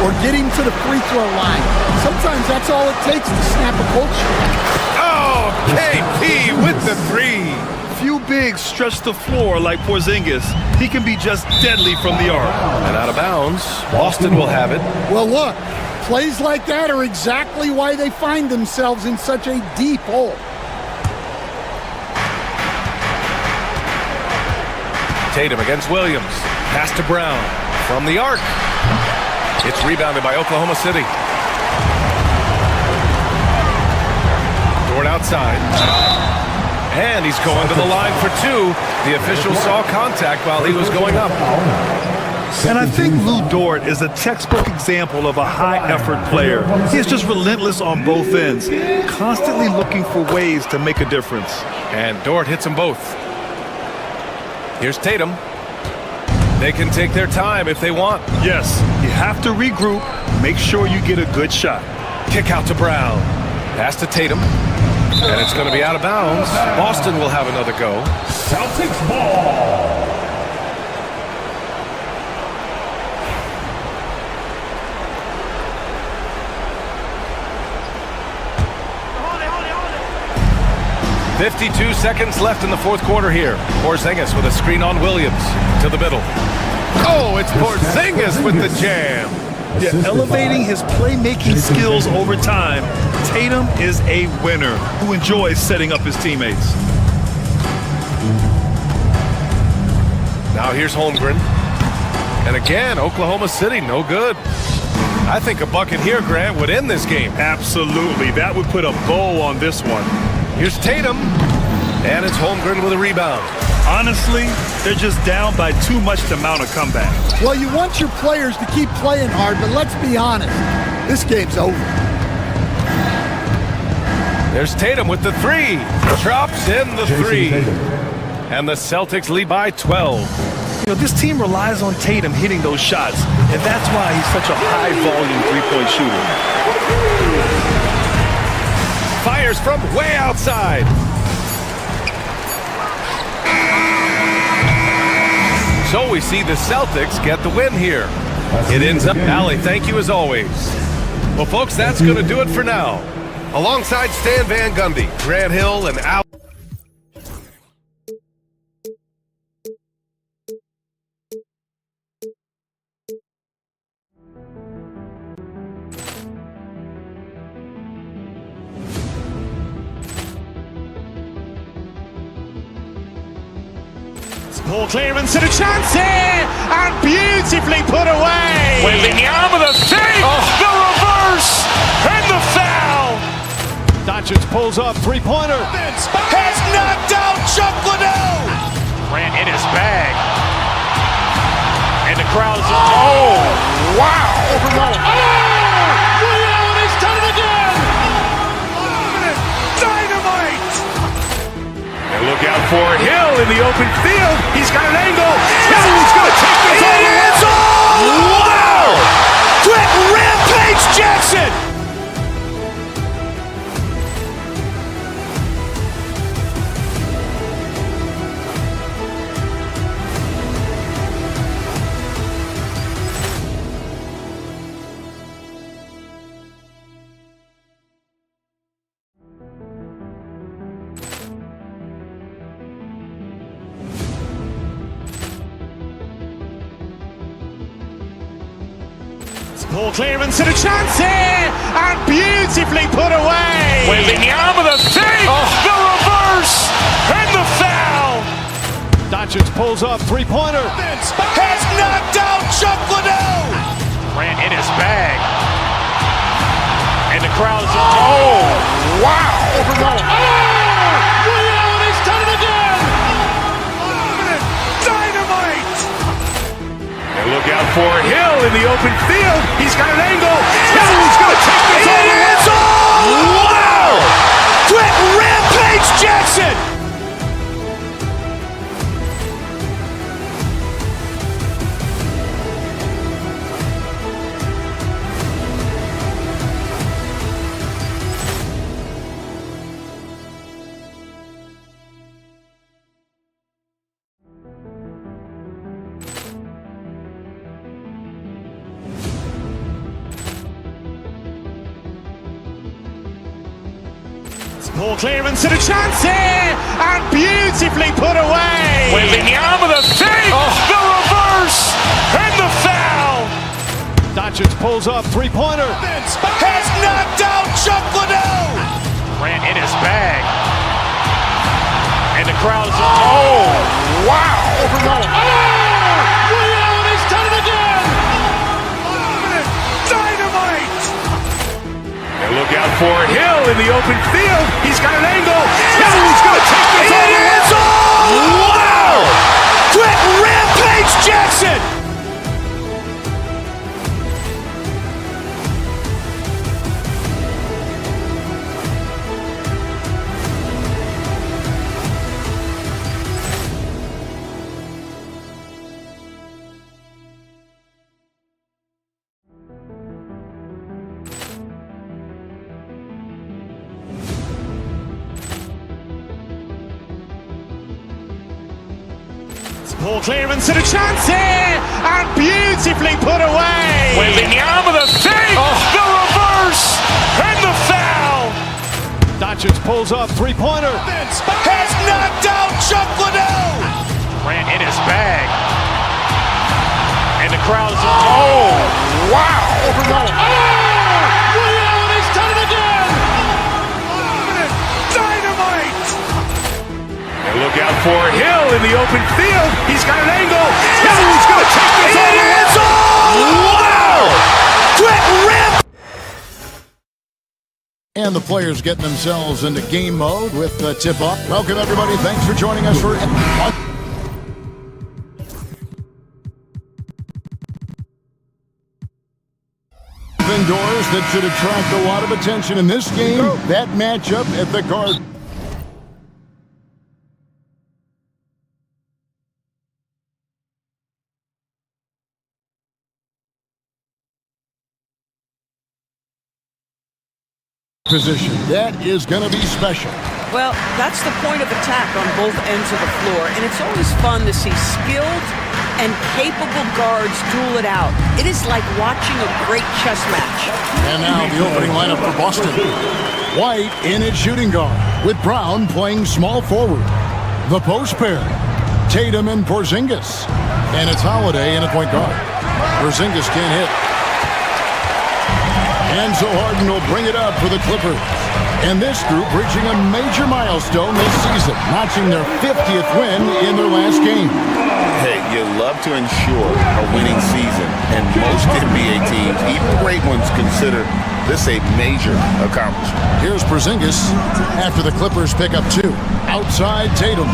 or get him to the free throw line. Sometimes that's all it takes to snap a cold streak. Oh, KP with the 3. Few bigs stretch the floor like Porzingis. He can be just deadly from the arc. And out of bounds, Boston will have it. Well, look, plays like that are exactly why they find themselves in such a deep hole. Tatum against Williams. Pass to Brown. From the arc. It's rebounded by Oklahoma City. Dort outside. And he's going to the line for 2. The official saw contact while he was going up. And I think Lou Dort is a textbook example of a high-effort player. He's just relentless on both ends, constantly looking for ways to make a difference. And Dort hits them both. Here's Tatum. They can take their time if they want. Yes, you have to regroup, make sure you get a good shot. Kick out to Brown. Pass to Tatum. And it's going to be out of bounds. Boston will have another go. Celtics ball. Hold it. 52 seconds left in the fourth quarter here. Porzingis with a screen on Williams to the middle. Oh, it's Porzingis with the jam. Yeah, elevating his playmaking skills over time, Tatum is a winner who enjoys setting up his teammates. Now here's Holmgren. And again, Oklahoma City, no good. I think a bucket here, Grant, would end this game. Absolutely. That would put a bow on this one. Here's Tatum. And it's Holmgren with a rebound. Honestly, they're just down by too much to mount a comeback. Well, you want your players to keep playing hard, but let's be honest. This game's over. There's Tatum with the 3. Drops in the 3. And the Celtics lead by 12. You know, this team relies on Tatum hitting those shots, and that's why he's such a high-volume three-point shooter. Fires from way outside. So we see the Celtics get the win here. It ends up, Allie, thank you as always. Well, folks, that's going to do it for now. Alongside Stan Van Gundy, Grant Hill, and Al. Poor clearance and a chance here, and beautifully put away. Wembanyama the save, the reverse, and the foul. Doncic pulls up, three-pointer. Has knocked out Chuck Liddell. Ran in his bag. And the crowd is... Oh, wow. He's done it again. Dynamite. And look out for Hill in the open field. He's got an angle. Hill's going to take this all the way. Wow! Quick Rampage Jackson. Ball clearance and a chance here, and beautifully put away. Wembanyama the save, the reverse, and the foul. Doncic pulls up, three-pointer. Has knocked out Chuck Liddell. Grant in his bag, and the crowd is wow. He's done it again. Dynamite. And look out for Hill in the open field. He's got an angle. Hill's going to take this all the way. Wow! Quick Rampage Jackson. Ball clearance and a chance here, and beautifully put away. Wembanyama the save, the reverse, and the foul. Doncic pulls up, three-pointer. Has knocked out Chuck Liddell. Grant in his bag, and the crowd is wow. He's done it again. Dynamite. And look out for Hill in the open field. He's got an angle. Hill's going to take this all the way. Wow! Quick Rampage Jackson. Ball clearance and a chance here, and beautifully put away. Wembanyama the save, the reverse, and the foul. Doncic pulls up, three-pointer. Has knocked out Chuck Liddell. Grant in his bag, and the crowd is wow. He's done it again. Dynamite. And look out for Hill in the open field. He's got an angle. Hill's going to take this all the way. Wow! Quick Ramp. And the players getting themselves into game mode with the tip-off. Welcome, everybody. Thanks for joining us for indoors that should attract a lot of attention in this game. That matchup at the guard. Position. That is going to be special. Well, that's the point of attack on both ends of the floor, and it's always fun to see skilled and capable guards duel it out. It is like watching a great chess match. And now the opening lineup for Boston. White in at shooting guard, with Brown playing small forward. The post pair, Tatum and Porzingis. And it's Holiday in at point guard. Porzingis can't hit. And so Harden will bring it up for the Clippers. And this group reaching a major milestone this season, notching their 50th win in their last game. Hey, you love to ensure a winning season, and most NBA teams, even great ones, consider this a major accomplishment. Here's Porzingis after the Clippers pick up two. Outside Tatum.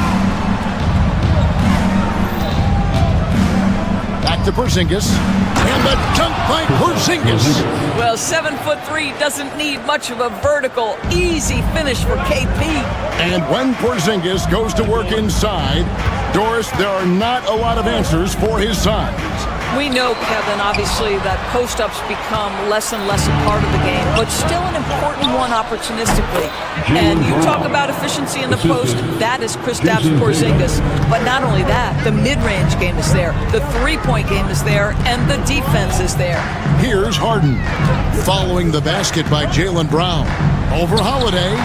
Back to Porzingis. And the dunk by Porzingis. Well, 7'3" doesn't need much of a vertical, easy finish for KP. And when Porzingis goes to work inside, Doris, there are not a lot of answers for his size. We know, Kevin, obviously, that post-ups become less and less a part of the game, but still an important one opportunistically. And you talk about efficiency in the post, that is Kristaps Porzingis. But not only that, the mid-range game is there, the three-point game is there, and the defense is there. Here's Harden, following the basket by Jaylen Brown. Over Holiday.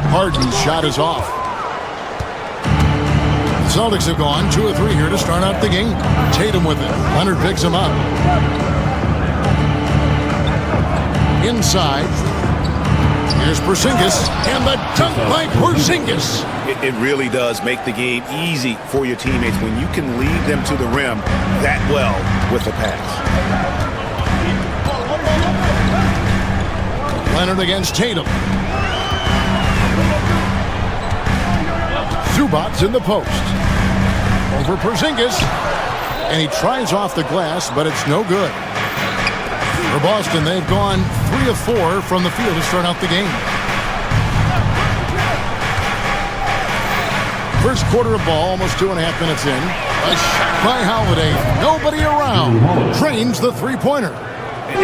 Harden's shot is off. Celtics have gone 2 of 3 here to start out the game. Tatum with it. Leonard picks him up. inside. Here's Porzingis, and the dunk by Porzingis. It really does make the game easy for your teammates when you can lead them to the rim that well with a pass. Leonard against Tatum. Zubac's in the post. Over Porzingis. And he tries off the glass, but it's no good. For Boston, they've gone 3 of 4 from the field to start out the game. First quarter of ball, almost 2.5 minutes in. A shot by Holiday. Nobody around. Drains the three-pointer.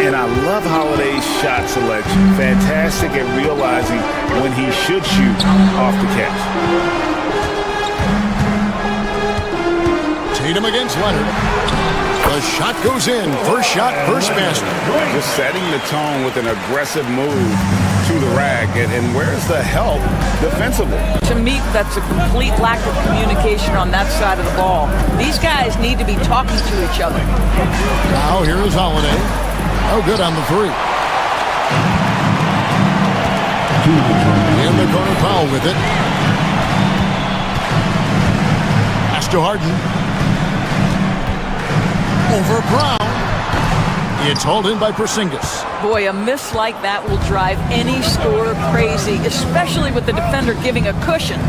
And I love Holiday's shot selection. Fantastic at realizing when he should shoot off the catch. Tatum against Leonard. The shot goes in. First shot, first basket. Just setting the tone with an aggressive move to the rack. And where's the help defensively? To me, that's a complete lack of communication on that side of the ball. These guys need to be talking to each other. Now here is Holiday. Oh, good on the three. In the corner, foul with it. Pass to Harden. Over Brown. It's hauled in by Porzingis. Boy, a miss like that will drive any scorer crazy, especially with the defender giving a cushion.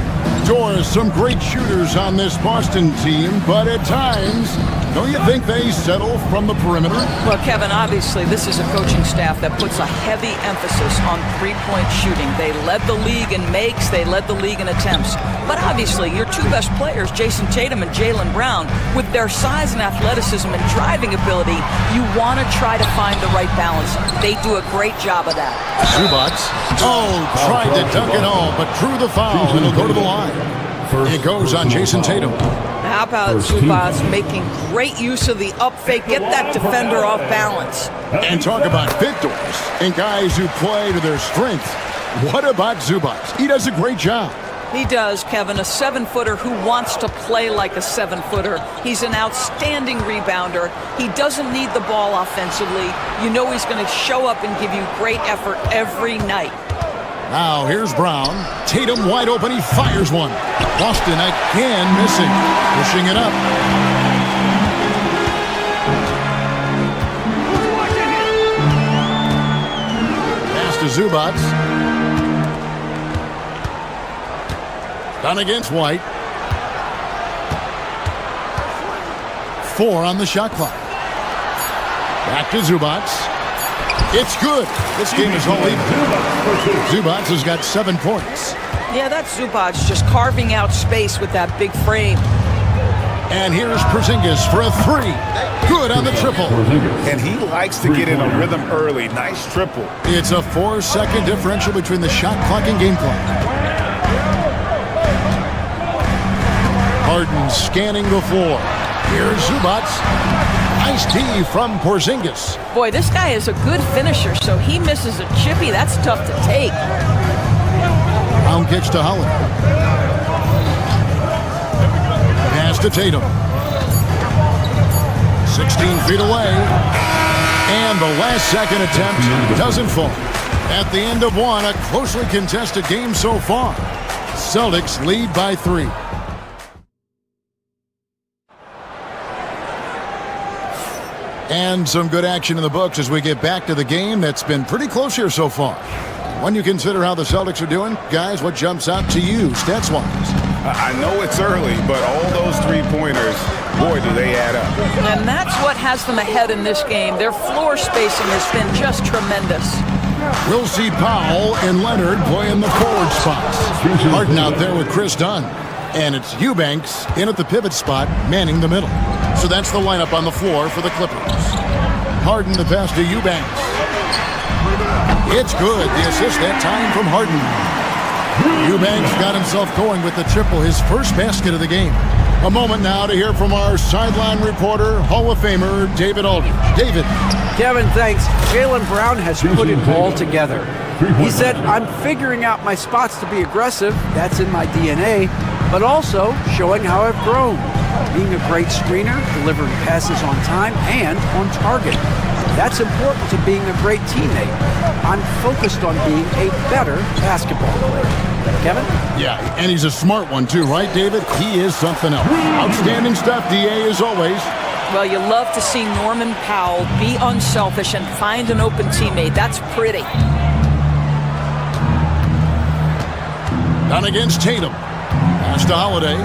Doors, some great shooters on this Boston team, but at times, don't you think they settle from the perimeter? Well, Kevin, obviously this is a coaching staff that puts a heavy emphasis on three-point shooting. They led the league in makes, they led the league in attempts. But obviously, your two best players, Jason Tatum and Jaylen Brown, with their size and athleticism and driving ability, you want to try to find the right balance. They do a great job of that. Zubac, tried to dunk it all, but drew the foul, and he'll go to the line. It goes on Jason Tatum. How about Zubac making great use of the up fake, get that defender off balance. And talk about victors and guys who play to their strength. What about Zubac? He does a great job. He does, Kevin, a 7-footer who wants to play like a 7-footer. He's an outstanding rebounder. He doesn't need the ball offensively. You know he's going to show up and give you great effort every night. Now here's Brown. Tatum wide open. He fires one. Boston again missing. Pushing it up. Pass to Zubac. Done against White. 4 on the shot clock. Back to Zubac. It's good. This game is all even. Zubac has got 7 points. Yeah, that's Zubac just carving out space with that big frame. And here's Porzingis for a 3. Good on the triple. And he likes to get in a rhythm early. Nice triple. It's a 4-second differential between the shot clock and game clock. Harden scanning the floor. Here's Zubac. Nice D from Porzingis. Boy, this guy is a good finisher, so he misses a chippy. That's tough to take. Brown kicks to Holiday. Pass to Tatum. 16 feet away. And the last second attempt doesn't fall. At the end of one, a closely contested game so far. Celtics lead by 3. And some good action in the books as we get back to the game that's been pretty close here so far. When you consider how the Celtics are doing, guys, what jumps out to you stats-wise? I know it's early, but all those three-pointers, boy, do they add up. And that's what has them ahead in this game. Their floor spacing has been just tremendous. We'll see Powell and Leonard play in the forward spots. Harden out there with Chris Dunn. And it's Eubanks in at the pivot spot, manning the middle. So that's the lineup on the floor for the Clippers. Harden the pass to Eubanks. It's good. The assist that time from Harden. Eubanks got himself going with the triple, his first basket of the game. A moment now to hear from our sideline reporter, Hall of Famer David Aldridge. David. Kevin, thanks. Jaylen Brown has put it all together. He said, I'm figuring out my spots to be aggressive. That's in my DNA. But also showing how I've grown. being a great screener, delivering passes on time and on target. That's important to being a great teammate. I'm focused on being a better basketball player. Kevin? Yeah, and he's a smart one too, right, David? He is something else. Outstanding stuff, DA, as always. Well, you love to see Norman Powell be unselfish and find an open teammate. That's pretty. Down against Tatum. Pass to Holiday.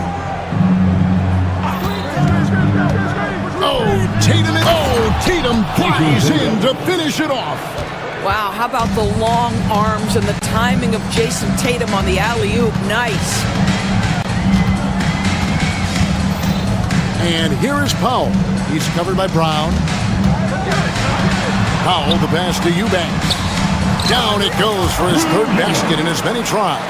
Tatum flies in to finish it off. Wow, how about the long arms and the timing of Jason Tatum on the alley-oop? Nice. And here is Powell. He's covered by Brown. Powell, the pass to Eubanks. Down it goes for his third basket in as many tries.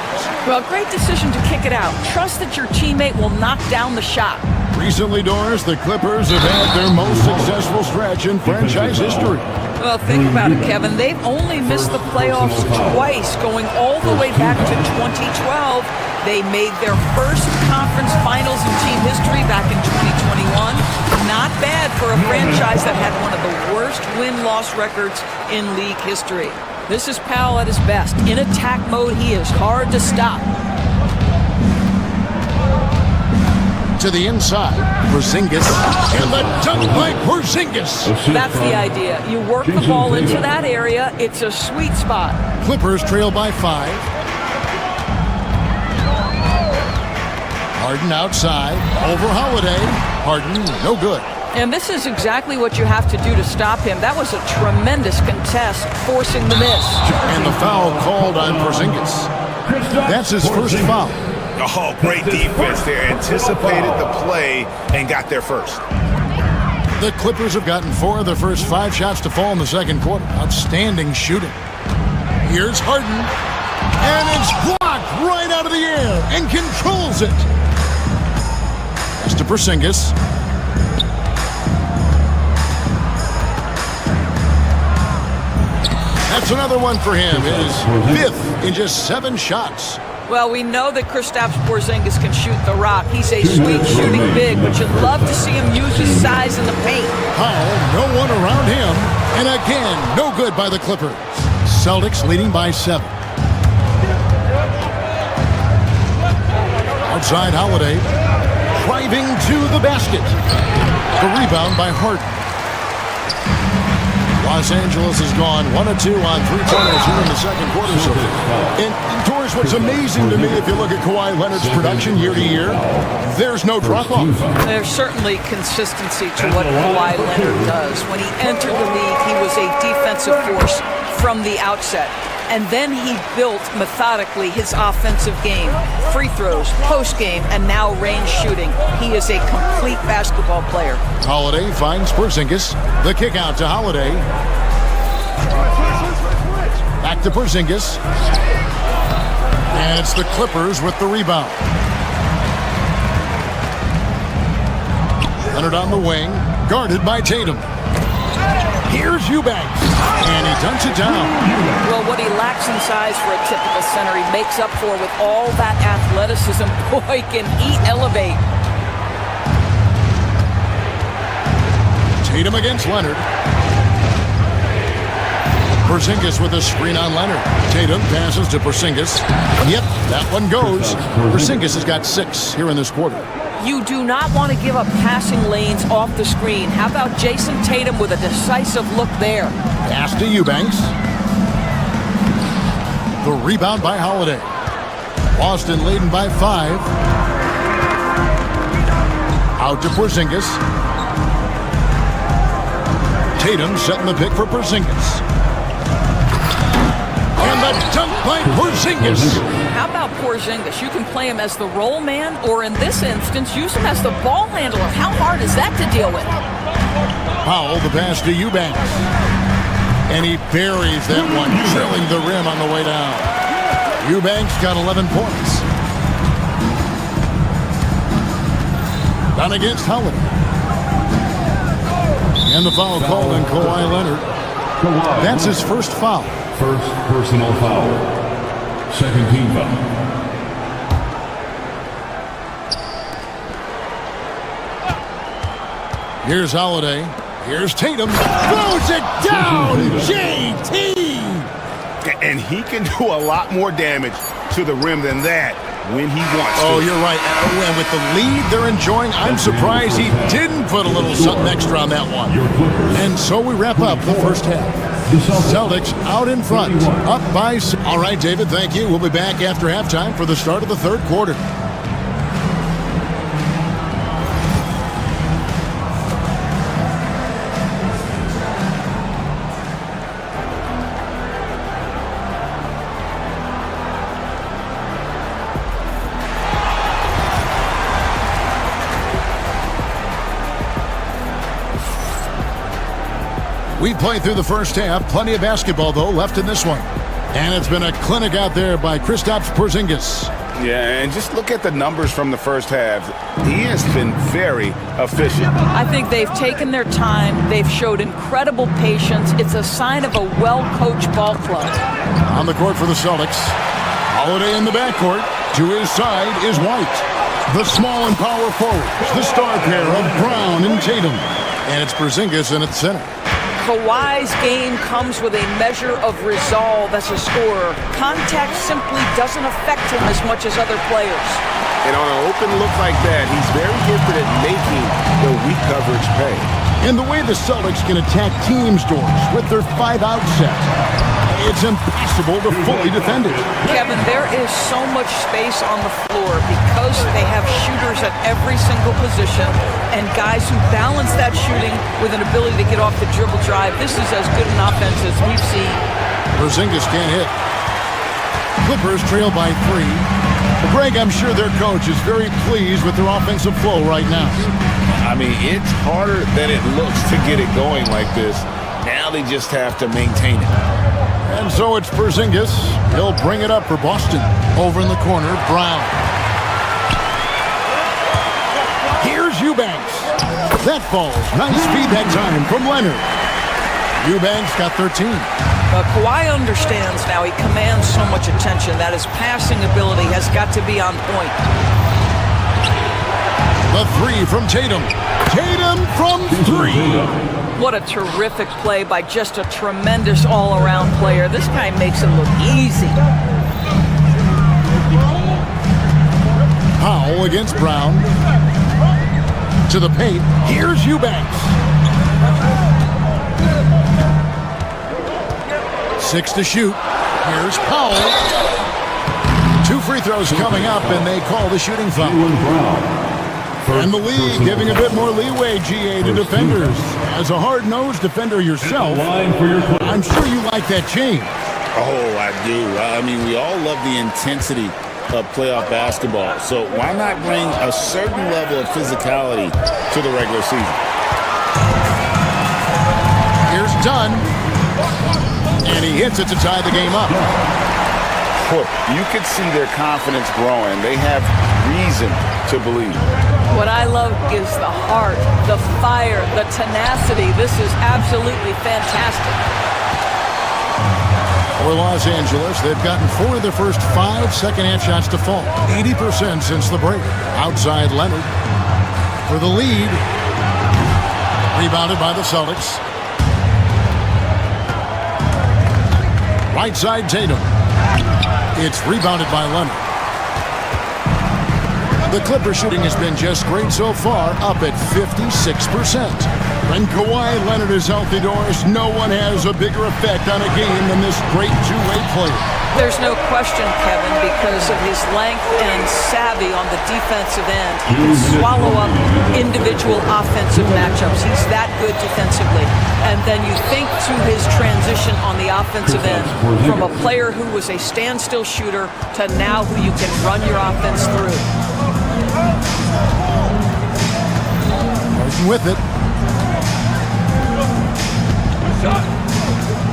Well, great decision to kick it out. Trust that your teammate will knock down the shot. Recently, Doris, the Clippers have had their most successful stretch in franchise history. Well, think about it, Kevin. They've only missed the playoffs twice, going all the way back to 2012. They made their first conference finals in team history back in 2021. Not bad for a franchise that had one of the worst win-loss records in league history. This is Powell at his best. In attack mode, he is hard to stop. To the inside, Porzingis, and the dunk by Porzingis. That's the idea. You work the ball into that area. It's a sweet spot. Clippers trail by 5. Harden outside, over Holiday. Harden, no good. And this is exactly what you have to do to stop him. That was a tremendous contest, forcing the miss. And the foul called on Porzingis. That's his first foul. Oh, great defense there. Anticipated the play and got there first. The Clippers have gotten 4 of their first 5 shots to fall in the second quarter. Outstanding shooting. Here's Harden. And it's blocked right out of the air and controls it. Pass to Porzingis. That's another one for him. His 5th in just 7 shots. Well, we know that Kristaps Porzingis can shoot the rock. He's a sweet shooting big, but you'd love to see him use his size in the paint. Powell, no one around him. And again, no good by the Clippers. Celtics leading by 7. Outside Holiday. Driving to the basket. The rebound by Harden. Los Angeles has gone 1 of 2 on 3-pointers here in the second quarter. So, and Doris, what's amazing to me, if you look at Kawhi Leonard's production year to year, there's no drop-off. There's certainly consistency to what Kawhi Leonard does. When he entered the league, he was a defensive force from the outset. And then he built methodically his offensive game. Free throws, post-game, and now range shooting. He is a complete basketball player. Holiday finds Porzingis. The kick out to Holiday. Back to Porzingis. And it's the Clippers with the rebound. Leonard on the wing, guarded by Tatum. Here's Eubanks, and he dunks it down. Well, what he lacks in size for a typical center, he makes up for with all that athleticism. Boy, can he elevate. Tatum against Leonard. Porzingis with a screen on Leonard. Tatum passes to Porzingis. Yep, that one goes. Porzingis has got 6 here in this quarter. You do not want to give up passing lanes off the screen. How about Jason Tatum with a decisive look there? Pass to Eubanks. The rebound by Holiday. Boston leading by 5. Out to Porzingis. Tatum setting the pick for Porzingis. And the dunk by Porzingis. How about Porzingis? You can play him as the roll man, or in this instance, use him as the ball handler. How hard is that to deal with? Powell, the pass to Eubanks. And he buries that one, drilling the rim on the way down. Eubanks got 11 points. Down against Holiday. And the foul called on Kawhi Leonard. That's his first foul. First personal foul. Second team foul. Here's Holiday. Here's Tatum. Throws it down. JT. And he can do a lot more damage to the rim than that when he wants to. Oh, you're right. And with the lead they're enjoying, I'm surprised he didn't put a little something extra on that one. And so we wrap up the first half. Celtics out in front, up by... All right, David, thank you. We'll be back after halftime for the start of the third quarter. We played through the first half. Plenty of basketball, though, left in this one. And it's been a clinic out there by Kristaps Porzingis. Yeah, and just look at the numbers from the first half. He has been very efficient. I think they've taken their time. They've showed incredible patience. It's a sign of a well-coached ball club. On the court for the Celtics. Holiday in the backcourt. To his side is White. The small and power forwards. The star pair of Brown and Tatum. And it's Porzingis in at center. Kawhi's game comes with a measure of resolve as a scorer. Contact simply doesn't affect him as much as other players. And on an open look like that, he's very gifted at making the weak coverage pay. And the way the Celtics can attack teams' doors with their 5-out set, it's impossible to fully defend it. Kevin, there is so much space on the floor because they have shooters at every single position and guys who balance that shooting with an ability to get off the dribble drive. This is as good an offense as we've seen. Porzingis can't hit. Clippers trail by 3. Greg, I'm sure their coach is very pleased with their offensive flow right now. I mean, it's harder than it looks to get it going like this. Now they just have to maintain it. And so it's Porzingis. He'll bring it up for Boston. Over in the corner, Brown. Here's Eubanks. That falls. Nice feed that time from Leonard. Eubanks got 13. Kawhi understands now. He commands so much attention that his passing ability has got to be on point. The 3 from Tatum. Tatum from 3. What a terrific play by just a tremendous all-around player. This guy makes it look easy. Powell against Brown. To the paint. Here's Eubanks. 6 to shoot. Here's Powell. 2 free throws coming up, and they call the shooting foul. And the league giving a bit more leeway, GA, to defenders. As a hard-nosed defender yourself, I'm sure you like that change. Oh, I do. I mean, we all love the intensity of playoff basketball. So why not bring a certain level of physicality to the regular season? Here's Dunn. And he hits it to tie the game up. You can see their confidence growing. They have reason to believe. What I love is the heart, the fire, the tenacity. This is absolutely fantastic. For Los Angeles, they've gotten 4 of their first 5 second-half shots to fall. 80% since the break. Outside Leonard. For the lead. Rebounded by the Celtics. Right side Tatum. It's rebounded by Leonard. The Clipper shooting has been just great so far, up at 56%. When Kawhi Leonard is healthy, Doris, no one has a bigger effect on a game than this great two-way player. There's no question, Kevin, because of his length and savvy on the defensive end. He can swallow up individual offensive matchups. He's that good defensively. And then you think to his transition on the offensive end from a player who was a standstill shooter to now who you can run your offense through. With it.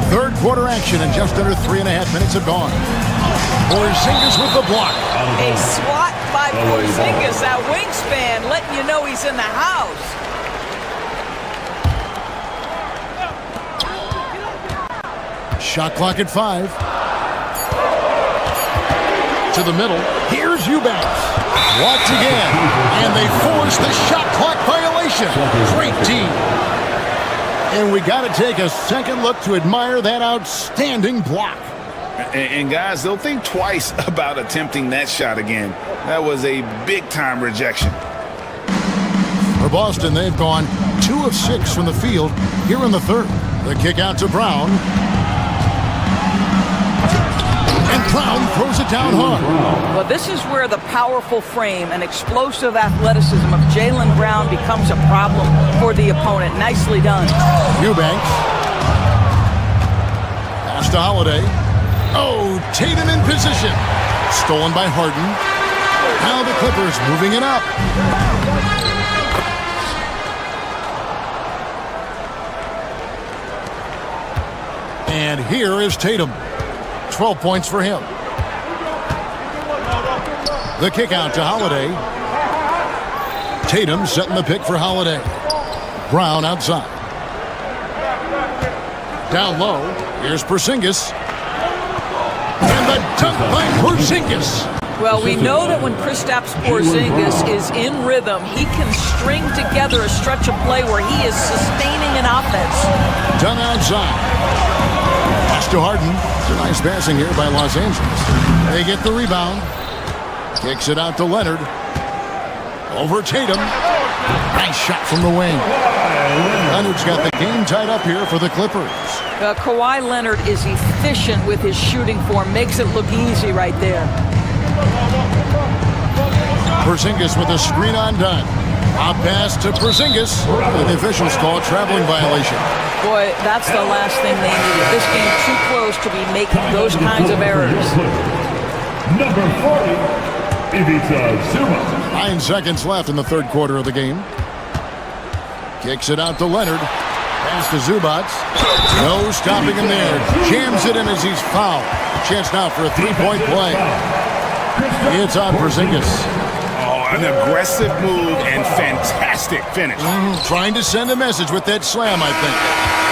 Third quarter action, and just under 3.5 minutes have gone. Porzingis with the block. A swat by Porzingis, that wingspan, letting you know he's in the house. Shot clock at 5. To the middle. Here's Eubanks. Walked again. And they force the shot clock violation. penetration. Great D. And we got to take a second look to admire that outstanding block. And guys, they'll think twice about attempting that shot again. That was a big-time rejection. For Boston, they've gone 2 of 6 from the field here in the third. The kick out to Brown. And Brown throws it down hard. Well, this is where the powerful frame and explosive athleticism of Jaylen Brown becomes a problem for the opponent. Nicely done. Eubanks. Pass to Holiday. Oh, Tatum in position. Stolen by Harden. Now the Clippers moving it up. And here is Tatum. 12 points for him. The kick out to Holiday. Tatum setting the pick for Holiday. Brown outside. Down low. Here's Porzingis. And the dunk by Porzingis. Well, we know that when Kristaps Porzingis is in rhythm, he can string together a stretch of play where he is sustaining an offense. Done outside. Pass to Harden. It's a nice passing here by Los Angeles. They get the rebound. Kicks it out to Leonard. Over Tatum. Nice shot from the wing. Leonard's got the game tied up here for the Clippers. Kawhi Leonard is efficient with his shooting form. Makes it look easy right there. Porzingis with a screen undone. Out pass to Porzingis. The officials call traveling violation. Boy, that's the last thing they needed. This game too close to be making those kinds of errors. Number 40, Ivica Zubac. 9 seconds left in the third quarter of the game. Kicks it out to Leonard. Pass to Zubac. No stopping him there. Jams it in as he's fouled. Chance now for a three-point play. It's on Porzingis. Oh, an aggressive move and fantastic finish. Trying to send a message with that slam, I think.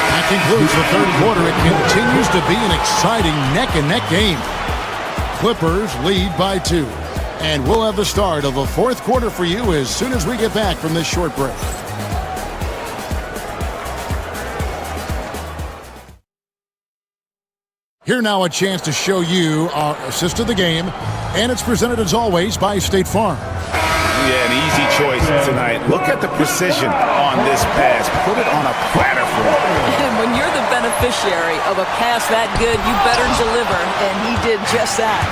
That concludes the third quarter. It continues to be an exciting neck-and-neck game. Clippers lead by 2. And we'll have the start of the fourth quarter for you as soon as we get back from this short break. Here now a chance to show you our assist of the game, and it's presented as always by State Farm. Yeah, an easy choice tonight. Look at the precision on this pass. Put it on a platter for him. And when you're the beneficiary of a pass that good, you better deliver, and he did just that.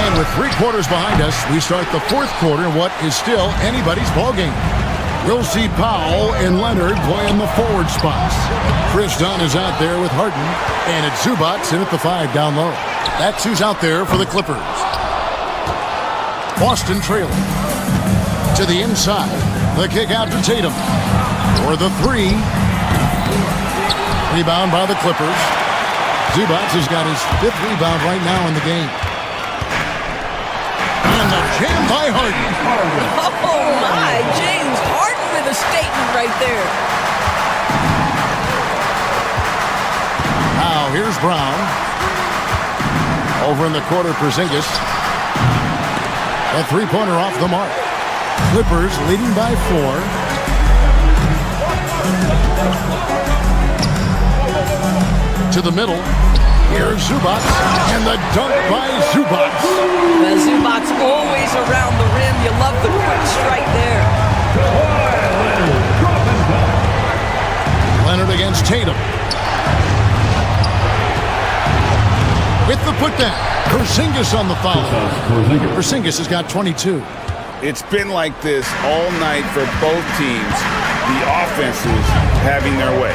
And with 3 quarters behind us, we start the fourth quarter in what is still anybody's ballgame. We'll see Powell and Leonard play in the forward spots. Chris Dunn is out there with Harden, and it's Zubac in at the 5 down low. That's who's out there for the Clippers. Boston trailing. To the inside. The kick out to Tatum. For the 3. Rebound by the Clippers. Zubac has got his 5th rebound right now in the game. And the jam by Harden. Oh, my. James Harden with a statement right there. Now, here's Brown. Over in the corner, Porzingis. A three-pointer off the mark. Clippers leading by 4. To the middle. Here's Zubac. And the dunk by Zubac. Zubac's always around the rim. You love the quick strike there. Leonard against Tatum. With the putback. Porzingis on the foul. Porzingis has got 22. It's been like this all night for both teams. The offenses having their way.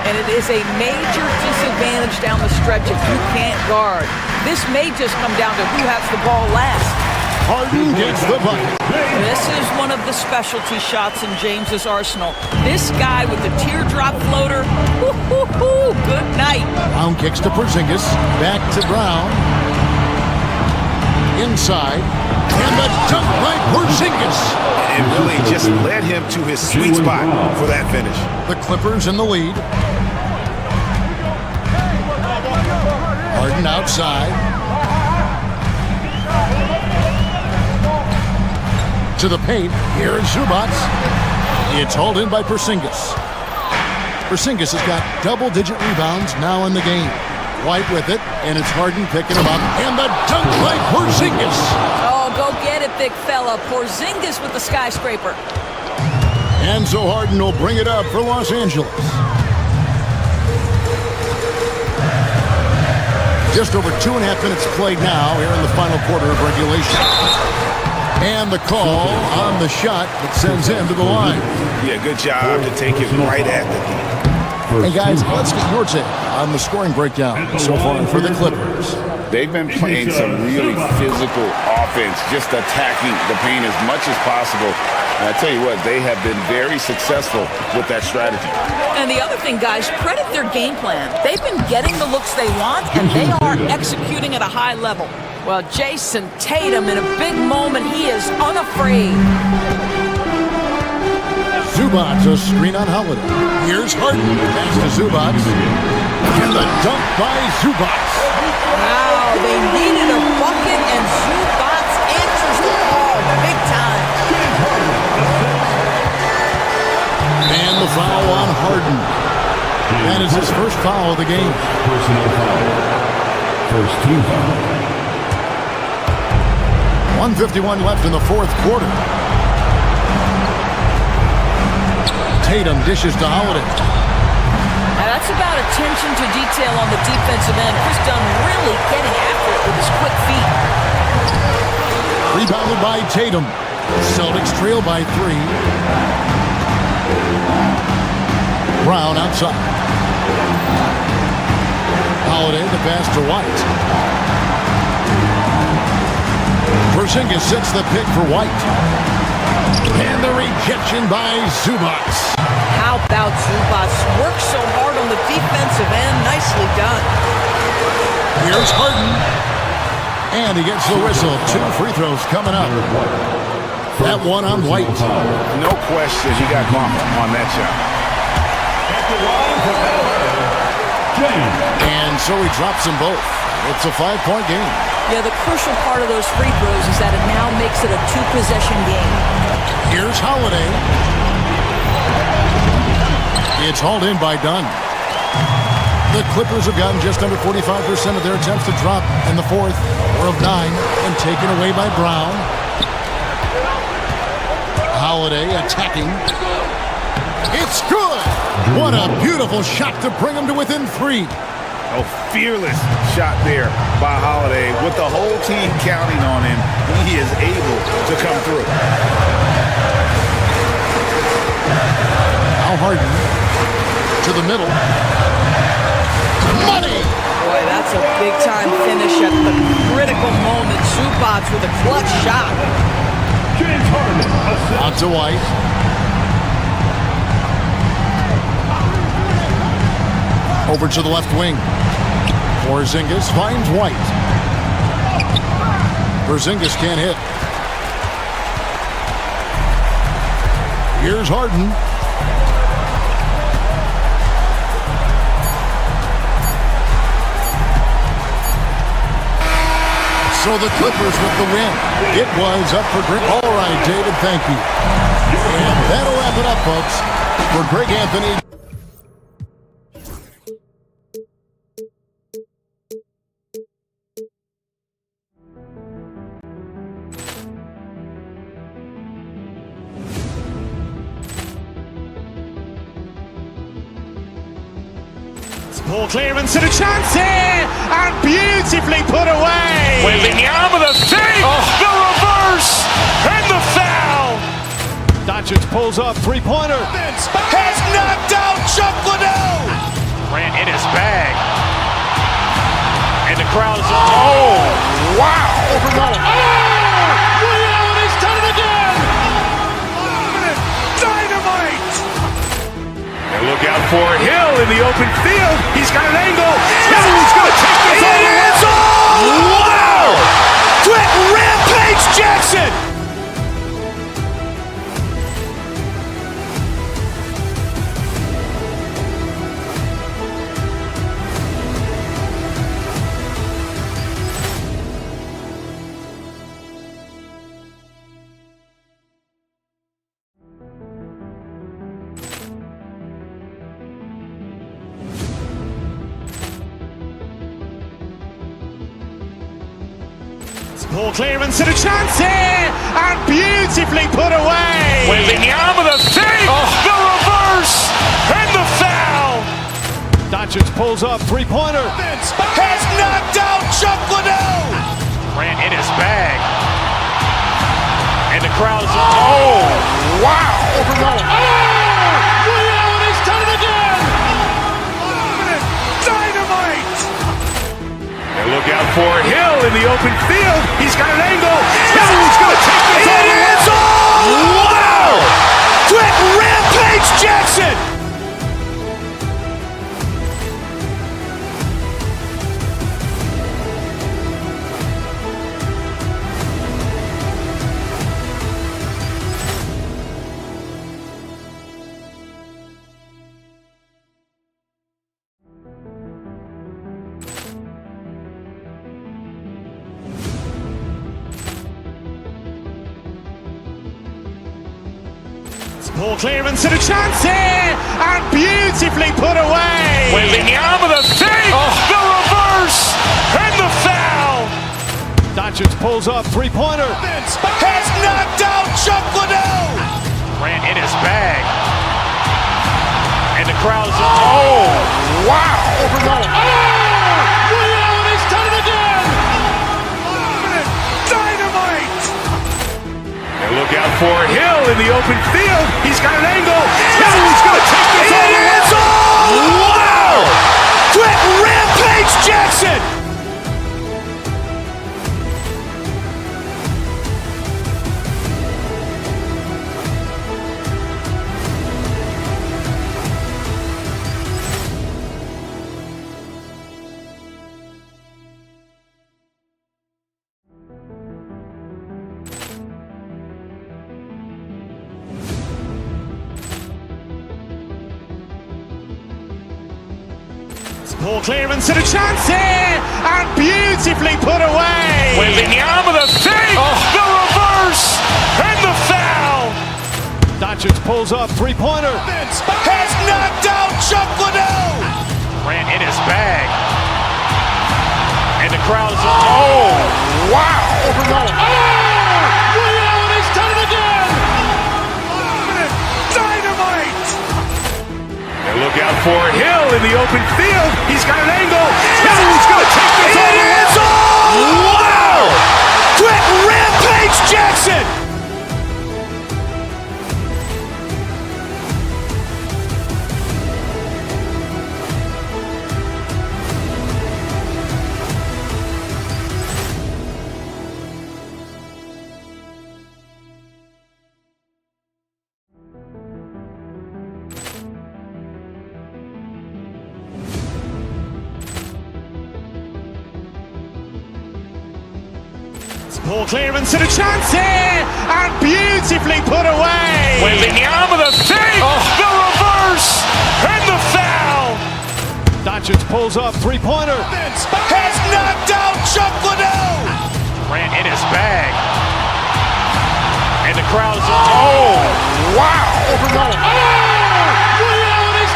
And it is a major disadvantage down the stretch if you can't guard. This may just come down to who has the ball last. Harden gets the bucket. This is one of the specialty shots in James's arsenal. This guy with the teardrop floater, good night. Brown kicks to Porzingis. Back to Brown. Inside. And the dunk by Porzingis. It really just led him to his sweet spot for that finish. The Clippers in the lead. Harden outside. To the paint. Here's Zubats. It's hauled in by Porzingis. Porzingis has got double-digit rebounds now in the game. White with it, and it's Harden picking him up. And the dunk by Porzingis. Oh, go get it, big fella. Porzingis with the skyscraper. And so Harden will bring it up for Los Angeles. Just over 2.5 minutes played now here in the final quarter of regulation. And the call on the shot that sends him to the line. Yeah, good job to take it right at the heat. Hey guys, let's get your take on the scoring breakdown so far for the Clippers. They've been playing some really physical offense, just attacking the paint as much as possible. And I tell you what, they have been very successful with that strategy. And the other thing, guys, credit their game plan. They've been getting the looks they want, and they are executing at a high level. Well, Jason Tatum, in a big moment, he is unafraid. Zubats, a screen on Holiday. Here's Harden. Pass to Zubats. And the dunk by Zubats. Wow, they needed a bucket, and Zubats answers the call big time. And the foul on Harden. That is his first foul of the game. Personal foul. First team foul. 1:51 left in the fourth quarter. Tatum dishes to Holiday. Now that's about attention to detail on the defensive end. Chris Dunn really getting after it with his quick feet. Rebounded by Tatum. Celtics trail by 3. Brown outside. Holiday, the pass to White. Porzingis sets the pick for White. And the rejection by Zubats. How about Zubats? Works so hard on the defensive end. Nicely done. Here's Harden. And he gets the whistle. 2 free throws coming up. That one on White. No question he got bumped on that shot. And so he drops them both. It's a 5-point game. Yeah, the crucial part of those free throws is that it now makes it a 2-possession game. Here's Holiday. It's hauled in by Dunn. The Clippers have gotten just under 45% of their attempts to drop in the fourth, 4 of 9, and taken away by Brown. Holiday attacking. It's good! What a beautiful shot to bring him to within 3. A fearless shot there by Holiday. With the whole team counting on him, he is able to come through. Now Harden to the middle. Money! Boy, that's a big-time finish at the critical moment. Zubats with a clutch shot. Out to White. Over to the left wing. Porzingis finds White. Porzingis can't hit. Here's Harden. So the Clippers with the win. It was up for Greg. All right, David, thank you. And that'll wrap it up, folks. For Greg Anthony. Ball clearance and a chance here, and beautifully put away. Wembanyama the fake, the reverse, and the foul. Doncic pulls up, three-pointer. Has knocked out Chuck Liddell. Ran in his bag. And the crowd is... Oh, wow. Over Mullen. He's done it again. Dynamite. And look out for Hill in the open field. He's got an angle. Hill's going to take this all the way. Wow! Quick rampage Jackson. Ball clearance and a chance here, and beautifully put away. Wembanyama the save, the reverse, and the foul. Doncic pulls up, three-pointer. Has knocked out Chuck Liddell. Grant in his bag. And the crowd is, oh, wow. He's done it again. Dynamite. And look out for Hill in the open field. He's got an angle. Hill's going to take this all the way. Wow. Quick Rampage Jackson. Ball clearance and a chance here, and beautifully put away. Wembanyama the save, the reverse, and the foul. Doncic pulls up, three-pointer. Has knocked out Chuck Liddell. Grant in his bag. And the crowd is, oh, wow. He's done it again. Dynamite. And look out for Hill in the open field. He's got an angle. Hill's going to take this all the way. Wow. Quick Rampage Jackson. Ball clearance and a chance here, and beautifully put away. Wembanyama the save, the reverse, and the foul. Doncic pulls up, three-pointer. Has knocked out Chuck Liddell. Grant in his bag. And the crowd is, oh, wow. He's done it again. Dynamite. And look out for Hill in the open field. He's got an angle. Hill's going to take this all the way. Wow. Quick Rampage Jackson. Ball clearance and a chance here, and beautifully put away. Wembanyama the save, the reverse, and the foul. Doncic pulls up, three-pointer. Has knocked out Chuck Liddell. Grant in his bag. And the crowd is, oh, wow. He's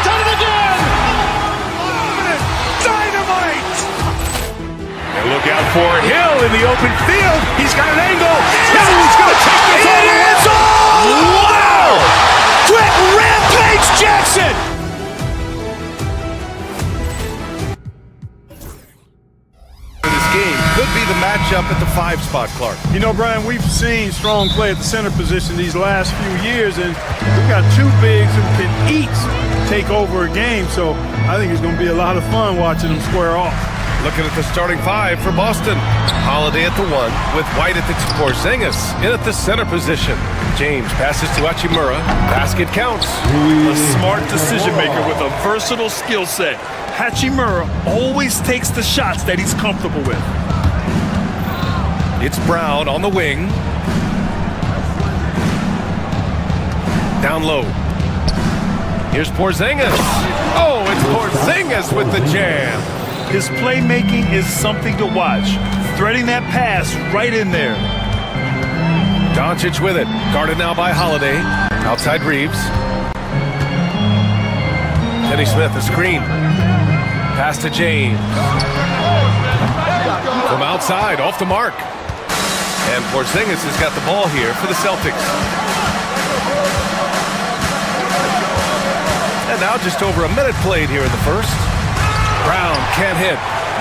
done it again. Dynamite. And look out for Hill in the open field. He's got an angle. Hill's going to take this all the way. Wow. Quick Rampage Jackson. This game could be the matchup at the 5 spot, Clark. You know, Brian, we've seen strong play at the center position these last few years, and we've got two bigs who can each take over a game, so I think it's going to be a lot of fun watching them square off. Looking at the starting 5 for Boston. Holiday at the 1 with White at the 2. Porzingis in at the center position. James passes to Hachimura. Basket counts. A smart decision maker with a versatile skill set. Hachimura always takes the shots that he's comfortable with. It's Brown on the wing. Down low. Here's Porzingis. Oh, it's Porzingis with the jam. His playmaking is something to watch. Threading that pass right in there. Doncic with it. Guarded now by Holiday. Outside Reeves. Kenny Smith, a screen. Pass to James. From outside, off the mark. And Porzingis has got the ball here for the Celtics. And now just over a minute played here in the first. Brown can't hit.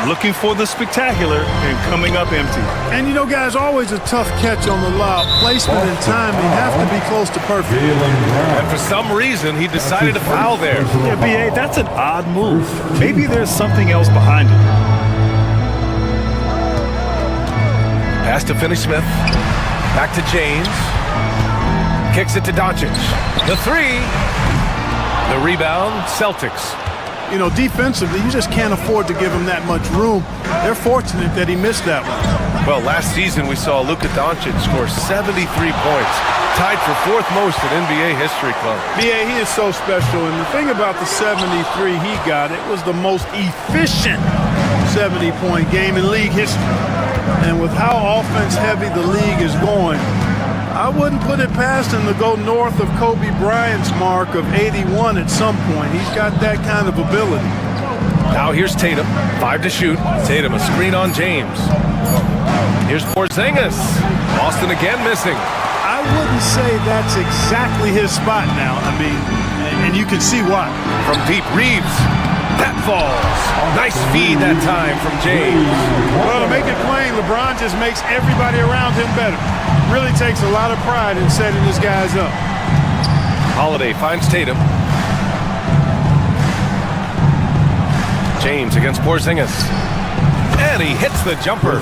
Looking for the spectacular and coming up empty. And you know, guys, always a tough catch on the lob. Placement and timing have to be close to perfect. And for some reason, he decided to foul there. Yeah, B.A., that's an odd move. Maybe there's something else behind it. Pass to Finney-Smith. Back to James. Kicks it to Doncic. The three. The rebound, Celtics. You know, defensively, you just can't afford to give him that much room. They're fortunate that he missed that one. Well, last season we saw Luka Doncic score 73 points, tied for fourth most in NBA history, Club. B.A., he is so special, and the thing about the 73 he got, it was the most efficient 70-point game in league history. And with how offense-heavy the league is going, I wouldn't put it past him to go north of Kobe Bryant's mark of 81 at some point. He's got that kind of ability. Now here's Tatum, 5 to shoot. Tatum, a screen on James. Here's Porzingis. Boston again missing. I wouldn't say that's exactly his spot now. I mean, and you can see why. From deep, Reeves. That falls. Nice feed that time from James. Well, to make it plain, LeBron just makes everybody around him better. Really takes a lot of pride in setting his guys up. Holiday finds Tatum. James against Porzingis. And he hits the jumper.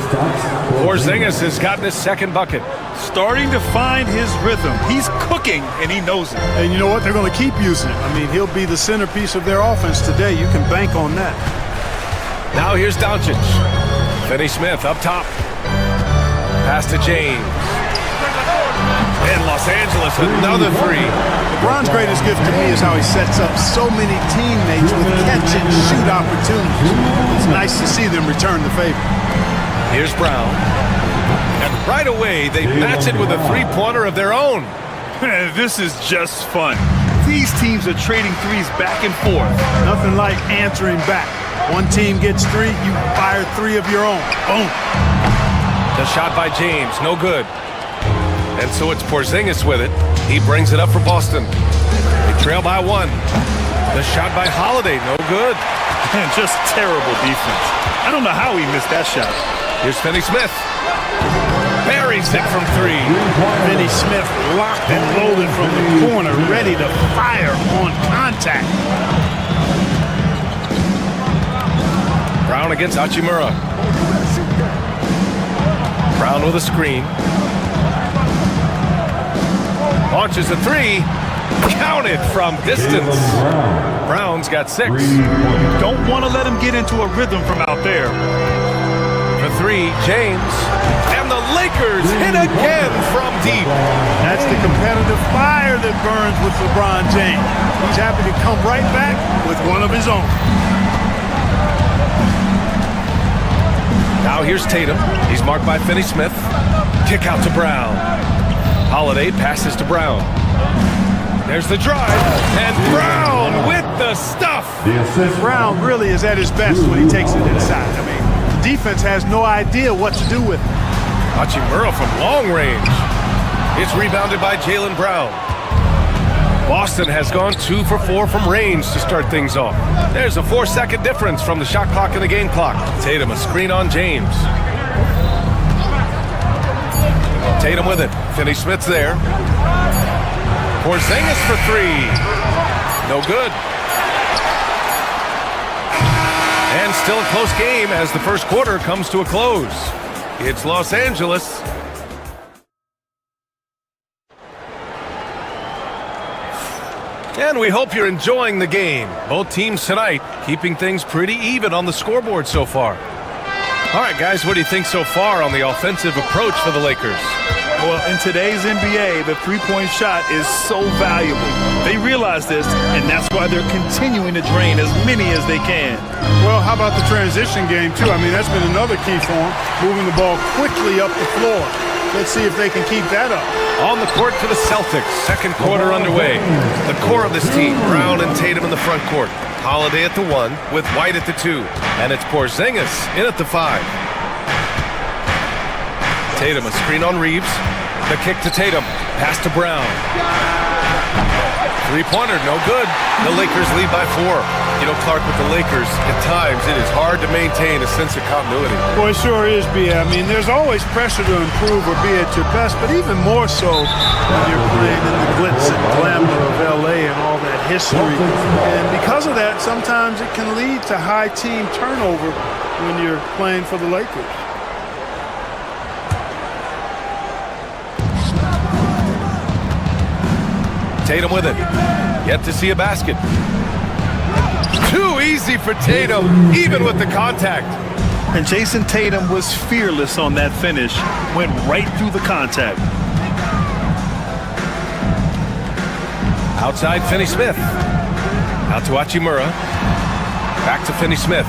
Porzingis has gotten his second bucket. Starting to find his rhythm. He's cooking, and he knows it. And you know what? They're going to keep using him. I mean, he'll be the centerpiece of their offense today. You can bank on that. Now here's Doncic. Finney-Smith up top. Pass to James. And Los Angeles, another three. LeBron's greatest gift to me is how he sets up so many teammates with catch-and-shoot opportunities. It's nice to see them return the favor. Here's Brown. And right away, they match it with a three-pointer of their own. This is just fun. These teams are trading threes back and forth. Nothing like answering back. One team gets three, you fire three of your own. Boom. The shot by James, no good. And so it's Porzingis with it. He brings it up for Boston. They trail by one. The shot by Holiday, no good. And just terrible defense. I don't know how he missed that shot. Here's Finney-Smith. Buries it from three. Finney-Smith locked and loaded from the corner, ready to fire on contact. Brown against Hachimura. Brown with a screen. Launches a three. Counted from distance. Brown's got 6. Don't want to let him get into a rhythm from out there. For 3, James. And the Lakers hit again from deep. That's the competitive fire that burns with LeBron James. He's happy to come right back with one of his own. Now here's Tatum. He's marked by Finney-Smith. Kick out to Brown. Holiday passes to Brown. There's the drive. And Brown with the stuff. Brown really is at his best when he takes it inside. I mean, the defense has no idea what to do with it. Hachimura from long range. It's rebounded by Jaylen Brown. Boston has gone 2 for 4 from range to start things off. There's a 4-second difference from the shot clock and the game clock. Tatum, a screen on James. Tatum with it. Finney-Smith's there. Porzingis for 3. No good. And still a close game as the first quarter comes to a close. It's Los Angeles. And we hope you're enjoying the game. Both teams tonight keeping things pretty even on the scoreboard so far. All right, guys, what do you think so far on the offensive approach for the Lakers? Well, in today's NBA, the three-point shot is so valuable. They realize this, and that's why they're continuing to drain as many as they can. Well, how about the transition game, too? I mean, that's been another key for them, moving the ball quickly up the floor. Let's see if they can keep that up. On the court for the Celtics, second quarter underway. The core of this team, Brown and Tatum in the front court. Holiday at the 1 with White at the 2. And it's Porzingis in at the 5. Tatum, a screen on Reeves. The kick to Tatum. Pass to Brown. Three-pointer, no good. The Lakers lead by 4. You know, Clark, with the Lakers, at times it is hard to maintain a sense of continuity. Boy, it sure is, B. I mean, there's always pressure to improve or be at your best, but even more so when you're playing in the glitz and glamour of L.A. and all that history. And because of that, sometimes it can lead to high team turnover when you're playing for the Lakers. Tatum with it. Yet to see a basket. Too easy for Tatum, even with the contact. And Jason Tatum was fearless on that finish. Went right through the contact. Outside, Finney-Smith. Out to Hachimura. Back to Finney-Smith.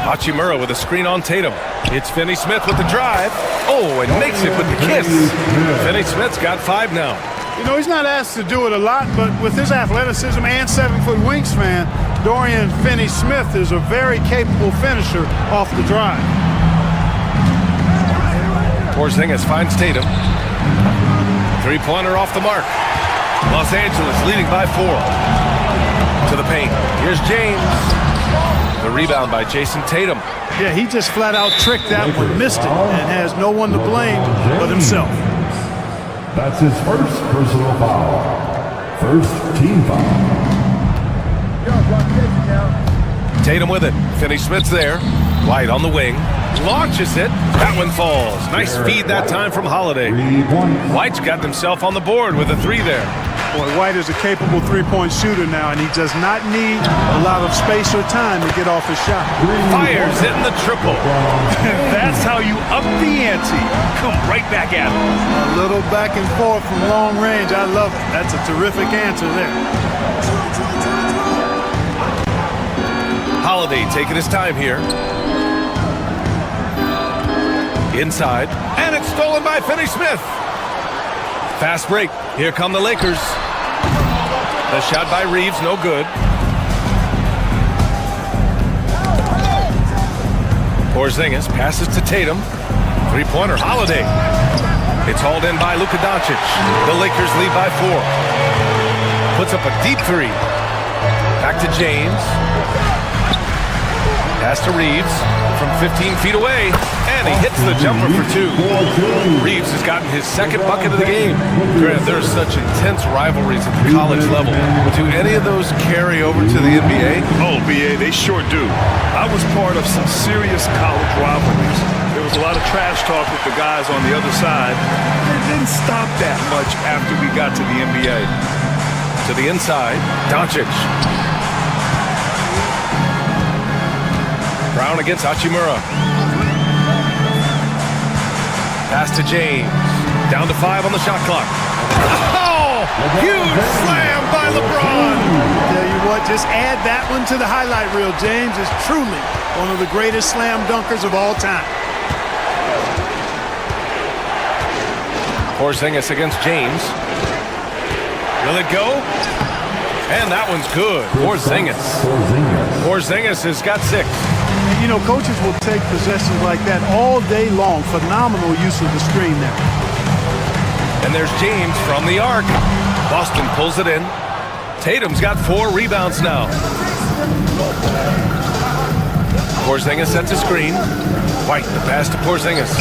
Hachimura with a screen on Tatum. It's Finney-Smith with the drive. Oh, and makes it with the kiss. Finney-Smith's got 5 now. You know, he's not asked to do it a lot, but with his athleticism and 7-foot wingspan, Dorian Finney-Smith is a very capable finisher off the drive. Porzingis finds Tatum. Three-pointer off the mark. Los Angeles leading by 4. To the paint. Here's James. The rebound by Jason Tatum. Yeah, he just flat out tricked that one, missed it, and has no one to blame but himself. That's his first personal foul. First team foul. Tatum with it. Finney-Smith's there. White on the wing. Launches it. That one falls. Nice feed that time from Holiday. White's got himself on the board with a 3 there. Boy, White is a capable three-point shooter now, and he does not need a lot of space or time to get off his shot. Fires hitting the triple. That's how you up the ante. Come right back at him. A little back and forth from long range. I love it. That's a terrific answer there. Holiday taking his time here. Inside, and it's stolen by Finney-Smith. Fast break. Here come the Lakers. The shot by Reeves, no good. Porzingis passes to Tatum. Three-pointer, Holiday. It's hauled in by Luka Doncic. The Lakers lead by 4. Puts up a deep 3. Back to James. Pass to Reeves from 15 feet away. And he hits the jumper for 2. Reeves has gotten his second bucket of the game. Grant, there's such intense rivalries at the college level. Do any of those carry over to the NBA? Oh, BA, they sure do. I was part of some serious college rivalries. There was a lot of trash talk with the guys on the other side. It didn't stop that much after we got to the NBA. To the inside, Doncic. Brown against Hachimura. Pass to James. Down to 5 on the shot clock. Oh! Huge slam by LeBron! Tell you what, just add that one to the highlight reel. James is truly one of the greatest slam dunkers of all time. Porzingis against James. Will it go? And that one's good. Porzingis. Porzingis has got 6. You know, coaches will take possessions like that all day long. Phenomenal use of the screen there. And there's James from the arc. Boston pulls it in. Tatum's got 4 rebounds now. Porzingis sets a screen. White, the pass to Porzingis.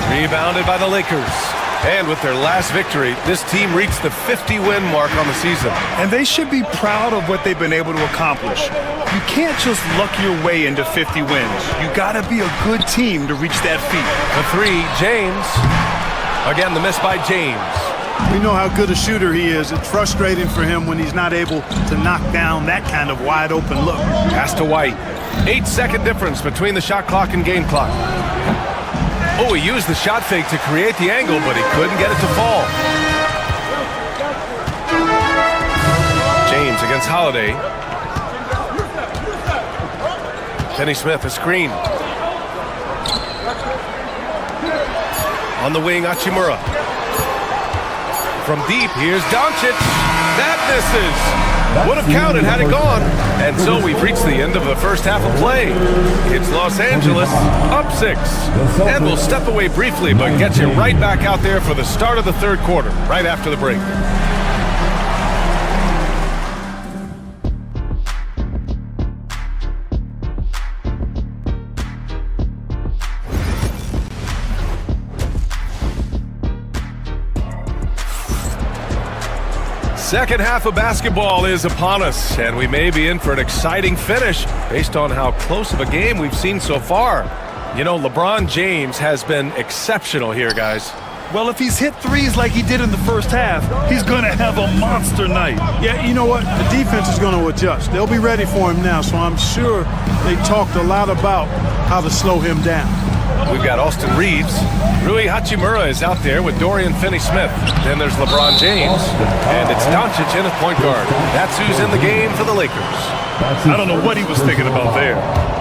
Rebounded by the Lakers. And with their last victory, this team reached the 50-win mark on the season. And they should be proud of what they've been able to accomplish. You can't just luck your way into 50 wins. You gotta be a good team to reach that feat. The 3, James. Again, the miss by James. We know how good a shooter he is. It's frustrating for him when he's not able to knock down that kind of wide open look. Pass to White. 8-second difference between the shot clock and game clock. Oh, he used the shot fake to create the angle, but he couldn't get it to fall. James against Holiday. Finney-Smith, a screen. On the wing, Hachimura. From deep, here's Doncic. That misses. Would have counted had it gone. And so we've reached the end of the first half of play. It's Los Angeles up 6. And we'll step away briefly, but get you right back out there for the start of the third quarter, right after the break. Second half of basketball is upon us, and we may be in for an exciting finish based on how close of a game we've seen so far. You know, LeBron James has been exceptional here, guys. Well, if he's hit threes like he did in the first half, he's going to have a monster night. Yeah, you know what? The defense is going to adjust. They'll be ready for him now, so I'm sure they talked a lot about how to slow him down. We've got Austin Reeves. Rui Hachimura is out there with Dorian Finney-Smith. Then there's LeBron James. And it's Doncic in at point guard. That's who's in the game for the Lakers. I don't know what he was thinking about there.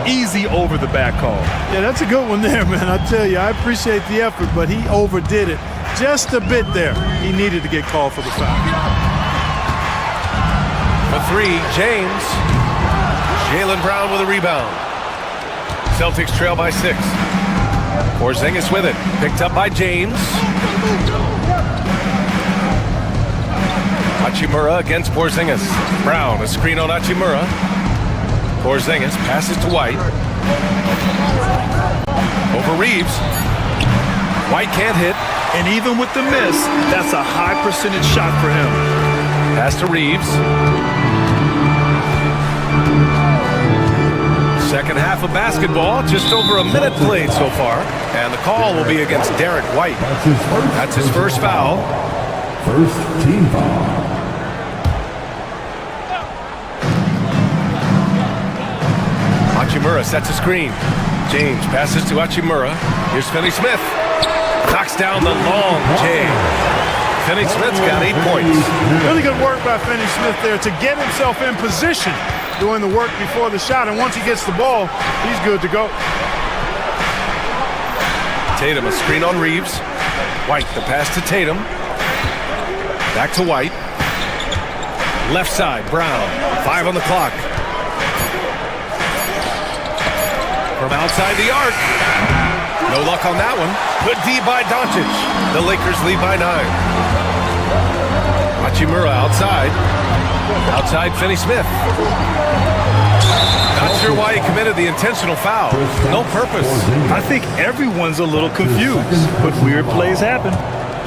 Easy over the back call. Yeah, that's a good one there, man. I tell you, I appreciate the effort, but he overdid it just a bit there. He needed to get called for the foul. For three, James. Jaylen Brown with a rebound. Celtics trail by 6. Porzingis with it. Picked up by James. Hachimura against Porzingis. Brown, a screen on Hachimura. Porzingis passes to White. Over Reeves. White can't hit. And even with the miss, that's a high percentage shot for him. Pass to Reeves. Second half of basketball, just over a minute played so far. And the call will be against Derek White. That's his first foul. First team foul. Hachimura sets a screen. James passes to Hachimura. Here's Finney-Smith. Knocks down the long J. Finney-Smith's got 8 points. Really good work by Finney-Smith there to get himself in position, doing the work before the shot, and once he gets the ball, he's good to go. Tatum, a screen on Reeves. White, the pass to Tatum. Back to White. Left side, Brown. 5 on the clock. From outside the arc. No luck on that one. Good D by Doncic. The Lakers lead by 9. Hachimura outside. Outside Finney-Smith. Not sure why he committed the intentional foul. No purpose. I think everyone's a little confused, but weird plays happen.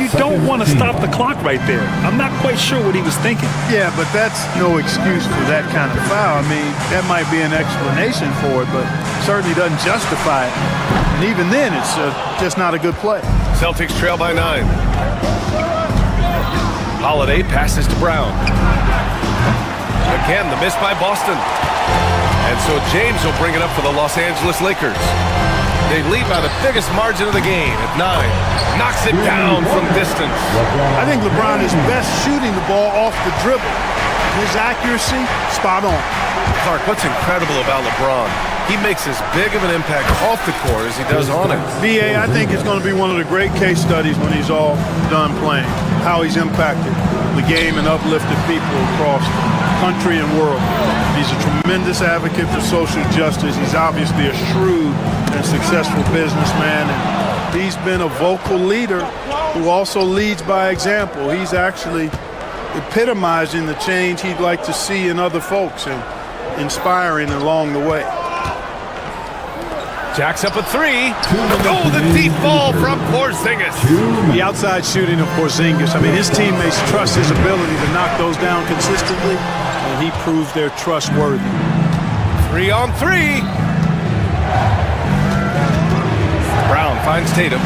You don't want to stop the clock right there. I'm not quite sure what he was thinking. Yeah, but that's no excuse for that kind of foul. I mean, that might be an explanation for it, but certainly doesn't justify it. And even then, it's just not a good play. Celtics trail by 9. Holiday passes to Brown. Again, the miss by Boston. And so James will bring it up for the Los Angeles Lakers. They lead by the biggest margin of the game at 9. Knocks it down from distance. I think LeBron is best shooting the ball off the dribble. His accuracy, spot on. Clark, what's incredible about LeBron? He makes as big of an impact off the court as he does on it. B.A., I think it's going to be one of the great case studies when he's all done playing. How he's impacted the game and uplifted people across the country and world. He's a tremendous advocate for social justice. He's obviously a shrewd and successful businessman, and he's been a vocal leader who also leads by example. He's actually epitomizing the change he'd like to see in other folks and inspiring along the way. Jacks up a 3. Oh, the deep ball from Porzingis. The outside shooting of Porzingis. I mean, his teammates trust his ability to knock those down consistently, and he proves they're trustworthy. 3 on 3. Brown finds Tatum.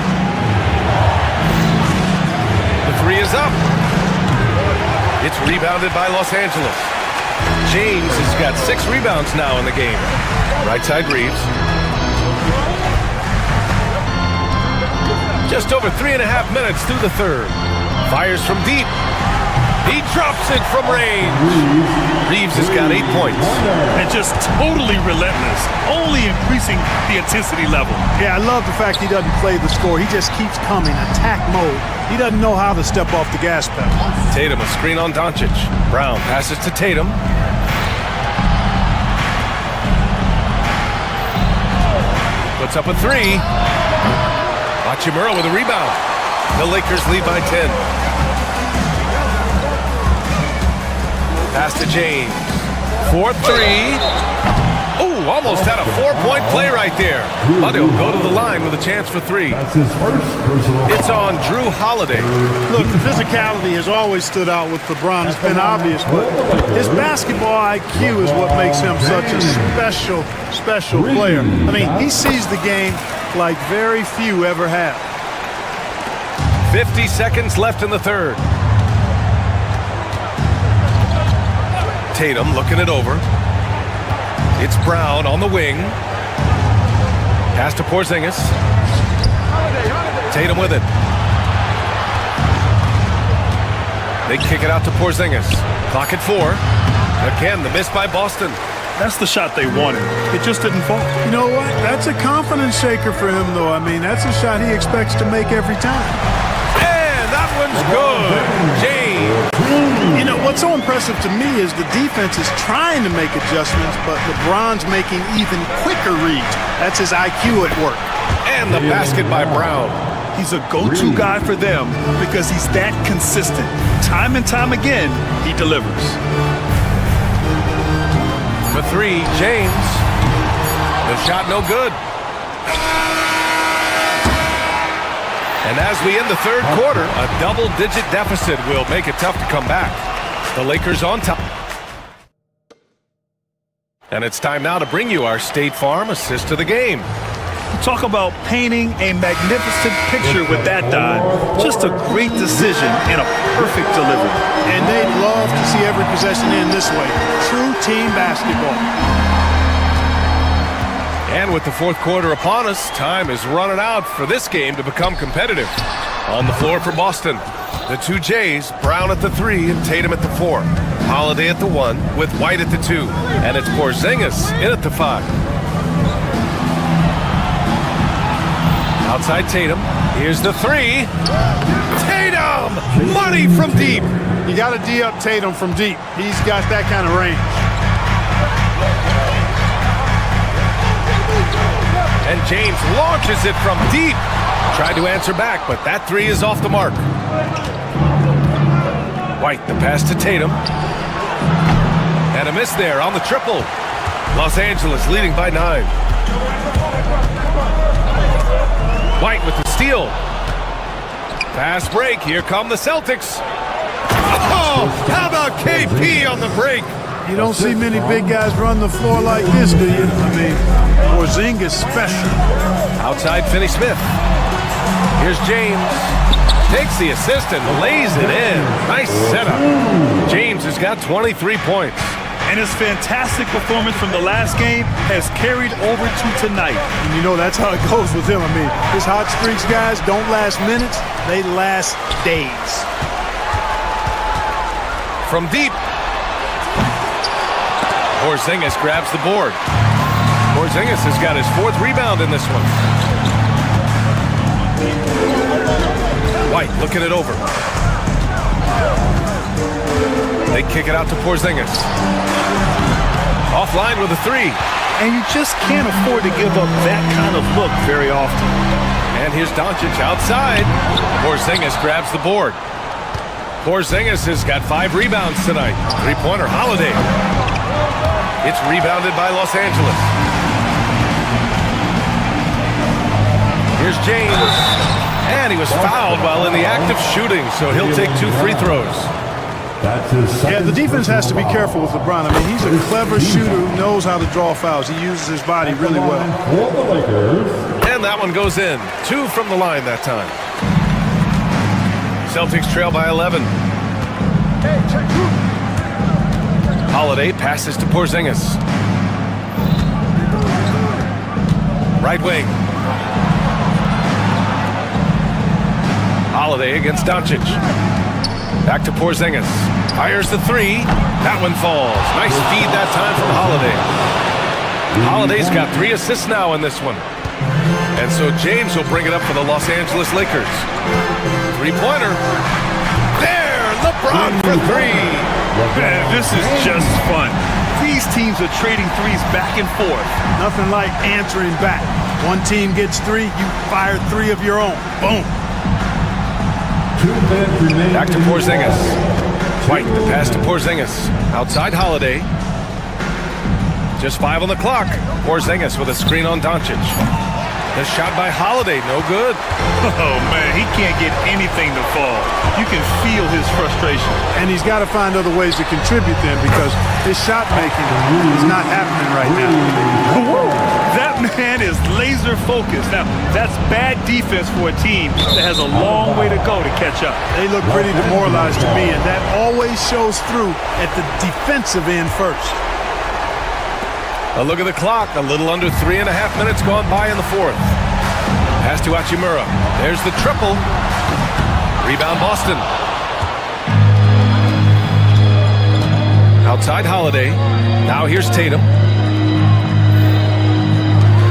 The 3 is up. It's rebounded by Los Angeles. James has got 6 rebounds now in the game. Right side Reeves. Just over 3.5 minutes through the third. Fires from deep. He drops it from range. Reeves has got 8 points. And just totally relentless, only increasing the intensity level. Yeah, I love the fact he doesn't play the score. He just keeps coming, attack mode. He doesn't know how to step off the gas pedal. Tatum, a screen on Doncic. Brown passes to Tatum. Puts up a 3. Hachimura with a rebound. The Lakers lead by 10. Pass to James. 4-3. Ooh, almost had a 4-point play right there. But he'll go to the line with a chance for 3. That's his first personal. It's on Drew Holiday. Look, the physicality has always stood out with LeBron. It's been obvious, but his basketball IQ is what makes him such a special player. I mean, he sees the game like very few ever have. 50 seconds left in the third. Tatum looking it over. It's Brown on the wing. Pass to Porzingis. Tatum with it. They kick it out to Porzingis. Clock at 4. Again, the miss by Boston. That's the shot they wanted. It just didn't fall. You know what? That's a confidence shaker for him, though. I mean, that's a shot he expects to make every time. And that one's good. James. You know, what's so impressive to me is the defense is trying to make adjustments, but LeBron's making even quicker reads. That's his IQ at work. And the basket by Brown. He's a go-to guy for them because he's that consistent. Time and time again, he delivers. For 3, James. The shot no good. And as we end the third quarter, a double-digit deficit will make it tough to come back. The Lakers on top. And it's time now to bring you our State Farm assist to the game. Talk about painting a magnificent picture with that dive. Just a great decision and a perfect delivery. And they'd love to see every possession end this way. True team basketball. And with the fourth quarter upon us, time is running out for this game to become competitive. On the floor for Boston, the 2 Jays, Brown at the 3 and Tatum at the 4. Holiday at the 1 with White at the 2. And it's Porzingis in at the 5. Outside Tatum, here's the 3. Tatum! Money from deep! You got to D up Tatum from deep. He's got that kind of range. And James launches it from deep. Tried to answer back, but that 3 is off the mark. White, the pass to Tatum. And a miss there on the triple. Los Angeles leading by 9. White with the steal. Fast break. Here come the Celtics. Oh, how about KP on the break? You don't see many big guys run the floor like this, do you? I mean, Porzingis special. Outside Finney-Smith. Here's James. Takes the assist and lays it in. Nice setup. James has got 23 points. And his fantastic performance from the last game has carried over to tonight. And you know, that's how it goes with him. I mean, his hot streaks, guys, don't last minutes. They last days. From deep. Porzingis grabs the board. Porzingis has got his 4th rebound in this one. White looking it over. They kick it out to Porzingis. Offline with a 3. And you just can't afford to give up that kind of look very often. And here's Doncic outside. Porzingis grabs the board. Porzingis has got 5 rebounds tonight. 3-pointer Holiday. It's rebounded by Los Angeles. Here's James. And he was fouled while in the act of shooting, so he'll take 2 free throws. Yeah, the defense has to be careful with LeBron. I mean, he's a clever shooter who knows how to draw fouls. He uses his body really well. And that one goes in. 2 from the line that time. Celtics trail by 11. Holiday passes to Porzingis. Right wing. Holiday against Doncic. Back to Porzingis. Fires the three. That one falls. Nice feed that time from Holiday. Holiday's got 3 assists now in this one. And so James will bring it up for the Los Angeles Lakers. Three-pointer. There! LeBron for 3. Man, this is just fun. These teams are trading threes back and forth. Nothing like answering back. One team gets 3, you fire 3 of your own. Boom. Back to Porzingis. White, the pass to Porzingis. Outside Holiday. Just 5 on the clock. Porzingis with a screen on Doncic. The shot by Holiday, no good. Oh, man, he can't get anything to fall. You can feel his frustration. And he's got to find other ways to contribute then because his shot making is not happening right now. That man is laser focused. Now, that's bad defense for a team that has a long way to go to catch up. They look pretty demoralized to me, and that always shows through at the defensive end first. A look at the clock. A little under 3.5 minutes gone by in the fourth. Pass to Hachimura. There's the triple. Rebound Boston. Outside Holiday. Now here's Tatum.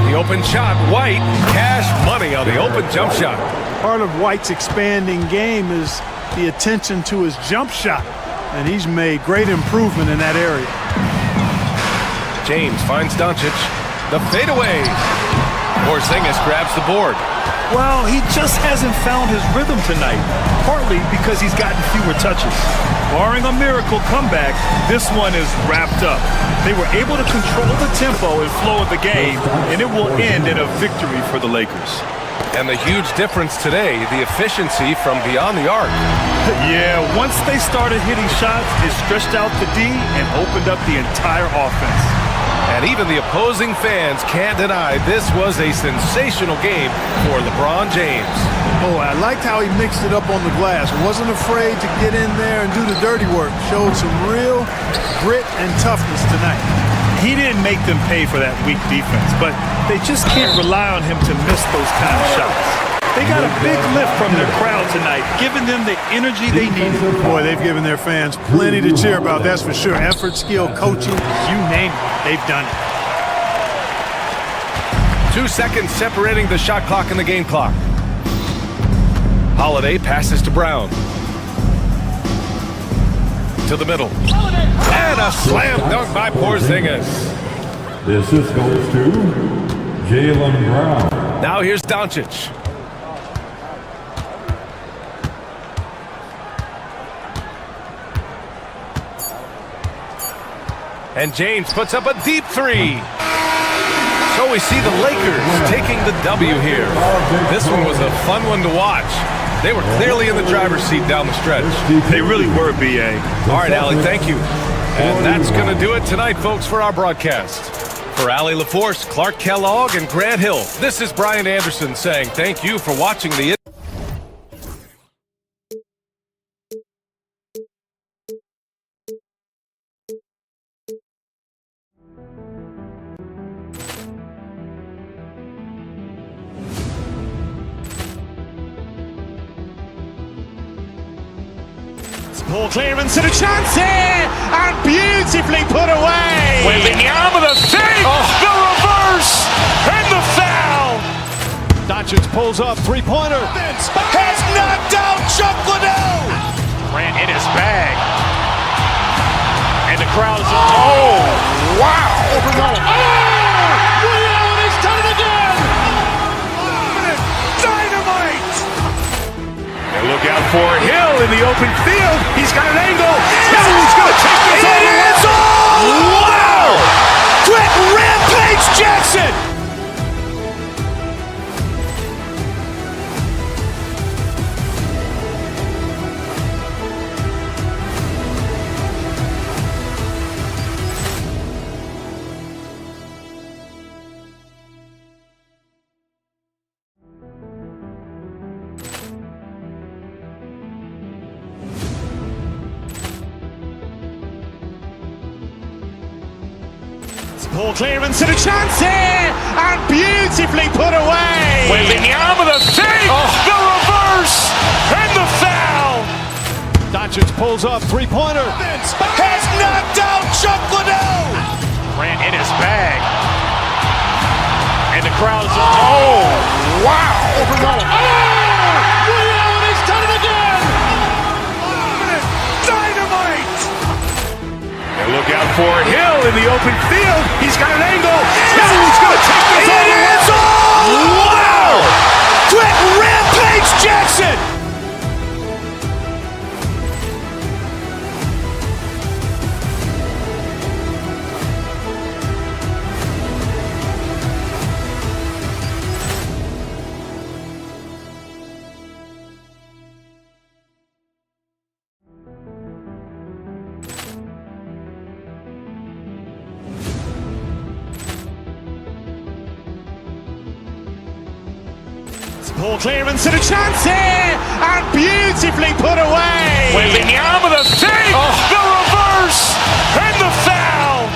The open shot. White. Cash money on the open jump shot. Part of White's expanding game is the attention to his jump shot, and he's made great improvement in that area. James finds Doncic. The fadeaway. Porzingis grabs the board. Well, he just hasn't found his rhythm tonight, partly because he's gotten fewer touches. Barring a miracle comeback, this one is wrapped up. They were able to control the tempo and flow of the game, and it will end in a victory for the Lakers. And the huge difference today, the efficiency from beyond the arc. Yeah, once they started hitting shots, it stretched out the D and opened up the entire offense. And even the opposing fans can't deny this was a sensational game for LeBron James. Oh, I liked how he mixed it up on the glass. Wasn't afraid to get in there and do the dirty work. Showed some real grit and toughness tonight. He didn't make them pay for that weak defense, but they just can't rely on him to miss those kind of shots. They got a big lift from their crowd tonight, giving them the energy they needed. Boy, they've given their fans plenty to cheer about, that's for sure. Effort, skill, coaching, you name it, they've done it. 2 seconds separating the shot clock and the game clock. Holiday passes to Brown. To the middle. And a slam dunk by Porzingis. The assist goes to Jaylen Brown. Now here's Doncic. And James puts up a deep 3. So we see the Lakers taking the W here. This one was a fun one to watch. They were clearly in the driver's seat down the stretch. They really were, B.A. All right, Allie, thank you. And that's going to do it tonight, folks, for our broadcast. For Allie LaForce, Clark Kellogg, and Grant Hill, this is Brian Anderson saying thank you for watching the Ball clearance and a chance here, and beautifully put away. Wembanyama the save, the reverse, and the foul. Doncic pulls up, three-pointer. Has knocked out Chuck Liddell. Ran in his bag. And the crowd is oh, wow. He's done it again. Dynamite. And look out for Hill in the open field. He's got an angle. Hill's going to take this all the way. Wow. Quick Rampage Jackson. Ball clearance and a chance here, and beautifully put away. Wembanyama the save, the reverse, and the foul. Doncic pulls up, three-pointer. Has knocked out Chuck Liddell. Grant in his bag. And the crowd is... Oh, wow. Overrun. Ray Allen has done it again. Dynamite. And look out for Hill in the open field. He's got an angle. Hill's going to take this all the way. Wow. Quick Rampage Jackson. Poor clearance and a chance here, and beautifully put away. Wembanyama the save, the reverse, and the foul.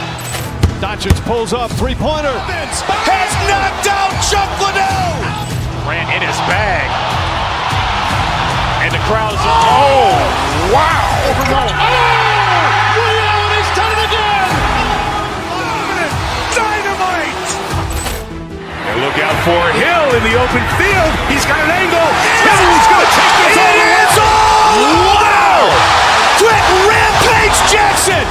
Doncic pulls up, three-pointer. Has knocked out Chuck Liddell. Grant in his bag. And the crowd is... Oh, wow. Overrun. Ray Allen has done it again. Dynamite. And look out for Hill in the open field. He's got an angle. Hill's going to take this all the way. Wow. Quick Rampage Jackson.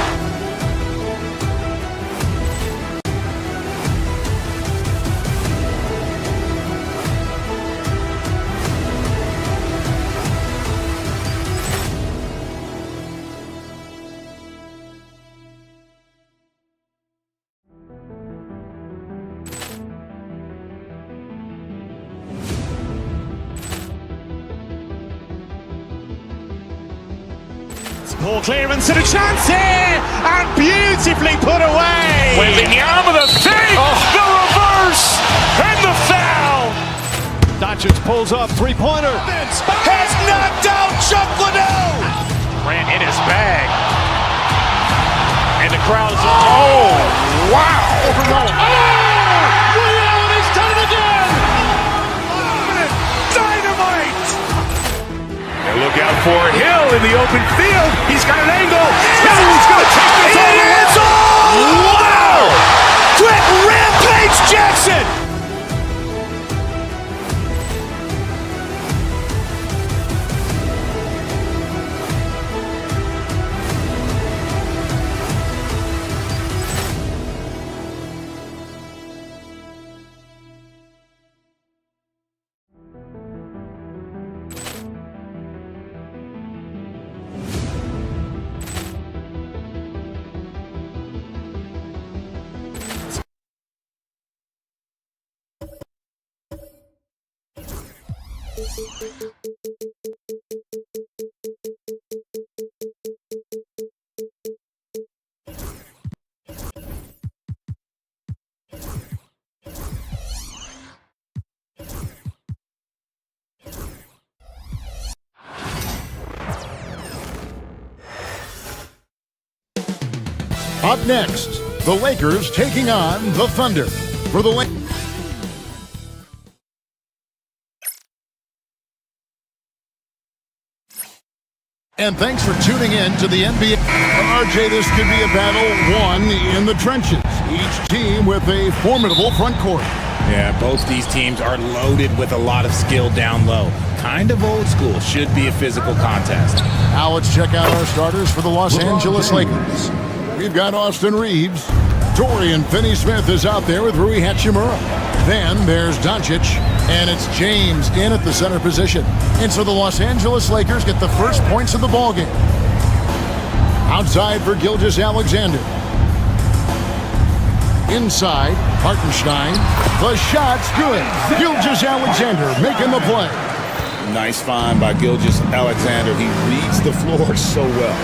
Poor clearance and a chance here, and beautifully put away. Wembanyama the save, the reverse, and the foul. Doncic pulls up, three-pointer. Has knocked out Chuck Liddell. Grant in his bag. And the crowd is... Oh, wow. Overrun. Ray Allen has done it again. Dynamite. And look out for Hill in the open field. He's got an angle. Hill's going to take this all the way. Wow. Quick Rampage Jackson. Up next, the Lakers taking on the Thunder. For the Lakers. And thanks for tuning in to the NBA. RJ, this could be a battle won in the trenches. Each team with a formidable front court. Yeah, both these teams are loaded with a lot of skill down low. Kind of old school. Should be a physical contest. Now let's check out our starters for the Los Angeles Lakers. We've got Austin Reeves. Dorian Finney-Smith is out there with Rui Hachimura. Then there's Doncic, and it's James in at the center position. And so the Los Angeles Lakers get the first points of the ballgame. Outside for Gilgeous-Alexander. Inside, Hartenstein. The shot's good. Gilgeous-Alexander making the play. Nice find by Gilgeous-Alexander. He reads the floor so well.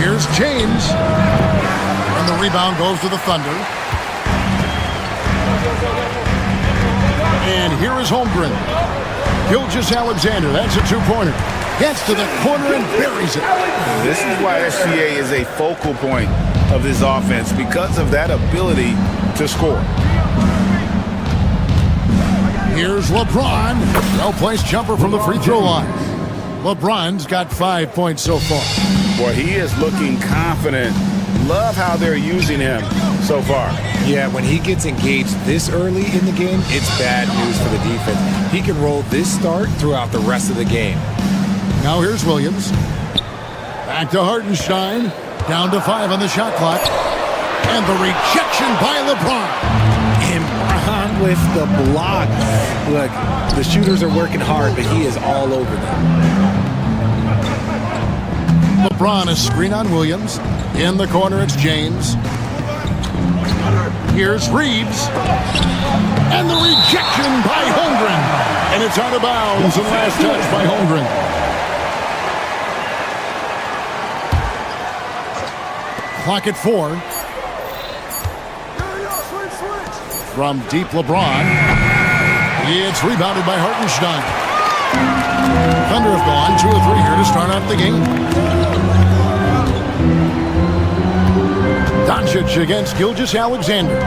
Here's James. And the rebound goes to the Thunder. And here is Holmgren. Gilgeous-Alexander, that's a two-pointer. Gets to the corner and buries it. This is why SGA is a focal point of this offense, because of that ability to score. Here's LeBron. No-place jumper from the free throw line. LeBron's got 5 points so far. Boy, he is looking confident. Love how they're using him so far. Yeah, when he gets engaged this early in the game, it's bad news for the defense. He can roll this start throughout the rest of the game. Now here's Williams. Back to Hartenstein. Down to 5 on the shot clock. And the rejection by LeBron. And Bron with the block. Look, the shooters are working hard, but he is all over them. LeBron is screen on Williams. In the corner, it's James. Here's Reeves. And the rejection by Holmgren. And it's out of bounds and last touch by Holmgren. Clock at 4. From deep LeBron. It's rebounded by Hartenstein. Thunder have gone 2 of 3 here to start off the game. Doncic against Gilgeous-Alexander.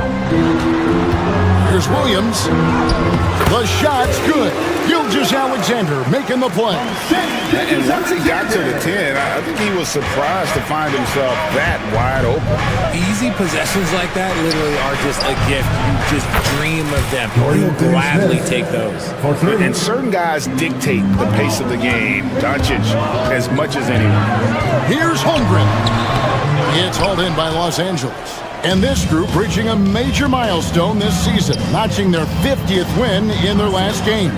Here's Williams. The shot's good. Gilgeous-Alexander making the play. And once he got to the 10, I think he was surprised to find himself that wide open. Easy possessions like that literally are just a gift. You just dream of them. You'll gladly take those. And certain guys dictate the pace of the game. Doncic as much as anyone. Here's Holmgren. It's hauled in by Los Angeles. And this group reaching a major milestone this season, notching their 50th win in their last game.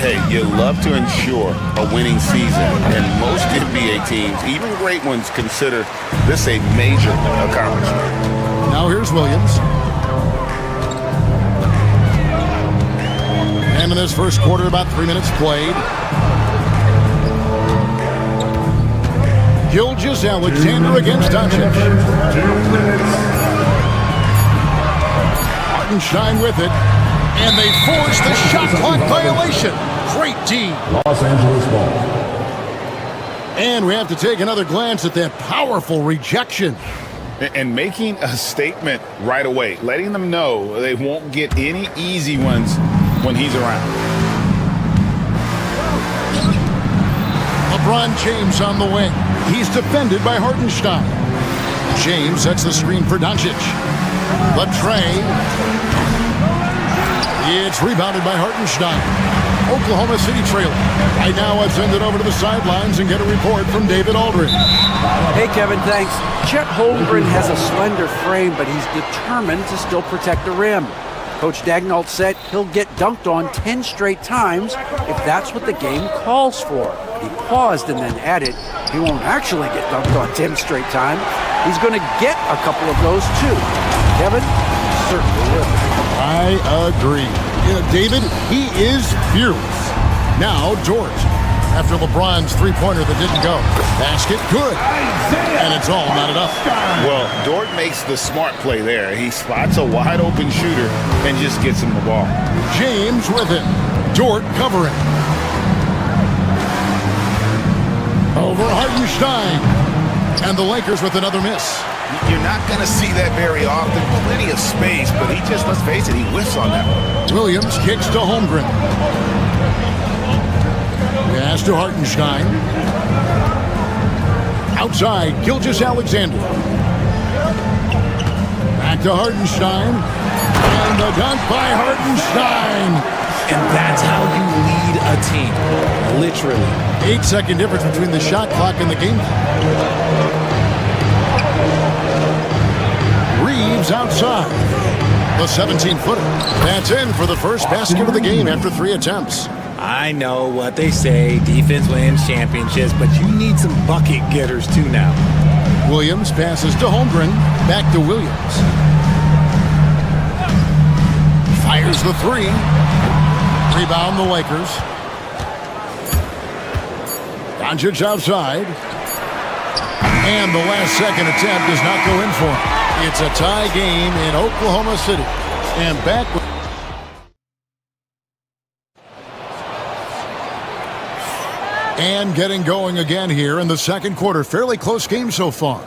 Hey, you love to ensure a winning season, and most NBA teams, even great ones, consider this a major accomplishment. Now here's Williams. And in this first quarter, about 3 minutes played. Gilgeous-Alexander against Doncic. 2 minutes. Hartenstein with it. And they force the shot clock violation. Great D. Los Angeles ball. And we have to take another glance at that powerful rejection. And making a statement right away, letting them know they won't get any easy ones when he's around. LeBron James on the wing. He's defended by Hartenstein. James sets the screen for Doncic. The tray. It's rebounded by Hartenstein. Oklahoma City trailing. Right now, let's send it over to the sidelines and get a report from David Aldridge. Hey, Kevin, thanks. Chet Holmgren has a slender frame, but he's determined to still protect the rim. Coach Daigneault said he'll get dunked on 10 straight times if that's what the game calls for. He paused and then added, he won't actually get dunked on 10 straight times. He's going to get a couple of those too. Kevin certainly will. I agree. You know, David, he is fearless. Now, Dort. After LeBron's three-pointer that didn't go. Basket, good. And it's all not enough. Well, Dort makes the smart play there. He spots a wide-open shooter and just gets him the ball. James with it. Dort covering. Over Hartenstein. And the Lakers with another miss. You're not going to see that very often. Plenty of space, but he just, let's face it, he whiffs on that one. Williams kicks to Holmgren. Pass to Hartenstein. Outside, Gilgeous-Alexander. Back to Hartenstein. And the dunk by Hartenstein. And that's how you lead a team. Literally. 8-second difference between the shot clock and the game clock. Reeves outside. The 17-footer. That's in for the first basket of the game after 3 attempts. I know what they say, defense wins championships, but you need some bucket getters too now. Williams passes to Holmgren. Back to Williams. Fires the 3. Rebound the Lakers. Doncic outside. And the last second attempt does not go in for him. It's a tie game in Oklahoma City. And back with and getting going again here in the second quarter. Fairly close game so far.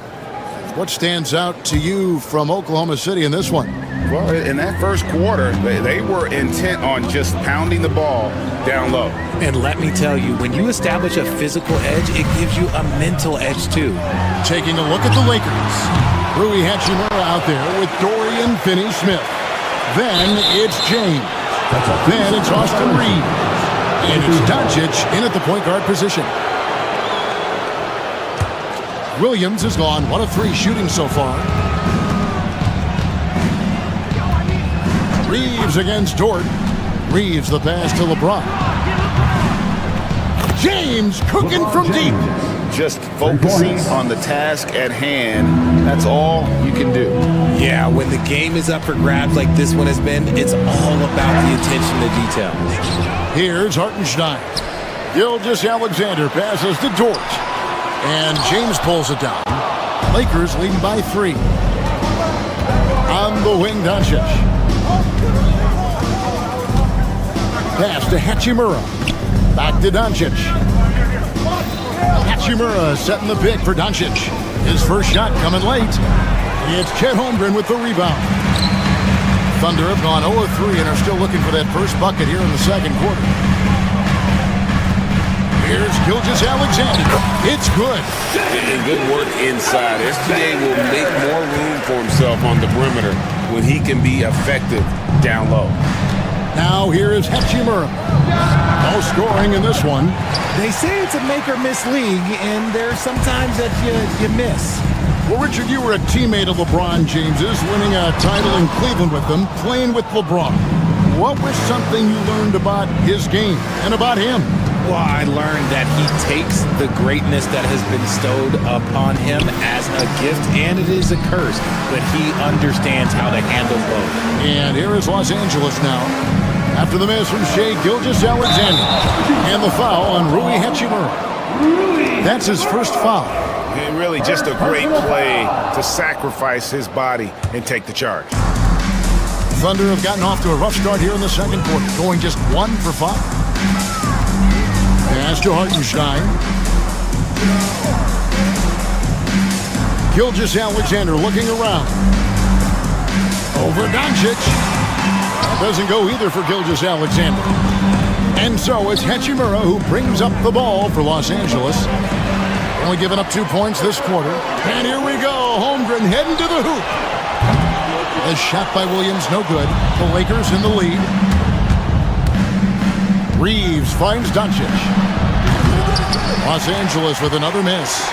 What stands out to you from Oklahoma City in this one? Well, in that first quarter, they were intent on just pounding the ball down low. And let me tell you, when you establish a physical edge, it gives you a mental edge too. Taking a look at the Lakers. Rui Hachimura out there with Dorian Finney-Smith. Then it's James. Then it's Austin Reeves. And it's Doncic in at the point guard position. Williams has gone 1 of 3 shooting so far. Reeves against Dort. Reeves the pass to LeBron. James cooking from deep. Just focusing on the task at hand. That's all you can do. Yeah, when the game is up for grabs like this one has been, it's all about the attention to detail. Here's Hartenstein. Gilgeous-Alexander passes to Dort. And James pulls it down. Lakers leading by 3. On the wing, Doncic. Pass to Hachimura. Back to Doncic. Hachimura setting the pick for Doncic. His first shot coming late. It's Chet Holmgren with the rebound. Thunder have gone 0-3 and are still looking for that first bucket here in the second quarter. Here's Gilgeous-Alexander. It's good. And good work inside. SGA will make more room for himself on the perimeter when he can be effective down low. Now here is Hachimura. No scoring in this one. They say it's a make-or-miss league, and there's sometimes that you miss. Well, Richard, you were a teammate of LeBron James's, winning a title in Cleveland with them, playing with LeBron. What was something you learned about his game and about him? Well, I learned that he takes the greatness that has been bestowed upon him as a gift, and it is a curse, but he understands how to handle both. And here is Los Angeles now. After the miss from Shai Gilgeous-Alexander. And the foul on Rui Hachimura. That's his first foul. And really just a great play to sacrifice his body and take the charge. Thunder have gotten off to a rough start here in the second quarter, going just 1 for 5. Pass to Hartenstein. Gilgeous-Alexander looking around. Over Doncic. That doesn't go either for Gilgeous-Alexander. And so it's Hachimura who brings up the ball for Los Angeles. Only giving up 2 points this quarter. And here we go. Holmgren heading to the hoop. A shot by Williams, no good. The Lakers in the lead. Reeves finds Doncic. Los Angeles with another miss.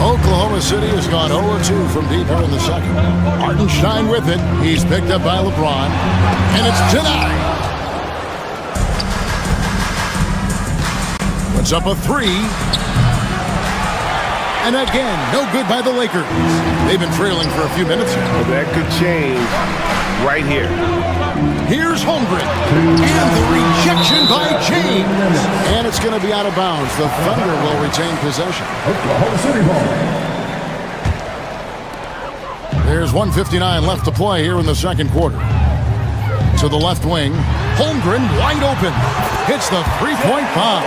Oklahoma City has gone 0-2 from deep here in the second. Hartenstein with it. He's picked up by LeBron. And it's denied. Puts up a 3. And again, no good by the Lakers. They've been trailing for a few minutes here. Well, that could change right here. Here's Holmgren. And the rejection by James. And it's going to be out of bounds. The Thunder will retain possession. Oklahoma City ball. There's 1:59 left to play here in the second quarter. To the left wing. Holmgren wide open. Hits the three-point bomb.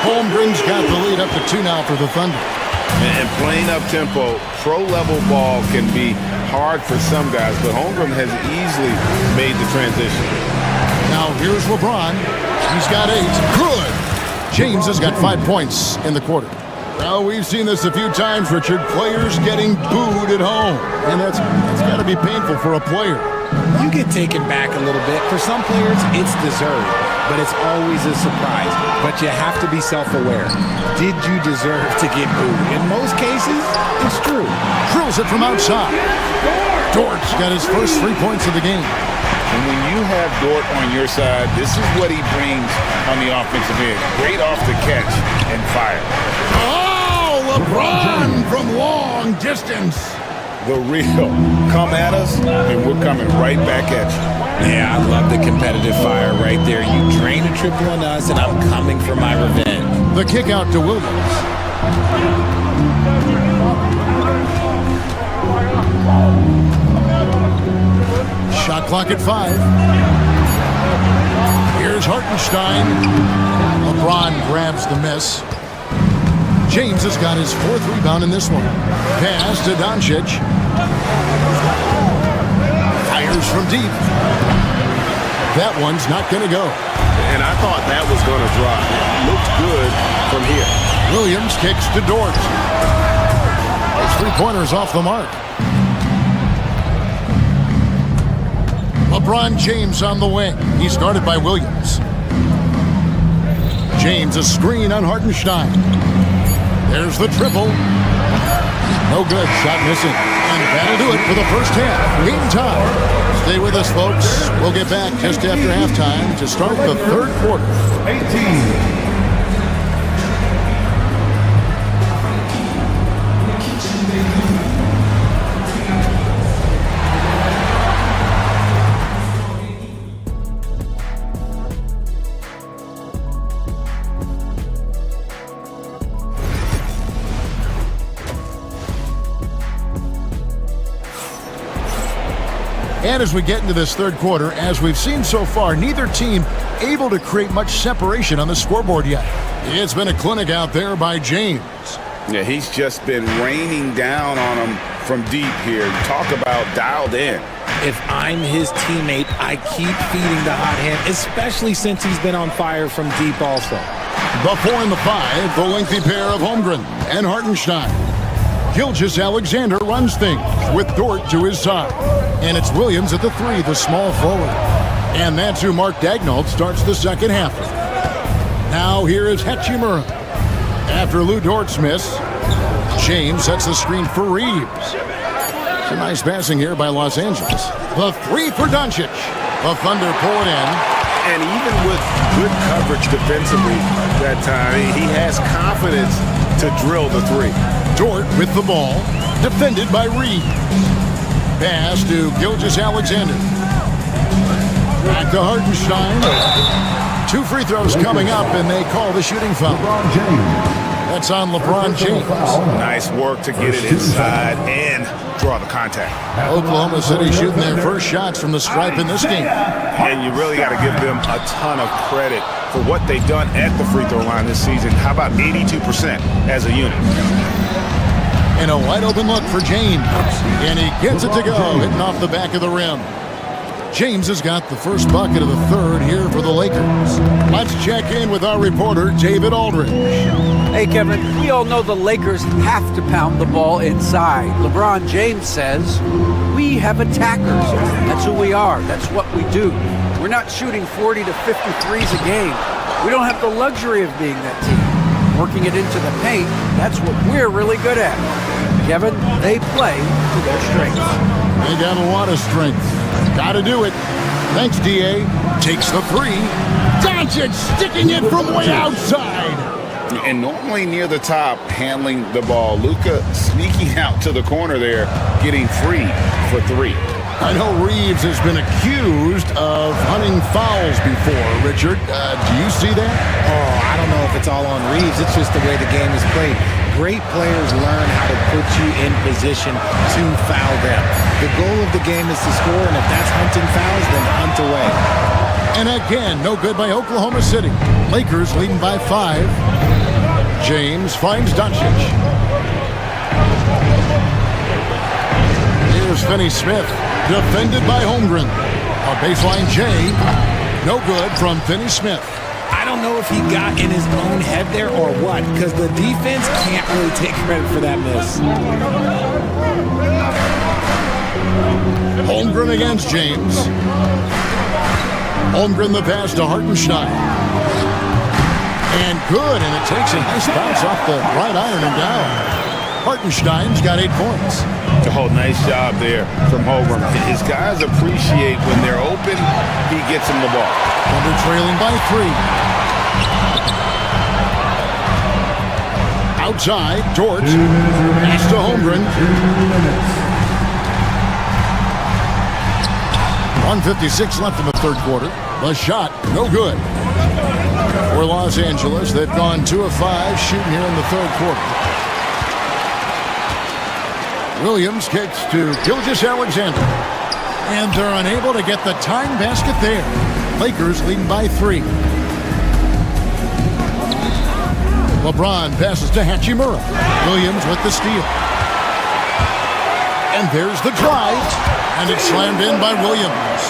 Holmgren's got the lead up to 2 now for the Thunder. And playing up-tempo, pro-level ball can be hard for some guys, but Holmgren has easily made the transition. Now here's LeBron. He's got 8. Good. James has got 5 points in the quarter. Well, we've seen this a few times, Richard. Players getting booed at home. And that's got to be painful for a player. You get taken back a little bit. For some players, it's deserved, but it's always a surprise. But you have to be self-aware. Did you deserve to get booed? In most cases, it's true. Drills it from outside. Dort's got his first 3 points of the game. And when you have Dort on your side, this is what he brings on the offensive end. Great off the catch and fire. Oh, LeBron from long distance. The real. Come at us, and we're coming right back at you. Yeah, I love the competitive fire right there. You drain a triple on us, and I'm coming for my revenge. The kick out to Williams. Shot clock at 5. Here's Hartenstein. LeBron grabs the miss. James has got his 4th rebound in this one. Pass to Doncic. fires from deep. That one's not going to go. And I thought that was going to drop. Looked good from here. Williams kicks to Dort. His three-pointers off the mark. LeBron James on the wing. He's guarded by Williams. James, a screen on Hartenstein. There's the triple. No good. Shot missing. And that'll do it for the first half. Game time. Stay with us, folks. We'll get back just after halftime to start the third quarter. 18. And as we get into this third quarter, as we've seen so far, neither team able to create much separation on the scoreboard yet. It's been a clinic out there by James. Yeah, he's just been raining down on him from deep here. Talk about dialed in. If I'm his teammate, I keep feeding the hot hand, especially since he's been on fire from deep also. The 4 and the 5, the lengthy pair of Holmgren and Hartenstein. Gilgeous-Alexander runs things with Dort to his side. And it's Williams at the 3, the small forward. And that's who Mark Daigneault starts the second half. Now here is Hachimura. After Lou Dort's miss, James sets the screen for Reeves. Some nice passing here by Los Angeles. The 3 for Doncic. The Thunder pull it in. And even with good coverage defensively that time, he has confidence to drill the 3. Dort with the ball, defended by Reeves. Pass to Gilgeous-Alexander. Back to Hartenstein. 2 free throws coming up, and they call the shooting foul. That's on LeBron James. Nice work to get it inside and draw the contact. Oklahoma City shooting their first shots from the stripe in this game. And you really got to give them a ton of credit for what they've done at the free throw line this season. How about 82% as a unit? And a wide open look for James. And he gets it to go, hitting off the back of the rim. James has got the first bucket of the third here for the Lakers. Let's check in with our reporter, David Aldridge. Hey, Kevin, we all know the Lakers have to pound the ball inside. LeBron James says, we have attackers. That's who we are. That's what we do. We're not shooting 40 to 50 threes a game. We don't have the luxury of being that team. Working it into the paint, that's what we're really good at. Kevin, they play to their strengths. They got a lot of strength. Got to do it. Thanks, D.A. Takes the 3. Doncic sticking it from way outside. And normally near the top, handling the ball. Luka sneaking out to the corner there, getting free for 3. I know Reeves has been accused of hunting fouls before, Richard. Do you see that? Oh, I don't know if it's all on Reeves. It's just the way the game is played. Great players learn how to put you in position to foul them. The goal of the game is to score, and if that's hunting fouls, then hunt away. And again, no good by Oklahoma City. Lakers leading by 5. James finds Doncic. Here's Finney-Smith, defended by Holmgren. A baseline J, no good from Finney-Smith. I don't know if he got in his own head there or what, because the defense can't really take credit for that miss. Holmgren against James. Holmgren the pass to Hartenstein. And good, and it takes a nice bounce off the right iron and down. Hartenstein's got 8 points. Oh, nice job there from Holmgren. His guys appreciate when they're open, he gets them the ball. Thunder trailing by 3. Outside, Dort. Pass to Holmgren. 1:56 left in the third quarter. The shot, no good. For Los Angeles, they've gone 2 of 5 shooting here in the third quarter. Williams kicks to Gilgeous-Alexander. And they're unable to get the tying basket there. Lakers leading by 3. LeBron passes to Hachimura. Williams with the steal. And there's the drive. And it's slammed in by Williams.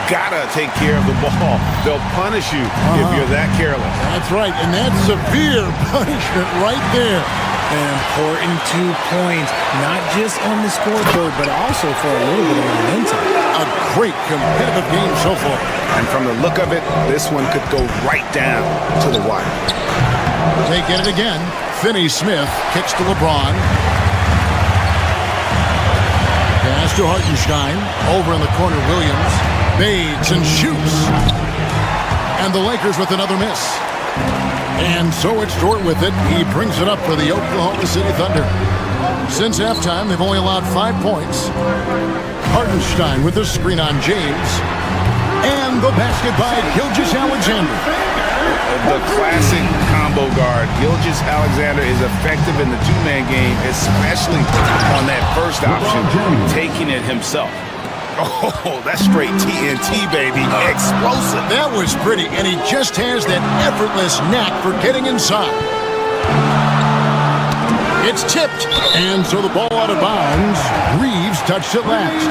Gotta take care of the ball. They'll punish you if you're that careless. That's right, and that's severe punishment right there. An important 2 points, not just on the scoreboard, but also for a little bit of momentum. A great competitive game so far. And from the look of it, this one could go right down to the wire. They get it again. Finney Smith kicks to LeBron. Pass to Hartenstein. Over in the corner, Williams. Fades and shoots. And the Lakers with another miss. And so it's Dort with it. He brings it up for the Oklahoma City Thunder. Since halftime, they've only allowed 5 points. Hartenstein with the screen on James. And the basket by Gilgeous-Alexander. The classic combo guard. Gilgeous-Alexander is effective in the two-man game, especially on that first option, taking it himself. Oh, that's straight TNT, baby. Explosive. That was pretty, and he just has that effortless knack for getting inside. It's tipped, and so the ball out of bounds. Reeves touched it last.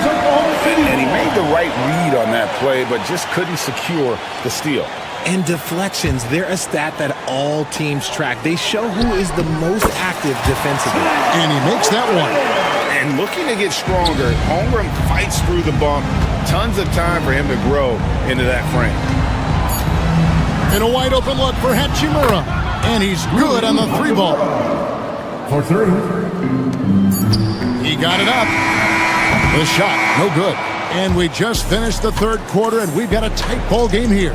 And he made the right read on that play, but just couldn't secure the steal. And deflections, they're a stat that all teams track. They show who is the most active defensively. And he makes that one. And looking to get stronger, Holmgren fights through the bump. Tons of time for him to grow into that frame. And a wide open look for Hachimura. And he's good on the 3-ball. For 3. He got it up. The shot, no good. And we just finished the third quarter, and we've got a tight ball game here.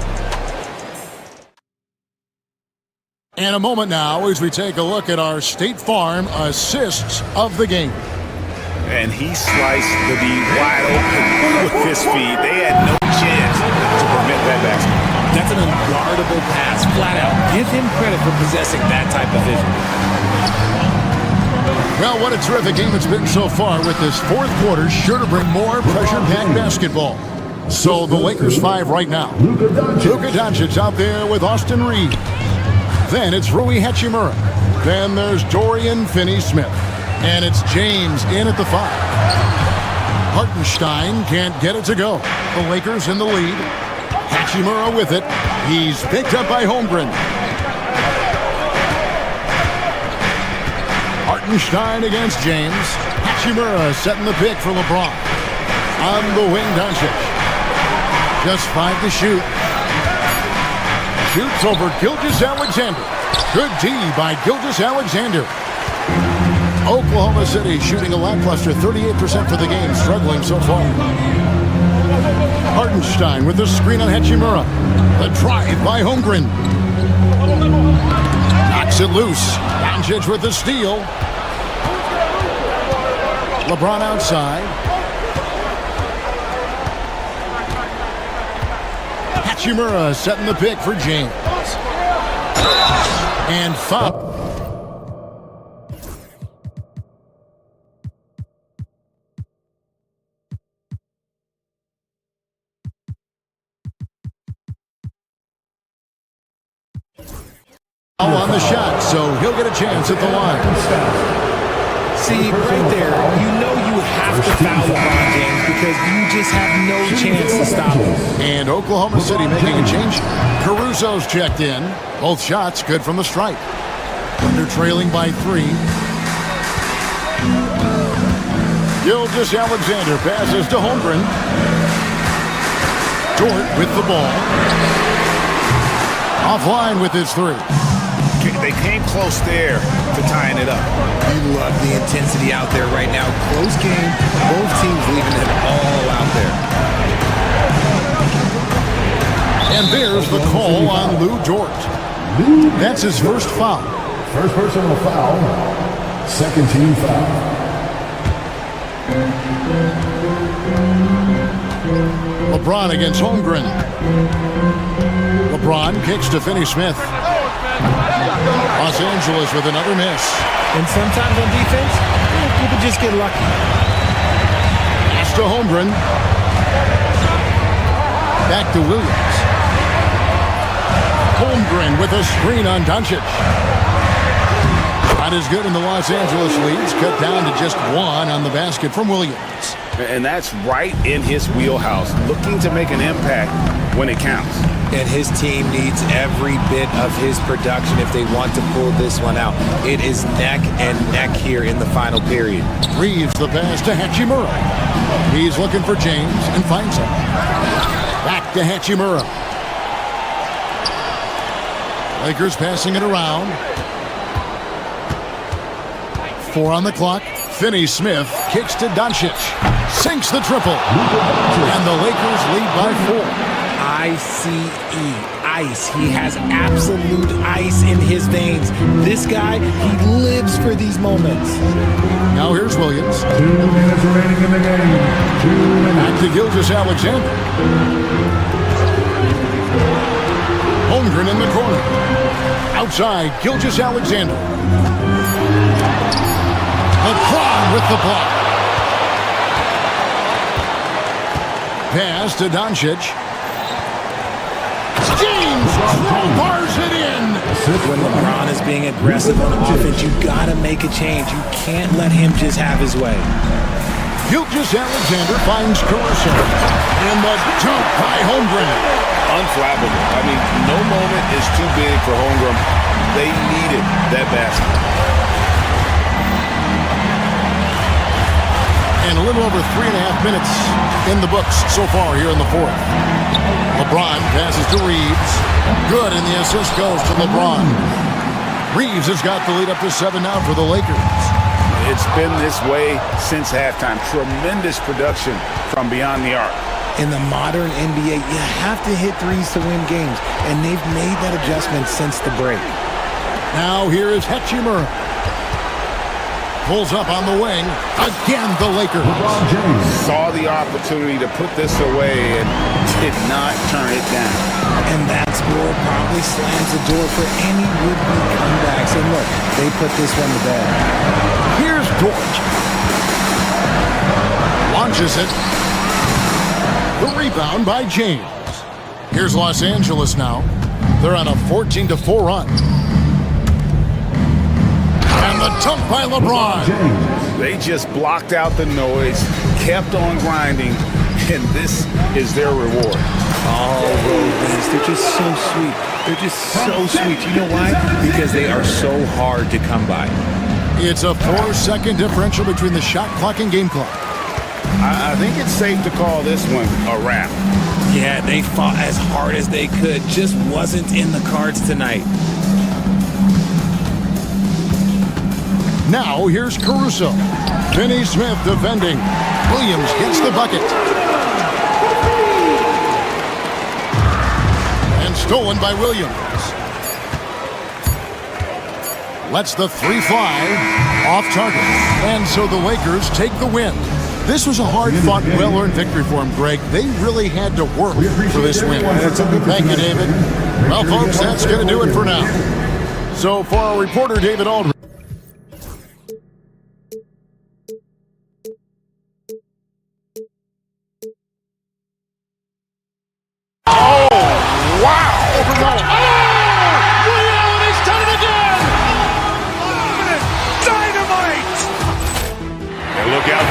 And a moment now as we take a look at our State Farm assists of the game. And he sliced the D wide open with his feet. They had no chance to prevent that basket. That's an unguardable pass, flat out. Give him credit for possessing that type of vision. Well, what a terrific game it's been so far, with this fourth quarter sure to bring more pressure-packed basketball. So the Lakers 5 right now. Luka Doncic out there with Austin Reeves. Then it's Rui Hachimura. Then there's Dorian Finney-Smith. And it's James in at the 5. Hartenstein can't get it to go. The Lakers in the lead. Hachimura with it. He's picked up by Holmgren. Hartenstein against James. Hachimura setting the pick for LeBron. On the wing, Doncic. Just 5 to shoot. Shoots over Gilgeous-Alexander. Good D by Gilgeous-Alexander. Oklahoma City shooting a lackluster 38% for the game, struggling so far. Hartenstein with the screen on Hachimura. The drive by Holmgren. Knocks it loose. Doncic with the steal. LeBron outside. Hachimura setting the pick for James. And foul. On the shot, so he'll get a chance at the line. See, right there, you know you have to foul LeBron James because you just have no chance to stop him. And Oklahoma City making a change. Caruso's checked in. Both shots good from the stripe. They're trailing by 3. Gilgeous-Alexander passes to Holmgren. Dort with the ball. Offline with his 3. They came close there to tying it up. You love the intensity out there right now. Close game. Both teams leaving it all out there. And there's the call on Lou Dort. That's his first foul. First personal foul. Second team foul. LeBron against Holmgren. LeBron kicks to Finney-Smith. Los Angeles with another miss. And sometimes on defense, you can just get lucky. Pass to Holmgren. Back to Williams. Holmgren with a screen on Doncic. Not as good in the Los Angeles leads, cut down to just one on the basket from Williams. And that's right in his wheelhouse, looking to make an impact when it counts. And his team needs every bit of his production if they want to pull this one out. It is neck and neck here in the final period. Reeves the pass to Hachimura. He's looking for James and finds him. Back to Hachimura. Lakers passing it around. 4 on the clock. Finney-Smith kicks to Doncic. Sinks the triple. And the Lakers lead by 4. ICE, ice. He has absolute ice in his veins. This guy, he lives for these moments. Now here's Williams. 2 minutes remaining in the game. 2 minutes. Back to Gilgeous-Alexander. Holmgren in the corner. Outside, Gilgeous-Alexander. LeBron with the block. Pass to Doncic. James bars it in. When LeBron is being aggressive on offense, you gotta make a change. You can't let him just have his way. Gilgeous-Alexander finds Caruso. And the dunk by Holmgren. Unflappable. I mean, no moment is too big for Holmgren. They needed that basket. And a little over 3.5 minutes in the books so far here in the fourth. LeBron passes to Reeves. Good, and the assist goes to LeBron. Reeves has got the lead up to 7 now for the Lakers. It's been this way since halftime. Tremendous production from beyond the arc. In the modern NBA, you have to hit threes to win games, and they've made that adjustment since the break. Now here is Hachimura. Pulls up on the wing. Again, the Lakers. Saw the opportunity to put this away and did not turn it down. And that score probably slams the door for any would-be comebacks. And look, they put this one to bed. Here's Dort. Launches it. The rebound by James. Here's Los Angeles now. They're on a 14-4 run. And the dunk by LeBron. They just blocked out the noise, kept on grinding, and this is their reward. Oh, road wins. They're just so sweet. They're just so sweet. You know why? Because they are so hard to come by. It's a 4-second differential between the shot clock and game clock. I think it's safe to call this one a wrap. Yeah, they fought as hard as they could. Just wasn't in the cards tonight. Now here's Caruso. Finney-Smith defending. Williams gets the bucket. And stolen by Williams. Lets the 3 fly off target. And so the Lakers take the win. This was a hard-fought, well-earned victory for them, Greg. They really had to work for this win. Thank you, David. Well, folks, that's going to do it for now. So for our reporter, David Aldridge.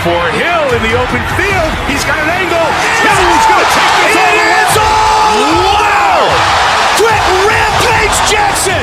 For Hill in the open field. He's got an angle. Hill's going to take this all the way. Wow! Quick rampage Jackson!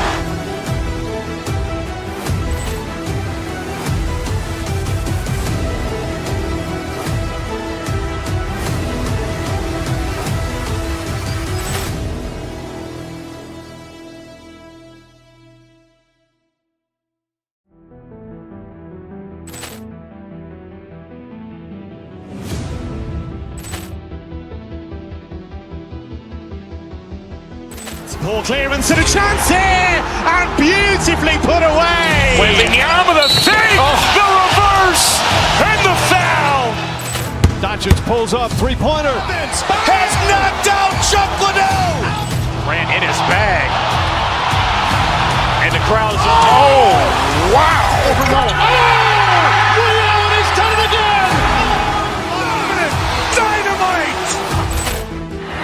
Ball clearance and a chance here, and beautifully put away. Wembanyama the fake, the reverse, and the foul. Doncic pulls up, three-pointer. Has knocked out Chuck Liddell. Ran in his bag. And the crowd is, oh, wow. Ray Allen has done it again. Dynamite.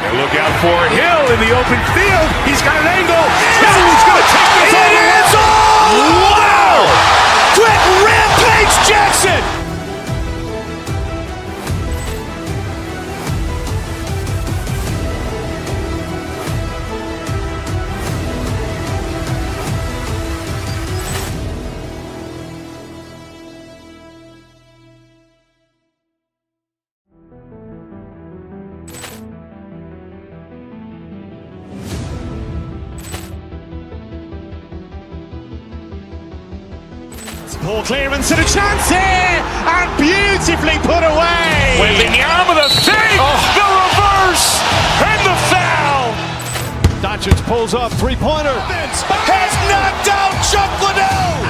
And look out for Hill in the open field. He's got an angle. Hill's going to take this all the way. Wow. Ball clearance and a chance here, and beautifully put away. Wembanyama the save, the reverse, and the foul. Doncic pulls up, three-pointer. Has knocked out Chuck Liddell.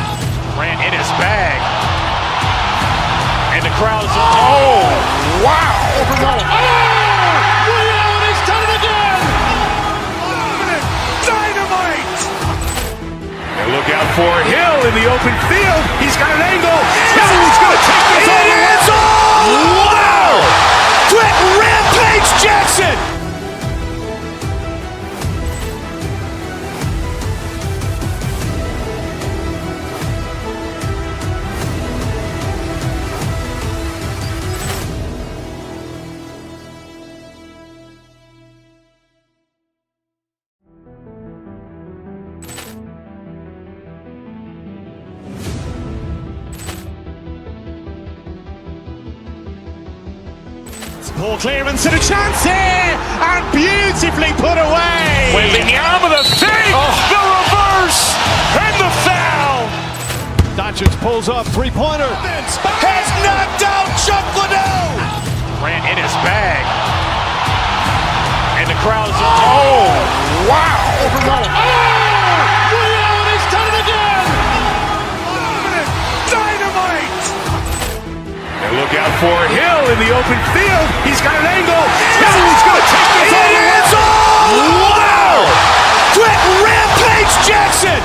Ran in his bag. And the crowd is... Oh, wow. Ray Allen has done it again. Dynamite. And look out for Hill in the open field. He's got an angle. Hill's going to take this all the way. Wow. Quit Rampage Jackson. Ball clearance and a chance here, and beautifully put away. Wembanyama the save, the reverse, and the foul. Doncic pulls up, three-pointer. Has knocked out Chuck Liddell. Ran in his bag. And the crowd is... Oh, wow. Ray Allen has done it again. Dynamite. And look out for Hill in the open field. He's got an angle. Hill's going to take this all the way. Wow. Quit Rampage Jackson.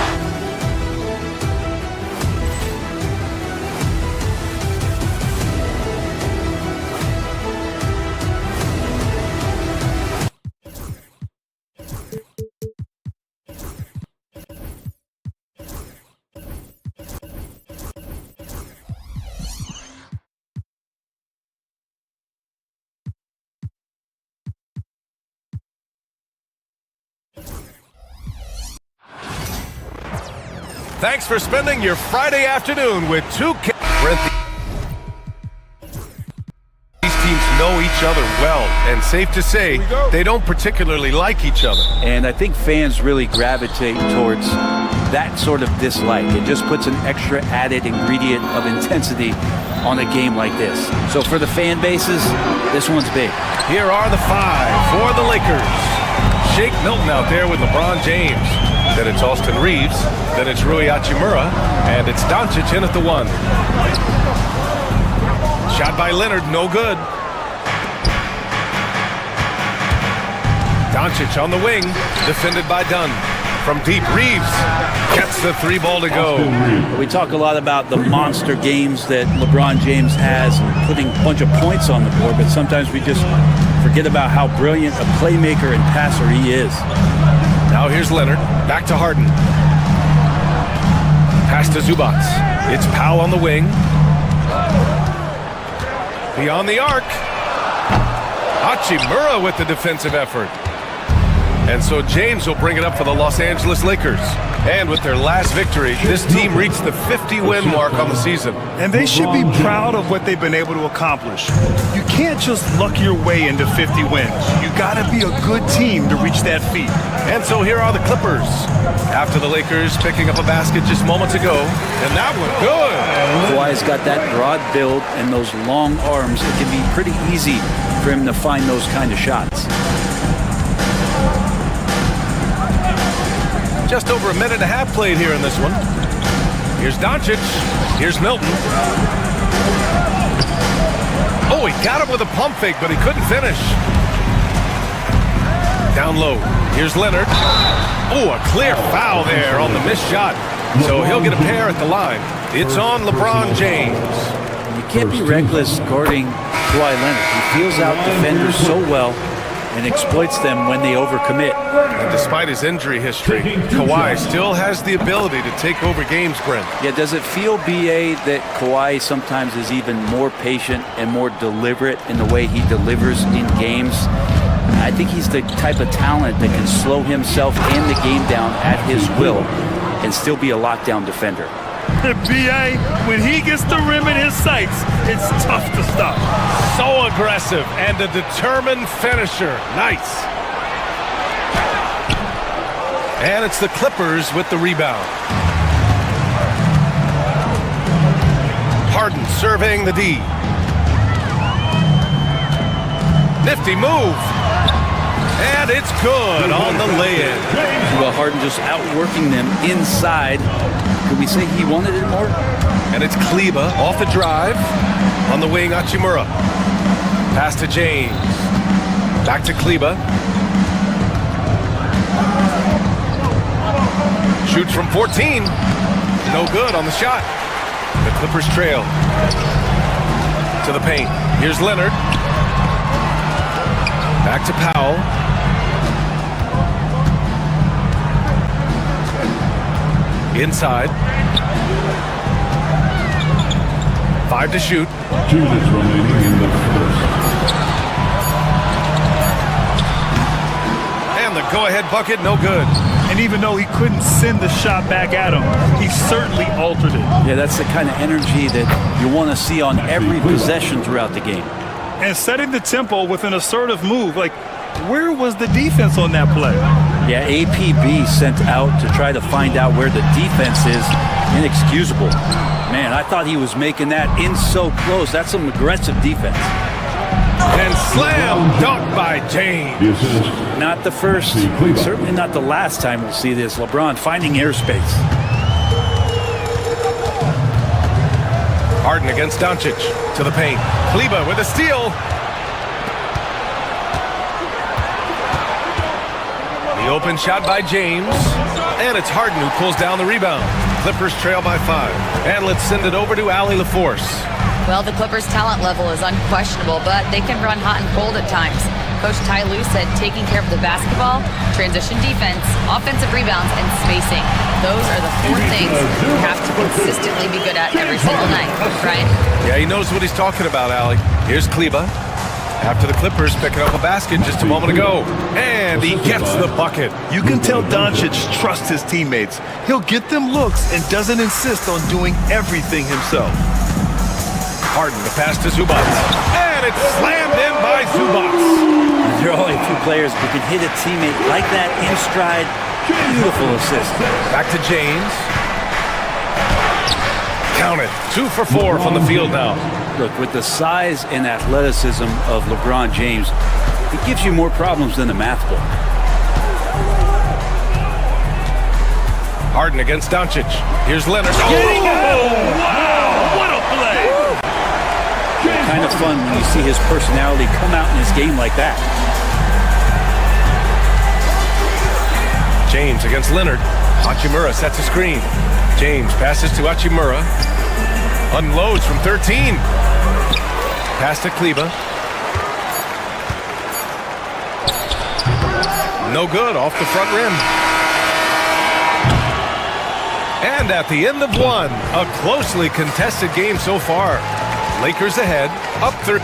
Thanks for spending your Friday afternoon with two Brent. These teams know each other well, and safe to say, they don't particularly like each other. And I think fans really gravitate towards that sort of dislike. It just puts an extra added ingredient of intensity on a game like this. So for the fan bases, this one's big. Here are the five for the Lakers. Shake Milton out there with LeBron James. Then it's Austin Reeves. Then it's Rui Hachimura. And it's Doncic in at the one. Shot by Leonard, no good. Doncic on the wing, defended by Dunn. From deep, Reeves gets the three ball to go. We talk a lot about the monster games that LeBron James has and putting a bunch of points on the board, but sometimes we just forget about how brilliant a playmaker and passer he is. Now here's Leonard, back to Harden. Pass to Zubac. It's Powell on the wing. Beyond the arc. Hachimura with the defensive effort. And so James will bring it up for the Los Angeles Lakers. And with their last victory, this team reached the 50-win mark on the season. And they should be proud of what they've been able to accomplish. You can't just luck your way into 50 wins. You gotta be a good team to reach that feat. And so here are the Clippers. After the Lakers picking up a basket just moments ago. And that one good. Kawhi's got that broad build and those long arms. It can be pretty easy for him to find those kind of shots. Just over a minute and a half played here in this one. Here's Doncic. Here's Milton. Oh, he got him with a pump fake, but he couldn't finish. Down low. Here's Leonard. Oh, a clear foul there on the missed shot. So he'll get a pair at the line. It's on LeBron James. You can't be reckless guarding Kawhi Leonard. He feels out defenders so well and exploits them when they overcommit. And despite his injury history, Kawhi still has the ability to take over games, Brent. Yeah, does it feel, B.A., that Kawhi sometimes is even more patient and more deliberate in the way he delivers in games? I think he's the type of talent that can slow himself and the game down at his will and still be a lockdown defender. B.A., when he gets the rim in his sights, it's tough to stop. So aggressive and a determined finisher. Nice. And it's the Clippers with the rebound. Harden surveying the D. Nifty move. And it's good on the lay-in. Well, Harden just outworking them inside. Could we say he wanted it more? And it's Kleba off the drive. On the wing, Hachimura. Pass to James. Back to Kleba. Shoots from 14. No good on the shot. The Clippers trail. To the paint. Here's Leonard. Back to Powell. Inside. 5 to shoot. 2 minutes remaining in the first. And the go-ahead bucket, no good. And even though he couldn't send the shot back at him, he certainly altered it. Yeah, that's the kind of energy that you want to see on every possession throughout the game. And setting the tempo with an assertive move. Like, where was the defense on that play? Yeah, APB sent out to try to find out where the defense is. Inexcusable. Man, I thought he was making that in so close. That's some aggressive defense. And slam dunk by James. Not the first, certainly not the last time we'll see this. LeBron finding airspace. Harden against Doncic to the paint. Kleba with a steal. The open shot by James. And it's Harden who pulls down the rebound. Clippers trail by 5. And let's send it over to Allie LaForce. Well, the Clippers' talent level is unquestionable, but they can run hot and cold at times. Coach Ty Lue said taking care of the basketball, transition defense, offensive rebounds, and spacing. Those are the 4 things you have to consistently be good at every single night, right? Yeah, he knows what he's talking about, Allie. Here's Kleba. After the Clippers picking up a basket just a moment ago. And he gets the bucket. You can tell Doncic trusts his teammates. He'll get them looks and doesn't insist on doing everything himself. Harden, the pass to Zubac. And it's slammed in by Zubac. There are only 2 players who can hit a teammate like that in stride. Beautiful assist. Back to James. Count it. 2 for 4 from the field now. Look, with the size and athleticism of LeBron James, it gives you more problems than the math book. Harden against Doncic. Here's Leonard. Wow! What a play! Kind of fun when you see his personality come out in his game like that. James against Leonard. Hachimura sets a screen. James passes to Hachimura. Unloads from 13. Pass to Kleba. No good off the front rim. And at the end of 1, a closely contested game so far. Lakers ahead, up 3.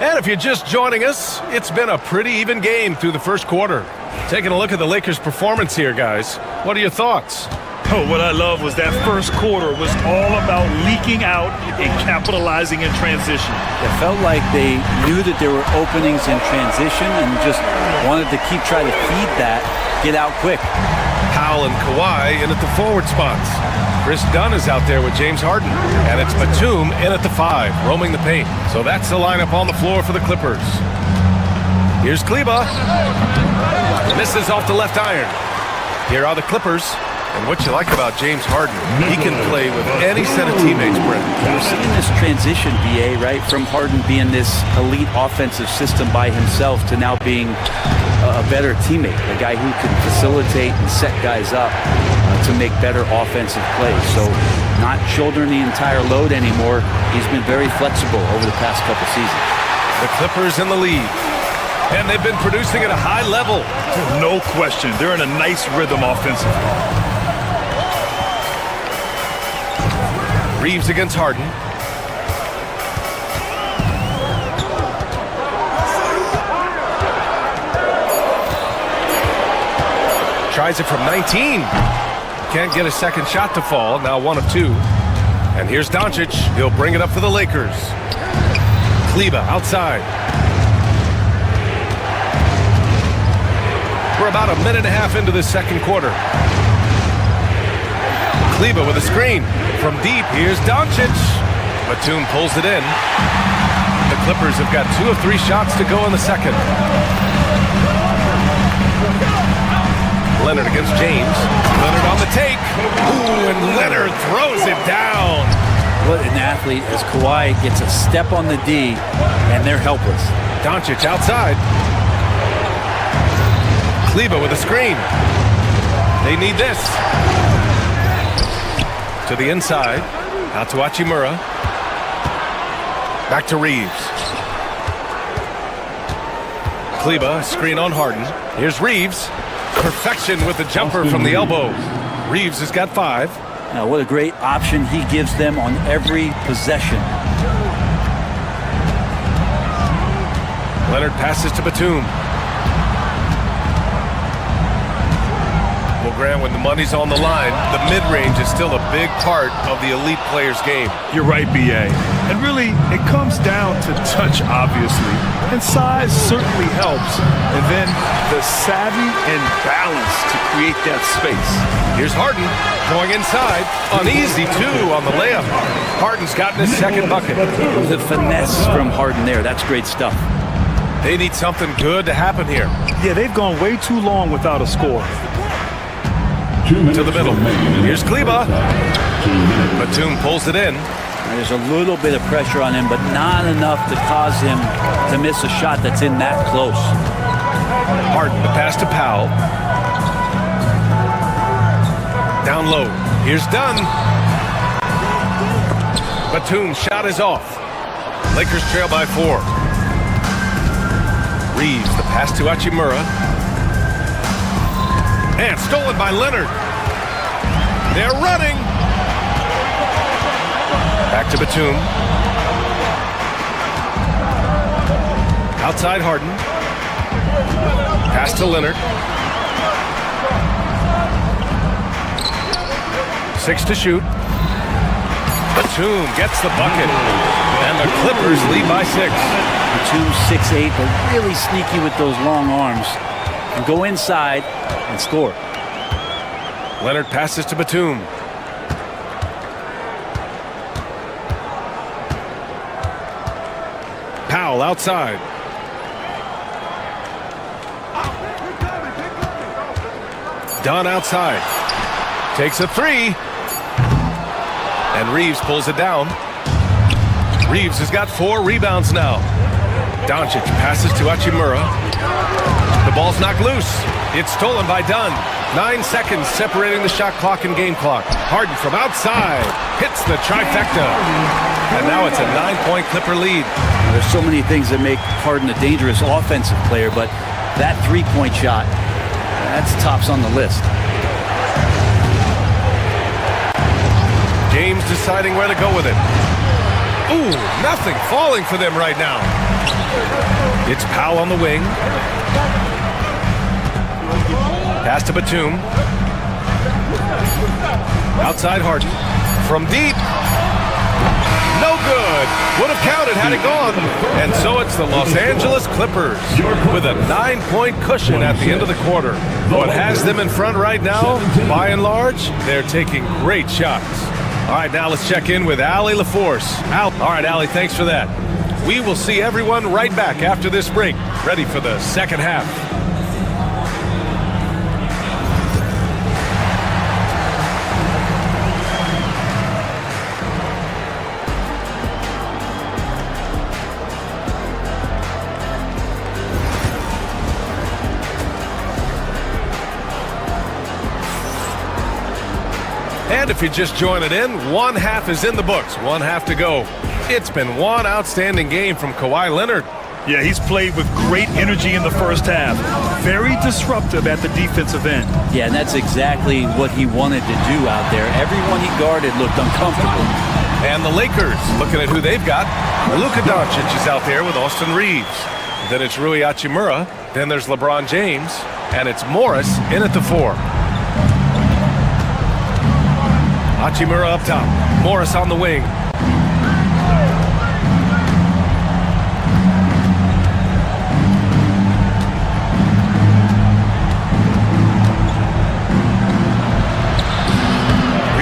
And if you're just joining us, it's been a pretty even game through the first quarter. Taking a look at the Lakers' performance here, guys. What are your thoughts? Oh, what I love was that first quarter was all about leaking out and capitalizing in transition. It felt like they knew that there were openings in transition and just wanted to keep trying to feed that, get out quick. Powell and Kawhi in at the forward spots. Chris Dunn is out there with James Harden. And it's Batum in at the 5, roaming the paint. So that's the lineup on the floor for the Clippers. Here's Kleba. Misses off the left iron. Here are the Clippers. And what you like about James Harden, he can play with any set of teammates, Brent. We're seeing this transition, BA, right? From Harden being this elite offensive system by himself to now being a better teammate, a guy who can facilitate and set guys up to make better offensive plays. So not shouldering the entire load anymore. He's been very flexible over the past couple seasons. The Clippers in the lead. And they've been producing at a high level. No question. They're in a nice rhythm offensively. Reeves against Harden. Tries it from 19. Can't get a second shot to fall. Now 1 of 2. And here's Doncic. He'll bring it up for the Lakers. Kleba outside. We're about a minute and a half into the second quarter. Kleber with a screen. From deep, here's Doncic. Batum pulls it in. The Clippers have got 2 of 3 shots to go in the second. Leonard against James. Leonard on the take. Ooh, and Leonard throws it down. What an athlete as Kawhi gets a step on the D, and they're helpless. Doncic outside. Kleber with a screen. They need this. To the inside. Out to Hachimura. Back to Reeves. Kleber, screen on Harden. Here's Reeves. Perfection with the jumper from the elbow. Reeves has got 5. Now, what a great option he gives them on every possession. Leonard passes to Batum. Well, Grant, when the money's on the line, the mid-range is still a big part of the elite player's game. You're right, B.A. And really, it comes down to touch, obviously. And size certainly helps. And then the savvy and balance to create that space. Here's Harden going inside. Uneasy, too, on the layup. Harden's gotten his second bucket. The finesse from Harden there. That's great stuff. They need something good to happen here. Yeah, they've gone way too long without a score. To the middle. Here's Kleber. Batum pulls it in. There's a little bit of pressure on him, but not enough to cause him to miss a shot that's in that close. Harden, the pass to Powell. Down low. Here's Dunn. Batum's shot is off. Lakers trail by 4. Reeves, the pass to Hachimura. And stolen by Leonard. They're running. Back to Batum. Outside Harden. Pass to Leonard. 6 to shoot. Batum gets the bucket. And the Clippers lead by 6. Batum 6'8", but really sneaky with those long arms. And go inside and score. Leonard passes to Batum. Powell outside. Dunn outside. Takes a 3. And Reeves pulls it down. Reeves has got 4 rebounds now. Doncic passes to Hachimura. The ball's knocked loose. It's stolen by Dunn. 9 seconds separating the shot clock and game clock. Harden from outside hits the trifecta. And now it's a 9-point Clipper lead. There's so many things that make Harden a dangerous offensive player, but that 3-point shot, that's tops on the list. James deciding where to go with it. Ooh, nothing falling for them right now. It's Powell on the wing. Pass to Batum. Outside Harden. From deep. No good. Would have counted had it gone. And so it's the Los Angeles Clippers with a 9-point cushion at the end of the quarter. What has them in front right now, by and large, they're taking great shots. All right, now let's check in with Allie LaForce. All right, Allie, thanks for that. We will see everyone right back after this break, ready for the second half. And if you're just joining in, one half is in the books, one half to go. It's been one outstanding game from Kawhi Leonard. Yeah, he's played with great energy in the first half. Very disruptive at the defensive end. Yeah, and that's exactly what he wanted to do out there. Everyone he guarded looked uncomfortable. And the Lakers, looking at who they've got. Luka Doncic is out there with Austin Reeves. Then it's Rui Hachimura. Then there's LeBron James. And it's Morris in at the 4. Hachimura up top. Morris on the wing.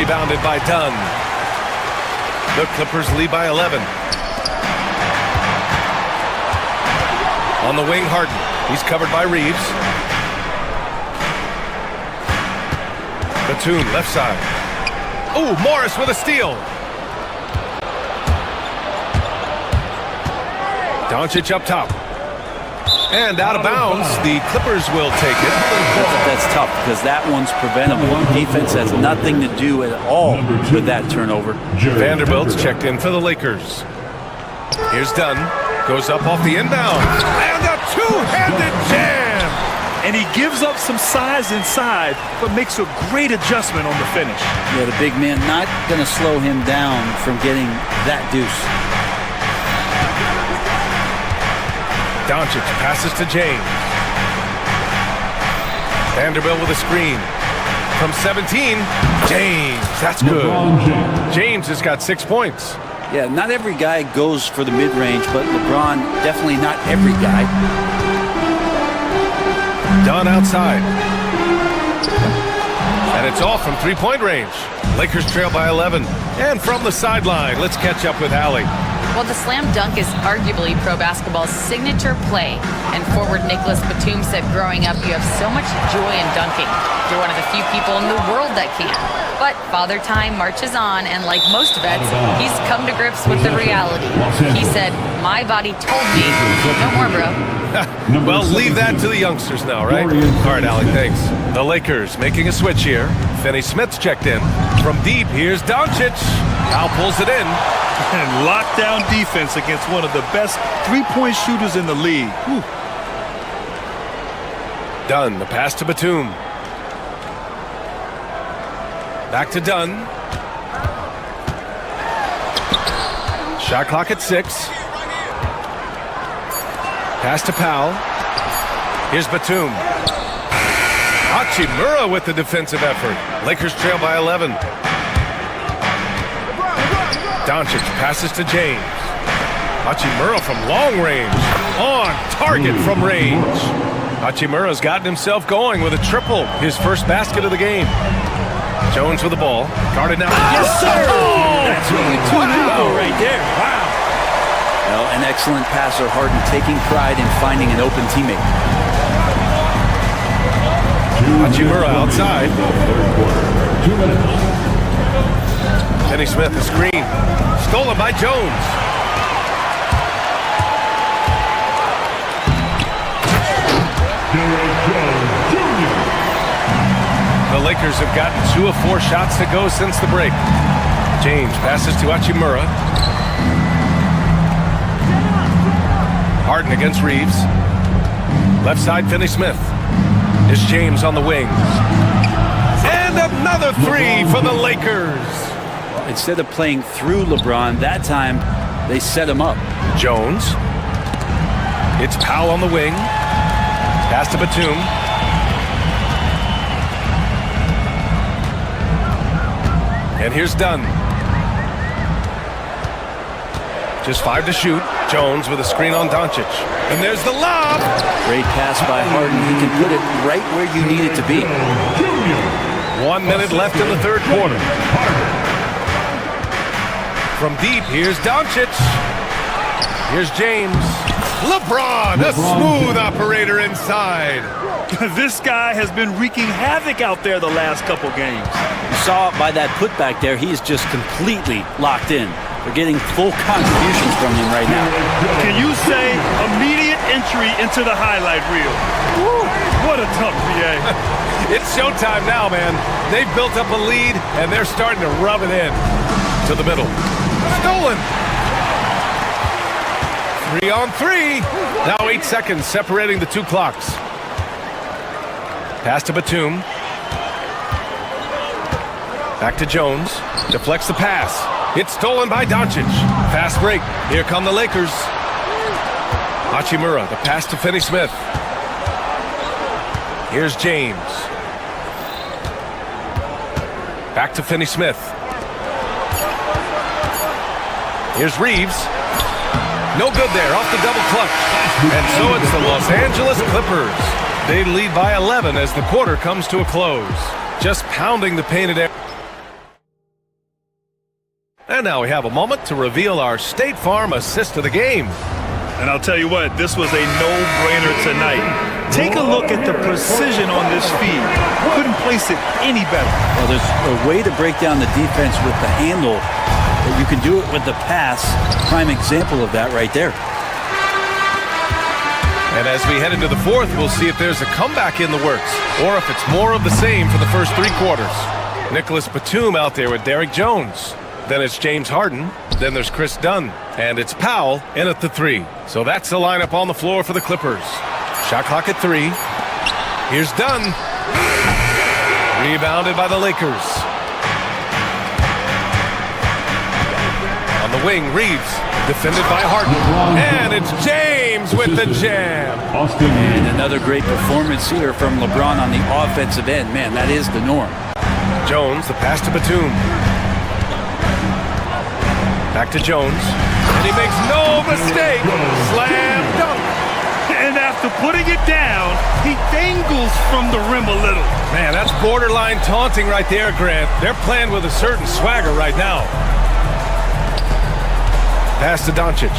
Rebounded by Dunn. The Clippers lead by 11. On the wing, Harden. He's covered by Reeves. Batum, left side. Oh, Morris with a steal. Doncic up top. And out of bounds, the Clippers will take it. That's tough because that one's preventable. Defense has nothing to do at all with that turnover. Vanderbilt's checked in for the Lakers. Here's Dunn. Goes up off the inbound. And a two-handed jam! And he gives up some size inside, but makes a great adjustment on the finish. Yeah, the big man not going to slow him down from getting that deuce. Doncic passes to James. Vanderbilt with a screen. From 17, James. That's good. James has got 6 points. Yeah, not every guy goes for the mid-range, but LeBron, definitely not every guy. Dunn outside. And it's off from three-point range. Lakers trail by 11. And from the sideline, let's catch up with Allie. Well, the slam dunk is arguably pro basketball's signature play. And forward Nicholas Batum said growing up, you have so much joy in dunking. You're one of the few people in the world that can. But Father Time marches on, and like most vets, he's come to grips with the reality. He said, my body told me, no more, bro. Well, leave that to the youngsters now, right? All right, Allie, thanks. The Lakers making a switch here. Finney Smith's checked in. From deep, here's Doncic. Al pulls it in. And lockdown defense against one of the best three-point shooters in the league. Whew. Dunn, the pass to Batum. Back to Dunn. Shot clock at 6. Pass to Powell. Here's Batum. Hachimura with the defensive effort. Lakers trail by 11. Doncic passes to James. Hachimura from long range. On target from range. Hachimura's gotten himself going with a triple. His first basket of the game. Jones with the ball. Guarded now. Yes, sir! Oh! That's really two right there. Wow. Well, an excellent passer, Harden taking pride in finding an open teammate. Hachimura outside. 2 minutes. Finney Smith, a screen. Stolen by Jones. The Lakers have gotten 2 of 4 shots to go since the break. James passes to Hachimura. Harden against Reeves. Left side, Finney Smith. Is James on the wing. And another 3 for the Lakers. Instead of playing through LeBron, that time they set him up. Jones. It's Powell on the wing. Pass to Batum. And here's Dunn. Just 5 to shoot. Jones with a screen on Doncic. And there's the lob. Great pass by Harden. He can put it right where you need it to be. 1 minute left in the third quarter. From deep, here's Doncic. Here's James. LeBron, a smooth operator inside. This guy has been wreaking havoc out there the last couple games. You saw it by that putback there. He is just completely locked in. They're getting full contributions from him right now. Can you say immediate entry into the highlight reel? Woo, what a tough PA. It's showtime now, man. They've built up a lead, and they're starting to rub it in. To the middle. Stolen. 3 on 3. Now 8 seconds separating the 2 clocks. Pass to Batum. Back to Jones. Deflects the pass. It's stolen by Doncic. Fast break. Here come the Lakers. Hachimura, the pass to Finney Smith. Here's James. Back to Finney Smith. Here's Reeves. No good there, off the double clutch. And so it's the Los Angeles Clippers. They lead by 11 as the quarter comes to a close. Just pounding the painted area. And now we have a moment to reveal our State Farm assist of the game. And I'll tell you what, this was a no-brainer tonight. Take a look at the precision on this feed. Couldn't place it any better. Well, there's a way to break down the defense with the handle, but you can do it with the pass. Prime example of that right there. And as we head into the fourth, we'll see if there's a comeback in the works, or if it's more of the same for the first three quarters. Nicholas Batum out there with Derrick Jones. Then it's James Harden. Then there's Chris Dunn. And it's Powell in at the three. So that's the lineup on the floor for the Clippers. Shot clock at 3. Here's Dunn. Rebounded by the Lakers. On the wing, Reeves. Defended by Harden. And it's James with the jam. And another great performance here from LeBron on the offensive end. Man, that is the norm. Jones, the pass to Batum. Back to Jones. And he makes no mistake. Slam dunk. And after putting it down, he dangles from the rim a little. Man, that's borderline taunting right there, Grant. They're playing with a certain swagger right now. Pass to Doncic.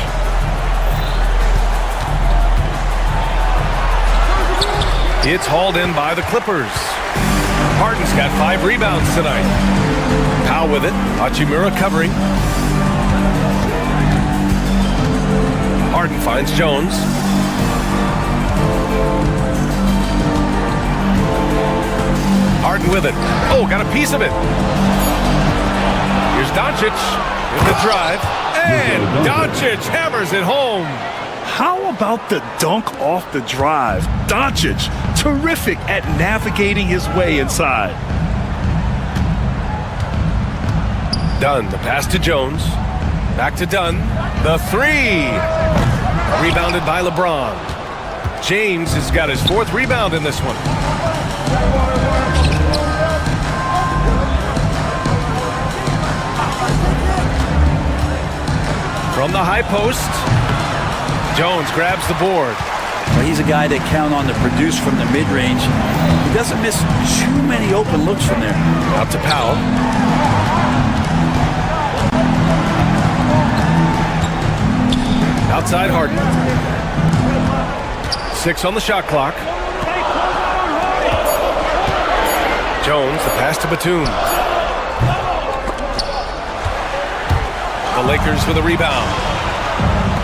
It's hauled in by the Clippers. Harden's got 5 rebounds tonight. Powell with it. Hachimura covering. Harden finds Jones. Harden with it. Oh, got a piece of it. Here's Doncic with the drive. And Doncic hammers it home. How about the dunk off the drive? Doncic, terrific at navigating his way inside. Dunn, the pass to Jones. Back to Dunn. The 3. Rebounded by LeBron. James has got his 4th rebound in this one. From the high post, Jones grabs the board. Well, he's a guy that count on to produce from the mid-range. He doesn't miss too many open looks from there. Out to Powell. Outside Harden. 6 on the shot clock. Jones, the pass to Batum. The Lakers with a rebound.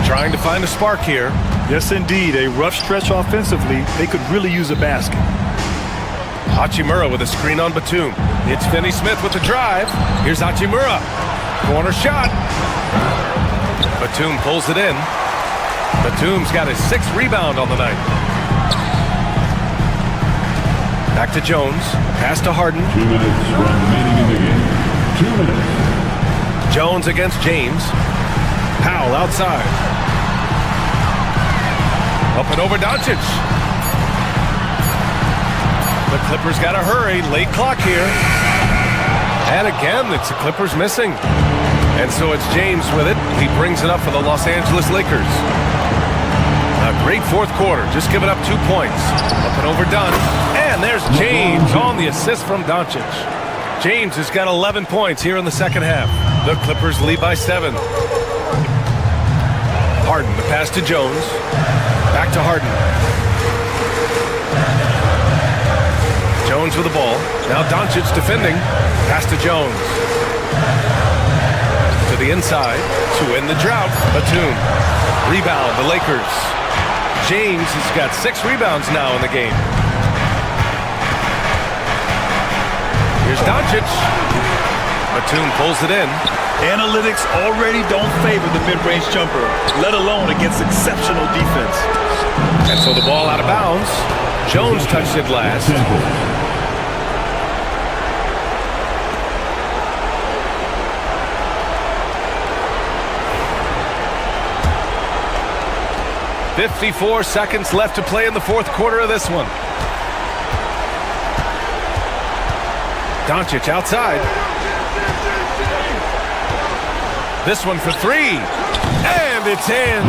Trying to find a spark here. Yes, indeed. A rough stretch offensively. They could really use a basket. Hachimura with a screen on Batum. It's Finney Smith with the drive. Here's Hachimura. Corner shot. Batum pulls it in. Batum's got his 6th rebound on the night. Back to Jones. Pass to Harden. 2 minutes remaining in the game. 2 minutes. Jones against James. Powell outside. Up and over Doncic. The Clippers got to hurry. Late clock here. And again, it's the Clippers missing. And so it's James with it. He brings it up for the Los Angeles Lakers. A great fourth quarter. Just giving up 2 points. Up and over Dunn. And there's James on the assist from Doncic. James has got 11 points here in the second half. The Clippers lead by 7. Harden, the pass to Jones. Back to Harden. Jones with the ball. Now Doncic defending. Pass to Jones. To the inside to end the drought. Batum. Rebound, the Lakers. James has got 6 rebounds now in the game. Here's Doncic. Batum pulls it in. Analytics already don't favor the mid-range jumper, let alone against exceptional defense. And so the ball out of bounds. Jones touched it last. "54 seconds left to play in the fourth quarter of this one. Doncic outside. This one for 3. And it's in.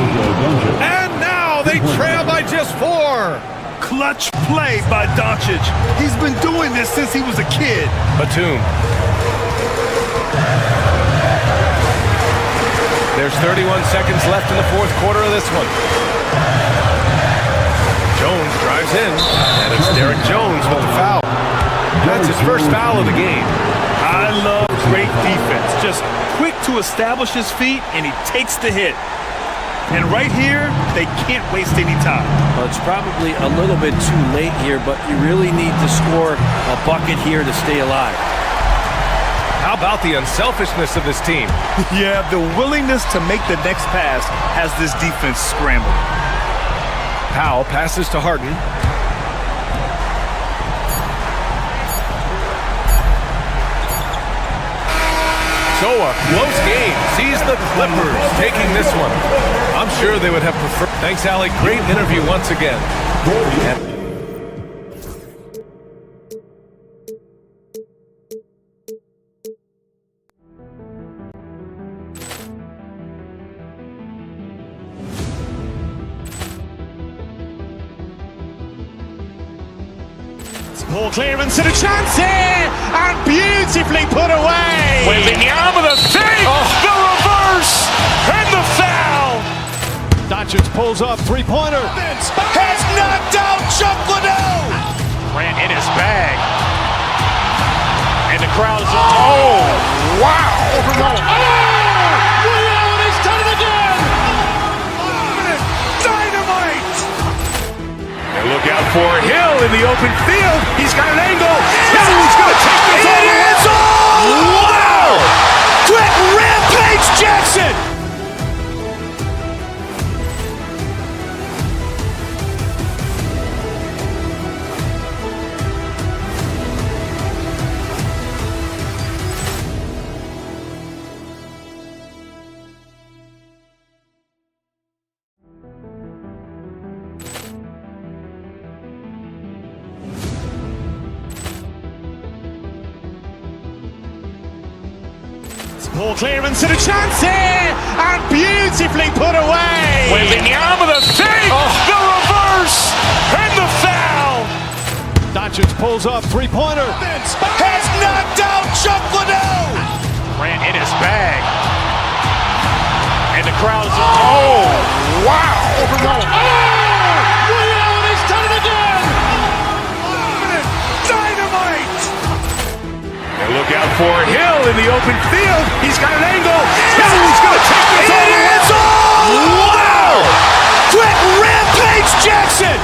And now they trail by just 4. Clutch play by Doncic. He's been doing this since he was a kid. Batum. There's 31 seconds left in the fourth quarter of this one. Jones drives in, and it's Derek Jones with the foul. That's his first foul of the game. I love great defense. Just quick to establish his feet, and he takes the hit. And right here, they can't waste any time. Well, it's probably a little bit too late here, but you really need to score a bucket here to stay alive. How about the unselfishness of this team? Yeah, the willingness to make the next pass has this defense scrambling. Powell passes to Harden. So a close game sees the Clippers taking this one. I'm sure they would have preferred. Thanks, Allie. Great interview once again. Ball clearance and a chance here, and beautifully put away. Wembanyama the save, the reverse, and the foul. Doncic pulls up, three-pointer. Has knocked out Chuck Liddell. Grant in his bag, and the crowd is wow! Ray Allen has done it again. Dynamite. Look out for Hill in the open field. He's got an angle. He's going to take this all the way. Wow! Quick Rampage Jackson. Ball clearance and a chance here, and beautifully put away. Wembanyama the save, the reverse, and the foul. Doncic pulls up, three-pointer. Has knocked out Chuck Liddell. Grant in his bag, and the crowd is wow! Ray Allen has done it again. Dynamite. And look out for Hill in the open field. He's got an angle. He's going to take this all the way. Wow! Quick Rampage Jackson.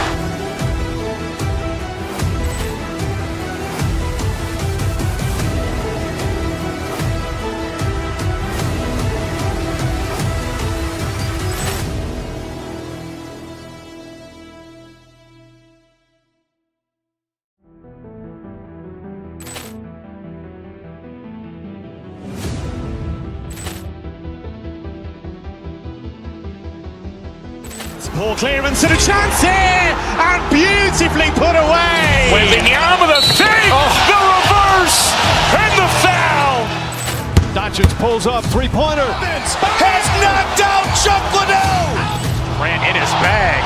Ball clearance and a chance here, and beautifully put away. Wembanyama the save, the reverse, and the foul. Doncic pulls up, three-pointer. Has knocked out Chuck Liddell. Grant in his bag,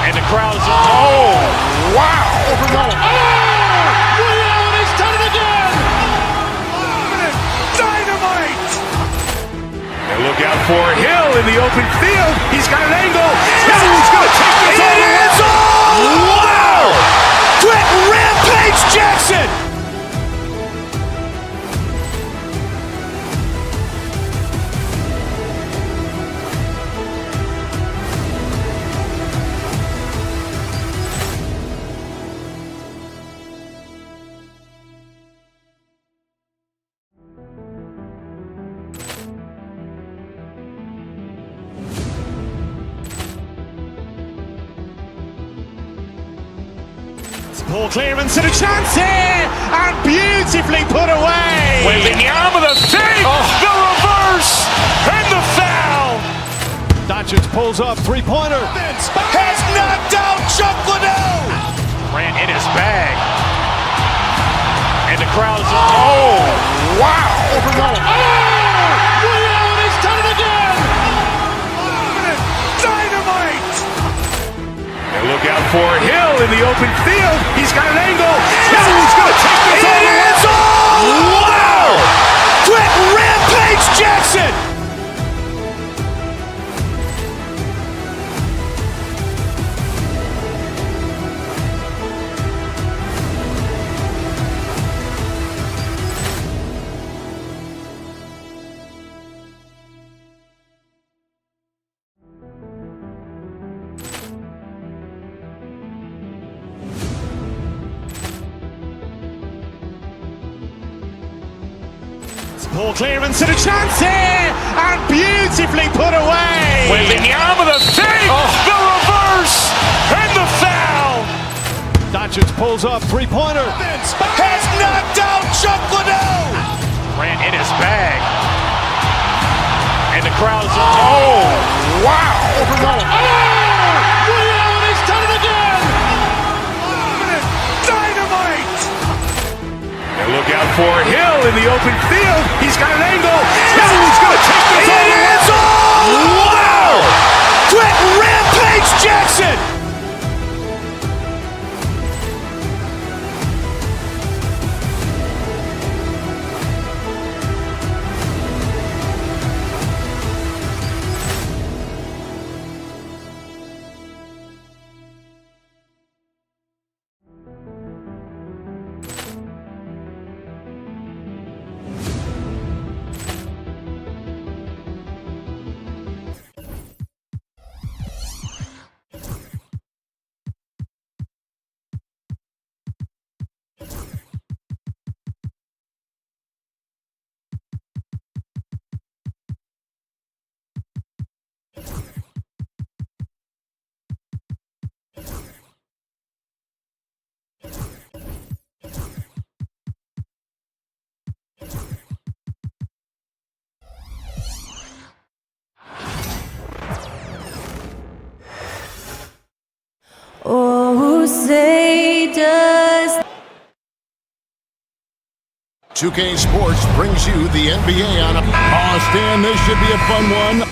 and the crowd is wow! Ray Allen has done it again. Dynamite. And look out for Hill in the open field. He's got an angle. He's going to take this all the way. Wow! Quick Rampage Jackson. Ball clearance and a chance here, and beautifully put away. Wembanyama the save, the reverse, and the foul. Doncic pulls up, three-pointer. Has knocked out Chuck Liddell. Grant in his bag, and the crowd is wow! Ray Allen has done it again. Dynamite. And look out for Hill in the open field. He's got an angle. He's going to take this all the way. Wow! Quick Rampage Jackson. Ball clearance and a chance here, and beautifully put away. Wembanyama the save, the reverse, and the foul. Doncic pulls up, three-pointer. Has knocked out Chuck Liddell. Ran in his bag. And the crowd's Wow. He's done it again. Dynamite. And look out for Hill in the open field. He's got an angle. He's going to take this all the way. Wow. Quick Rampage Jackson. Oh, say does 2K Sports brings you the NBA on a... Oh, Stan, this should be a fun one.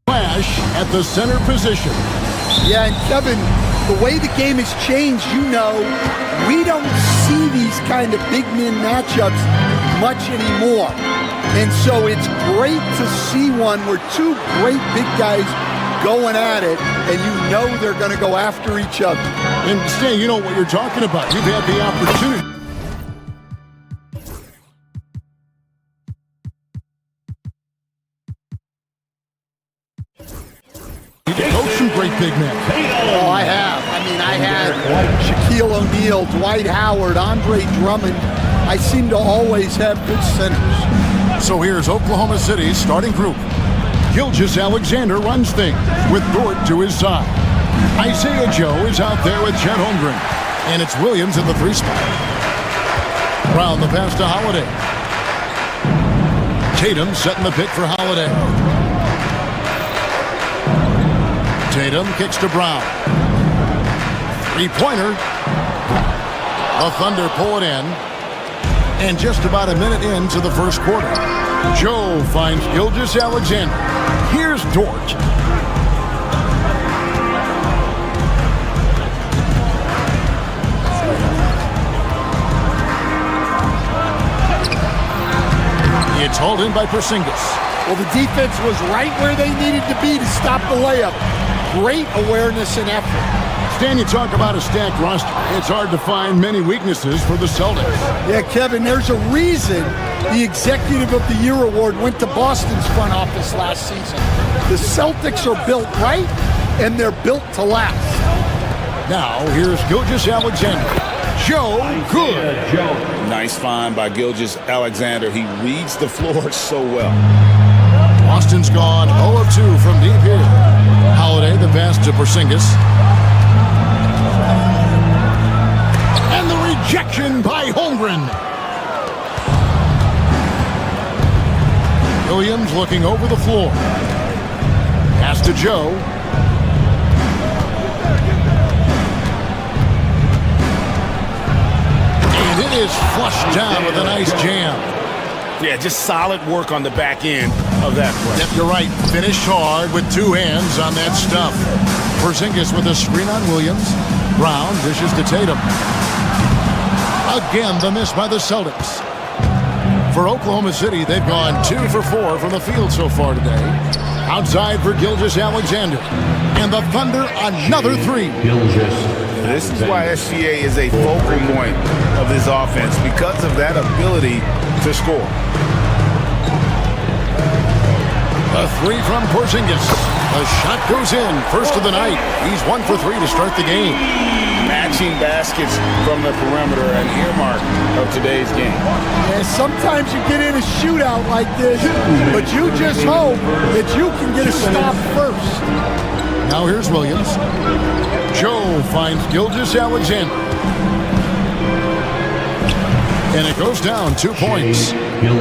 Flash at the center position. Yeah, and Kevin, the way the game has changed, you know, we don't see these kind of big men matchups much anymore. And so it's great to see one where two great big guys going at it, and you know they're going to go after each other. And Stan, you know what you're talking about. You've had the opportunity. You coach some great big men. Oh, I have. I mean, I had Shaquille O'Neal, Dwight Howard, Andre Drummond. I seem to always have good centers. So here's Oklahoma City's starting group. Gilgeous-Alexander runs things with Dort to his side. Isaiah Joe is out there with Chet Holmgren. And it's Williams in the 3 spot. Brown the pass to Holiday. Tatum setting the pick for Holiday. Tatum kicks to Brown. 3-pointer. The Thunder pull it in. And just about a minute into the first quarter, Joe finds Gilgeous-Alexander. Here's Dort. It's hauled in by Porzingis. Well, the defense was right where they needed to be to stop the layup. Great awareness and effort. Stan, you talk about a stacked roster. It's hard to find many weaknesses for the Celtics. Yeah, Kevin, there's a reason the Executive of the Year award went to Boston's front office last season. The Celtics are built right, and they're built to last. Now, here's Gilgeous-Alexander. Joe, good. Nice find by Gilgeous-Alexander. He reads the floor so well. Boston's gone 0 of 2 from deep here. Holiday, the pass to Porzingis. And the rejection by Holmgren. Williams looking over the floor. Pass to Joe. And it is flushed down with a nice jam. Yeah, just solid work on the back end of that play. Yep, you're right. Finished hard with 2 hands on that stuff. Porzingis with a screen on Williams. Brown dishes to Tatum. Again, the miss by the Celtics. For Oklahoma City, they've gone 2 for 4 from the field so far today. Outside for Gilgeous-Alexander. And the Thunder, another 3. This is why SGA is a focal point of this offense, because of that ability to score. The three from Porzingis. The shot goes in. First of the night. He's 1 for 3 to start the game. Matching baskets from the perimeter, an earmark of today's game. And sometimes you get in a shootout like this, but you just hope that you can get a stop first. Now here's Williams. Joe finds Gilgeous-Alexander. And it goes down 2 points.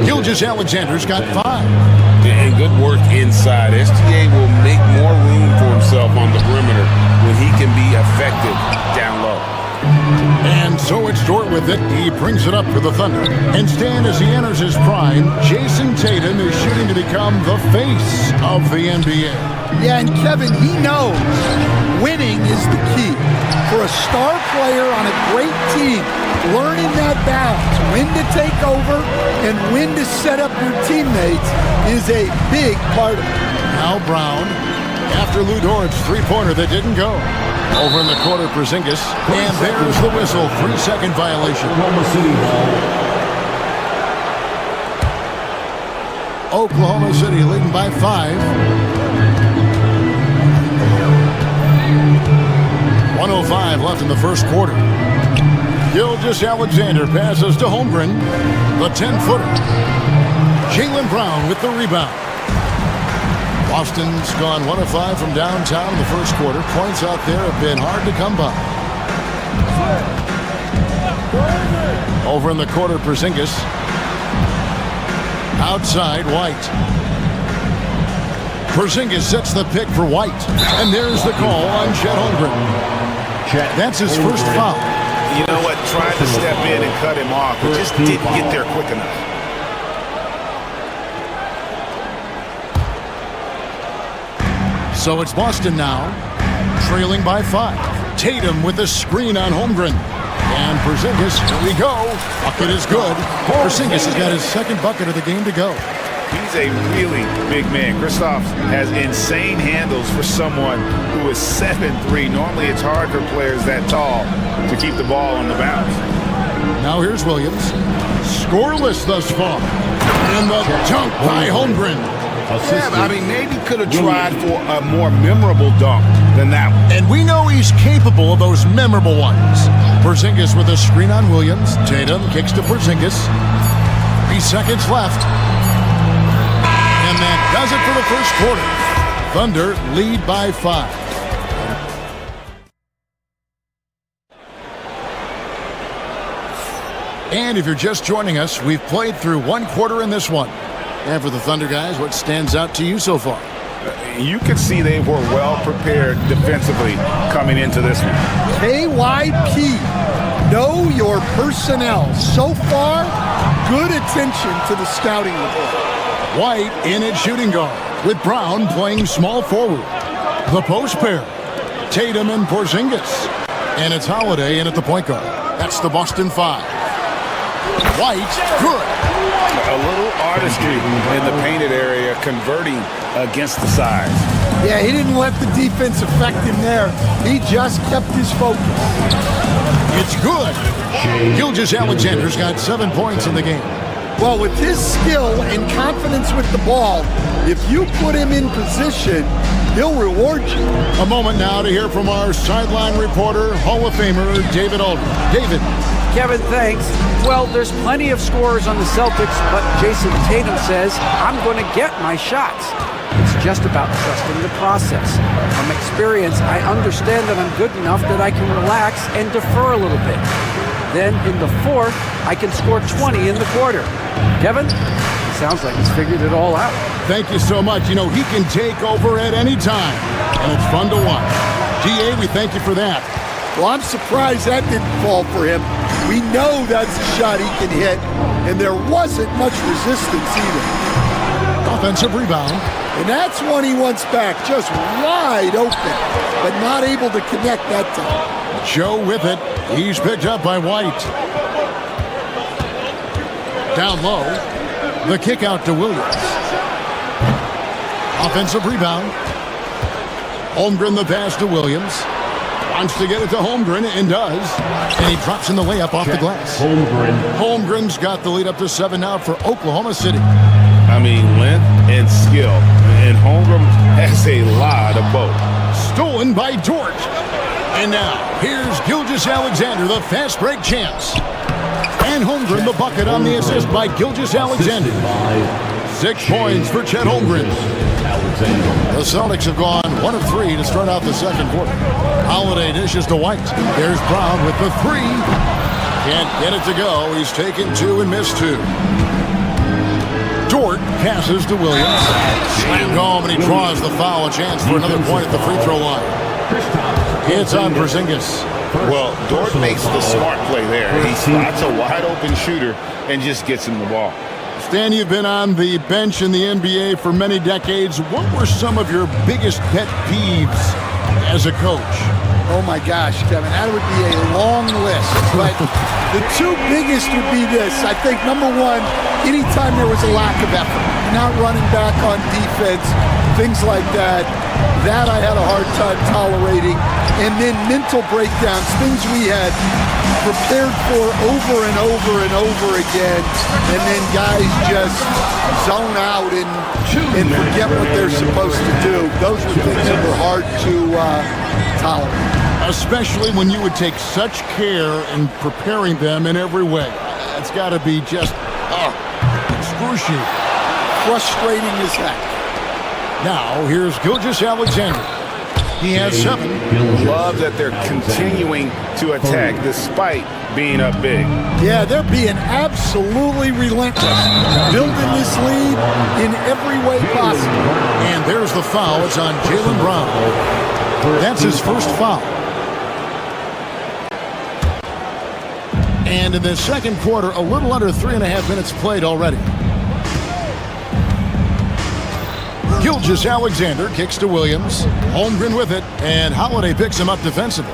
Gilgeous-Alexander's got 5. And good work inside. SGA will make more room for himself on the perimeter when he can be effective down low. And so it's Dort with it. He brings it up for the Thunder. And Stan, as he enters his prime, Jason Tatum is shooting to become the face of the NBA. Yeah, and Kevin, he knows winning is the key. For a star player on a great team, learning that balance, when to take over and when to set up your teammates is a big part of it. Now Brown, after Lou Dort's three-pointer that didn't go. Over in the corner, Porzingis. And there's the whistle. 3-second violation. Oklahoma City leading by 5. 1:05 left in the first quarter. Gilgeous-Alexander passes to Holmgren. The 10-footer. Jaylen Brown with the rebound. Boston's gone 1 of 5 from downtown in the first quarter. Points out there have been hard to come by. Over in the quarter, Porzingis. Outside, White. Porzingis sets the pick for White. And there's the call on Chet Holmgren. That's his first foul. You know what? Tried to step in and cut him off, but just didn't get there quick enough. So it's Boston now, trailing by 5. Tatum with a screen on Holmgren. And Porzingis, here we go. Bucket is good. Porzingis has got his second bucket of the game to go. He's a really big man. Kristaps has insane handles for someone who is 7'3". Normally it's hard for players that tall to keep the ball on the bounce. Now here's Williams. Scoreless thus far. And the dunk by Holmgren. Yeah, but I mean, maybe could have tried for a more memorable dunk than that one. And we know he's capable of those memorable ones. Porzingis with a screen on Williams. Tatum kicks to Porzingis. 3 seconds left. And that does it for the first quarter. Thunder lead by 5. And if you're just joining us, we've played through 1 quarter in this one. And for the Thunder guys, what stands out to you so far? You can see they were well prepared defensively coming into this one. KYP, know your personnel. So far, good attention to the scouting report. White in at shooting guard, with Brown playing small forward. The post pair, Tatum and Porzingis. And it's Holiday in at the point guard. That's the Boston 5. White, good. A little artistry in the painted area, converting against the size. Yeah, he didn't let the defense affect him there. He just kept his focus. It's good. Gilgeous-Alexander's got 7 points in the game. Well, with his skill and confidence with the ball, if you put him in position, he'll reward you. A moment now to hear from our sideline reporter, Hall of Famer David Aldridge. David. Kevin, thanks. Well, there's plenty of scorers on the Celtics, but Jason Tatum says, I'm going to get my shots. It's just about trusting the process. From experience, I understand that I'm good enough that I can relax and defer a little bit. Then in the fourth, I can score 20 in the quarter. Kevin, it sounds like he's figured it all out. Thank you so much. You know, he can take over at any time, and it's fun to watch. DA, we thank you for that. Well, I'm surprised that didn't fall for him. We know that's a shot he can hit, and there wasn't much resistance either. Offensive rebound. And that's one he wants back, just wide open, but not able to connect that time. Joe with it. He's picked up by White. Down low. The kick out to Williams. Offensive rebound. Holmgren the pass to Williams. Wants to get it to Holmgren and does. And he drops in the layup off the glass. Holmgren's got the lead up to 7 now for Oklahoma City. I mean, length and skill. and Holmgren has a lot of both. Stolen by Dort. And now, here's Gilgeous-Alexander, the fast break champs. And Holmgren, the bucket on the assist by Gilgeous-Alexander. 6 points for Chet Holmgren. The Celtics have gone 1 of 3 to start out the second quarter. Holiday dishes to White. There's Brown with the 3. Can't get it to go. He's taken 2 and missed 2. Dort passes to Williams. Slammed home, and he draws the foul. A chance for another point at the free throw line. It's on Porzingis. Well, Dort makes the smart play there. He spots a wide-open shooter and just gets him the ball. Stan, you've been on the bench in the NBA for many decades. What were some of your biggest pet peeves as a coach? Oh my gosh, Kevin, that would be a long list. But the 2 biggest would be this. I think, number 1, anytime there was a lack of effort, not running back on defense, things like that, that I had a hard time tolerating. And then mental breakdowns, things we had prepared for over and over and over again, and then guys just zone out and forget what they're supposed to do. Those were things that were hard to tolerate. Especially when you would take such care in preparing them in every way. It's got to be just excruciating. Frustrating as heck. Now, here's Gilgeous-Alexander. He has 7. Love that they're continuing to attack despite being up big. Yeah, they're being absolutely relentless. Building this lead in every way possible. And there's the foul. It's on Jaylen Brown. That's his first foul. And in the second quarter, a little under 3.5 minutes played already. Gilgeous-Alexander kicks to Williams. Holmgren with it, and Holiday picks him up defensively.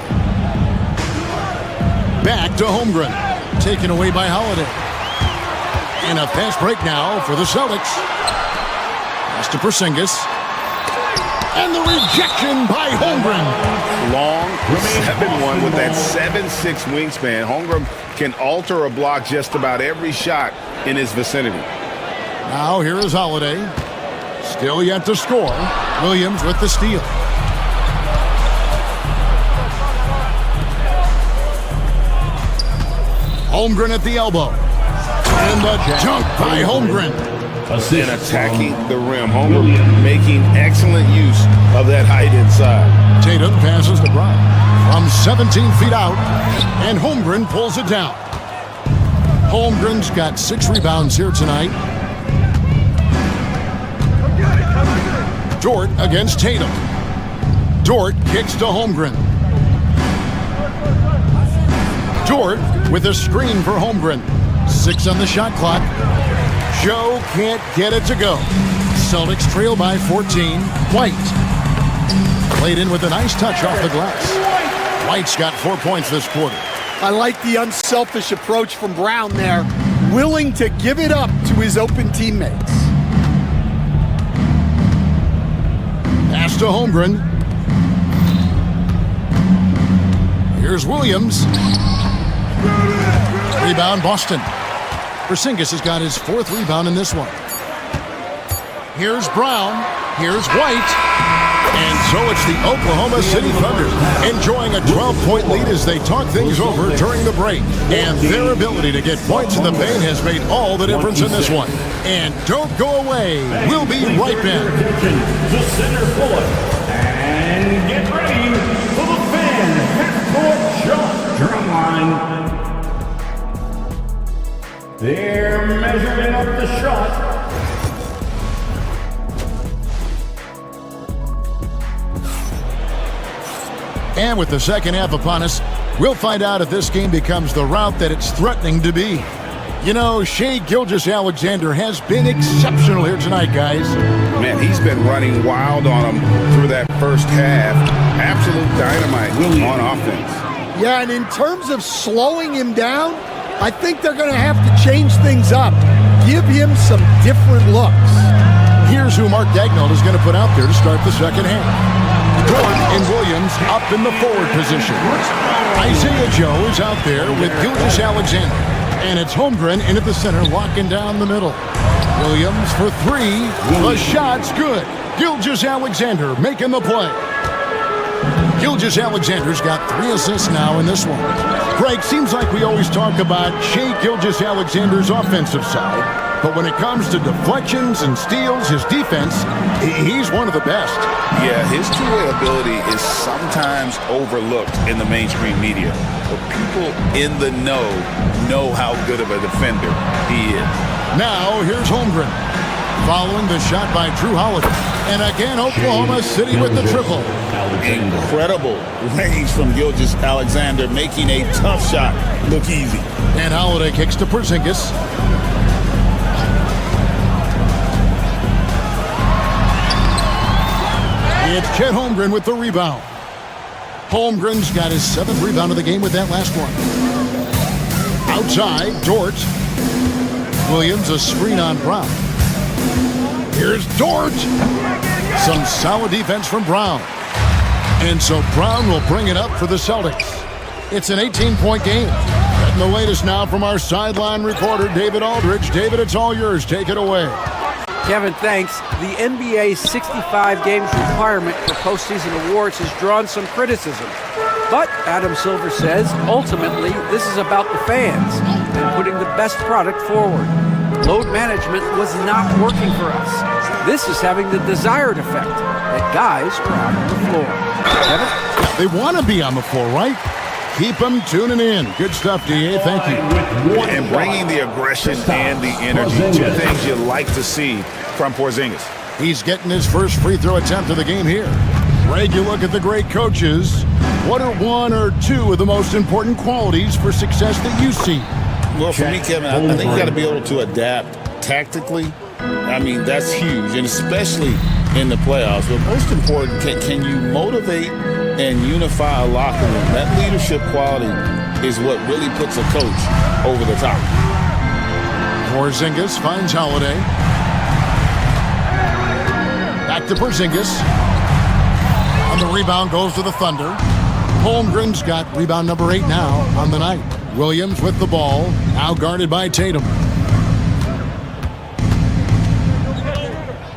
Back to Holmgren. Taken away by Holiday. And a fast break now for the Celtics. Pass to Porzingis. And the rejection by Holmgren. Long 7-1 with that 7'6" wingspan. Holmgren can alter a block just about every shot in his vicinity. Now here is Holiday. Still yet to score. Williams with the steal. Holmgren at the elbow. And the dunk by Holmgren. And attacking the rim. Holmgren making excellent use of that height inside. Tatum passes to Brown from 17 feet out, and Holmgren pulls it down. Holmgren's got 6 rebounds here tonight. Dort against Tatum. Dort kicks to Holmgren. Dort with a screen for Holmgren. 6 on the shot clock. Joe can't get it to go. Celtics trail by 14. White. Played in with a nice touch off the glass. White's got 4 points this quarter. I like the unselfish approach from Brown there. Willing to give it up to his open teammates. Pass to Holmgren. Here's Williams. Rebound, Boston. Porzingis has got his 4th rebound in this one. Here's Brown. Here's White. And so it's the Oklahoma City Thunder enjoying a 12-point lead as they talk things over during the break. And their ability to get points in the paint has made all the difference in this one. And don't go away. We'll be right back. The center court. And get ready for the fan half-court shot drum line. They're measuring up the shot. And with the second half upon us, we'll find out if this game becomes the route that it's threatening to be. You know, Shai Gilgeous-Alexander has been exceptional here tonight, guys. Man, he's been running wild on him through that first half. Absolute dynamite on offense. Yeah, and in terms of slowing him down, I think they're going to have to change things up. Give him some different looks. Here's who Mark Daigneault is going to put out there to start the second half. Dort and Williams up in the forward position. Isaiah Joe is out there with Gilgeous-Alexander. And it's Holmgren in at the center, locking down the middle. Williams for three. The shot's good. Gilgeous-Alexander making the play. Gilgeous-Alexander's got 3 assists now in this one. Greg, seems like we always talk about Shai Gilgeous-Alexander's offensive side, but when it comes to deflections and steals, his defense, he's one of the best. Yeah, his two-way ability is sometimes overlooked in the mainstream media, but people in the know how good of a defender he is. Now, here's Holmgren, following the shot by Drew Holiday. And again, Oklahoma City with the triple. Incredible range from Gilgeous-Alexander, making a tough shot look easy. And Holiday kicks to Porzingis. It's Chet Holmgren with the rebound. Holmgren's got his 7th rebound of the game with that last one. Outside, Dort. Williams, a screen on Brown. Here's Dort. Some solid defense from Brown. And so Brown will bring it up for the Celtics. It's an 18-point game. And the latest now from our sideline reporter, David Aldridge. David, it's all yours. Take it away. Kevin, thanks. The NBA's 65 games requirement for postseason awards has drawn some criticism. But Adam Silver says, ultimately, this is about the fans and putting the best product forward. Load management was not working for us. This is having the desired effect that guys are out on the floor. Kevin? They want to be on the floor, right? Keep them tuning in. Good stuff, D.A. Thank you. And bringing the aggression and the energy, 2 things you like to see from Porzingis. He's getting his first free throw attempt of the game here. Greg, you look at the great coaches. What are 1 or 2 of the most important qualities for success that you see? Well, for me, Kevin, I think you got to be able to adapt tactically. I mean, that's huge, and especially in the playoffs. But most important, can you motivate and unify a locker room? That leadership quality is what really puts a coach over the top. Porzingis finds Holiday. Back to Porzingis. On the rebound goes to the Thunder. Holmgren's got rebound number 8 now on the night. Williams with the ball, now guarded by Tatum.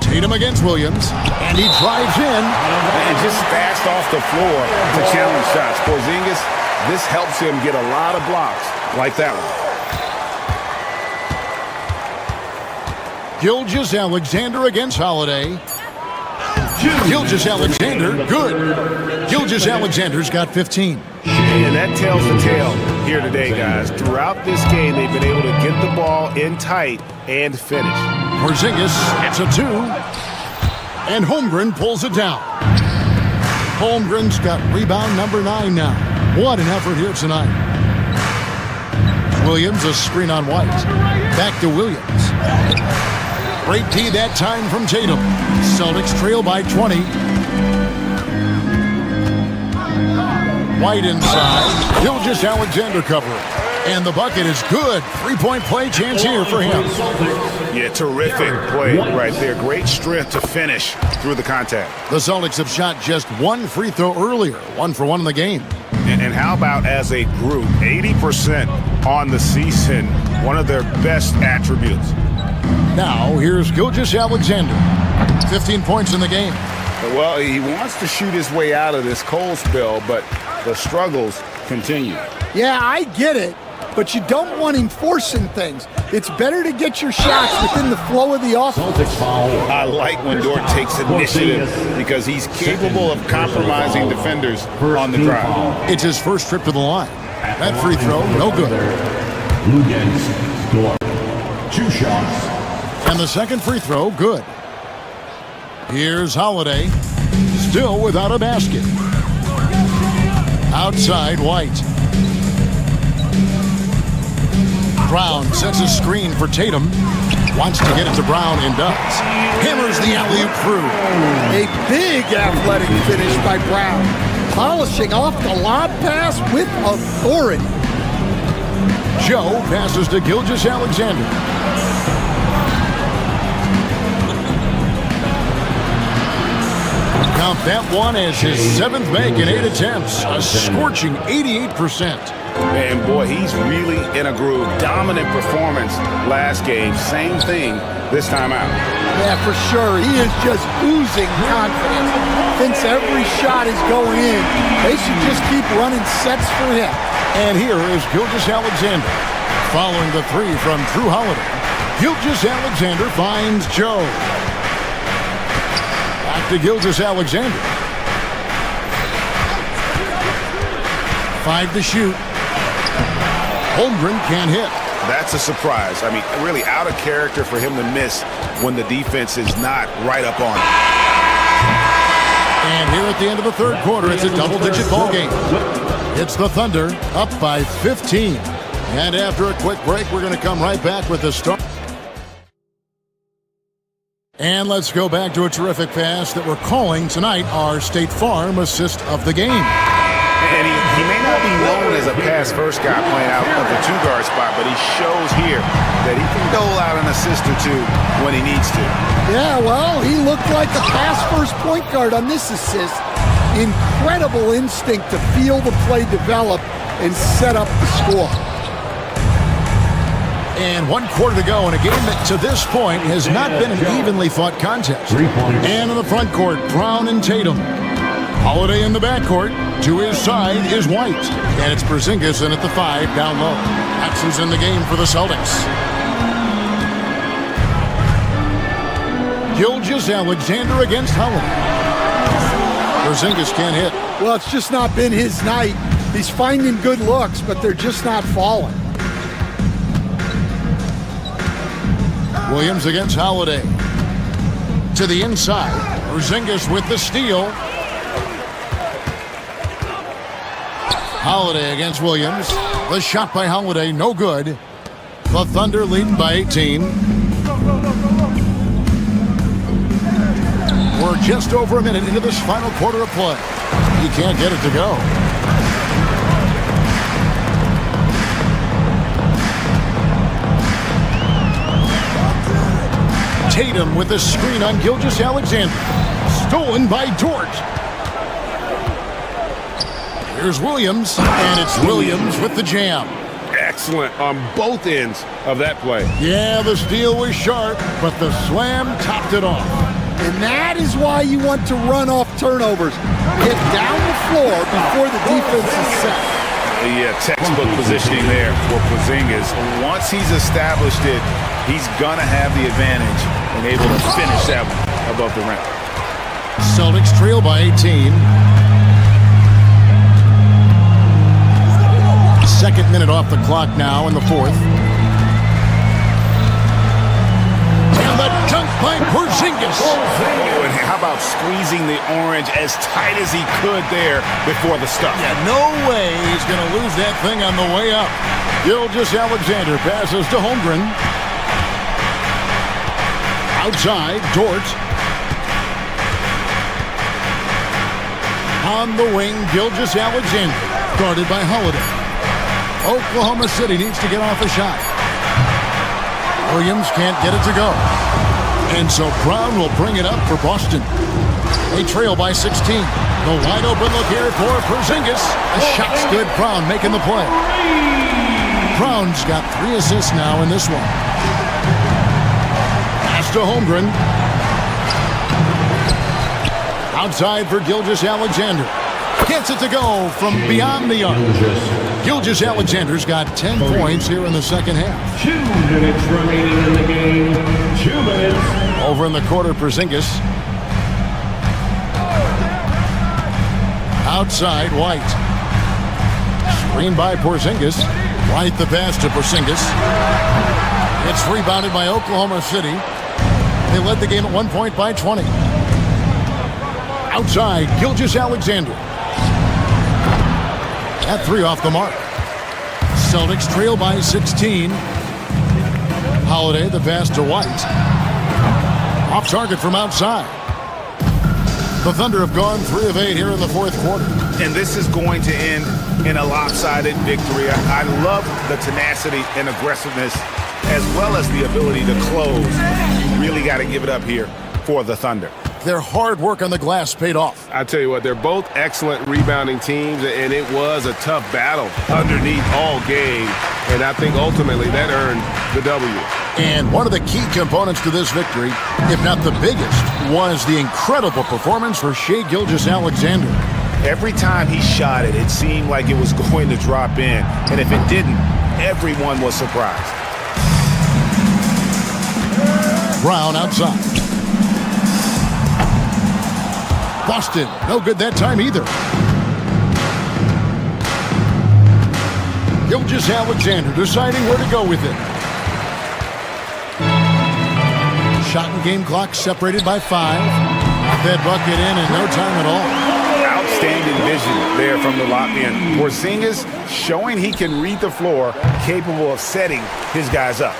Tatum against Williams, and he drives in. And just fast off the floor to challenge shots. Porzingis, this helps him get a lot of blocks like that one. Gilgeous-Alexander against Holiday. Gilgeous-Alexander, good. Gilgeous-Alexander's got 15. And that tells the tale here today, guys. Throughout this game, they've been able to get the ball in tight and finish. Porzingis, it's a 2. And Holmgren pulls it down. Holmgren's got rebound number 9 now. What an effort here tonight. Williams, a screen on White. Back to Williams. Great D that time from Tatum. Celtics trail by 20. White inside. Gilgeous-Alexander covering. And the bucket is good. 3-point play chance here for him. Yeah, terrific play right there. Great strength to finish through the contact. The Celtics have shot just 1 free throw earlier. 1 for 1 in the game. And how about as a group? 80% on the season. One of their best attributes. Now, here's Gilgeous-Alexander. 15 points in the game. Well, he wants to shoot his way out of this cold spell, but the struggles continue. Yeah, I get it, but you don't want him forcing things. It's better to get your shots within the flow of the offense. I like when Dort takes initiative because he's capable of compromising defenders on the drive. It's his first trip to the line. That free throw, no good. Dort. 2 shots. And the second free throw, good. Here's Holiday, still without a basket. Outside, White. Brown sets a screen for Tatum. Wants to get it to Brown and does. Hammers the alley-oop through. A big athletic finish by Brown. Polishing off the lob pass with authority. Joe passes to Gilgeous-Alexander. count that one as his 7th make in 8 attempts, a scorching 88%. And boy, he's really in a groove. Dominant performance last game. Same thing this time out. Yeah, for sure. He is just oozing confidence. Thinks every shot is going in. They should just keep running sets for him. And here is Gilgeous-Alexander. Following the 3 from Drew Holiday, Gilgeous-Alexander finds Joe. Back to Gilgeous-Alexander. 5 to shoot. Holmgren can't hit. That's a surprise. I mean, really out of character for him to miss when the defense is not right up on him. And here at the end of the 3rd quarter, it's a double-digit ball game. It's the Thunder up by 15. And after a quick break, we're going to come right back with the start. And let's go back to a terrific pass that we're calling tonight our State Farm assist of the game. And he may not be known as a pass-first guy playing out of the 2-guard spot, but he shows here that he can dole out an assist or 2 when he needs to. Yeah, well, he looked like a pass-first point guard on this assist. Incredible instinct to feel the play develop and set up the score. And 1 quarter to go in a game that to this point has not been an evenly fought contest. And in the front court, Brown and Tatum. Holiday in the backcourt. To his side is White. And it's Porzingis in at the 5 down low. Jackson's in the game for the Celtics. Gilgeous-Alexander against Holiday. Porzingis can't hit. Well, it's just not been his night. He's finding good looks, but they're just not falling. Williams against Holiday. To the inside. Porzingis with the steal. Holiday against Williams. The shot by Holiday, no good. The Thunder lead by 18. We're just over a minute into this final quarter of play. He can't get it to go. Tatum with the screen on Gilgeous-Alexander. Stolen by Dort. Here's Williams, and it's Williams with the jam. Excellent on both ends of that play. Yeah, the steal was sharp, but the slam topped it off. And that is why you want to run off turnovers. Get down the floor before the defense is set. Yeah, textbook positioning there for Porzingis. Once he's established it, he's going to have the advantage and able to finish that one above the rim. Celtics trail by 18. Second minute off the clock now in the 4th. And the dunk by Porzingis. Oh, and how about squeezing the orange as tight as he could there before the stuff? Yeah, no way he's going to lose that thing on the way up. Gilgeous-Alexander passes to Holmgren. Outside, Dort. On the wing, Gilgeous-Alexander. Guarded by Holiday. Oklahoma City needs to get off a shot. Williams can't get it to go. And so Brown will bring it up for Boston. They trail by 16. The wide open look here for Porzingis. The shot's good. Brown making the play. Brown's got 3 assists now in this one. Pass to Holmgren. Outside for Gilgeous-Alexander. Gets it to go from beyond the arc. Gilgeous-Alexander's got 10 points here in the second half. 2 minutes remaining in the game. 2 minutes. Over in the quarter, Porzingis. Outside, White. Screen by Porzingis. White the pass to Porzingis. It's rebounded by Oklahoma City. They led the game at 1 point by 20. Outside, Gilgeous-Alexander. At 3 off the mark. Celtics trail by 16. Holiday, the pass to White. Off target from outside. The Thunder have gone 3 of 8 here in the 4th quarter. And this is going to end in a lopsided victory. I love the tenacity and aggressiveness as well as the ability to close. Really got to give it up here for the Thunder. their hard work on the glass paid off. I tell you what, they're both excellent rebounding teams, and it was a tough battle underneath all game, and I think ultimately that earned the W. And one of the key components to this victory, if not the biggest, was the incredible performance for Shai Gilgeous-Alexander. Every time he shot it, it seemed like it was going to drop in, and if it didn't, everyone was surprised. Brown outside. Boston, no good that time either. Gilgeous-Alexander deciding where to go with it. Shot and game clock separated by 5. That bucket in no time at all. Outstanding vision there from the Latvian. Porzingis showing he can read the floor, capable of setting his guys up.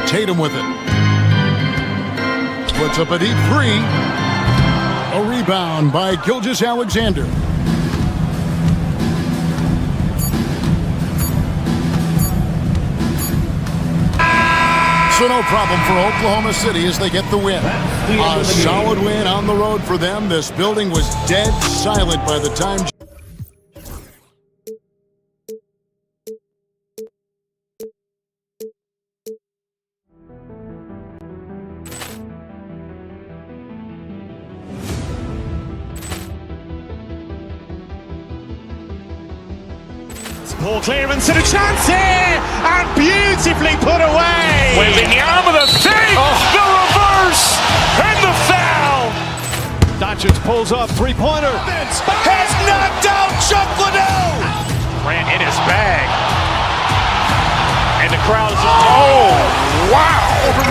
Tatum with it. Puts up a deep 3. A rebound by Gilgeous-Alexander. So no problem for Oklahoma City as they get the win. A solid win on the road for them. This building was dead silent by the time. Poor clearance and a chance here, and beautifully put away. Wembanyama the save, the reverse, and the foul. Doncic pulls up, three-pointer. Has knocked out Chuck Liddell. Ran in his bag. And the crowd is, oh, wow. He's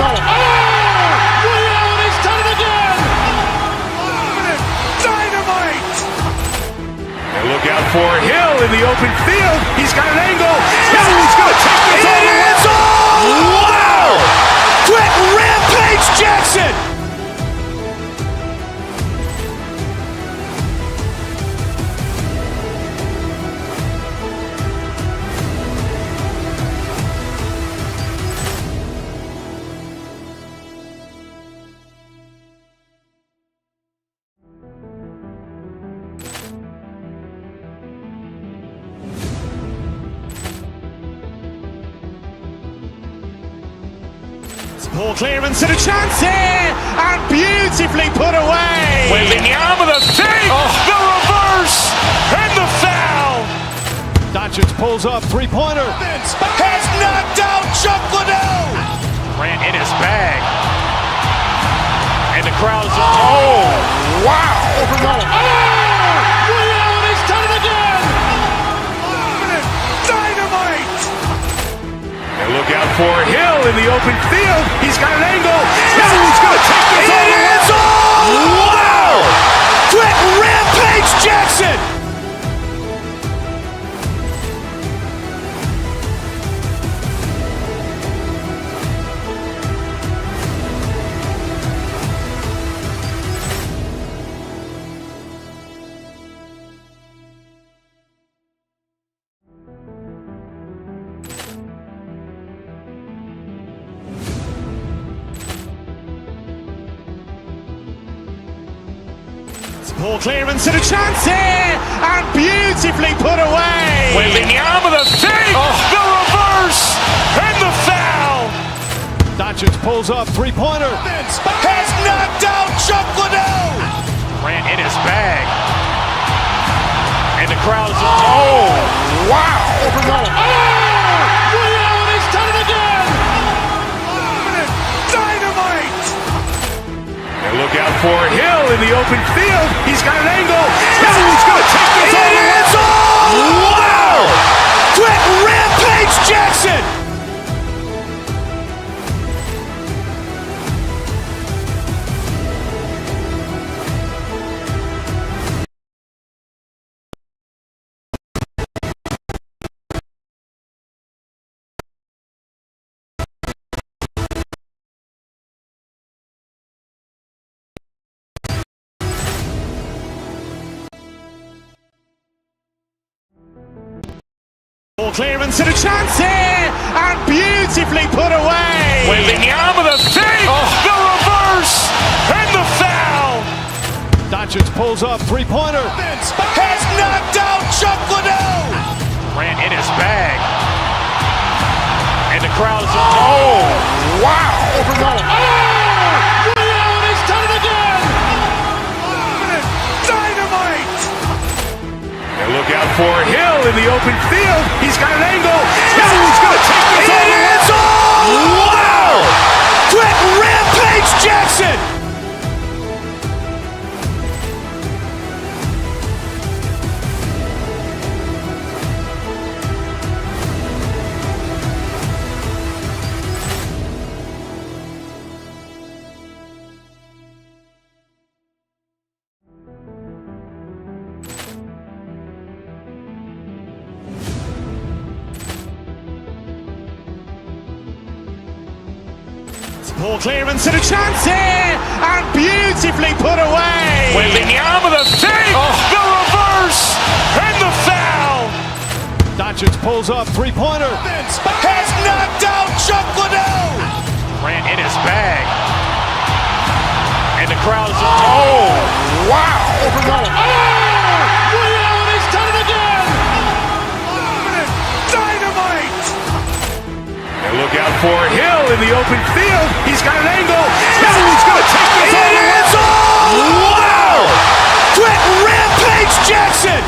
done it again. Dynamite. And look out for Hill in the open field. He's got an angle. Hill's going to take this all the way. Wow! Quick Rampage Jackson. Poor clearance and a chance here, and beautifully put away. Wembanyama the save, the reverse, and the foul. Doncic pulls up, three-pointer. Has knocked out Chuck Liddell. Ran in his bag. And the crowd is, oh, wow. He's done it again. Dynamite. And look out for Hill in the open field. He's got an angle. Hill's going to take this all the way. Wow! Quick Rampage Jackson. Poor clearance and a chance here, and beautifully put away. Wembanyama the save, the reverse, and the foul. Doncic pulls up, three-pointer. Has knocked out Chuck Liddell. Ran in his bag. And the crowd is, oh, wow. He's done it again. Dynamite. And look out for Hill in the open field. He's got an angle. Hill's going to take this all the way. Wow! Quick Rampage Jackson. Ball clearance and a chance here, and beautifully put away. Wembanyama the fake, the reverse, and the foul. Doncic pulls up, three-pointer. Has knocked out Chuck Liddell. Ran in his bag. And the crowd is... Oh, wow. Leon has done it again. Dynamite. And look out for Hill in the open field. He's got an angle. He's going to take this all the way. Wow. Quick Rampage Jackson. Ball clearance and a chance here, and beautifully put away. Wembanyama the fake, the reverse, and the foul. Doncic pulls up, three-pointer. Has knocked out Chuck Liddell. Ran in his bag. And the crowd is... Oh, wow. Leon has done it again. Dynamite. And look out for Hill in the open field. He's got an angle. He's going to take this all the way. Wow. Quick Rampage Jackson.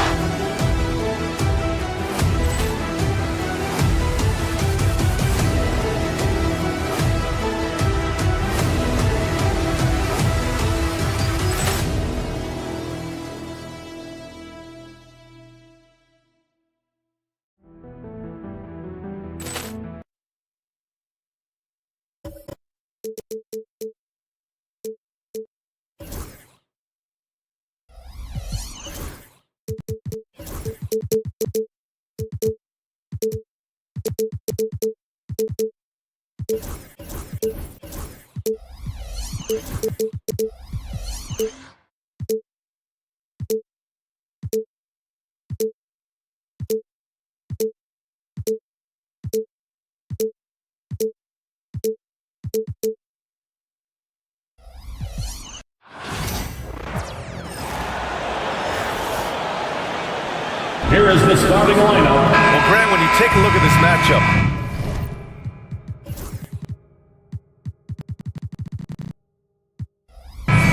Here is the starting lineup. Well, Grant, when you take a look at this matchup,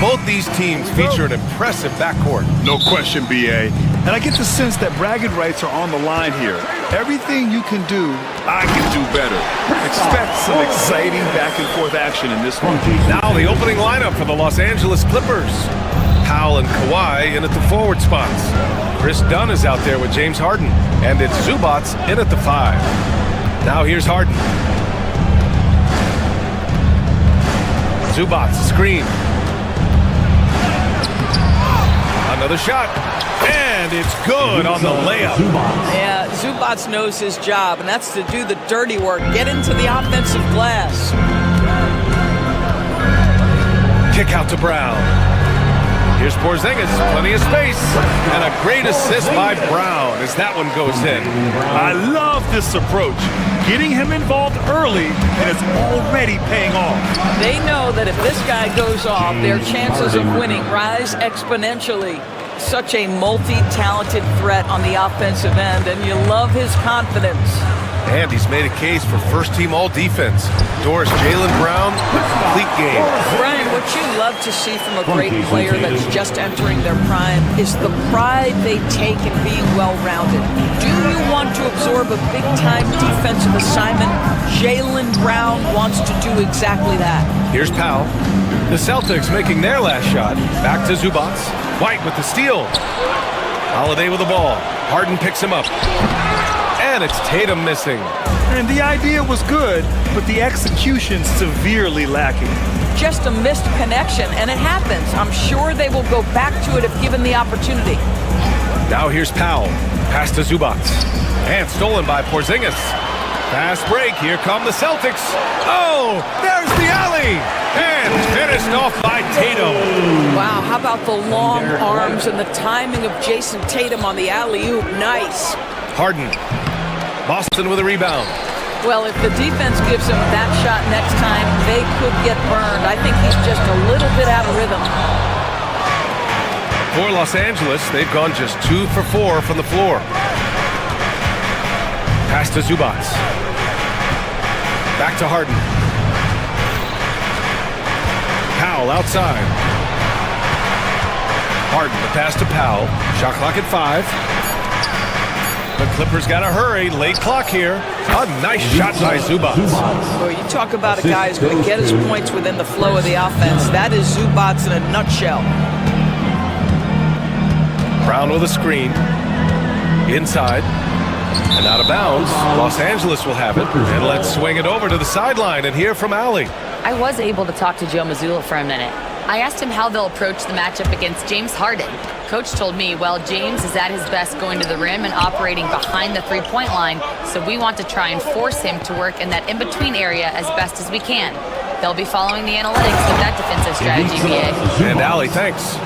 both these teams feature an impressive backcourt. No question, BA. And I get the sense that bragging rights are on the line here. Everything you can do, I can do better. Expect some exciting back-and-forth action in this one. Now the opening lineup for the Los Angeles Clippers. Powell and Kawhi in at the forward spots. Chris Dunn is out there with James Harden. And it's Zubac in at the 5. Now here's Harden. Zubac, screen. Another shot. And it's good on the layup. Yeah, Zubac knows his job, and that's to do the dirty work. Get into the offensive glass. Kick out to Brown. Here's Porzingis, plenty of space. And a great assist by Brown as that one goes in. I love this approach. Getting him involved early, and it's already paying off. They know that if this guy goes off, their chances of winning rise exponentially. Such a multi-talented threat on the offensive end, and you love his confidence. And he's made a case for first-team all-defense. Doris Jaylen Brown, a complete game. Brian, what you love to see from a great player that's just entering their prime is the pride they take in being well-rounded. Do you want to absorb a big-time defensive assignment? Jaylen Brown wants to do exactly that. Here's Powell. The Celtics making their last shot. Back to Zubac. White with the steal. Holiday with the ball. Harden picks him up. And it's Tatum missing. And the idea was good, but the execution severely lacking. Just a missed connection, and it happens. I'm sure they will go back to it if given the opportunity. Now here's Powell. Pass to Zubac. And stolen by Porzingis. Fast break. Here come the Celtics. Oh, there's the alley. And finished off by Tatum. Wow, how about the long arms and the timing of Jason Tatum on the alley-oop? Nice. Harden. Boston with a rebound. Well, if the defense gives him that shot next time, they could get burned. I think he's just a little bit out of rhythm. For Los Angeles, they've gone just 2 for 4 from the floor. Pass to Zubac. Back to Harden. Powell outside. Harden, the pass to Powell. Shot clock at 5. The Clippers got to hurry. Late clock here. A nice shot by Zubac. Well, you talk about a guy who's going to get his points within the flow of the offense. That is Zubac in a nutshell. Brown with a screen. Inside. And out of bounds. Los Angeles will have it. And let's swing it over to the sideline and hear from Allie. I was able to talk to Joe Mazzulla for a minute. I asked him how they'll approach the matchup against James Harden. Coach told me, well, James is at his best going to the rim and operating behind the three-point line, so we want to try and force him to work in that in-between area as best as we can. They'll be following the analytics of that defensive strategy, BA. And Allie, thanks.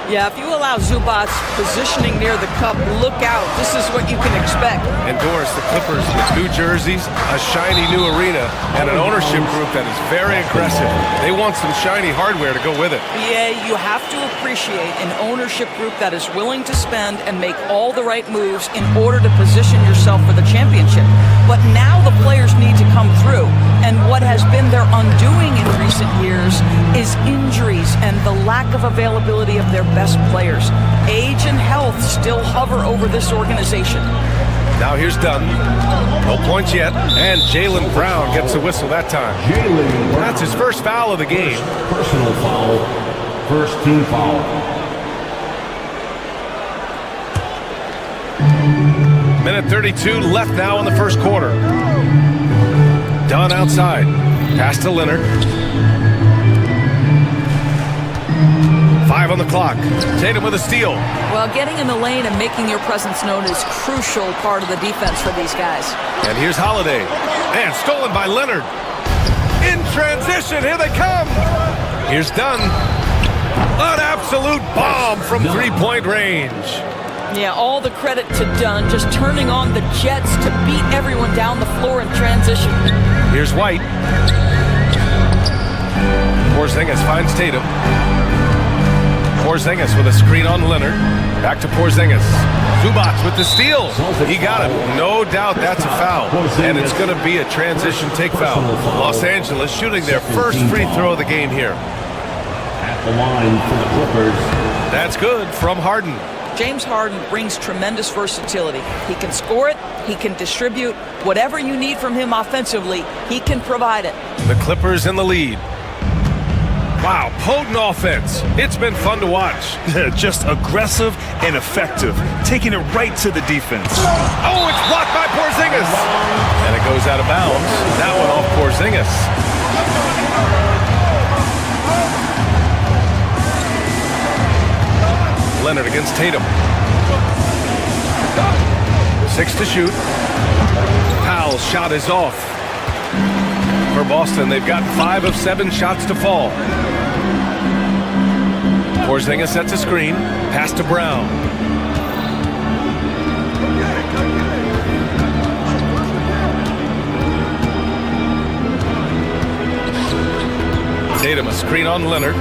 Yeah, if you allow Zubac positioning near the cup, look out. This is what you can expect. And Doris, the Clippers with new jerseys, a shiny new arena, and an ownership group that is very aggressive. They want some shiny hardware to go with it. Yeah, you have to appreciate an ownership group that is willing to spend and make all the right moves in order to position yourself for the championship. But now the players need to come through. And what has been their undoing in recent years is injuries and the lack of availability of their best players. Age and health still hover over this organization. Now here's Dunn. No points yet. And Jaylen Brown gets the whistle that time. That's his first foul of the game. Personal foul. First team foul. Minute 32 left now in the first quarter. Dunn outside. Pass to Leonard. 5 on the clock. Tatum with a steal. Well, getting in the lane and making your presence known is crucial part of the defense for these guys. And here's Holiday. And stolen by Leonard. In transition, here they come. Here's Dunn. An absolute bomb from three-point range. Yeah, all the credit to Dunn, just turning on the jets to beat everyone down the floor in transition. Here's White. Porzingis finds Tatum. Porzingis with a screen on Leonard. Back to Porzingis. Zubac with the steal. He got it. No doubt that's a foul. And it's going to be a transition take foul. Los Angeles shooting their first free throw of the game here. At the line for the Clippers. That's good from Harden. James Harden brings tremendous versatility. He can score it, he can distribute. Whatever you need from him offensively, he can provide it. The Clippers in the lead. Wow, potent offense. It's been fun to watch. Just aggressive and effective, taking it right to the defense. Oh, it's blocked by Porzingis. And it goes out of bounds. That one off Porzingis. Leonard against Tatum. 6 to shoot. Powell's shot is off. For Boston, they've got 5 of 7 shots to fall. Porzingis sets a screen. Pass to Brown. Tatum, a screen on Leonard.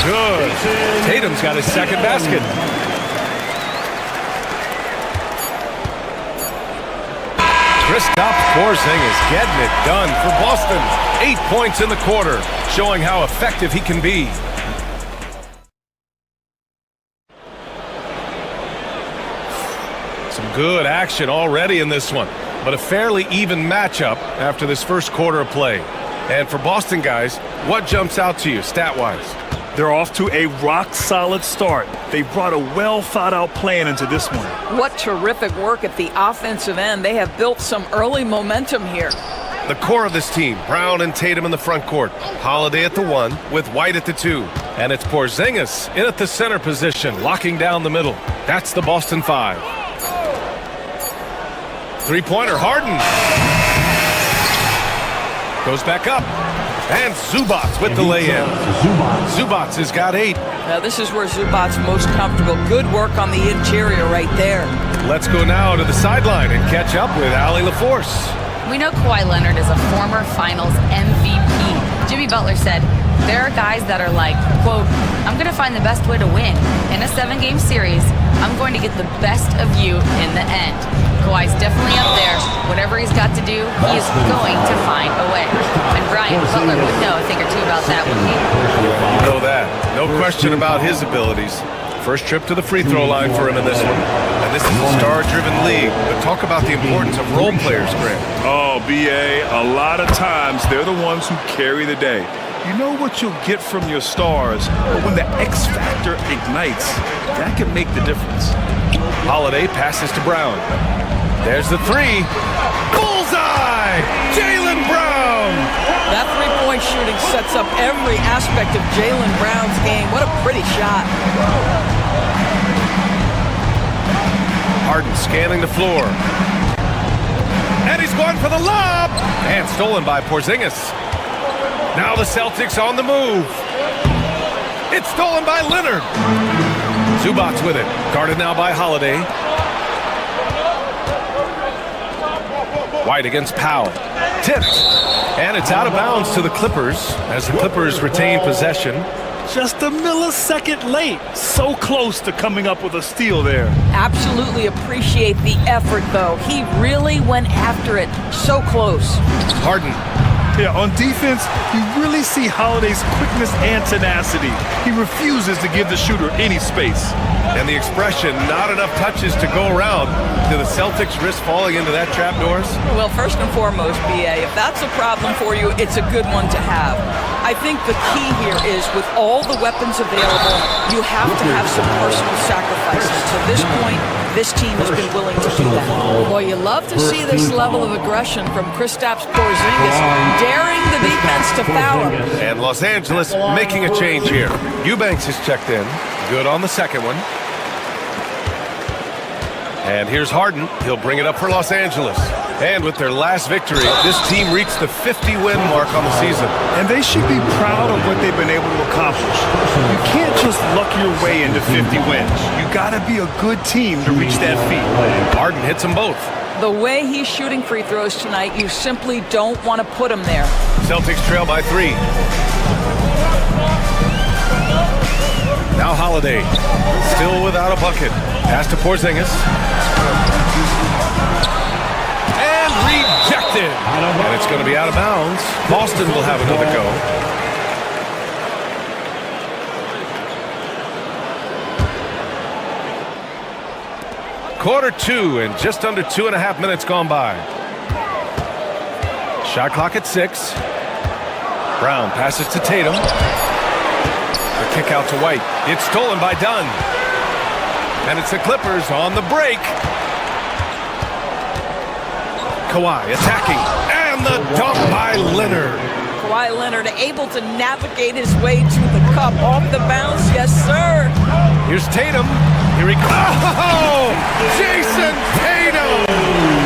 Good. Tatum's got his second basket. Kristaps Porzingis getting it done for Boston. 8 points in the quarter, showing how effective he can be. Some good action already in this one, but a fairly even matchup after this first quarter of play. And for Boston guys, what jumps out to you stat-wise? They're off to a rock-solid start. They brought a well-thought-out plan into this one. What terrific work at the offensive end. They have built some early momentum here. The core of this team, Brown and Tatum in the front court. Holiday at the 1 with White at the 2. And it's Porzingis in at the center position, locking down the middle. That's the Boston 5. Three-pointer, Harden. Goes back up. And Zubats with the lay-in. Zubats has got 8. Now this is where Zubats most comfortable. Good work on the interior right there. Let's go now to the sideline and catch up with Allie LaForce. We know Kawhi Leonard is a former Finals MVP. Jimmy Butler said, there are guys that are like, quote, I'm going to find the best way to win. In a 7-game series, I'm going to get the best of you in the end. Kawhi's definitely up there. Whatever he's got to do, he is going to find a way. And Brian Butler would know a thing or two about that, wouldn't he? You know that. No question about his abilities. First trip to the free throw line for him in this one. And this is a star-driven league. But talk about the importance of role players, Grant. Oh, BA, a lot of times they're the ones who carry the day. You know what you'll get from your stars, but when the X factor ignites, that can make the difference. Holiday passes to Brown. There's the 3. Bullseye! Jaylen Brown! That three-point shooting sets up every aspect of Jaylen Brown's game. What a pretty shot. Harden scanning the floor. And he's going for the lob! And stolen by Porzingis. Now the Celtics on the move. It's stolen by Leonard. Zubats with it. Guarded now by Holiday. White against Powell. Tipped. And it's out of bounds to the Clippers as the Clippers retain possession. Just a millisecond late. So close to coming up with a steal there. Absolutely appreciate the effort, though. He really went after it. So close. Harden. Yeah, on defense, you really see Holiday's quickness and tenacity. He refuses to give the shooter any space. And the expression, not enough touches to go around. Do the Celtics risk falling into that trap, Doris? Well, first and foremost, BA, if that's a problem for you, it's a good one to have. I think the key here is with all the weapons available, you have to have some personal sacrifices. To this point, this team has been willing to do that. Boy, you love to see this level of aggression from Kristaps Porzingis, daring the defense to foul him. And Los Angeles making a change here. Eubanks has checked in. Good on the second one. And here's Harden. He'll bring it up for Los Angeles. And with their last victory, this team reached the 50-win mark on the season. And they should be proud of what they've been able to accomplish. You can't just luck your way into 50 wins. You got to be a good team to reach that feat. Harden hits them both. The way he's shooting free throws tonight, you simply don't want to put him there. Celtics trail by 3. Now Holiday, still without a bucket. Pass to Porzingis. And rejected. And it's going to be out of bounds. Boston will have another go. Quarter 2 and just under 2.5 minutes gone by. Shot clock at 6. Brown passes to Tatum. The kick out to White. It's stolen by Dunn. And it's the Clippers on the break. Kawhi attacking. And the dunk by Leonard. Kawhi Leonard able to navigate his way to the cup. Off the bounce, yes, sir. Here's Tatum. Here he goes. Oh! Jason Tatum!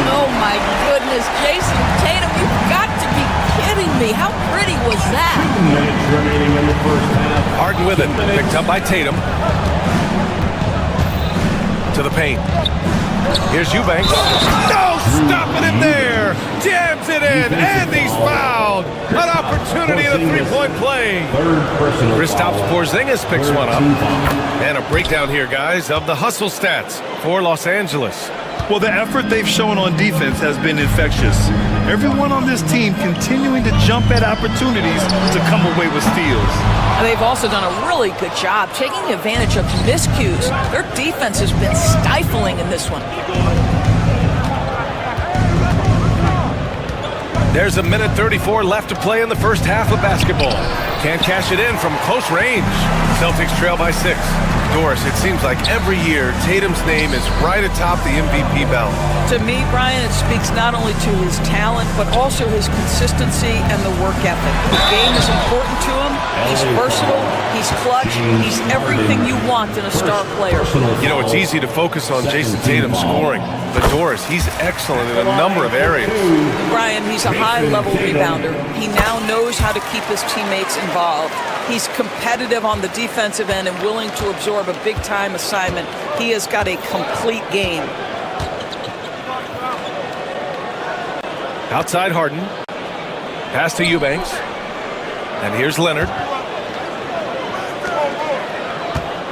Oh, my goodness. Jason Tatum, you've got to be kidding me. How pretty was that? 2 minutes remaining in the first half. Harden with it. Picked up by Tatum. To the paint. Here's Eubanks. No! Stopping him there! Jams it in! And he's fouled! An opportunity in a three-point play. Kristaps Porzingis picks one up. And a breakdown here, guys, of the hustle stats for Los Angeles. Well, the effort they've shown on defense has been infectious. Everyone on this team continuing to jump at opportunities to come away with steals. And they've also done a really good job taking advantage of miscues. Their defense has been stifling in this one. There's a minute 34 left to play in the first half of basketball. Can't cash it in from close range. Celtics trail by 6. Doris, it seems like every year Tatum's name is right atop the MVP belt. To me, Brian, it speaks not only to his talent, but also his consistency and the work ethic. The game is important to him. He's versatile. He's He's clutch. He's everything you want in a star player. You know, it's easy to focus on Jason Tatum scoring, but Doris, he's excellent in a number of areas. Brian, he's a high-level rebounder. He now knows how to keep his teammates involved. He's competitive on the defensive end and willing to absorb a big-time assignment. He has got a complete game. Outside Harden. Pass to Eubanks. And here's Leonard.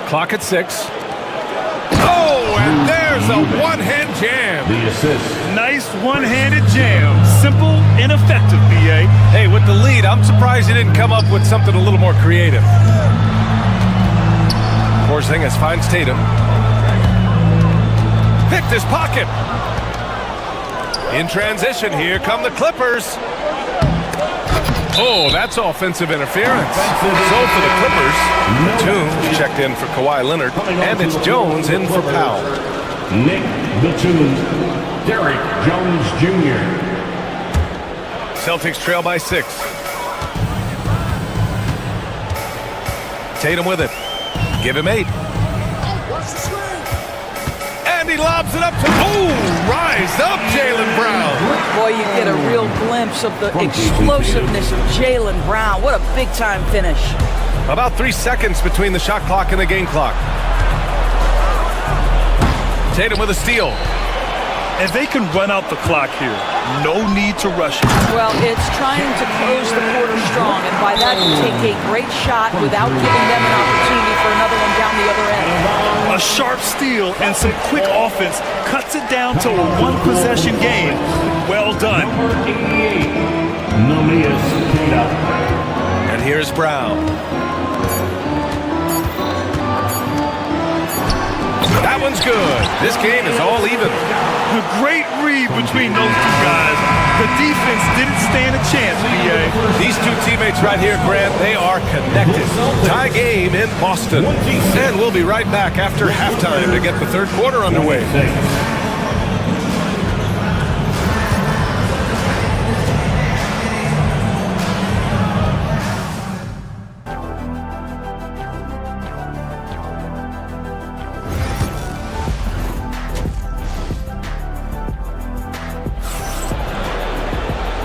Clock at 6. Oh, and there's a one-hand jam. The assist. Nice one-handed jam. Simple and effective, BA. Hey, with the lead, I'm surprised he didn't come up with something a little more creative. Porzingis finds Tatum. Picked his pocket. In transition, here come the Clippers. Oh, that's offensive interference. So for the Clippers, Batum checked in for Kawhi Leonard, and it's Jones in for Powell. Nick Batum, Derrick Jones Jr. Celtics trail by 6. Tatum with it. Give him 8. And he lobs it up to, rise up, Jaylen Brown. Boy, you get a real glimpse of the explosiveness of Jaylen Brown. What a big-time finish. About 3 seconds between the shot clock and the game clock. Tatum with a steal. And they can run out the clock here. No need to rush it. Well, it's trying to close the quarter strong, and by that you take a great shot without giving them an opportunity for another one down the other end. A sharp steal and some quick offense cuts it down to a one-possession game. Well done. Number 88, Namias Queta. And here's Brown. That one's good. This game is all even. A great read between those two guys. The defense didn't stand a chance, BA. These two teammates right here, Grant, they are connected. Tie game in Boston. And we'll be right back after halftime to get the third quarter underway.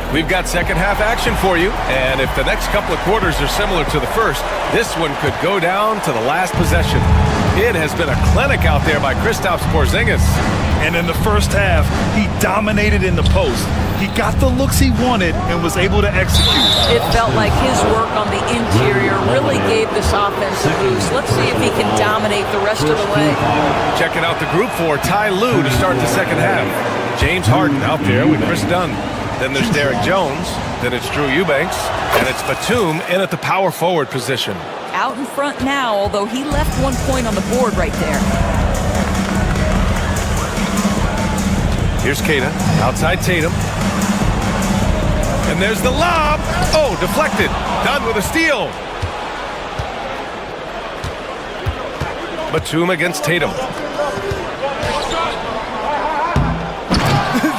We've got second half action for you, and if the next couple of quarters are similar to the first, this one could go down to the last possession. It has been a clinic out there by Kristaps Porzingis. And in the first half, he dominated in the post. He got the looks he wanted and was able to execute. It felt like his work on the interior really gave this offense a boost. Let's see if he can dominate the rest of the way. Checking out the group for Ty Lue to start the second half. James Harden out there with Chris Dunn. Then there's Derrick Jones. Then it's Drew Eubanks. And it's Batum in at the power forward position. Out in front now, although he left 1 point on the board right there. Here's Queta. Outside Tatum. And there's the lob. Oh, deflected. Dunn with a steal. Batum against Tatum.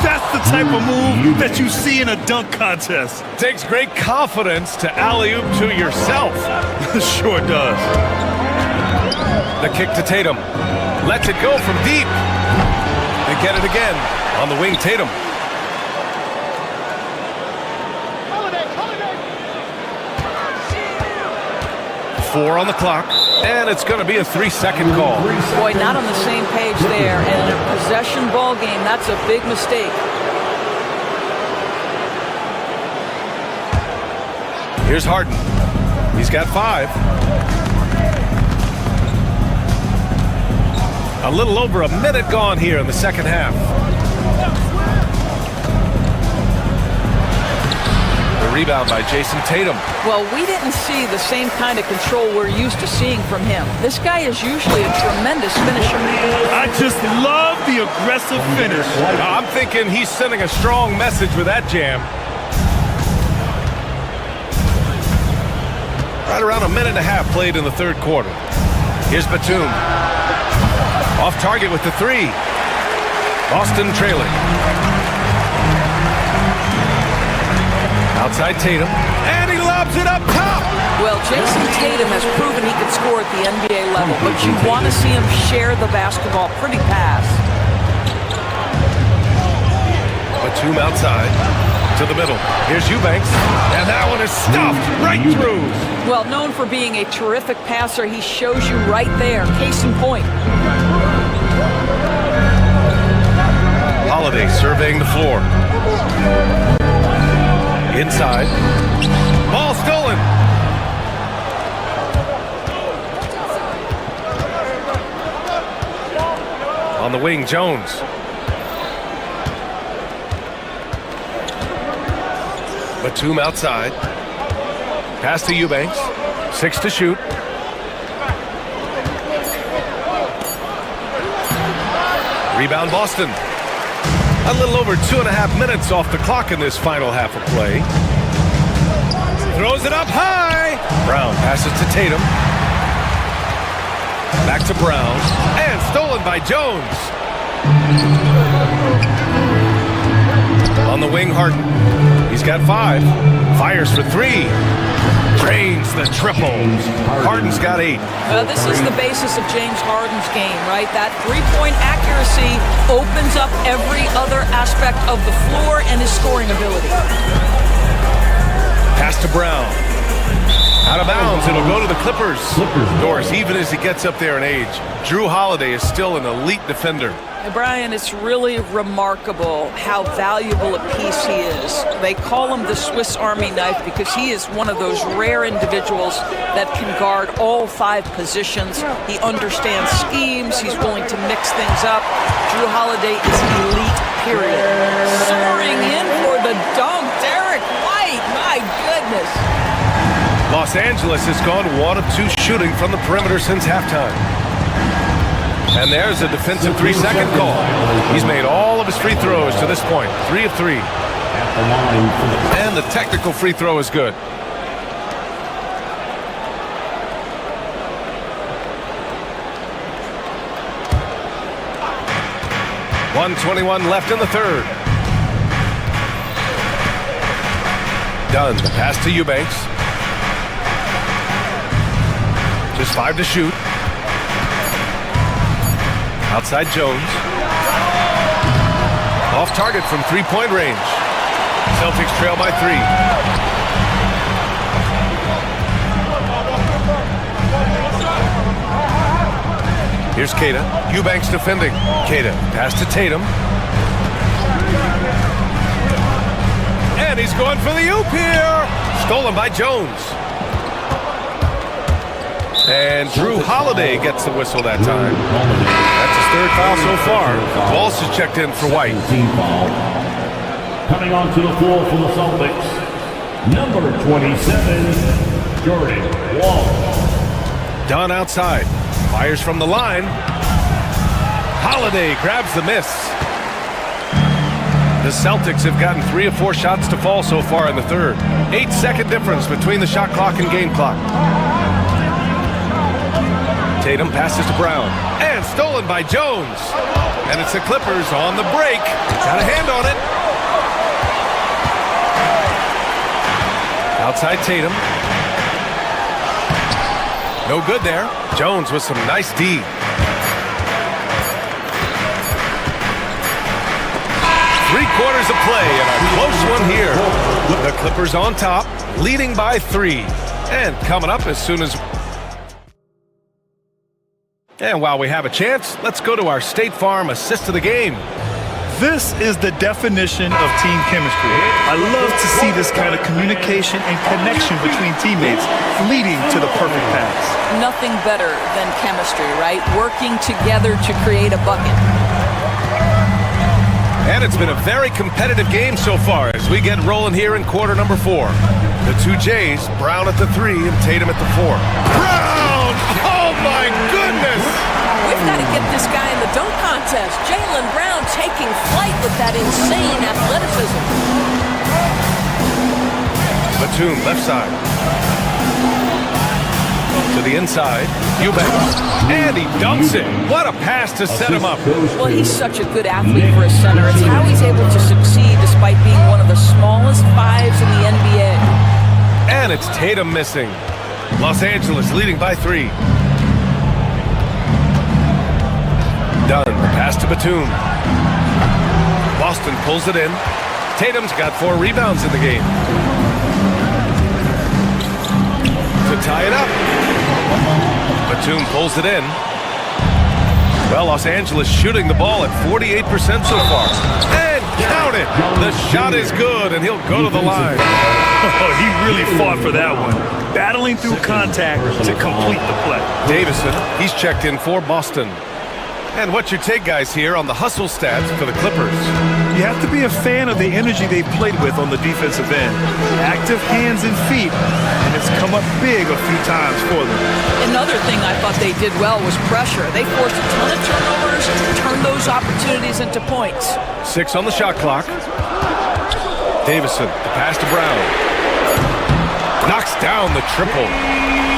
That's the type of move that you see in a dunk contest. Takes great confidence to alley-oop to yourself. Sure does. The kick to Tatum. Lets it go from deep. They get it again. On the wing, Tatum. Four on the clock, and it's going to be a 3-second call. Boy, not on the same page there. And in a possession ball game, that's a big mistake. Here's Harden. He's got 5. A little over a minute gone here in the second half. The rebound by Jason Tatum. Well, we didn't see the same kind of control we're used to seeing from him. This guy is usually a tremendous finisher. I just love the aggressive finish. I'm thinking he's sending a strong message with that jam. Right around a minute and a half played in the third quarter. Here's Batum. Off target with the 3. Boston trailing. Outside Tatum. And he lobs it up top. Well, Jason Tatum has proven he can floor at the NBA level, but you want to see him share the basketball. Pretty pass. Batum outside to the middle. Here's Eubanks, and that one is stuffed right through. Well, known for being a terrific passer, he shows you right there. Case in point. Holiday surveying the floor. Inside. Ball stolen. On the wing, Jones. Batum outside. Pass to Eubanks. 6 to shoot. Rebound Boston. A little over 2.5 minutes off the clock in this final half of play. Throws it up high. Brown passes to Tatum. Back to Brown. And stolen by Jones. On the wing, Harden. He's got 5. Fires for 3. Drains the triple. Harden's got 8. Well, this is the basis of James Harden's game, right? That three-point accuracy opens up every other aspect of the floor and his scoring ability. Pass to Brown. Out of bounds. It'll go to the Clippers. Doris, even as he gets up there in age, Drew Holiday is still an elite defender. Hey, Brian, it's really remarkable how valuable a piece he is. They call him the Swiss Army knife because he is one of those rare individuals that can guard all 5 positions. He understands schemes. He's willing to mix things up. Drew Holiday is elite, period. Soaring in for the dunk, Derek White. My goodness. Los Angeles has gone 1 of 2 shooting from the perimeter since halftime. And there's a defensive 3-second call. He's made all of his free throws to this point. 3 of 3. And the technical free throw is good. .121 left in the third. Dunn, the pass to Eubanks. Just 5 to shoot. Outside Jones. Off target from 3-point range. Celtics trail by 3. Here's Queta. Eubanks defending. Queta pass to Tatum. And he's going for the oop here. Stolen by Jones. And Drew Holiday gets the whistle that time. That's his 3rd foul so far. Walsh is checked in for White. Coming onto the floor for the Celtics, number 27, Jordan Walsh. Dunn outside. Fires from the line. Holiday grabs the miss. The Celtics have gotten 3 of 4 shots to fall so far in the third. 8-second difference between the shot clock and game clock. Tatum passes to Brown. And stolen by Jones. And it's the Clippers on the break. Got a hand on it. Outside Tatum. No good there. Jones with some nice D. 3 quarters of play and a close one here. The Clippers on top, leading by 3. And coming up as soon as... And while we have a chance, let's go to our State Farm assist of the game. This is the definition of team chemistry. I love to see this kind of communication and connection between teammates leading to the perfect pass. Nothing better than chemistry, right? Working together to create a bucket. And it's been a very competitive game so far as we get rolling here in quarter number 4. The 2 Jays, Brown at the 3 and Tatum at the 4. Brown! Oh my goodness! We've got to get this guy in the dunk contest. Jaylen Brown taking flight with that insane athleticism. Batum left side. To the inside. Eubanks. And he dunks it. What a pass to set him up. Well, he's such a good athlete for a center. It's how he's able to succeed despite being one of the smallest 5s in the NBA. And it's Tatum missing. Los Angeles leading by 3. Dunn, pass to Batum. Boston pulls it in. Tatum's got 4 rebounds in the game. To tie it up. Batum pulls it in. Well, Los Angeles shooting the ball at 48% so far. And count it! The shot is good, and he'll go to the line. Oh, he really fought for that one. Battling through contact to complete the play. Davison, he's checked in for Boston. And what's your take, guys, here on the hustle stats for the Clippers? You have to be a fan of the energy they've played with on the defensive end. Active hands and feet, and it's come up big a few times for them. Another thing I thought they did well was pressure. They forced a ton of turnovers, turned those opportunities into points. 6 on the shot clock. Davison, the pass to Brown. Knocks down the triple.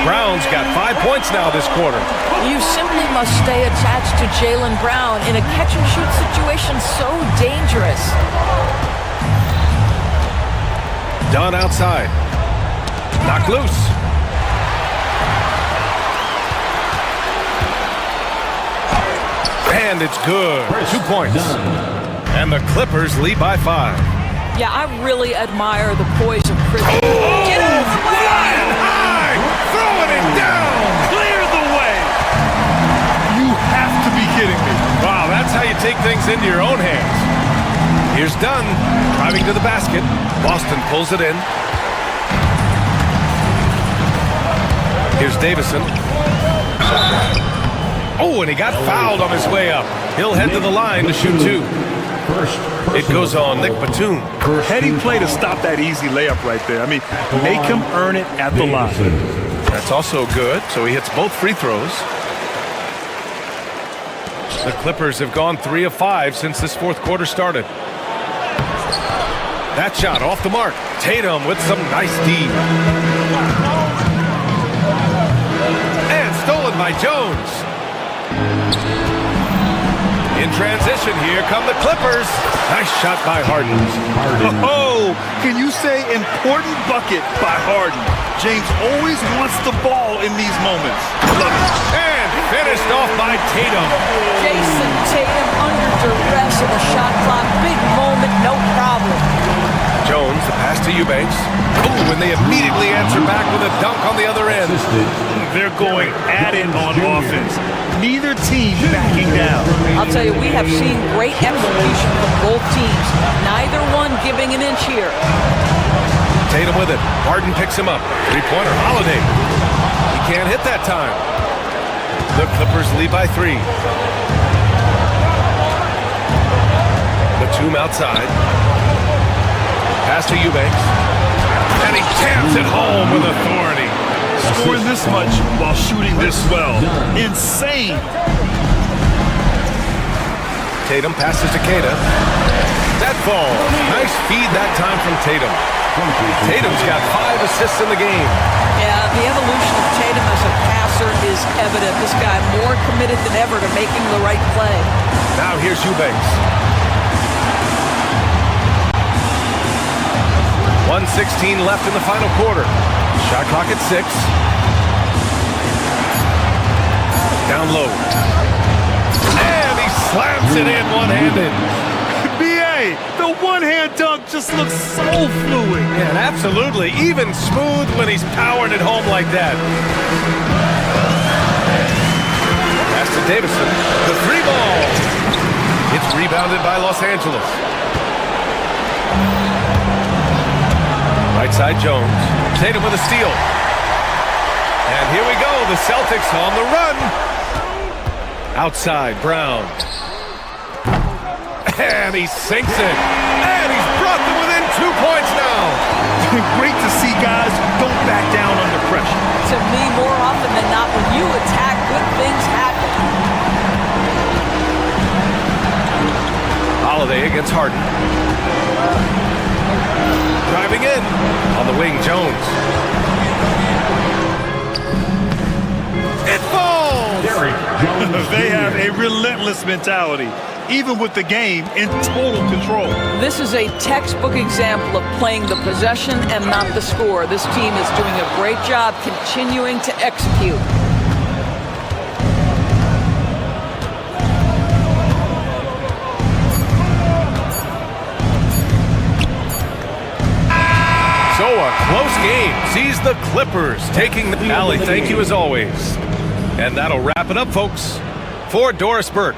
Brown's got 5 points now this quarter. You simply must stay attached to Jaylen Brown in a catch-and-shoot situation so dangerous. Dunn outside. Knocked loose. And it's good. 2 points. And the Clippers lead by 5. Yeah, I really admire the poise of Chris. Get out of the way! Flying high! Throwing it down! Clear the way! You have to be kidding me. Wow, that's how you take things into your own hands. Here's Dunn, driving to the basket. Boston pulls it in. Here's Davison. Oh, and he got fouled on his way up. He'll head to the line to shoot 2. It goes on Nick Batum. Heady play to stop that easy layup right there. I mean, make him earn it at the line. That's also good, so he hits both free throws. The Clippers have gone 3 of 5 since this 4th quarter started. That shot off the mark. Tatum with some nice D. And stolen by Jones. In transition, here come the Clippers. Nice shot by Harden. Oh, can you say important bucket by Harden? James always wants the ball in these moments. Love it. And finished off by Tatum. Jason Tatum under duress of the shot clock. Big moment, no problem. Jones, the pass to Eubanks. Oh, and they immediately answer back with a dunk on the other end. They're going at it on offense. Neither team backing down. I'll tell you, we have seen great execution from both teams. Neither one giving an inch here. Tatum with it. Harden picks him up. 3-pointer, Holiday. He can't hit that time. The Clippers lead by 3. Batum outside. Pass to Eubanks. And he taps it home with authority. Scoring this much while shooting this well. Insane. Tatum passes to Queta. That ball. Nice feed that time from Tatum. Tatum's got 5 assists in the game. Yeah, the evolution of Tatum as a passer is evident. This guy more committed than ever to making the right play. Now here's Eubanks. 1:16 left in the final quarter. Shot clock at 6. Down low. And he slams it in one-handed. B.A., the one-hand dunk just looks so fluid. And absolutely, even smooth when he's powering it home like that. Pass to Davison. The 3-ball. It's rebounded by Los Angeles. Right side Jones. Tatum with a steal. And here we go. The Celtics on the run. Outside Brown. And he sinks it. And he's brought them within 2 points now. Great to see guys who don't back down under pressure. To me, more often than not, when you attack, good things happen. Holiday against Harden. Driving in. On the wing, Jones. It falls! They have a relentless mentality. even with the game in total control. This is a textbook example of playing the possession and not the score. This team is doing a great job continuing to execute. So a close game sees the Clippers taking the Allie. Thank you as always. And that'll wrap it up, folks. For Doris Burke.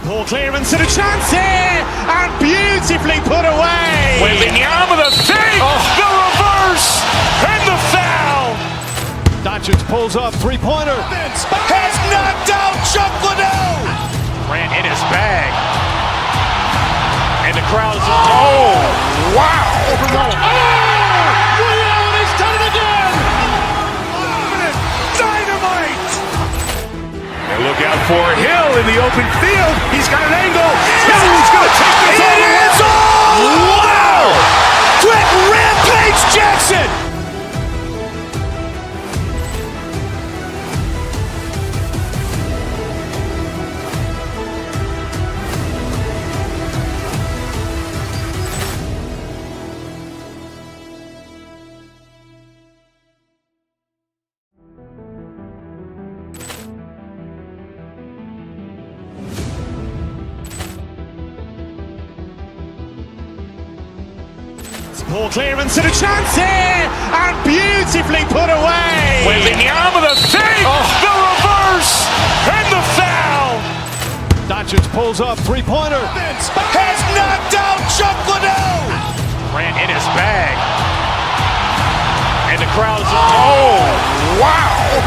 Ball clearance and a chance here, and beautifully put away. Wembanyama the fake, the reverse, and the foul. Doncic pulls up, three-pointer. Has knocked out Chuck Liddell. Grant in his bag. And the crowd is... Oh, wow. Reality's done it again. Dynamite. And look out for Hill in the open field. He's got an angle. Hill's going to take this all the way. Wow! Quick Rampage Jackson. Ball clearance and a chance here, and beautifully put away. Wembanyama the fake, the reverse, and the foul. Doncic pulls up, three-pointer. Has knocked out Chuck Liddell. Grant in his bag. And the crowd is... Oh, wow.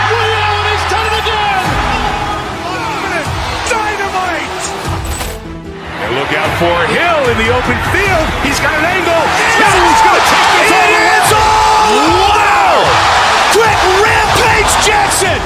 Reality's done it again. Dynamite. And look out for Hill in the open field. He's got an angle. Hill's going to take this all the way. Wow! Quick Rampage Jackson.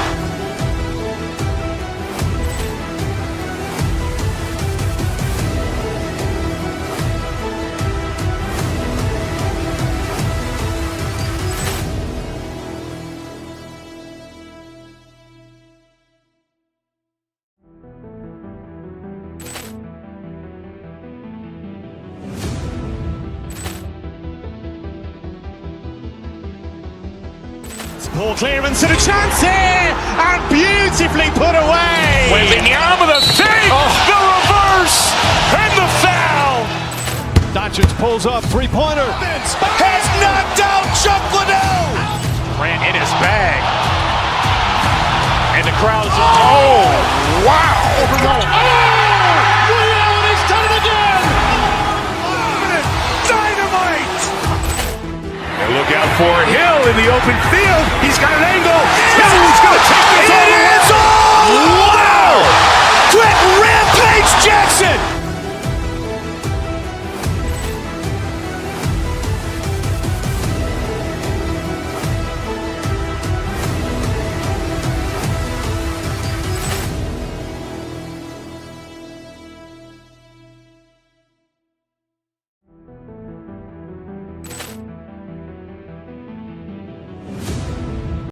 Ball clearance and a chance here, and beautifully put away. Wembanyama the fake, the reverse, and the foul. Doncic pulls up, three-pointer. Has knocked out Chuck Liddell. Grant in his bag. And the crowd is... Oh, wow. Reality's done it again. Dynamite. And look out for Hill in the open field.